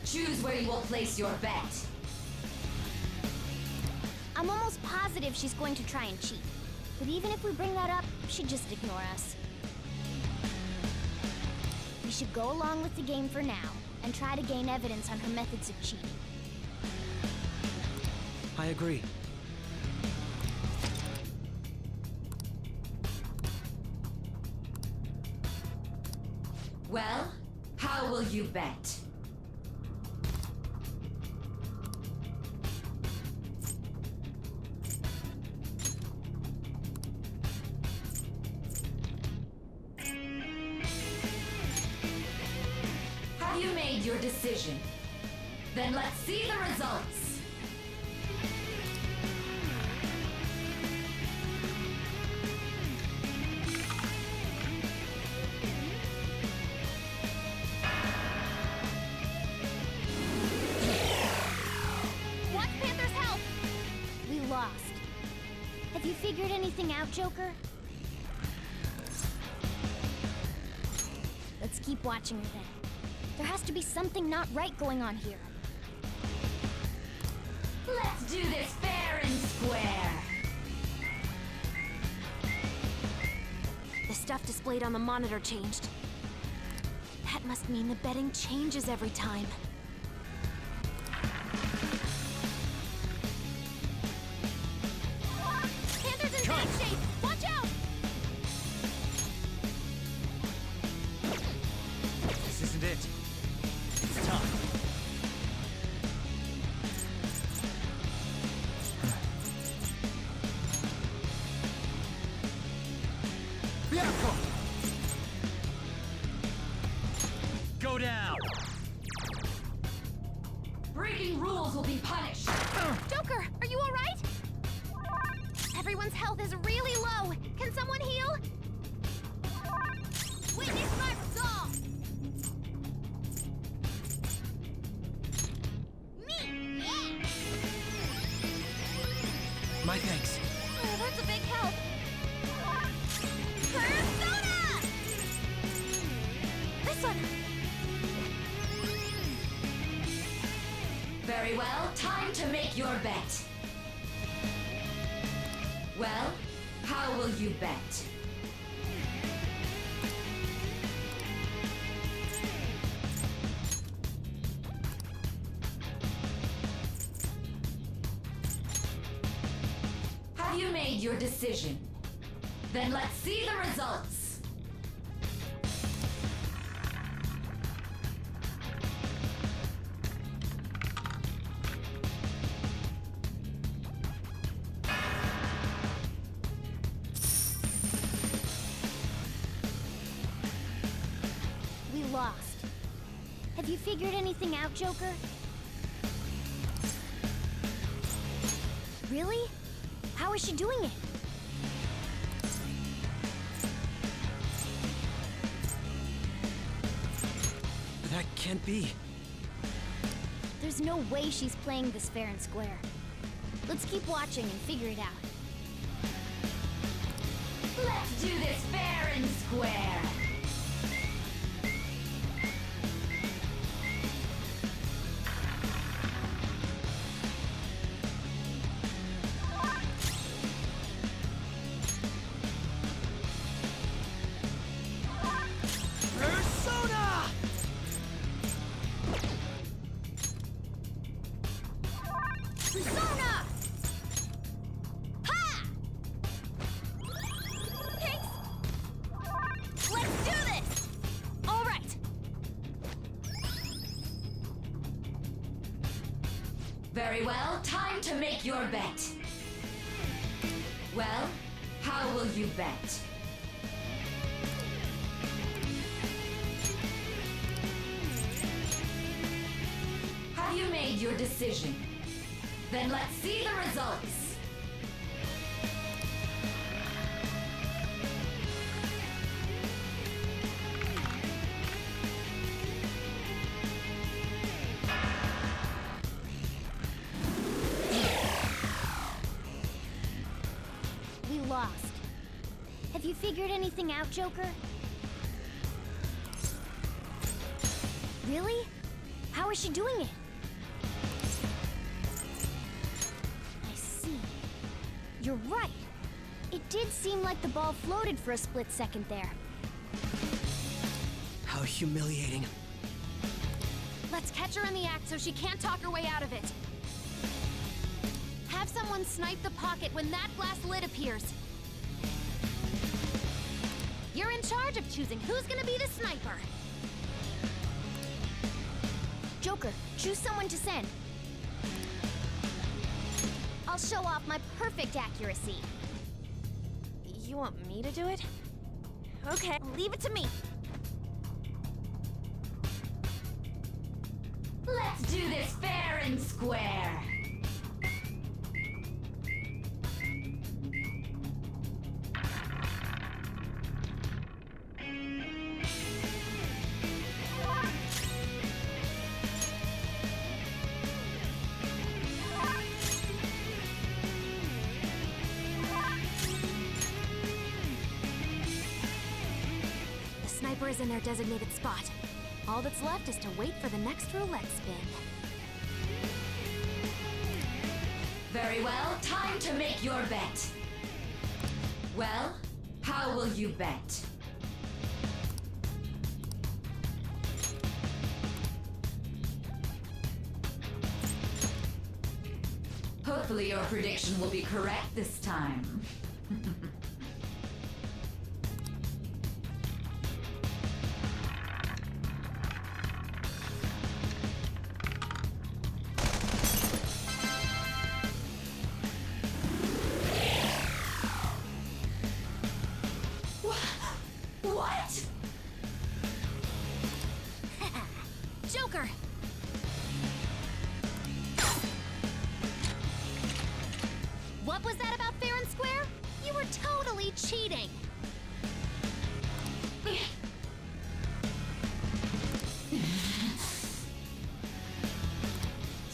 Choose where you will place your bet.
I'm almost positive she's going to try and cheat. But even if we bring that up, she'd just ignore us. We should go along with the game for now and try to gain evidence on her methods of cheating.
I agree.
Well, how will you bet? Have you made your decision? Then let's see the results.
Watch Panther's help! We lost. Have you figured anything out, Joker? Let's keep watching her then. There has to be something not right going on here.
Let's do this fair and square.
The stuff displayed on the monitor changed. That must mean the betting changes every time.
Panther's in bad shape! Watch out!
This isn't it. It's tough. Bianco! Go down!
Breaking rules will be punished.
Joker, are you alright? Everyone's health is really low. Can someone heal? Witness my resolve! Me! Yeah!
My thanks.
Oh, that's a big help. Persona! This one!
Very well, time to make your bet. Well, how will you bet? Have you made your decision? Then let's see the results.
We lost. Have you figured anything out, Joker? Really? How is she doing it?
That can't be.
There's no way she's playing this fair and square. Let's keep watching and figure it out.
Let's do this fair and square.
Persona!
Persona! Ha! Pinks! Let's do this! All right.
Very well, time to make your bet. Well, how will you bet? Have you made your decision? Then let's see the results.
We lost. Have you figured anything out, Joker? Really? How is she doing it? I see. You're right. It did seem like the ball floated for a split second there.
How How humiliating.
Let's catch her in the act so she can't talk her way out of it. Have someone snipe the pocket when that glass lid appears. You're in charge of choosing who's gonna be the sniper.
Joker, choose someone to send. I'll show off my perfect accuracy.
You want me to do it?
Okay, leave it to me.
Let's do this fair and square.
The sniper is in their designated spot. All that's left is to wait for the next roulette spin.
Very well, time to make your bet. Well, how will you bet? Hopefully your prediction will be correct this time.
What? Joker! What was that about fair and square? You were totally cheating!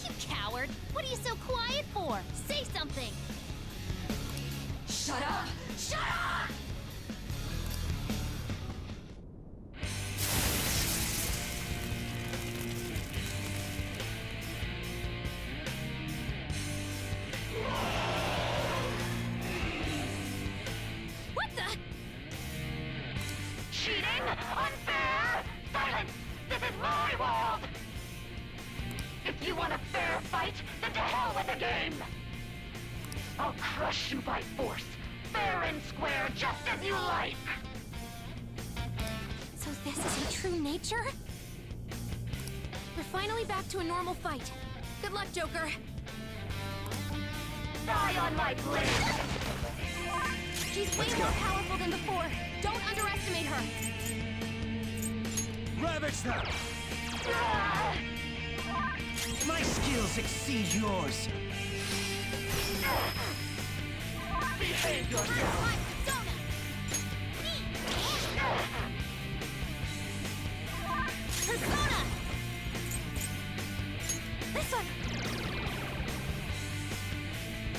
You coward! What are you so quiet for? Say something!
Shut up! Shut up!
What the?
Cheating? Unfair? Silence! This is my world! If you want a fair fight, then to hell with the game! I'll crush you by force, fair and square, just as you like!
So this is your true nature? We're finally back to a normal fight. Good luck, Joker.
Die on my blade!
She's way more powerful than before. Don't underestimate her.
Ravage them! My skills exceed yours.
Behave yourself!
Persona! This one!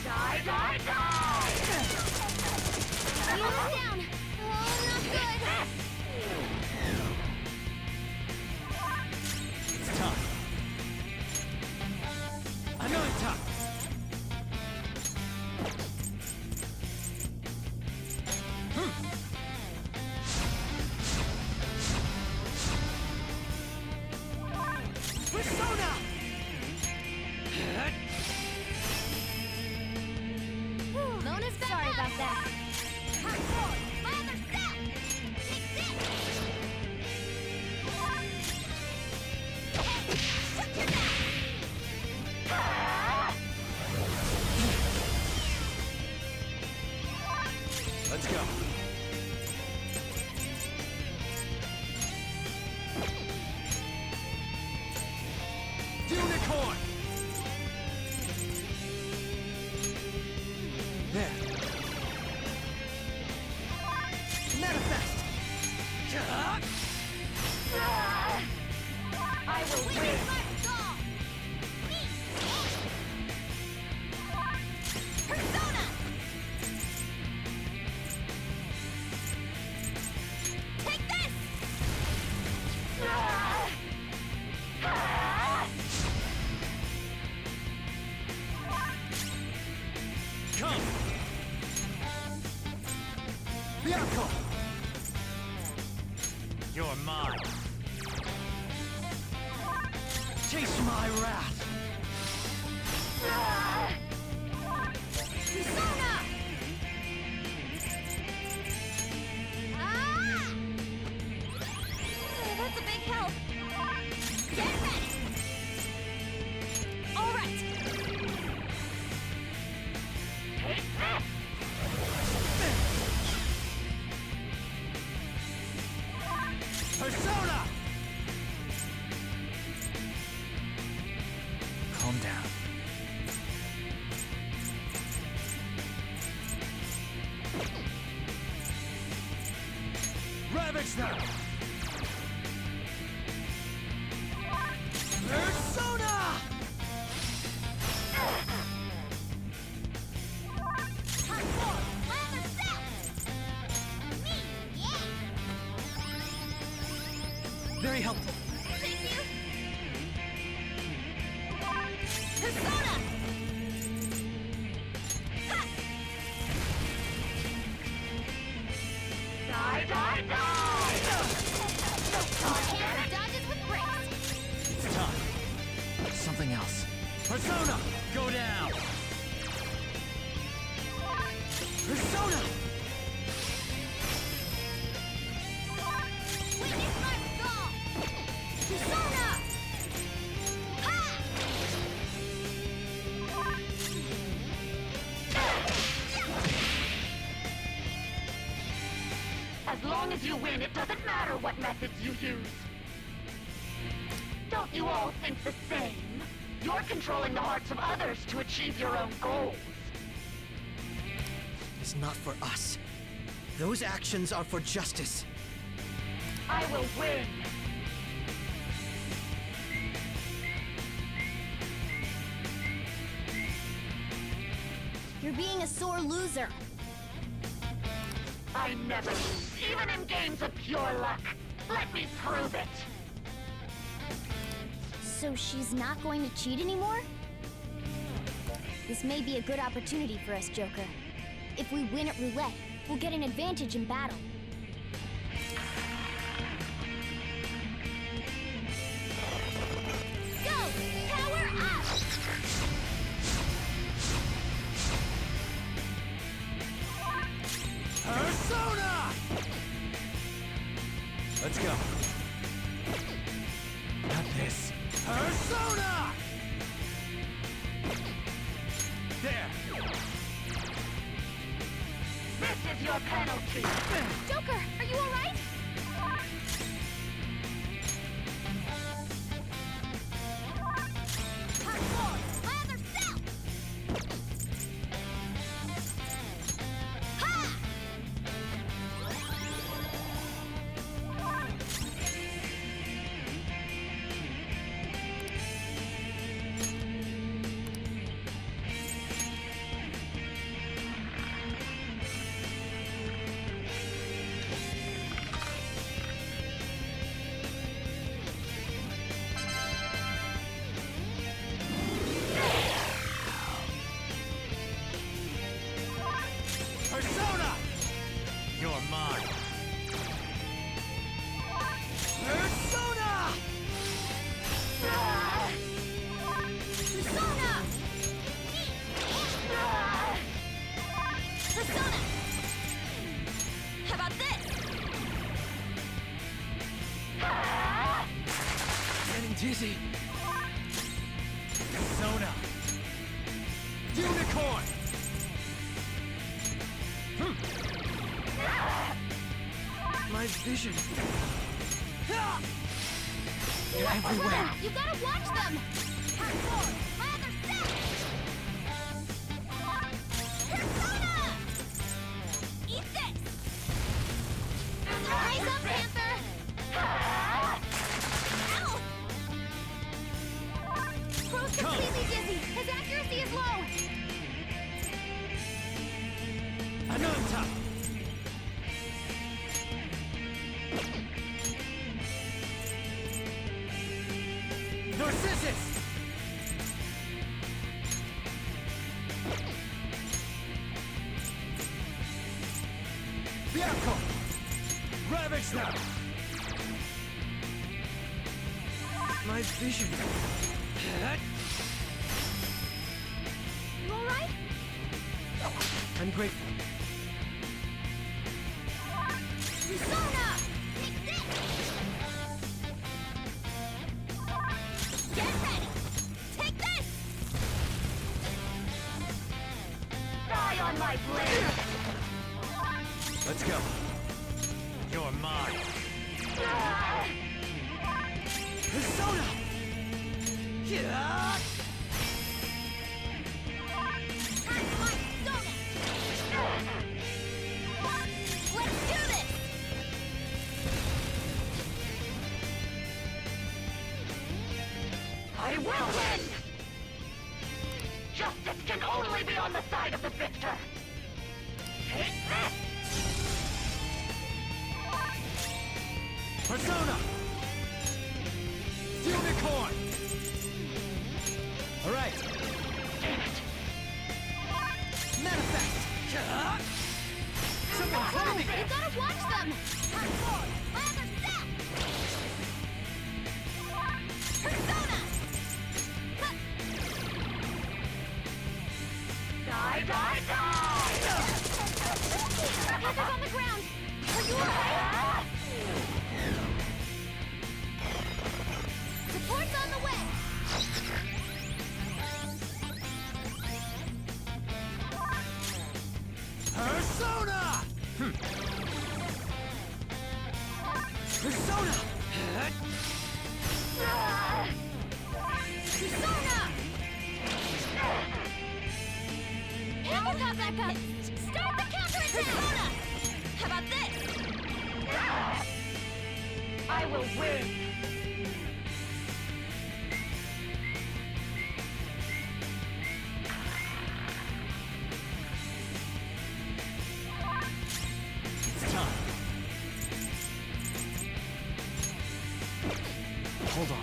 Die, die, die!
Unit down! Oh, not good!
It's tough. I know it's tough. Persona!
Mona's back.
Sorry about that.
My other step! Take this! Shut your
Let's go. Unicorn! There. Manifest!
I will win!
Persona! Take this!
Come! Bianco! You're mine.
Taste my wrath!
Persona! Ah! That's a big help. Get ready! All right.
Persona! Calm down. Ravage them! Persona! Very helpful.
Thank you. Persona! Ha!
Die, die, die!
Dodges with grace.
It's time. Something else. Persona! Go down! Persona!
Witness my skull! Persona! Ha!
As long as you win, it doesn't matter what methods you use. Don't you all think the same? You're controlling the hearts of others to achieve your own goals.
It's not for us. Those actions are for justice.
I will win.
You're being a sore loser.
I never lose, even in games of pure luck. Let me prove it.
So she's not going to cheat anymore? This may be a good opportunity for us, Joker. If we win at roulette, we'll get an advantage in battle. Go! Power up!
Persona! Let's go. Got this. Persona! There.
This is your penalty.
Joker, are you alright? Hardcore! My other self! Ha!
Persona! You're mine. Persona!
Persona! Persona! How about this?
Getting dizzy. Persona! Unicorn! My vision. They're everywhere.
You gotta watch them! Hardcore! My other self! Persona! Eat this! Rise up, Panther! Ow! Crow's completely dizzy! His accuracy is low!
Ananta! Narcissus! Fiaco! Ravage them!
My vision.
You alright?
I'm grateful.
Persona! Take this! Get ready! Take this!
Die on my blade!
Let's go. You're mine.
Persona! Yeah!
Let's do this!
I will win! Justice can only be on the side of the victor! Take this!
Persona! Unicorn! Alright.
Damn it!
Manifest! Someone follow me!
You gotta watch them! Hardcore! My other step! Persona!
Die, die, die!
Panther's on the ground! Are you alright? Support's on the way!
Persona! Persona!
Persona! Panther got back up! Start the counterattack! Persona! How about this?
I will win!
It's time. Hold on.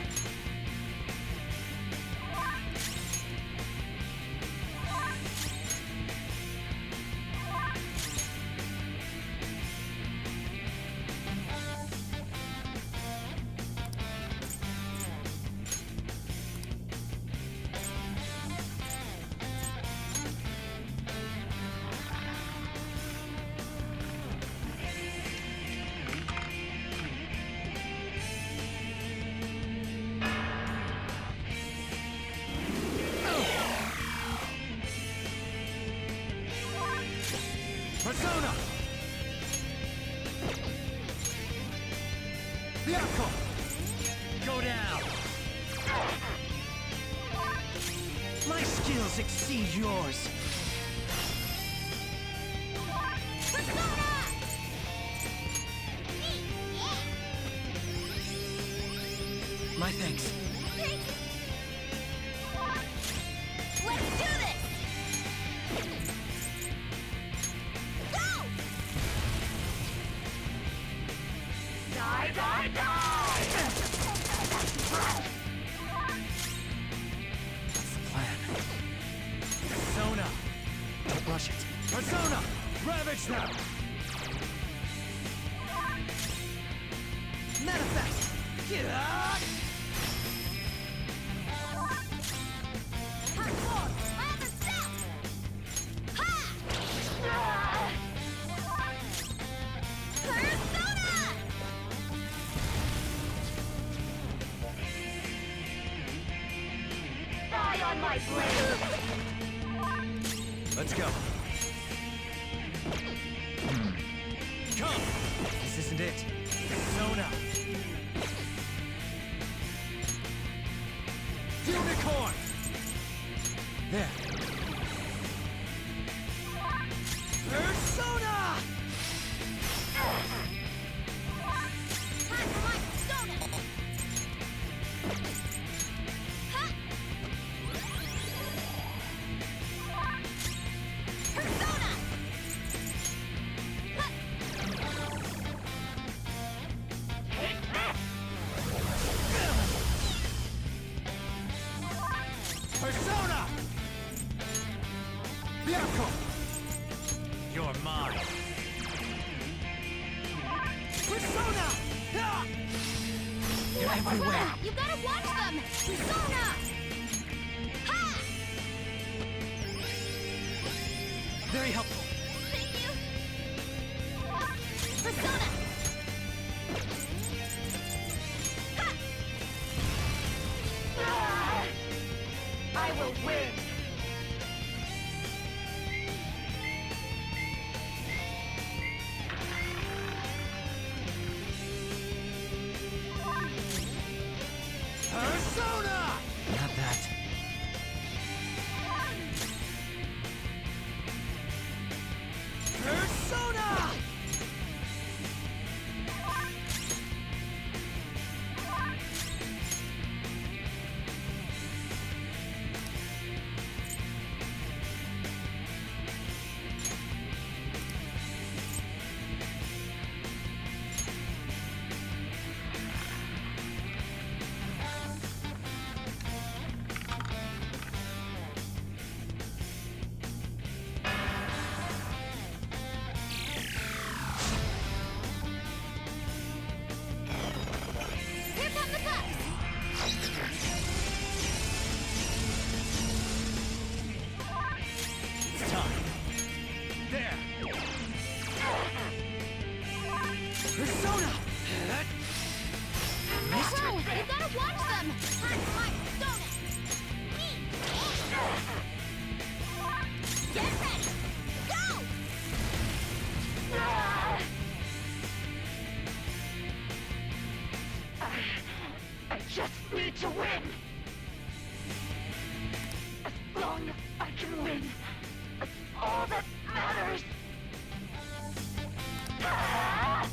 Persona! Bianco! Go down!
My skills exceed yours. My thanks.
Let's do this! Go!
Die, die, die!
What's the plan? Persona! Don't rush it.
Persona! Ravage now!
Manifest! Yeah!
Hardcore! My other step! Ha! Persona!
Die on my blade!
Let's go. Come!
This isn't it.
Persona! Unicorn! There.
Persona!
Time for my persona! Ha! Persona! Ha!
Persona! Bianco! You're mine.
Persona! Ah!
Yeah.
everywhere.
You gotta watch them! Persona! Ha!
Very helpful.
Thank you! Persona!
Ah! I will win.
Persona! Not that. Persona!
Here come the bucks!
It's time. There. Persona! Missed
Crow,
it.
you gotta watch them! My donut! Get ready! Go!
I just need to win. As long as I can win, that's all that matters. Ah!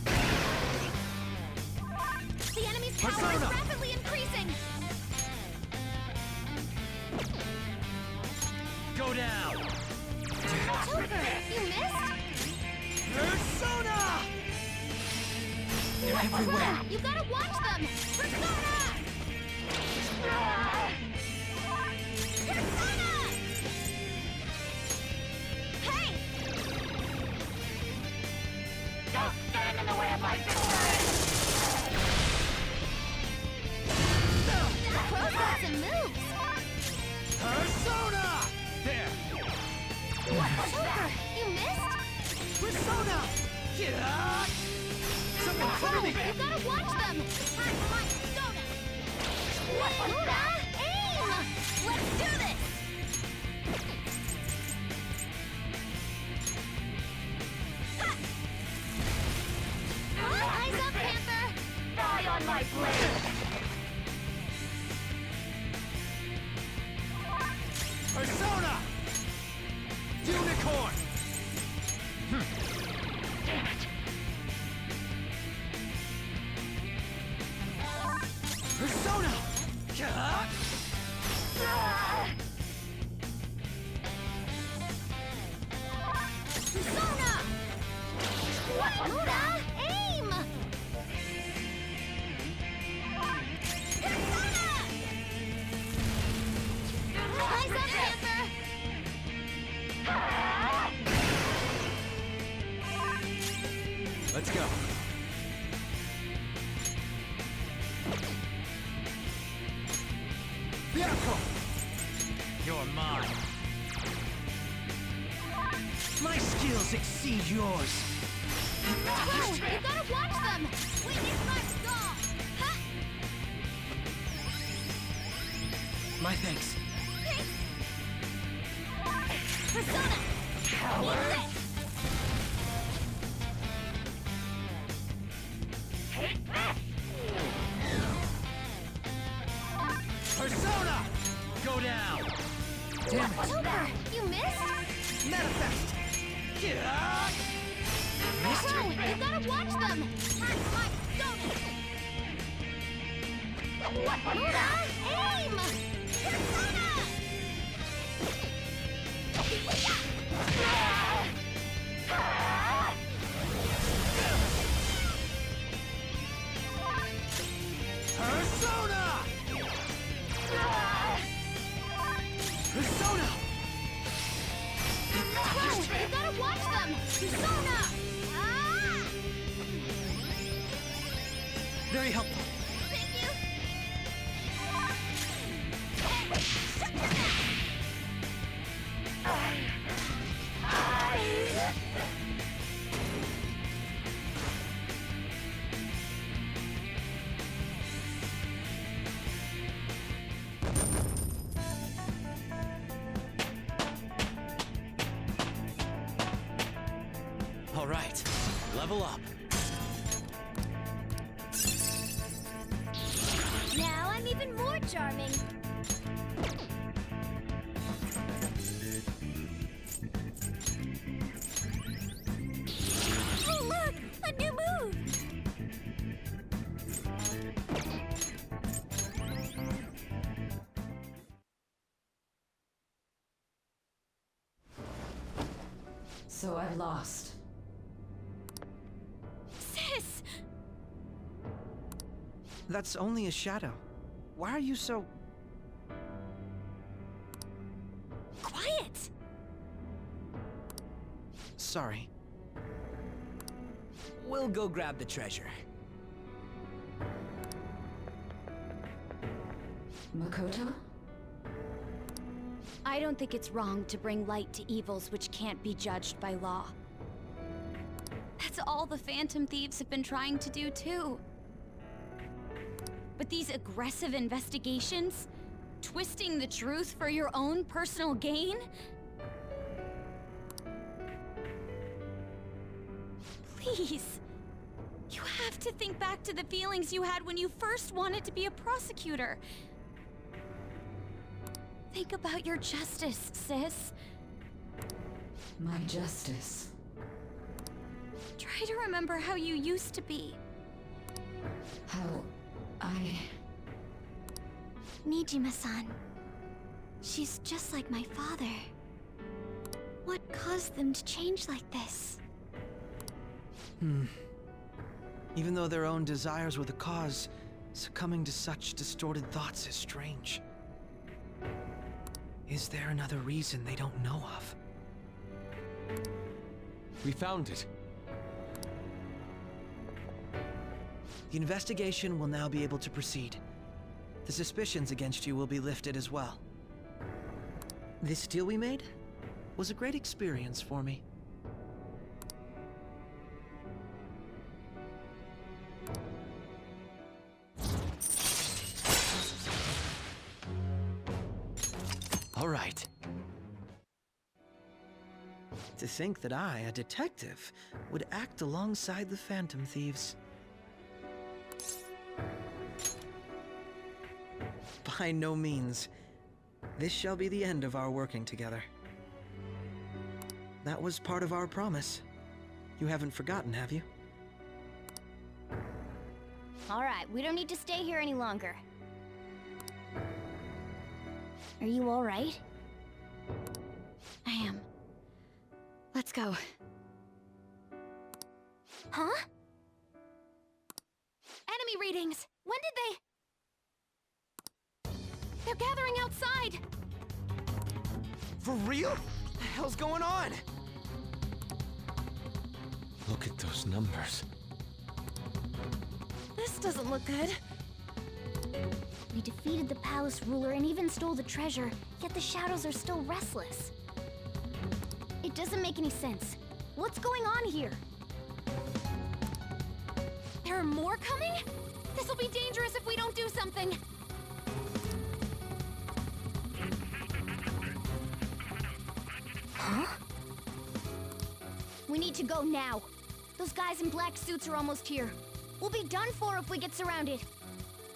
The enemy's power is
Persona!
rapidly increasing!
Go down.
Joker, you missed?
Persona! They're everywhere.
You gotta watch them! Persona! Persona! Hey!
Don't stand in the way of my victory!
Crow's got some moves!
Persona! There.
Joker, you missed?
Persona! Yeah! Someone cover me!
You gotta watch them! My donut! Luda, aim! Let's do this! Ha! Eyes up, Panther!
Die on my blade!
Persona! Unicorn!
Damn it!
Persona! Yeah!
Persona! Luda, aim! Persona! Eyes up, Panther!
Let's go.
Byakuo! You're mine. My skills exceed yours.
Crow, you gotta watch them! Weakness must go! Ha!
My thanks.
Persona!
Coward! Take this!
Persona! Go down! Damn it!
Joker, you missed?
Manifest! Yeah! Missed
Crow,
her!
you gotta watch them! My donut! Luda, aim! Persona!
Persona! Persona!
Crow, you gotta watch them! Persona! Ah!
Very helpful.
Thank you!
right, level up.
Now I'm even more charming. Oh, look! A new move!
So I've lost.
Sis!
That's only a shadow. Why are you so...
Quiet!
Sorry.
We'll go grab the treasure.
Makoto?
I don't think it's wrong to bring light to evils which can't be judged by law. That's all the Phantom Thieves have been trying to do too. But these aggressive investigations, twisting the truth for your own personal gain? Please, you have to think back to the feelings you had when you first wanted to be a prosecutor. Think about your justice, sis.
My justice.
Try to remember how you used to be.
How I...
Nijima-san. She's just like my father. What caused them to change like this?
Even though their own desires were the cause, succumbing to such distorted thoughts is strange. Is there another reason they don't know of?
We found it.
The investigation will now be able to proceed. The suspicions against you will be lifted as well. This deal we made was a great experience for me.
All right.
To think that I, a detective, would act alongside the Phantom Thieves. By no means. This shall be the end of our working together. That was part of our promise. You haven't forgotten, have you?
All right, we don't need to stay here any longer. Are you all right?
I am. Let's go.
Huh?
Enemy readings! When did they... They're gathering outside!
For real? What the hell's going on?
Look at those numbers.
This doesn't look good.
We defeated the palace ruler and even stole the treasure, yet the shadows are still restless. It doesn't make any sense. What's going on here?
There are more coming? This'll be dangerous if we don't do something!
Huh? We need to go now. Those guys in black suits are almost here. We'll be done for if we get surrounded.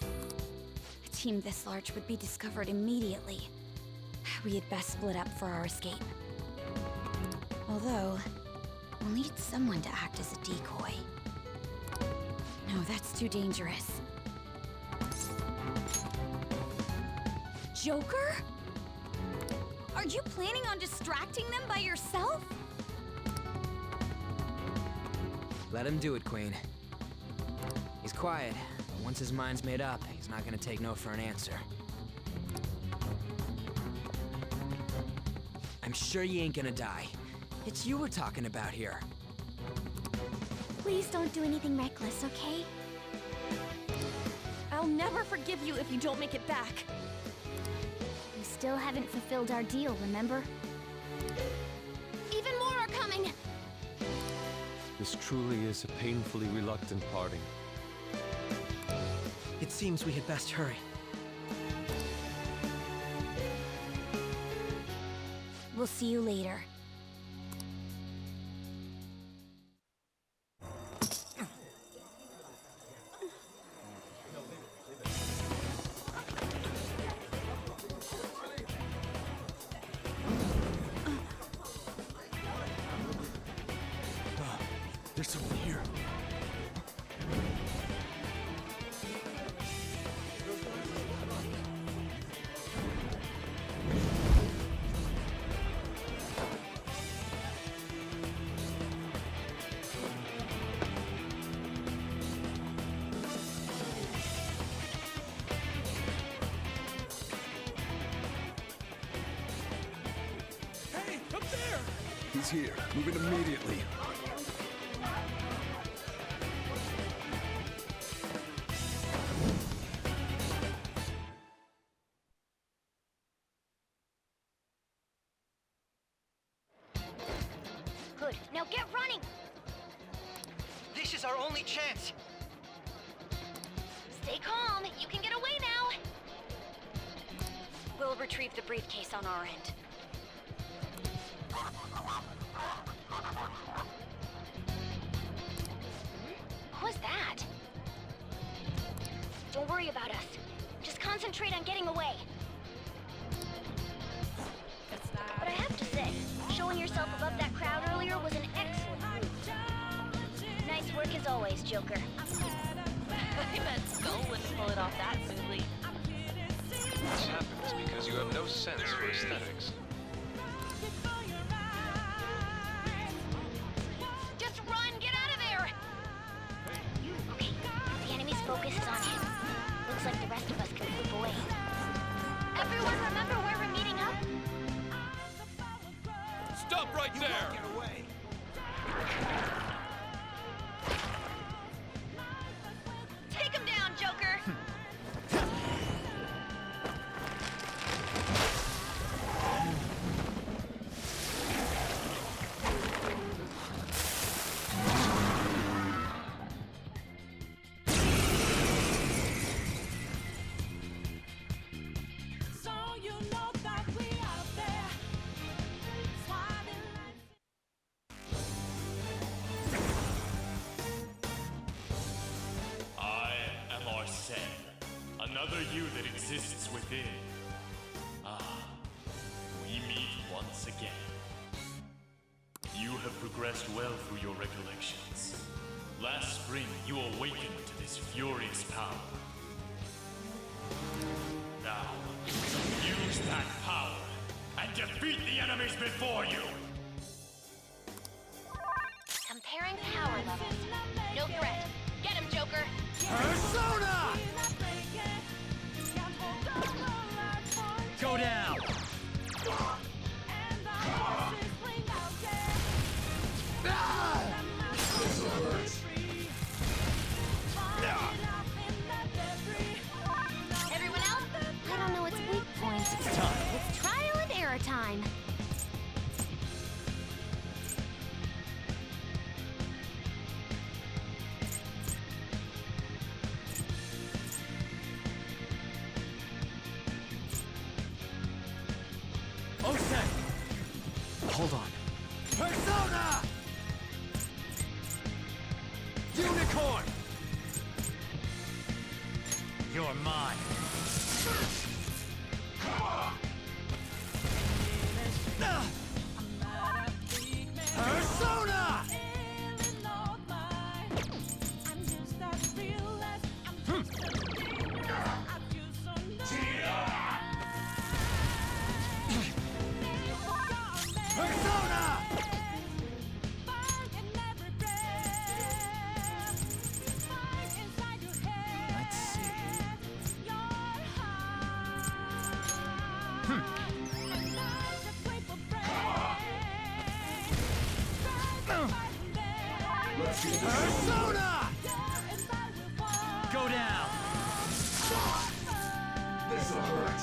A team this large would be discovered immediately. We had best split up for our escape. Although, we'll need someone to act as a decoy. No, that's too dangerous. Joker? Are you planning on distracting them by yourself?
Let him do it, Queen. He's quiet. Once his mind's made up, he's not gonna take no for an answer. I'm sure you ain't gonna die. It's you we're talking about here.
Please don't do anything reckless, okay?
I'll never forgive you if you don't make it back.
We still haven't fulfilled our deal, remember?
Even more are coming!
This truly is a painfully reluctant parting.
It seems we had best hurry.
We'll see you later.
There's someone here. Hey, up there!
He's here. Moving immediately.
Good. Now get running!
This is our only chance.
Stay calm. You can get away now. We'll retrieve the briefcase on our end. What was that? Don't worry about us. Just concentrate on getting away. But I have to say, showing yourself above that crowd earlier was an excellent move. Nice work as always, Joker.
I bet Skull wouldn't pull it off that smoothly.
This happens because you have no sense for aesthetics.
Just run! Get out of there! Okay, the enemy's focus is on him. Looks like the rest of us can slip away. Everyone remember where we're meeting up?
Stop right there!
Get away.
Take him down, Joker!
So you know that we out there, swatting
I am Arsene, another you that exists within. Ah, we meet once again. You have progressed well through your recollections. Last spring, you awakened to this furious power. Now, use that power and defeat the enemies before you!
Comparing power levels. No threat. Get him, Joker!
Persona!
Go down!
Everyone else? I don't know its weak points. It's trial and error time.
Osen! Hold on.
Persona!
Unicorn! You're mine.
Persona! Persona!
Let's see.
Persona!
Go down!
This'll hurt.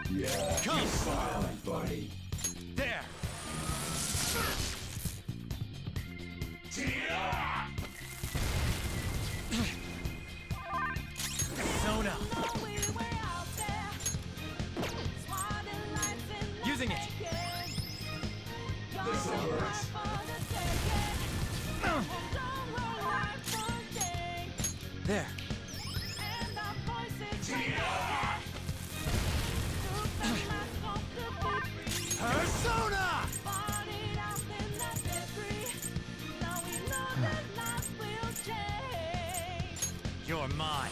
Yeah,
Come!
fine, buddy.
There! Persona! Using it!
This'll hurt.
There!
Persona!
You're mine.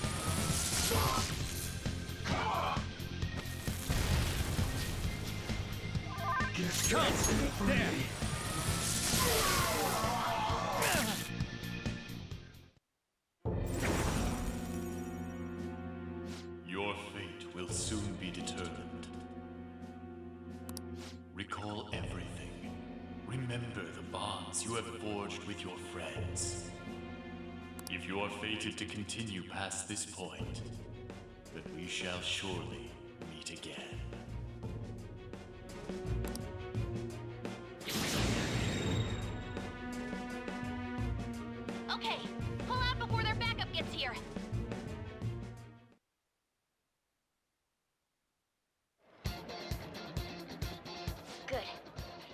Come! There!
Your fate will soon be determined. Recall everything. Remember the bonds you have forged with your friends. If you are fated to continue past this point, then we shall surely meet again.
Okay, pull out before their backup gets here.
Good.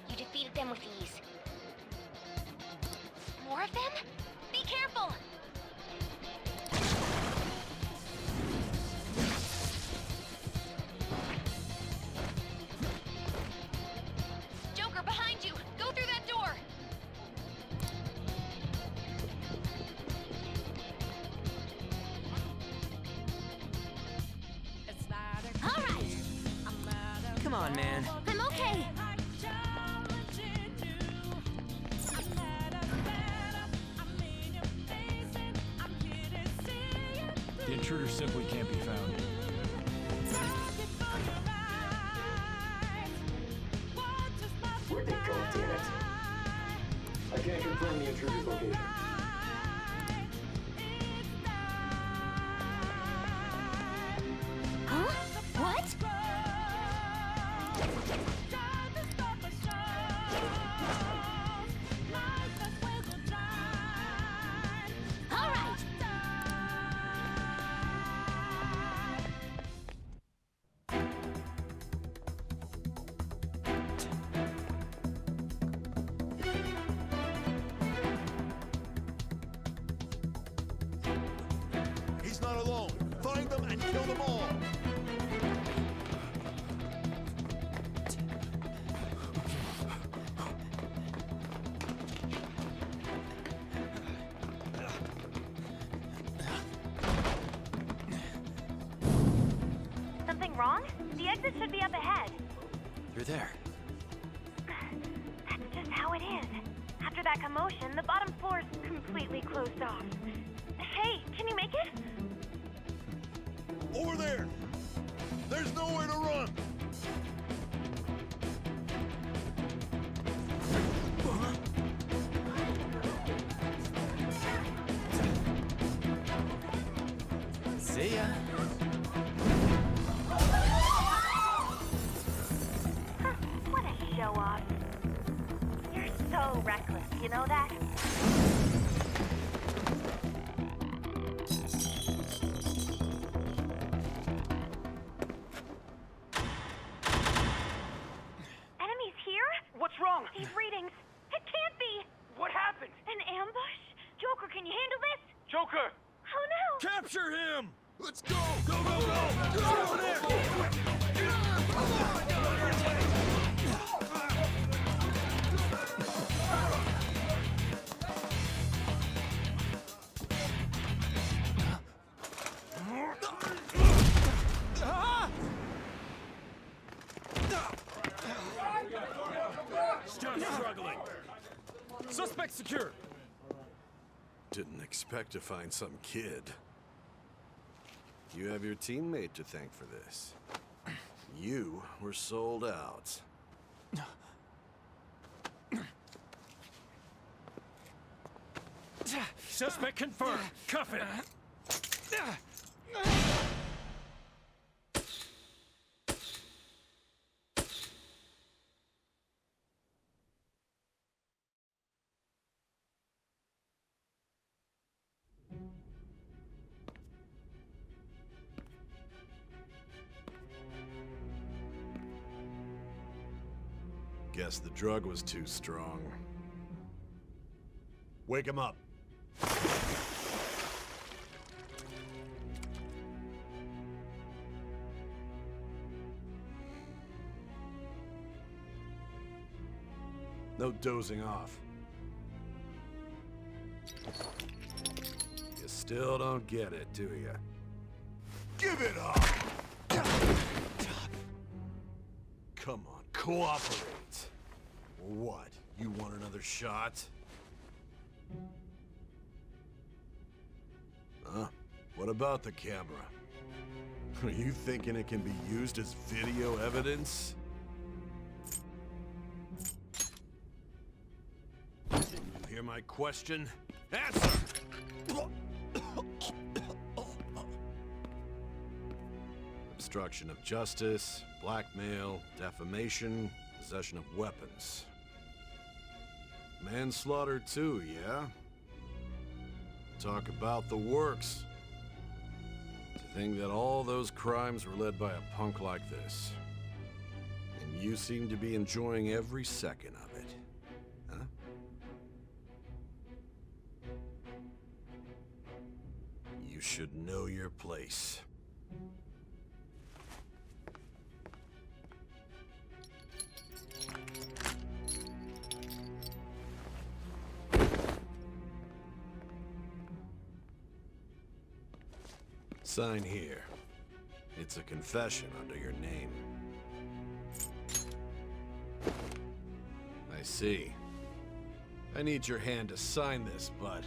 You defeated them with ease. More of them?
Be careful! Joker, behind you! Go through that door!
All right.
Come on, man.
I'm okay.
The intruder simply can't be found.
Where'd they go, damn it? I can't confirm the intruder's location.
Huh? What? All right.
He's not alone. Find them and kill them all.
Something wrong? The exit should be up ahead.
You're there.
That's just how it is. After that commotion, the bottom floor's completely closed off. Hey, can you make it?
Over there! There's nowhere to run!
See ya.
What a show off. You're so reckless, you know that? Enemies here?
What's wrong?
These readings. It can't be.
What happened?
An ambush? Joker, can you handle this?
Joker!
Oh no!
Capture him! Let's go! Go, go, go! Get over there!
Stop struggling. Suspect secure.
Didn't expect to find some kid. You have your teammate to thank for this. You were sold out.
Suspect confirmed. Cuff it.
Guess the drug was too strong. Wake him up. No dozing off. Guess still don't get it, do you? Give it up! Come on, cooperate. What? You want another shot? Huh? What about the camera? Are you thinking it can be used as video evidence? Did you hear my question? Answer! Obstruction of justice, blackmail, defamation, possession of weapons. Manslaughter too, yeah? Talk about the works. To think that all those crimes were led by a punk like this. And you seem to be enjoying every second of it. Huh? You should know your place. Sign here. It's a confession under your name. I see. I need your hand to sign this, but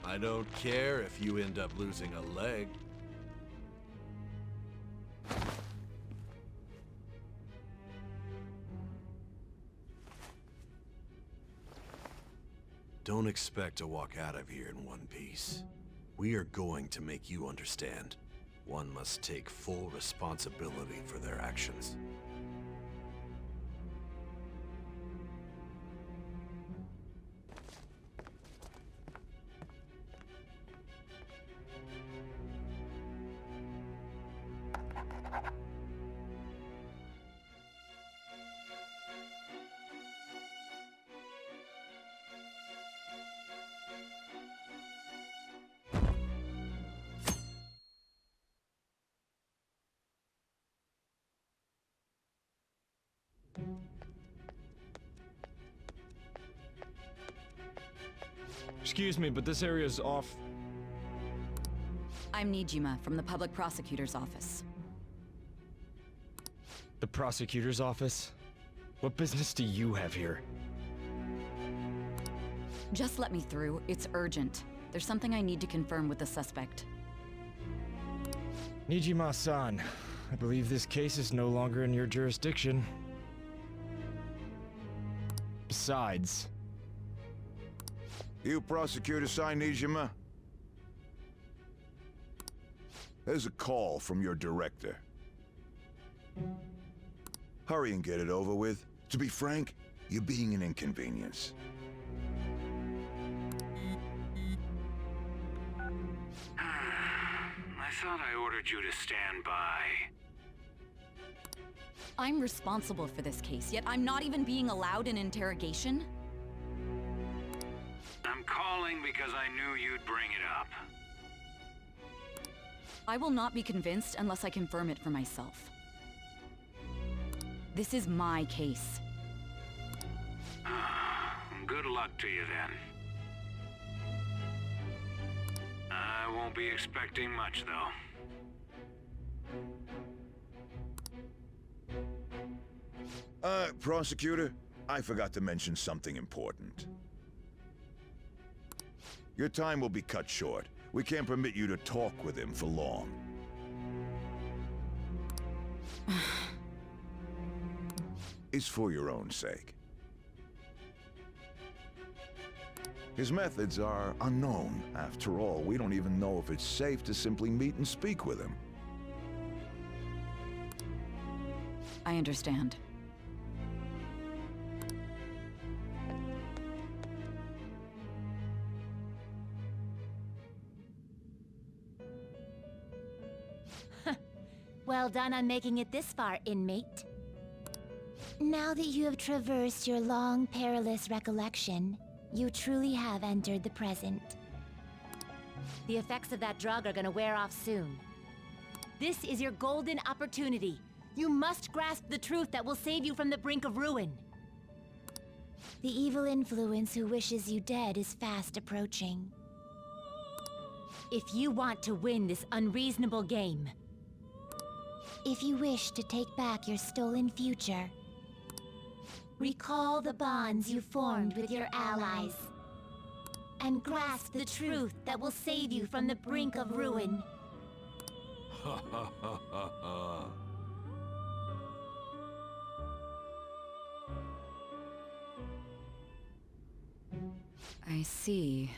I don't care if you end up losing a leg. Don't expect to walk out of here in one piece. We are going to make you understand. One must take full responsibility for their actions.
Excuse me, but this area's off.
I'm Nijima from the Public Prosecutor's Office.
The prosecutor's office? What business do you have here?
Just let me through. It's urgent. There's something I need to confirm with the suspect.
Nijima-san, I believe this case is no longer in your jurisdiction. Besides...
You prosecutor sign Nijima? There's a call from your director. Hurry and get it over with. To be frank, you're being an inconvenience.
I thought I ordered you to stand by.
I'm responsible for this case, yet I'm not even being allowed an interrogation?
I'm calling because I knew you'd bring it up.
I will not be convinced unless I confirm it for myself. This is my case.
Good luck to you then. I won't be expecting much, though.
Prosecutor, I forgot to mention something important. Your time will be cut short. We can't permit you to talk with him for long. It's for your own sake. His methods are unknown. After all, we don't even know if it's safe to simply meet and speak with him.
I understand.
Well done on making it this far, inmate. Now that you have traversed your long, perilous recollection, you truly have entered the present. The effects of that drug are gonna wear off soon. This is your golden opportunity. You must grasp the truth that will save you from the brink of ruin. The evil influence who wishes you dead is fast approaching.
If you want to win this unreasonable game,
If you wish to take back your stolen future, recall the bonds you formed with your allies, and grasp the truth that will save you from the brink of ruin.
Ha ha ha ha ha.
I see.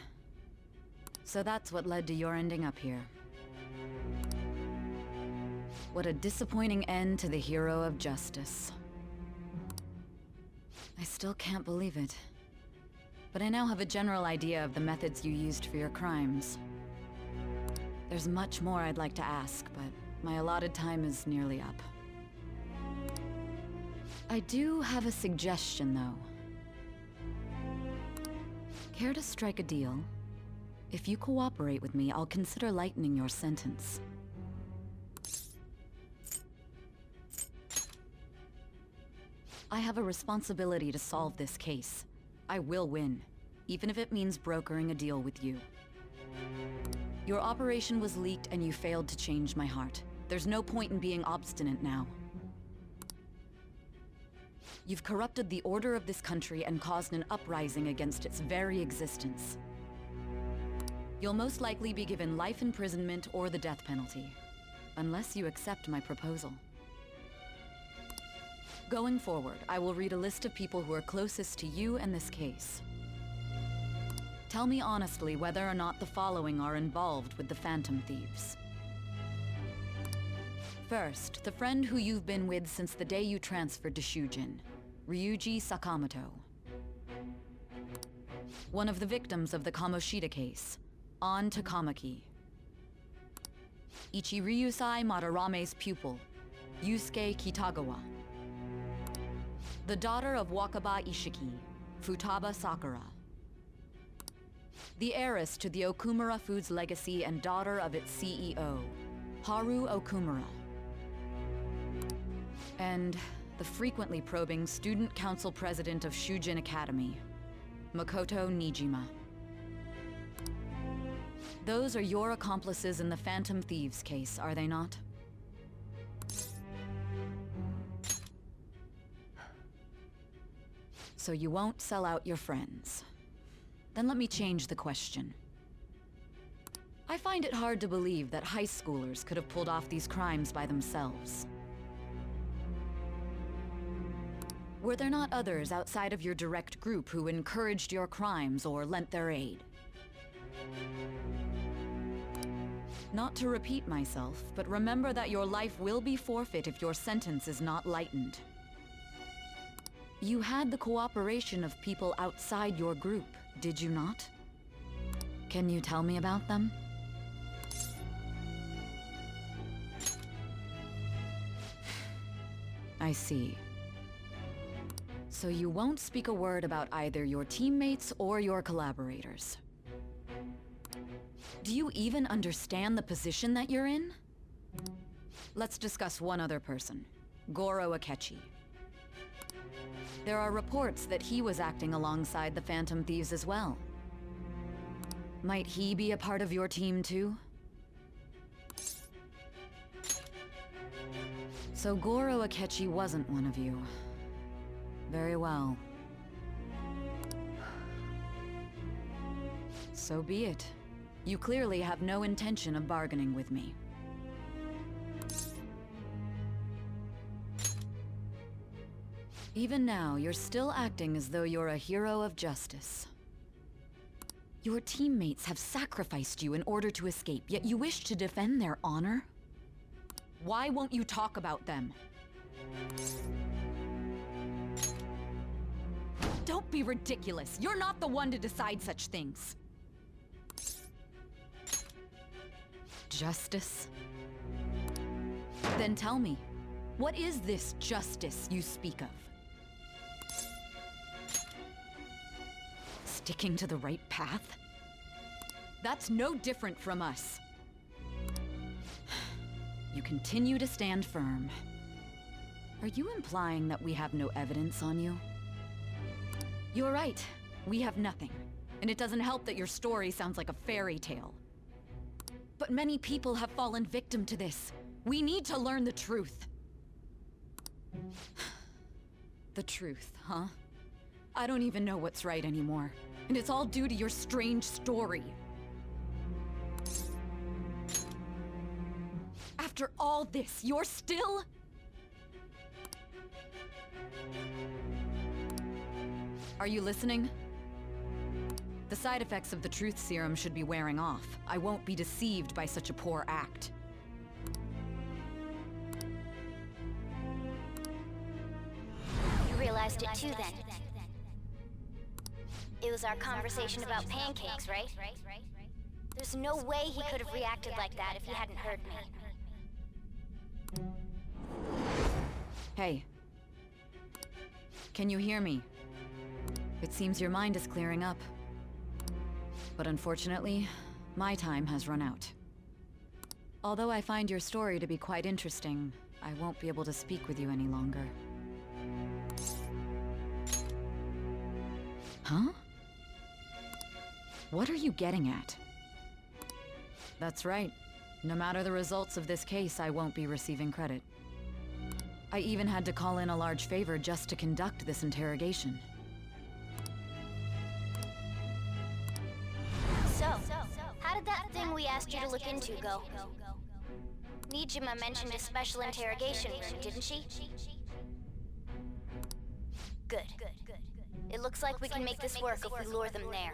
So that's what led to your ending up here. What a disappointing end to the hero of justice. I still can't believe it. But I now have a general idea of the methods you used for your crimes. There's much more I'd like to ask, but my allotted time is nearly up. I do have a suggestion, though. Care to strike a deal? If you cooperate with me, I'll consider lightening your sentence. I have a responsibility to solve this case. I will win, even if it means brokering a deal with you. Your operation was leaked and you failed to change my heart. There's no point in being obstinate now. You've corrupted the order of this country and caused an uprising against its very existence. You'll most likely be given life imprisonment or the death penalty, unless you accept my proposal. Going forward, I will read a list of people who are closest to you and this case. Tell me honestly whether or not the following are involved with the Phantom Thieves. First, the friend who you've been with since the day you transferred to Shujin, Ryuji Sakamoto. One of the victims of the Kamoshida case, An Takamaki. Ichiryusai Madarame's pupil, Yusuke Kitagawa. The daughter of Wakaba Ishiki, Futaba Sakura. The heiress to the Okumura Foods legacy and daughter of its CEO, Haru Okumura. And the frequently probing student council president of Shujin Academy, Makoto Nijima. Those are your accomplices in the Phantom Thieves case, are they not? So you won't sell out your friends. Then let me change the question. I find it hard to believe that high schoolers could have pulled off these crimes by themselves. Were there not others outside of your direct group who encouraged your crimes or lent their aid? Not to repeat myself, but remember that your life will be forfeit if your sentence is not lightened. You had the cooperation of people outside your group, did you not? Can you tell me about them? I see. So you won't speak a word about either your teammates or your collaborators. Do you even understand the position that you're in? Let's discuss one other person, Goro Akechi. There are reports that he was acting alongside the Phantom Thieves as well. Might he be a part of your team too? So Goro Akechi wasn't one of you. Very well. So be it. You clearly have no intention of bargaining with me. Even now, you're still acting as though you're a hero of justice. Your teammates have sacrificed you in order to escape, yet you wish to defend their honor? Why won't you talk about them? Don't be ridiculous. You're not the one to decide such things. Justice? Then tell me, what is this justice you speak of? Sticking to the right path? That's no different from us. You continue to stand firm. Are you implying that we have no evidence on you? You're right. We have nothing. And it doesn't help that your story sounds like a fairy tale. but many people have fallen victim to this. We need to learn the truth. The truth, huh? I don't even know what's right anymore. And it's all due to your strange story. After all this, you're still... Are you listening? The side effects of the truth serum should be wearing off. I won't be deceived by such a poor act.
You realized it too then. It was our conversation about pancakes, right? There's no way he could have reacted like that if he hadn't heard me.
Hey. Can you hear me? It seems your mind is clearing up. But unfortunately, my time has run out. Although I find your story to be quite interesting, I won't be able to speak with you any longer. Huh? What are you getting at? That's right. No matter the results of this case, I won't be receiving credit. I even had to call in a large favor just to conduct this interrogation.
So, how did that thing we asked you to look into go? Nijima mentioned a special interrogation room, didn't she? Good. It looks like we can make this work if we lure them there.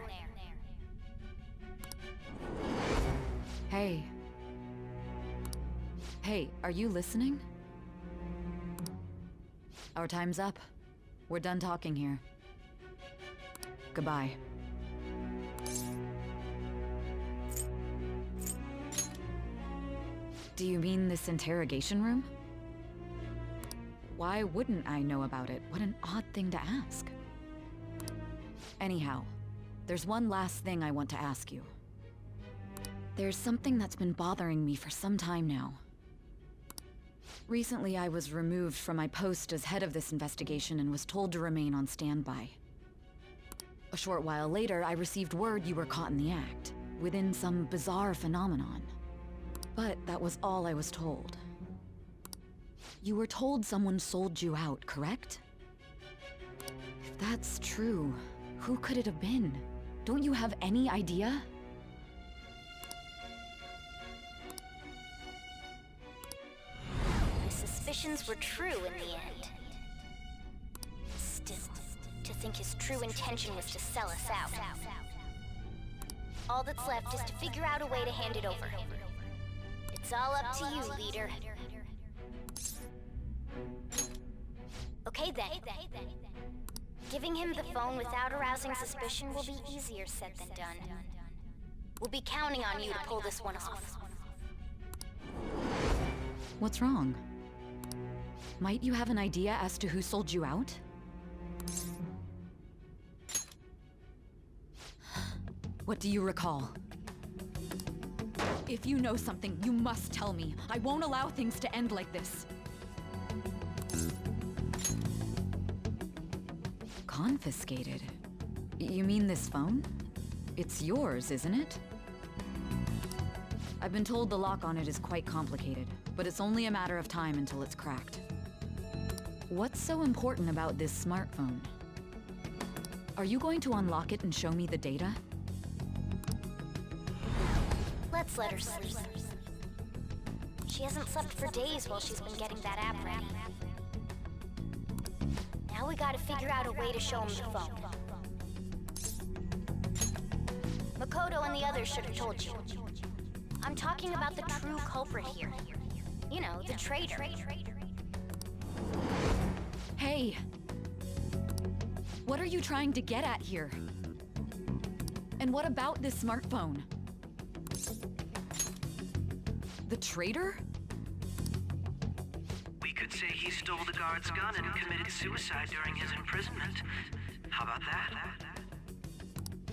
Hey. Hey, are you listening? Our time's up. We're done talking here. Goodbye. Do you mean this interrogation room? Why wouldn't I know about it? What an odd thing to ask. Anyhow, there's one last thing I want to ask you. There's something that's been bothering me for some time now. Recently, I was removed from my post as head of this investigation and was told to remain on standby. A short while later, I received word you were caught in the act, within some bizarre phenomenon. But that was all I was told. You were told someone sold you out, correct? If that's true, who could it have been? Don't you have any idea?
My suspicions were true in the end. Still, to think his true intention was to sell us out. All that's left is to figure out a way to hand it over. It's all up to you, leader. Okay then. Giving him the phone without arousing suspicion will be easier said than done. We'll be counting on you to pull this one off.
What's wrong? Might you have an idea as to who sold you out? What do you recall? If you know something, you must tell me. I won't allow things to end like this. Confiscated? You mean this phone? It's yours, isn't it? I've been told the lock on it is quite complicated, but it's only a matter of time until it's cracked. What's so important about this smartphone? Are you going to unlock it and show me the data?
Let's let her sleep. She hasn't slept for days while she's been getting that app ready. Now we gotta figure out a way to show him the phone. Makoto and the others should have told you. I'm talking about the true culprit here. You know, the traitor.
Hey! What are you trying to get at here? And what about this smartphone? The traitor?
We could say he stole the guard's gun and committed suicide during his imprisonment. How about that?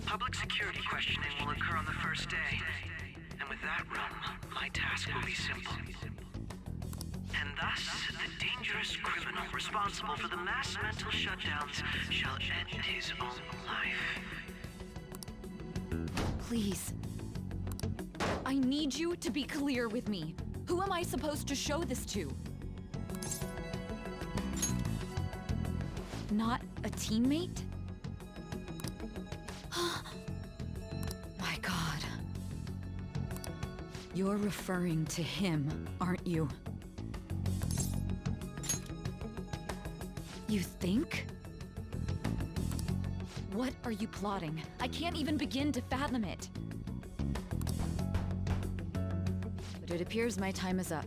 Public security questioning will occur on the first day. And with that room, my task will be simple. And thus, the dangerous criminal responsible for the mass mental shutdowns shall end his own life.
Please. I need you to be clear with me. Who am I supposed to show this to? Not a teammate? My God. You're referring to him, aren't you? You think? What are you plotting? I can't even begin to fathom it. But it appears my time is up.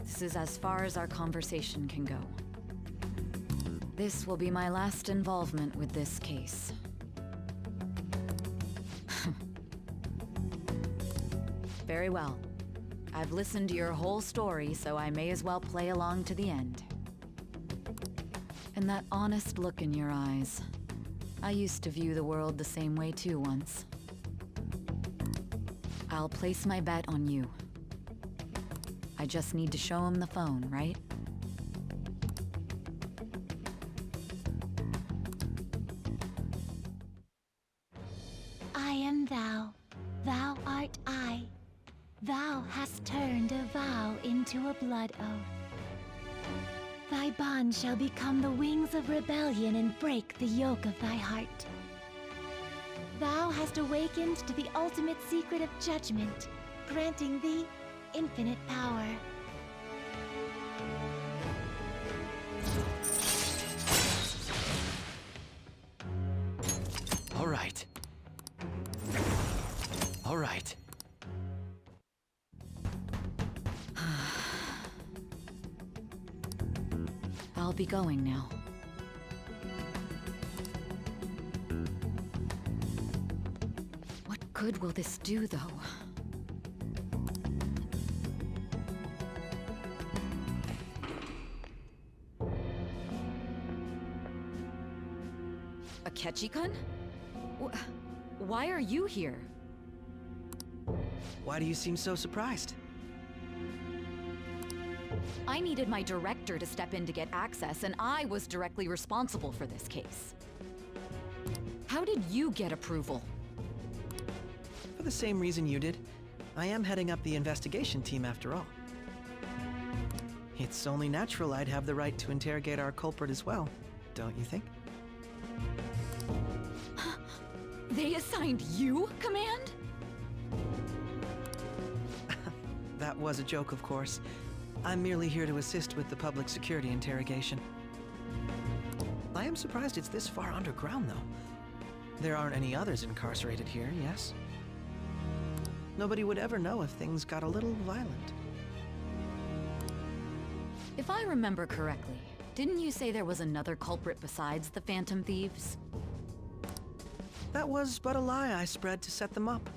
This is as far as our conversation can go. This will be my last involvement with this case. Very well. I've listened to your whole story, so I may as well play along to the end. And that honest look in your eyes. I used to view the world the same way too once. I'll place my bet on you. I just need to show him the phone, right?
I am thou, thou art I. Thou hast turned a vow into a blood oath. Thy bond shall become the wings of rebellion and break the yoke of thy heart. Thou hast awakened to the ultimate secret of judgment, granting thee infinite power.
All right. All right.
I'll be going now. What good will this do, though? Akechi-kun? Why are you here?
Why do you seem so surprised?
I needed my director to step in to get access, and I was directly responsible for this case. How did you get approval?
For the same reason you did. I am heading up the investigation team after all. It's only natural I'd have the right to interrogate our culprit as well, don't you think?
They assigned you command?
That was a joke, of course. I'm merely here to assist with the public security interrogation. I am surprised it's this far underground, though. There aren't any others incarcerated here, yes? Nobody would ever know if things got a little violent.
If I remember correctly, didn't you say there was another culprit besides the Phantom Thieves?
That was but a lie I spread to set them up.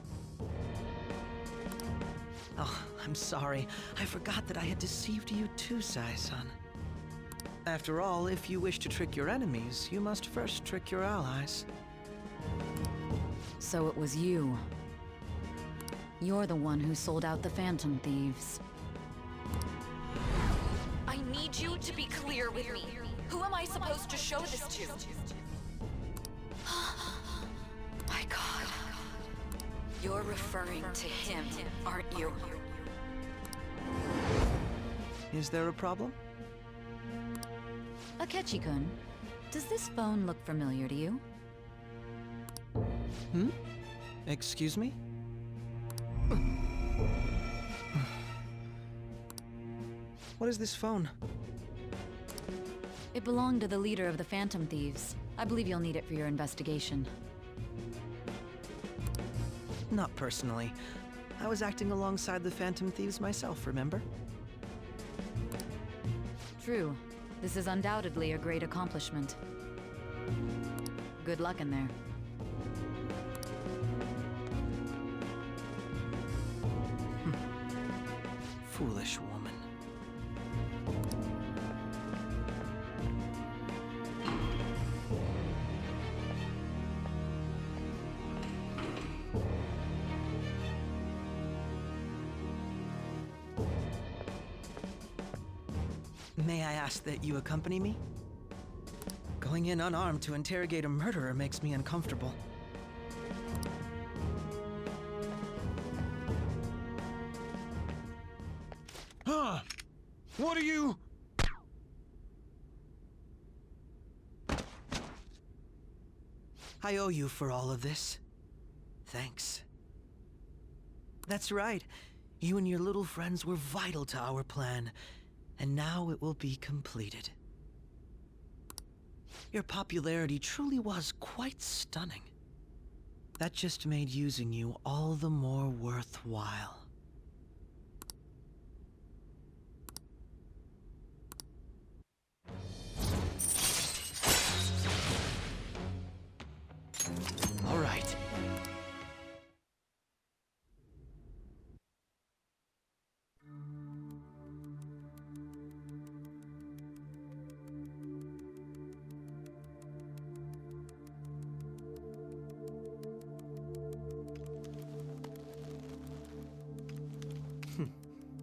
Oh, I'm sorry. I forgot that I had deceived you too, Sai-san. After all, if you wish to trick your enemies, you must first trick your allies.
So it was you. You're the one who sold out the Phantom Thieves. I need you to be clear with me. Who am I supposed to show this to? My God. You're referring to him, aren't you?
Is there a problem?
Akechi-kun, does this phone look familiar to you?
Excuse me? What is this phone?
It belonged to the leader of the Phantom Thieves. I believe you'll need it for your investigation.
Not personally. I was acting alongside the Phantom Thieves myself, remember?
True. This is undoubtedly a great accomplishment. Good luck in there.
Foolish woman. May I ask that you accompany me? Going in unarmed to interrogate a murderer makes me uncomfortable.
Huh? What are you?
I owe you for all of this. Thanks. That's right. You and your little friends were vital to our plan, and now it will be completed. Your popularity truly was quite stunning. That just made using you all the more worthwhile. All right.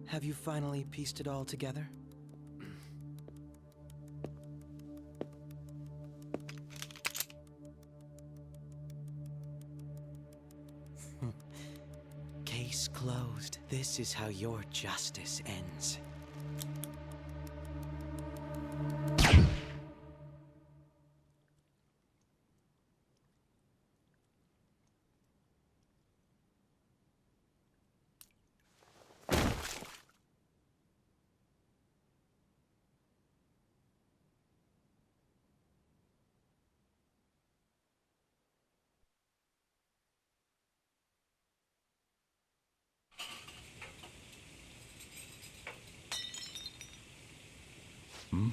Have you finally pieced it all together? Case closed. This is how your justice ends.
Hmm?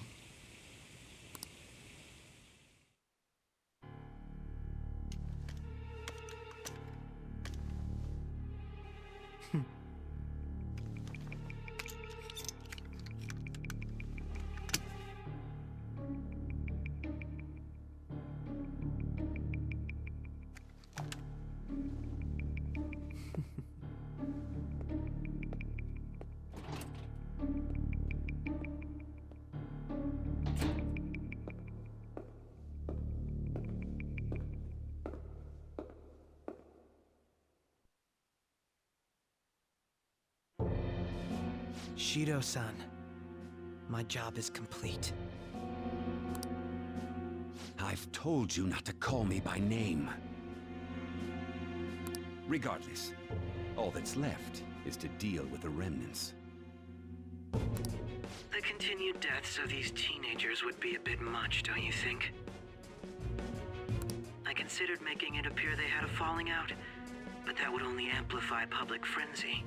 Shido-san, my job is complete.
I've told you not to call me by name. Regardless, all that's left is to deal with the remnants.
The continued deaths of these teenagers would be a bit much, don't you think? I considered making it appear they had a falling out, but that would only amplify public frenzy.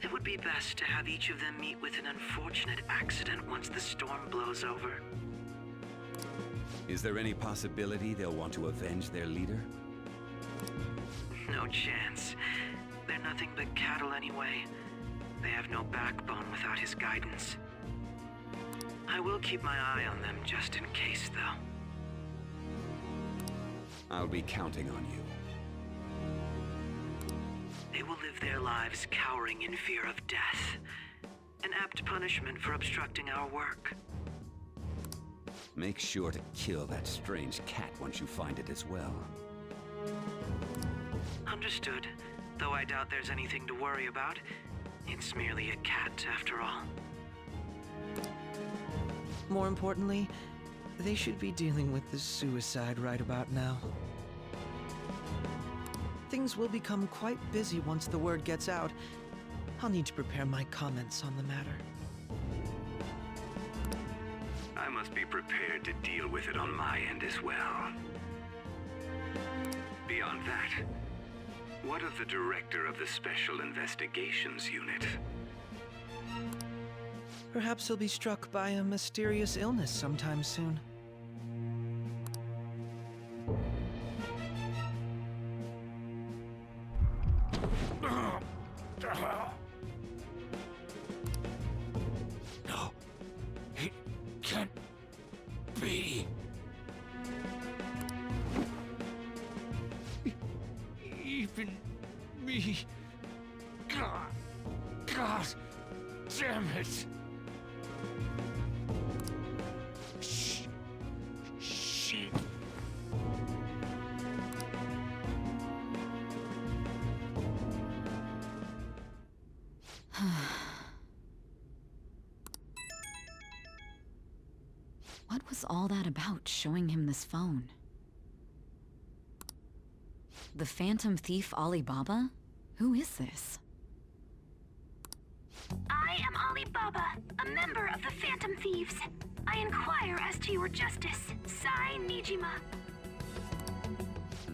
It would be best to have each of them meet with an unfortunate accident once the storm blows over.
Is there any possibility they'll want to avenge their leader?
No chance. They're nothing but cattle anyway. They have no backbone without his guidance. I will keep my eye on them just in case, though.
I'll be counting on you.
They will live their lives cowering in fear of death. An apt punishment for obstructing our work.
Make sure to kill that strange cat once you find it as well.
Understood. Though I doubt there's anything to worry about. It's merely a cat, after all.
More importantly, they should be dealing with the suicide right about now. Things will become quite busy once the word gets out. I'll need to prepare my comments on the matter.
I must be prepared to deal with it on my end as well. Beyond that, what of the director of the Special Investigations Unit?
Perhaps he'll be struck by a mysterious illness sometime soon.
No, it can't be. Even me. God damn it. Shit.
What was all that about, showing him this phone? The Phantom Thief Alibaba? Who is this?
I am Alibaba, a member of the Phantom Thieves. I inquire as to your justice, Sai Nijima.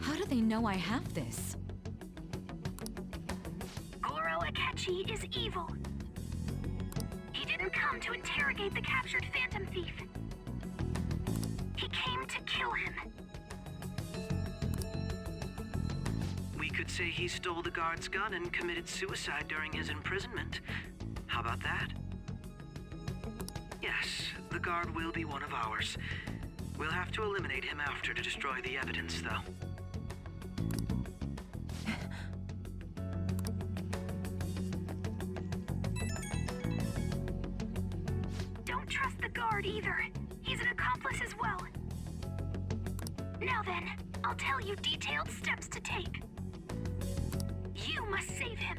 How do they know I have this?
Goro Akechi is evil. He didn't come to interrogate the captured Phantom Thief. He came to kill him.
We could say he stole the guard's gun and committed suicide during his imprisonment. How about that? Yes, the guard will be one of ours. We'll have to eliminate him after to destroy the evidence, though.
Don't trust the guard either. He's an accomplice as well. Now then, I'll tell you detailed steps to take. You must save him.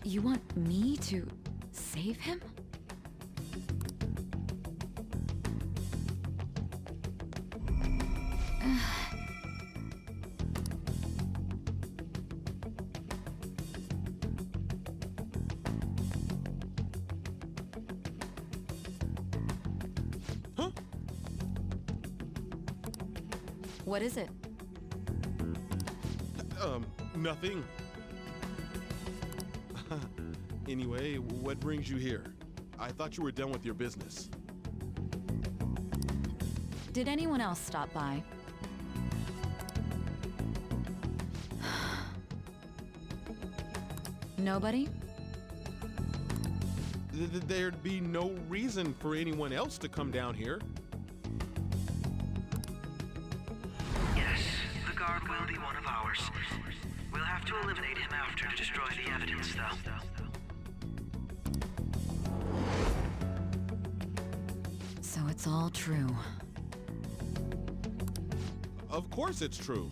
You want me to save him? What is it?
Nothing. Anyway, what brings you here? I thought you were done with your business.
Did anyone else stop by? Nobody?
There'd be no reason for anyone else to come down here.
Yes, the guard will be one of ours. We'll have to eliminate him after to destroy the evidence, though.
So it's all true.
Of course it's true.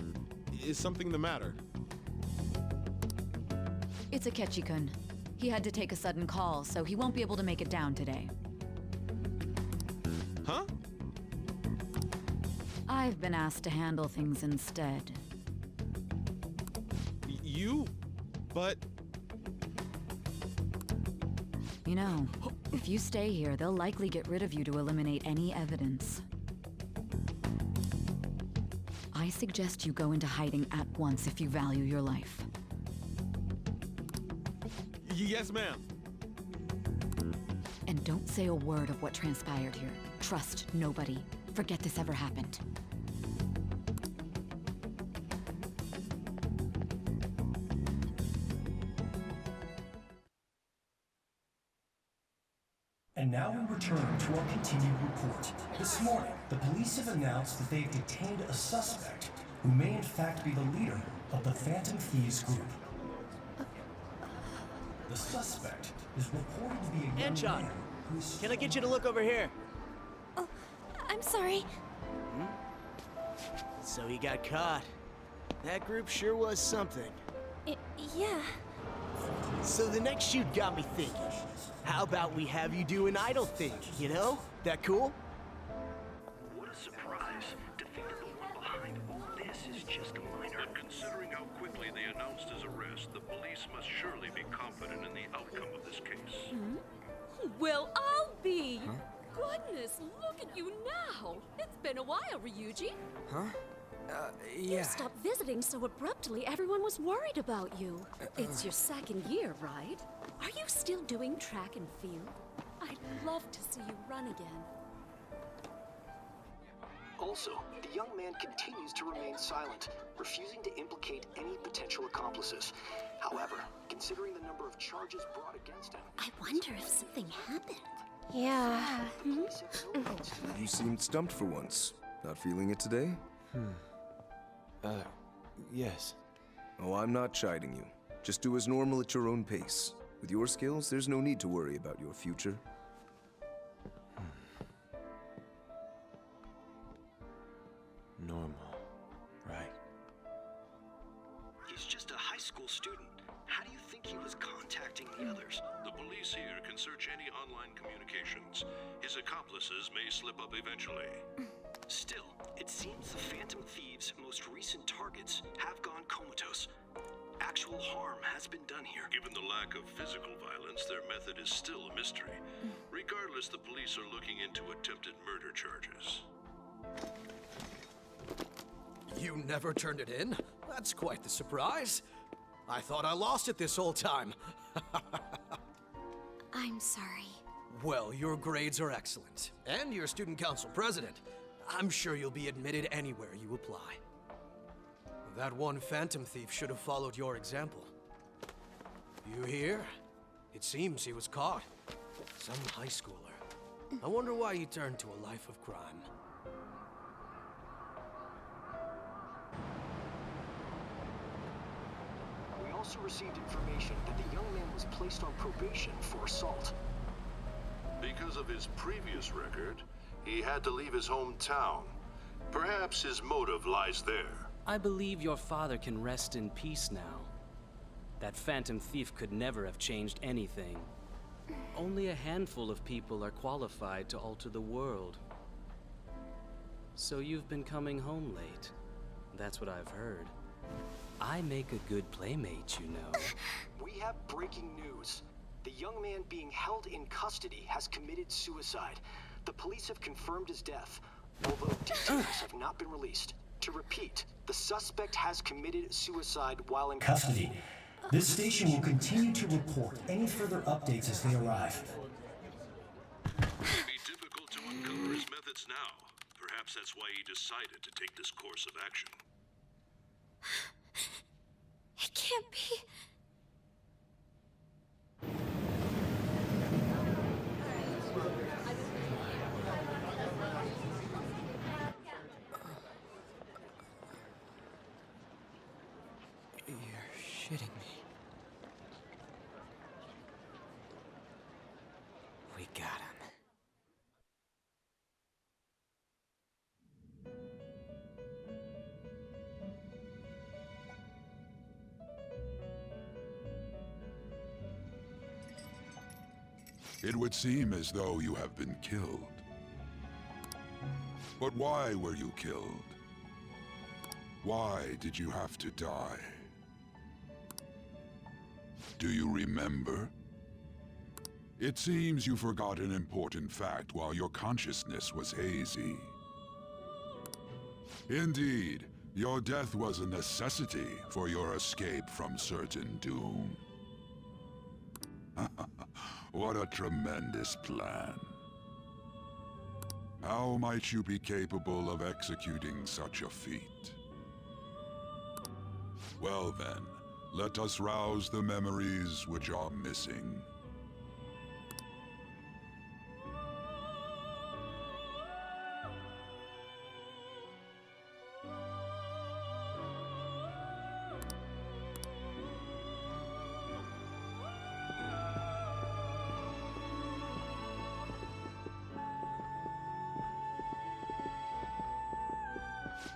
Is something the matter?
It's Akechi-kun. He had to take a sudden call, so he won't be able to make it down today.
Huh?
I've been asked to handle things instead.
But...
You know, if you stay here, they'll likely get rid of you to eliminate any evidence. I suggest you go into hiding at once if you value your life.
Yes, ma'am.
And don't say a word of what transpired here. Trust nobody. Forget this ever happened.
And now we return to our continued report. This morning, the police have announced that they've detained a suspect who may in fact be the leader of the Phantom Thieves group. The suspect is reported to be a young
Anchon,
man who's...
can I get you to look over here?
Oh, I'm sorry.
So he got caught. That group sure was something.
Yeah.
So the next shoot got me thinking. How about we have you do an idol thing, you know? That cool?
What a surprise. Defeating the one behind all this is just a minor.
And considering how quickly they announced his arrest, the police must surely be confident in the outcome of this case.
Well, I'll be. Goodness, look at you now. It's been a while, Ryuji.
Huh?
You
Yeah.
stopped visiting so abruptly, everyone was worried about you. It's your second year, right? Are you still doing track and field? I'd love to see you run again.
Also, the young man continues to remain silent, refusing to implicate any potential accomplices. However, considering the number of charges brought against him...
I wonder if something happened.
Yeah. You seemed stumped for once. Not feeling it today?
Yes.
Oh, I'm not chiding you. Just do as normal at your own pace. With your skills, there's no need to worry about your future.
Normal. Right.
He's just a high school student. How do you think he was contacting the others.
The police here can search any online communications. His accomplices may slip up eventually.
Still, it seems the Phantom Thieves' most recent targets have gone comatose. Actual harm has been done here.
Given the lack of physical violence, their method is still a mystery. Regardless, the police are looking into attempted murder charges.
You never turned it in? That's quite the surprise. I thought I lost it this whole time.
I'm sorry.
Well, your grades are excellent, and you're student council president. I'm sure you'll be admitted anywhere you apply. That one Phantom Thief should have followed your example. You hear? It seems he was caught. Some high schooler. I wonder why he turned to a life of crime.
We also received information that the young man was placed on probation for assault.
Because of his previous record, he had to leave his hometown. Perhaps his motive lies there.
I believe your father can rest in peace now. That Phantom Thief could never have changed anything. Only a handful of people are qualified to alter the world. So you've been coming home late. That's what I've heard. I make a good playmate, you know.
We have breaking news. The young man being held in custody has committed suicide. The police have confirmed his death, although details have not been released. To repeat, the suspect has committed suicide while in
Custody. This station will continue to report any further updates as they arrive.
It would be difficult to uncover his methods now. Perhaps that's why he decided to take this course of action.
It can't be.
You're shitting me. We got him.
It would seem as though you have been killed. But why were you killed? Why did you have to die? Do you remember? It seems you forgot an important fact while your consciousness was hazy. Indeed, your death was a necessity for your escape from certain doom. What a tremendous plan. How might you be capable of executing such a feat? Well then, let us rouse the memories which are missing.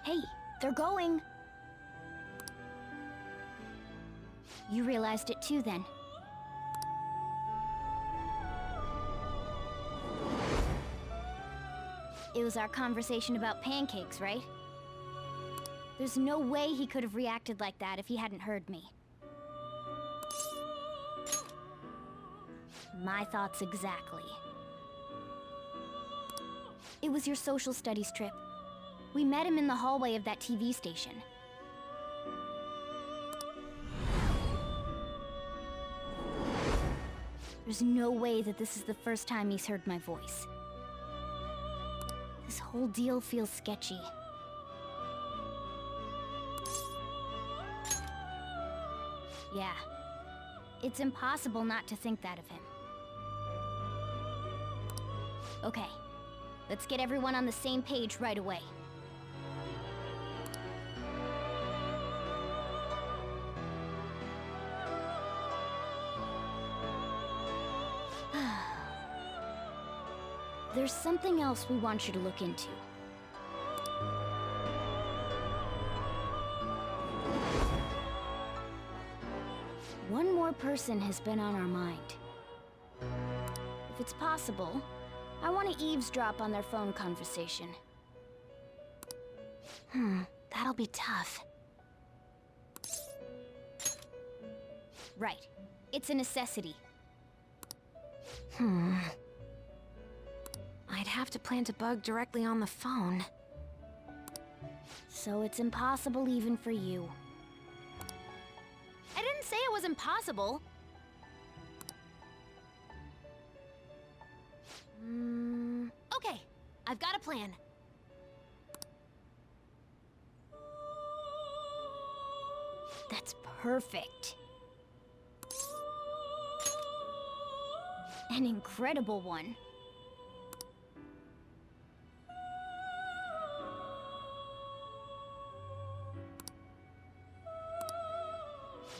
Hey, they're going. You realized it too, then. It was our conversation about pancakes, right? There's no way he could have reacted like that if he hadn't heard me. My thoughts exactly. It was your social studies trip. We met him in the hallway of that TV station. There's no way that this is the first time he's heard my voice. This whole deal feels sketchy. Yeah. It's impossible not to think that of him. Okay. Let's get everyone on the same page right away. There's something else we want you to look into. One more person has been on our mind. If it's possible, I want to eavesdrop on their phone conversation. That'll be tough. Right. It's a necessity.
I'd have to plant a bug directly on the phone.
So it's impossible even for you. I didn't say it was impossible. Okay, I've got a plan. That's perfect. An incredible one.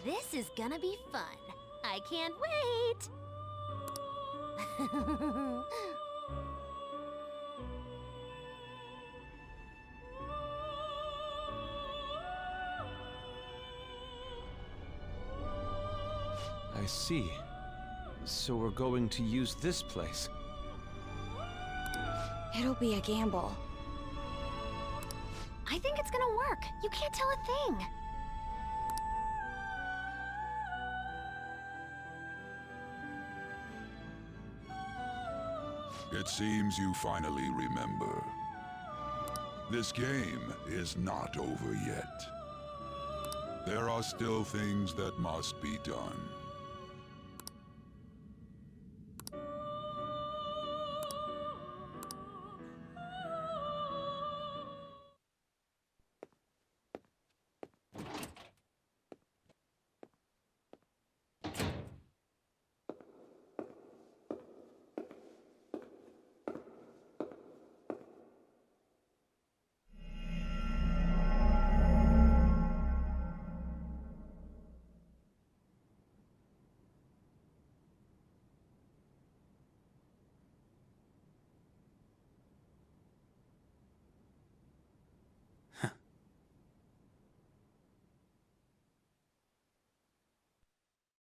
This is gonna be fun. I can't wait!
I see. So we're going to use this place.
It'll be a gamble. I think it's gonna work. You can't tell a thing.
It seems you finally remember. This game is not over yet. There are still things that must be done.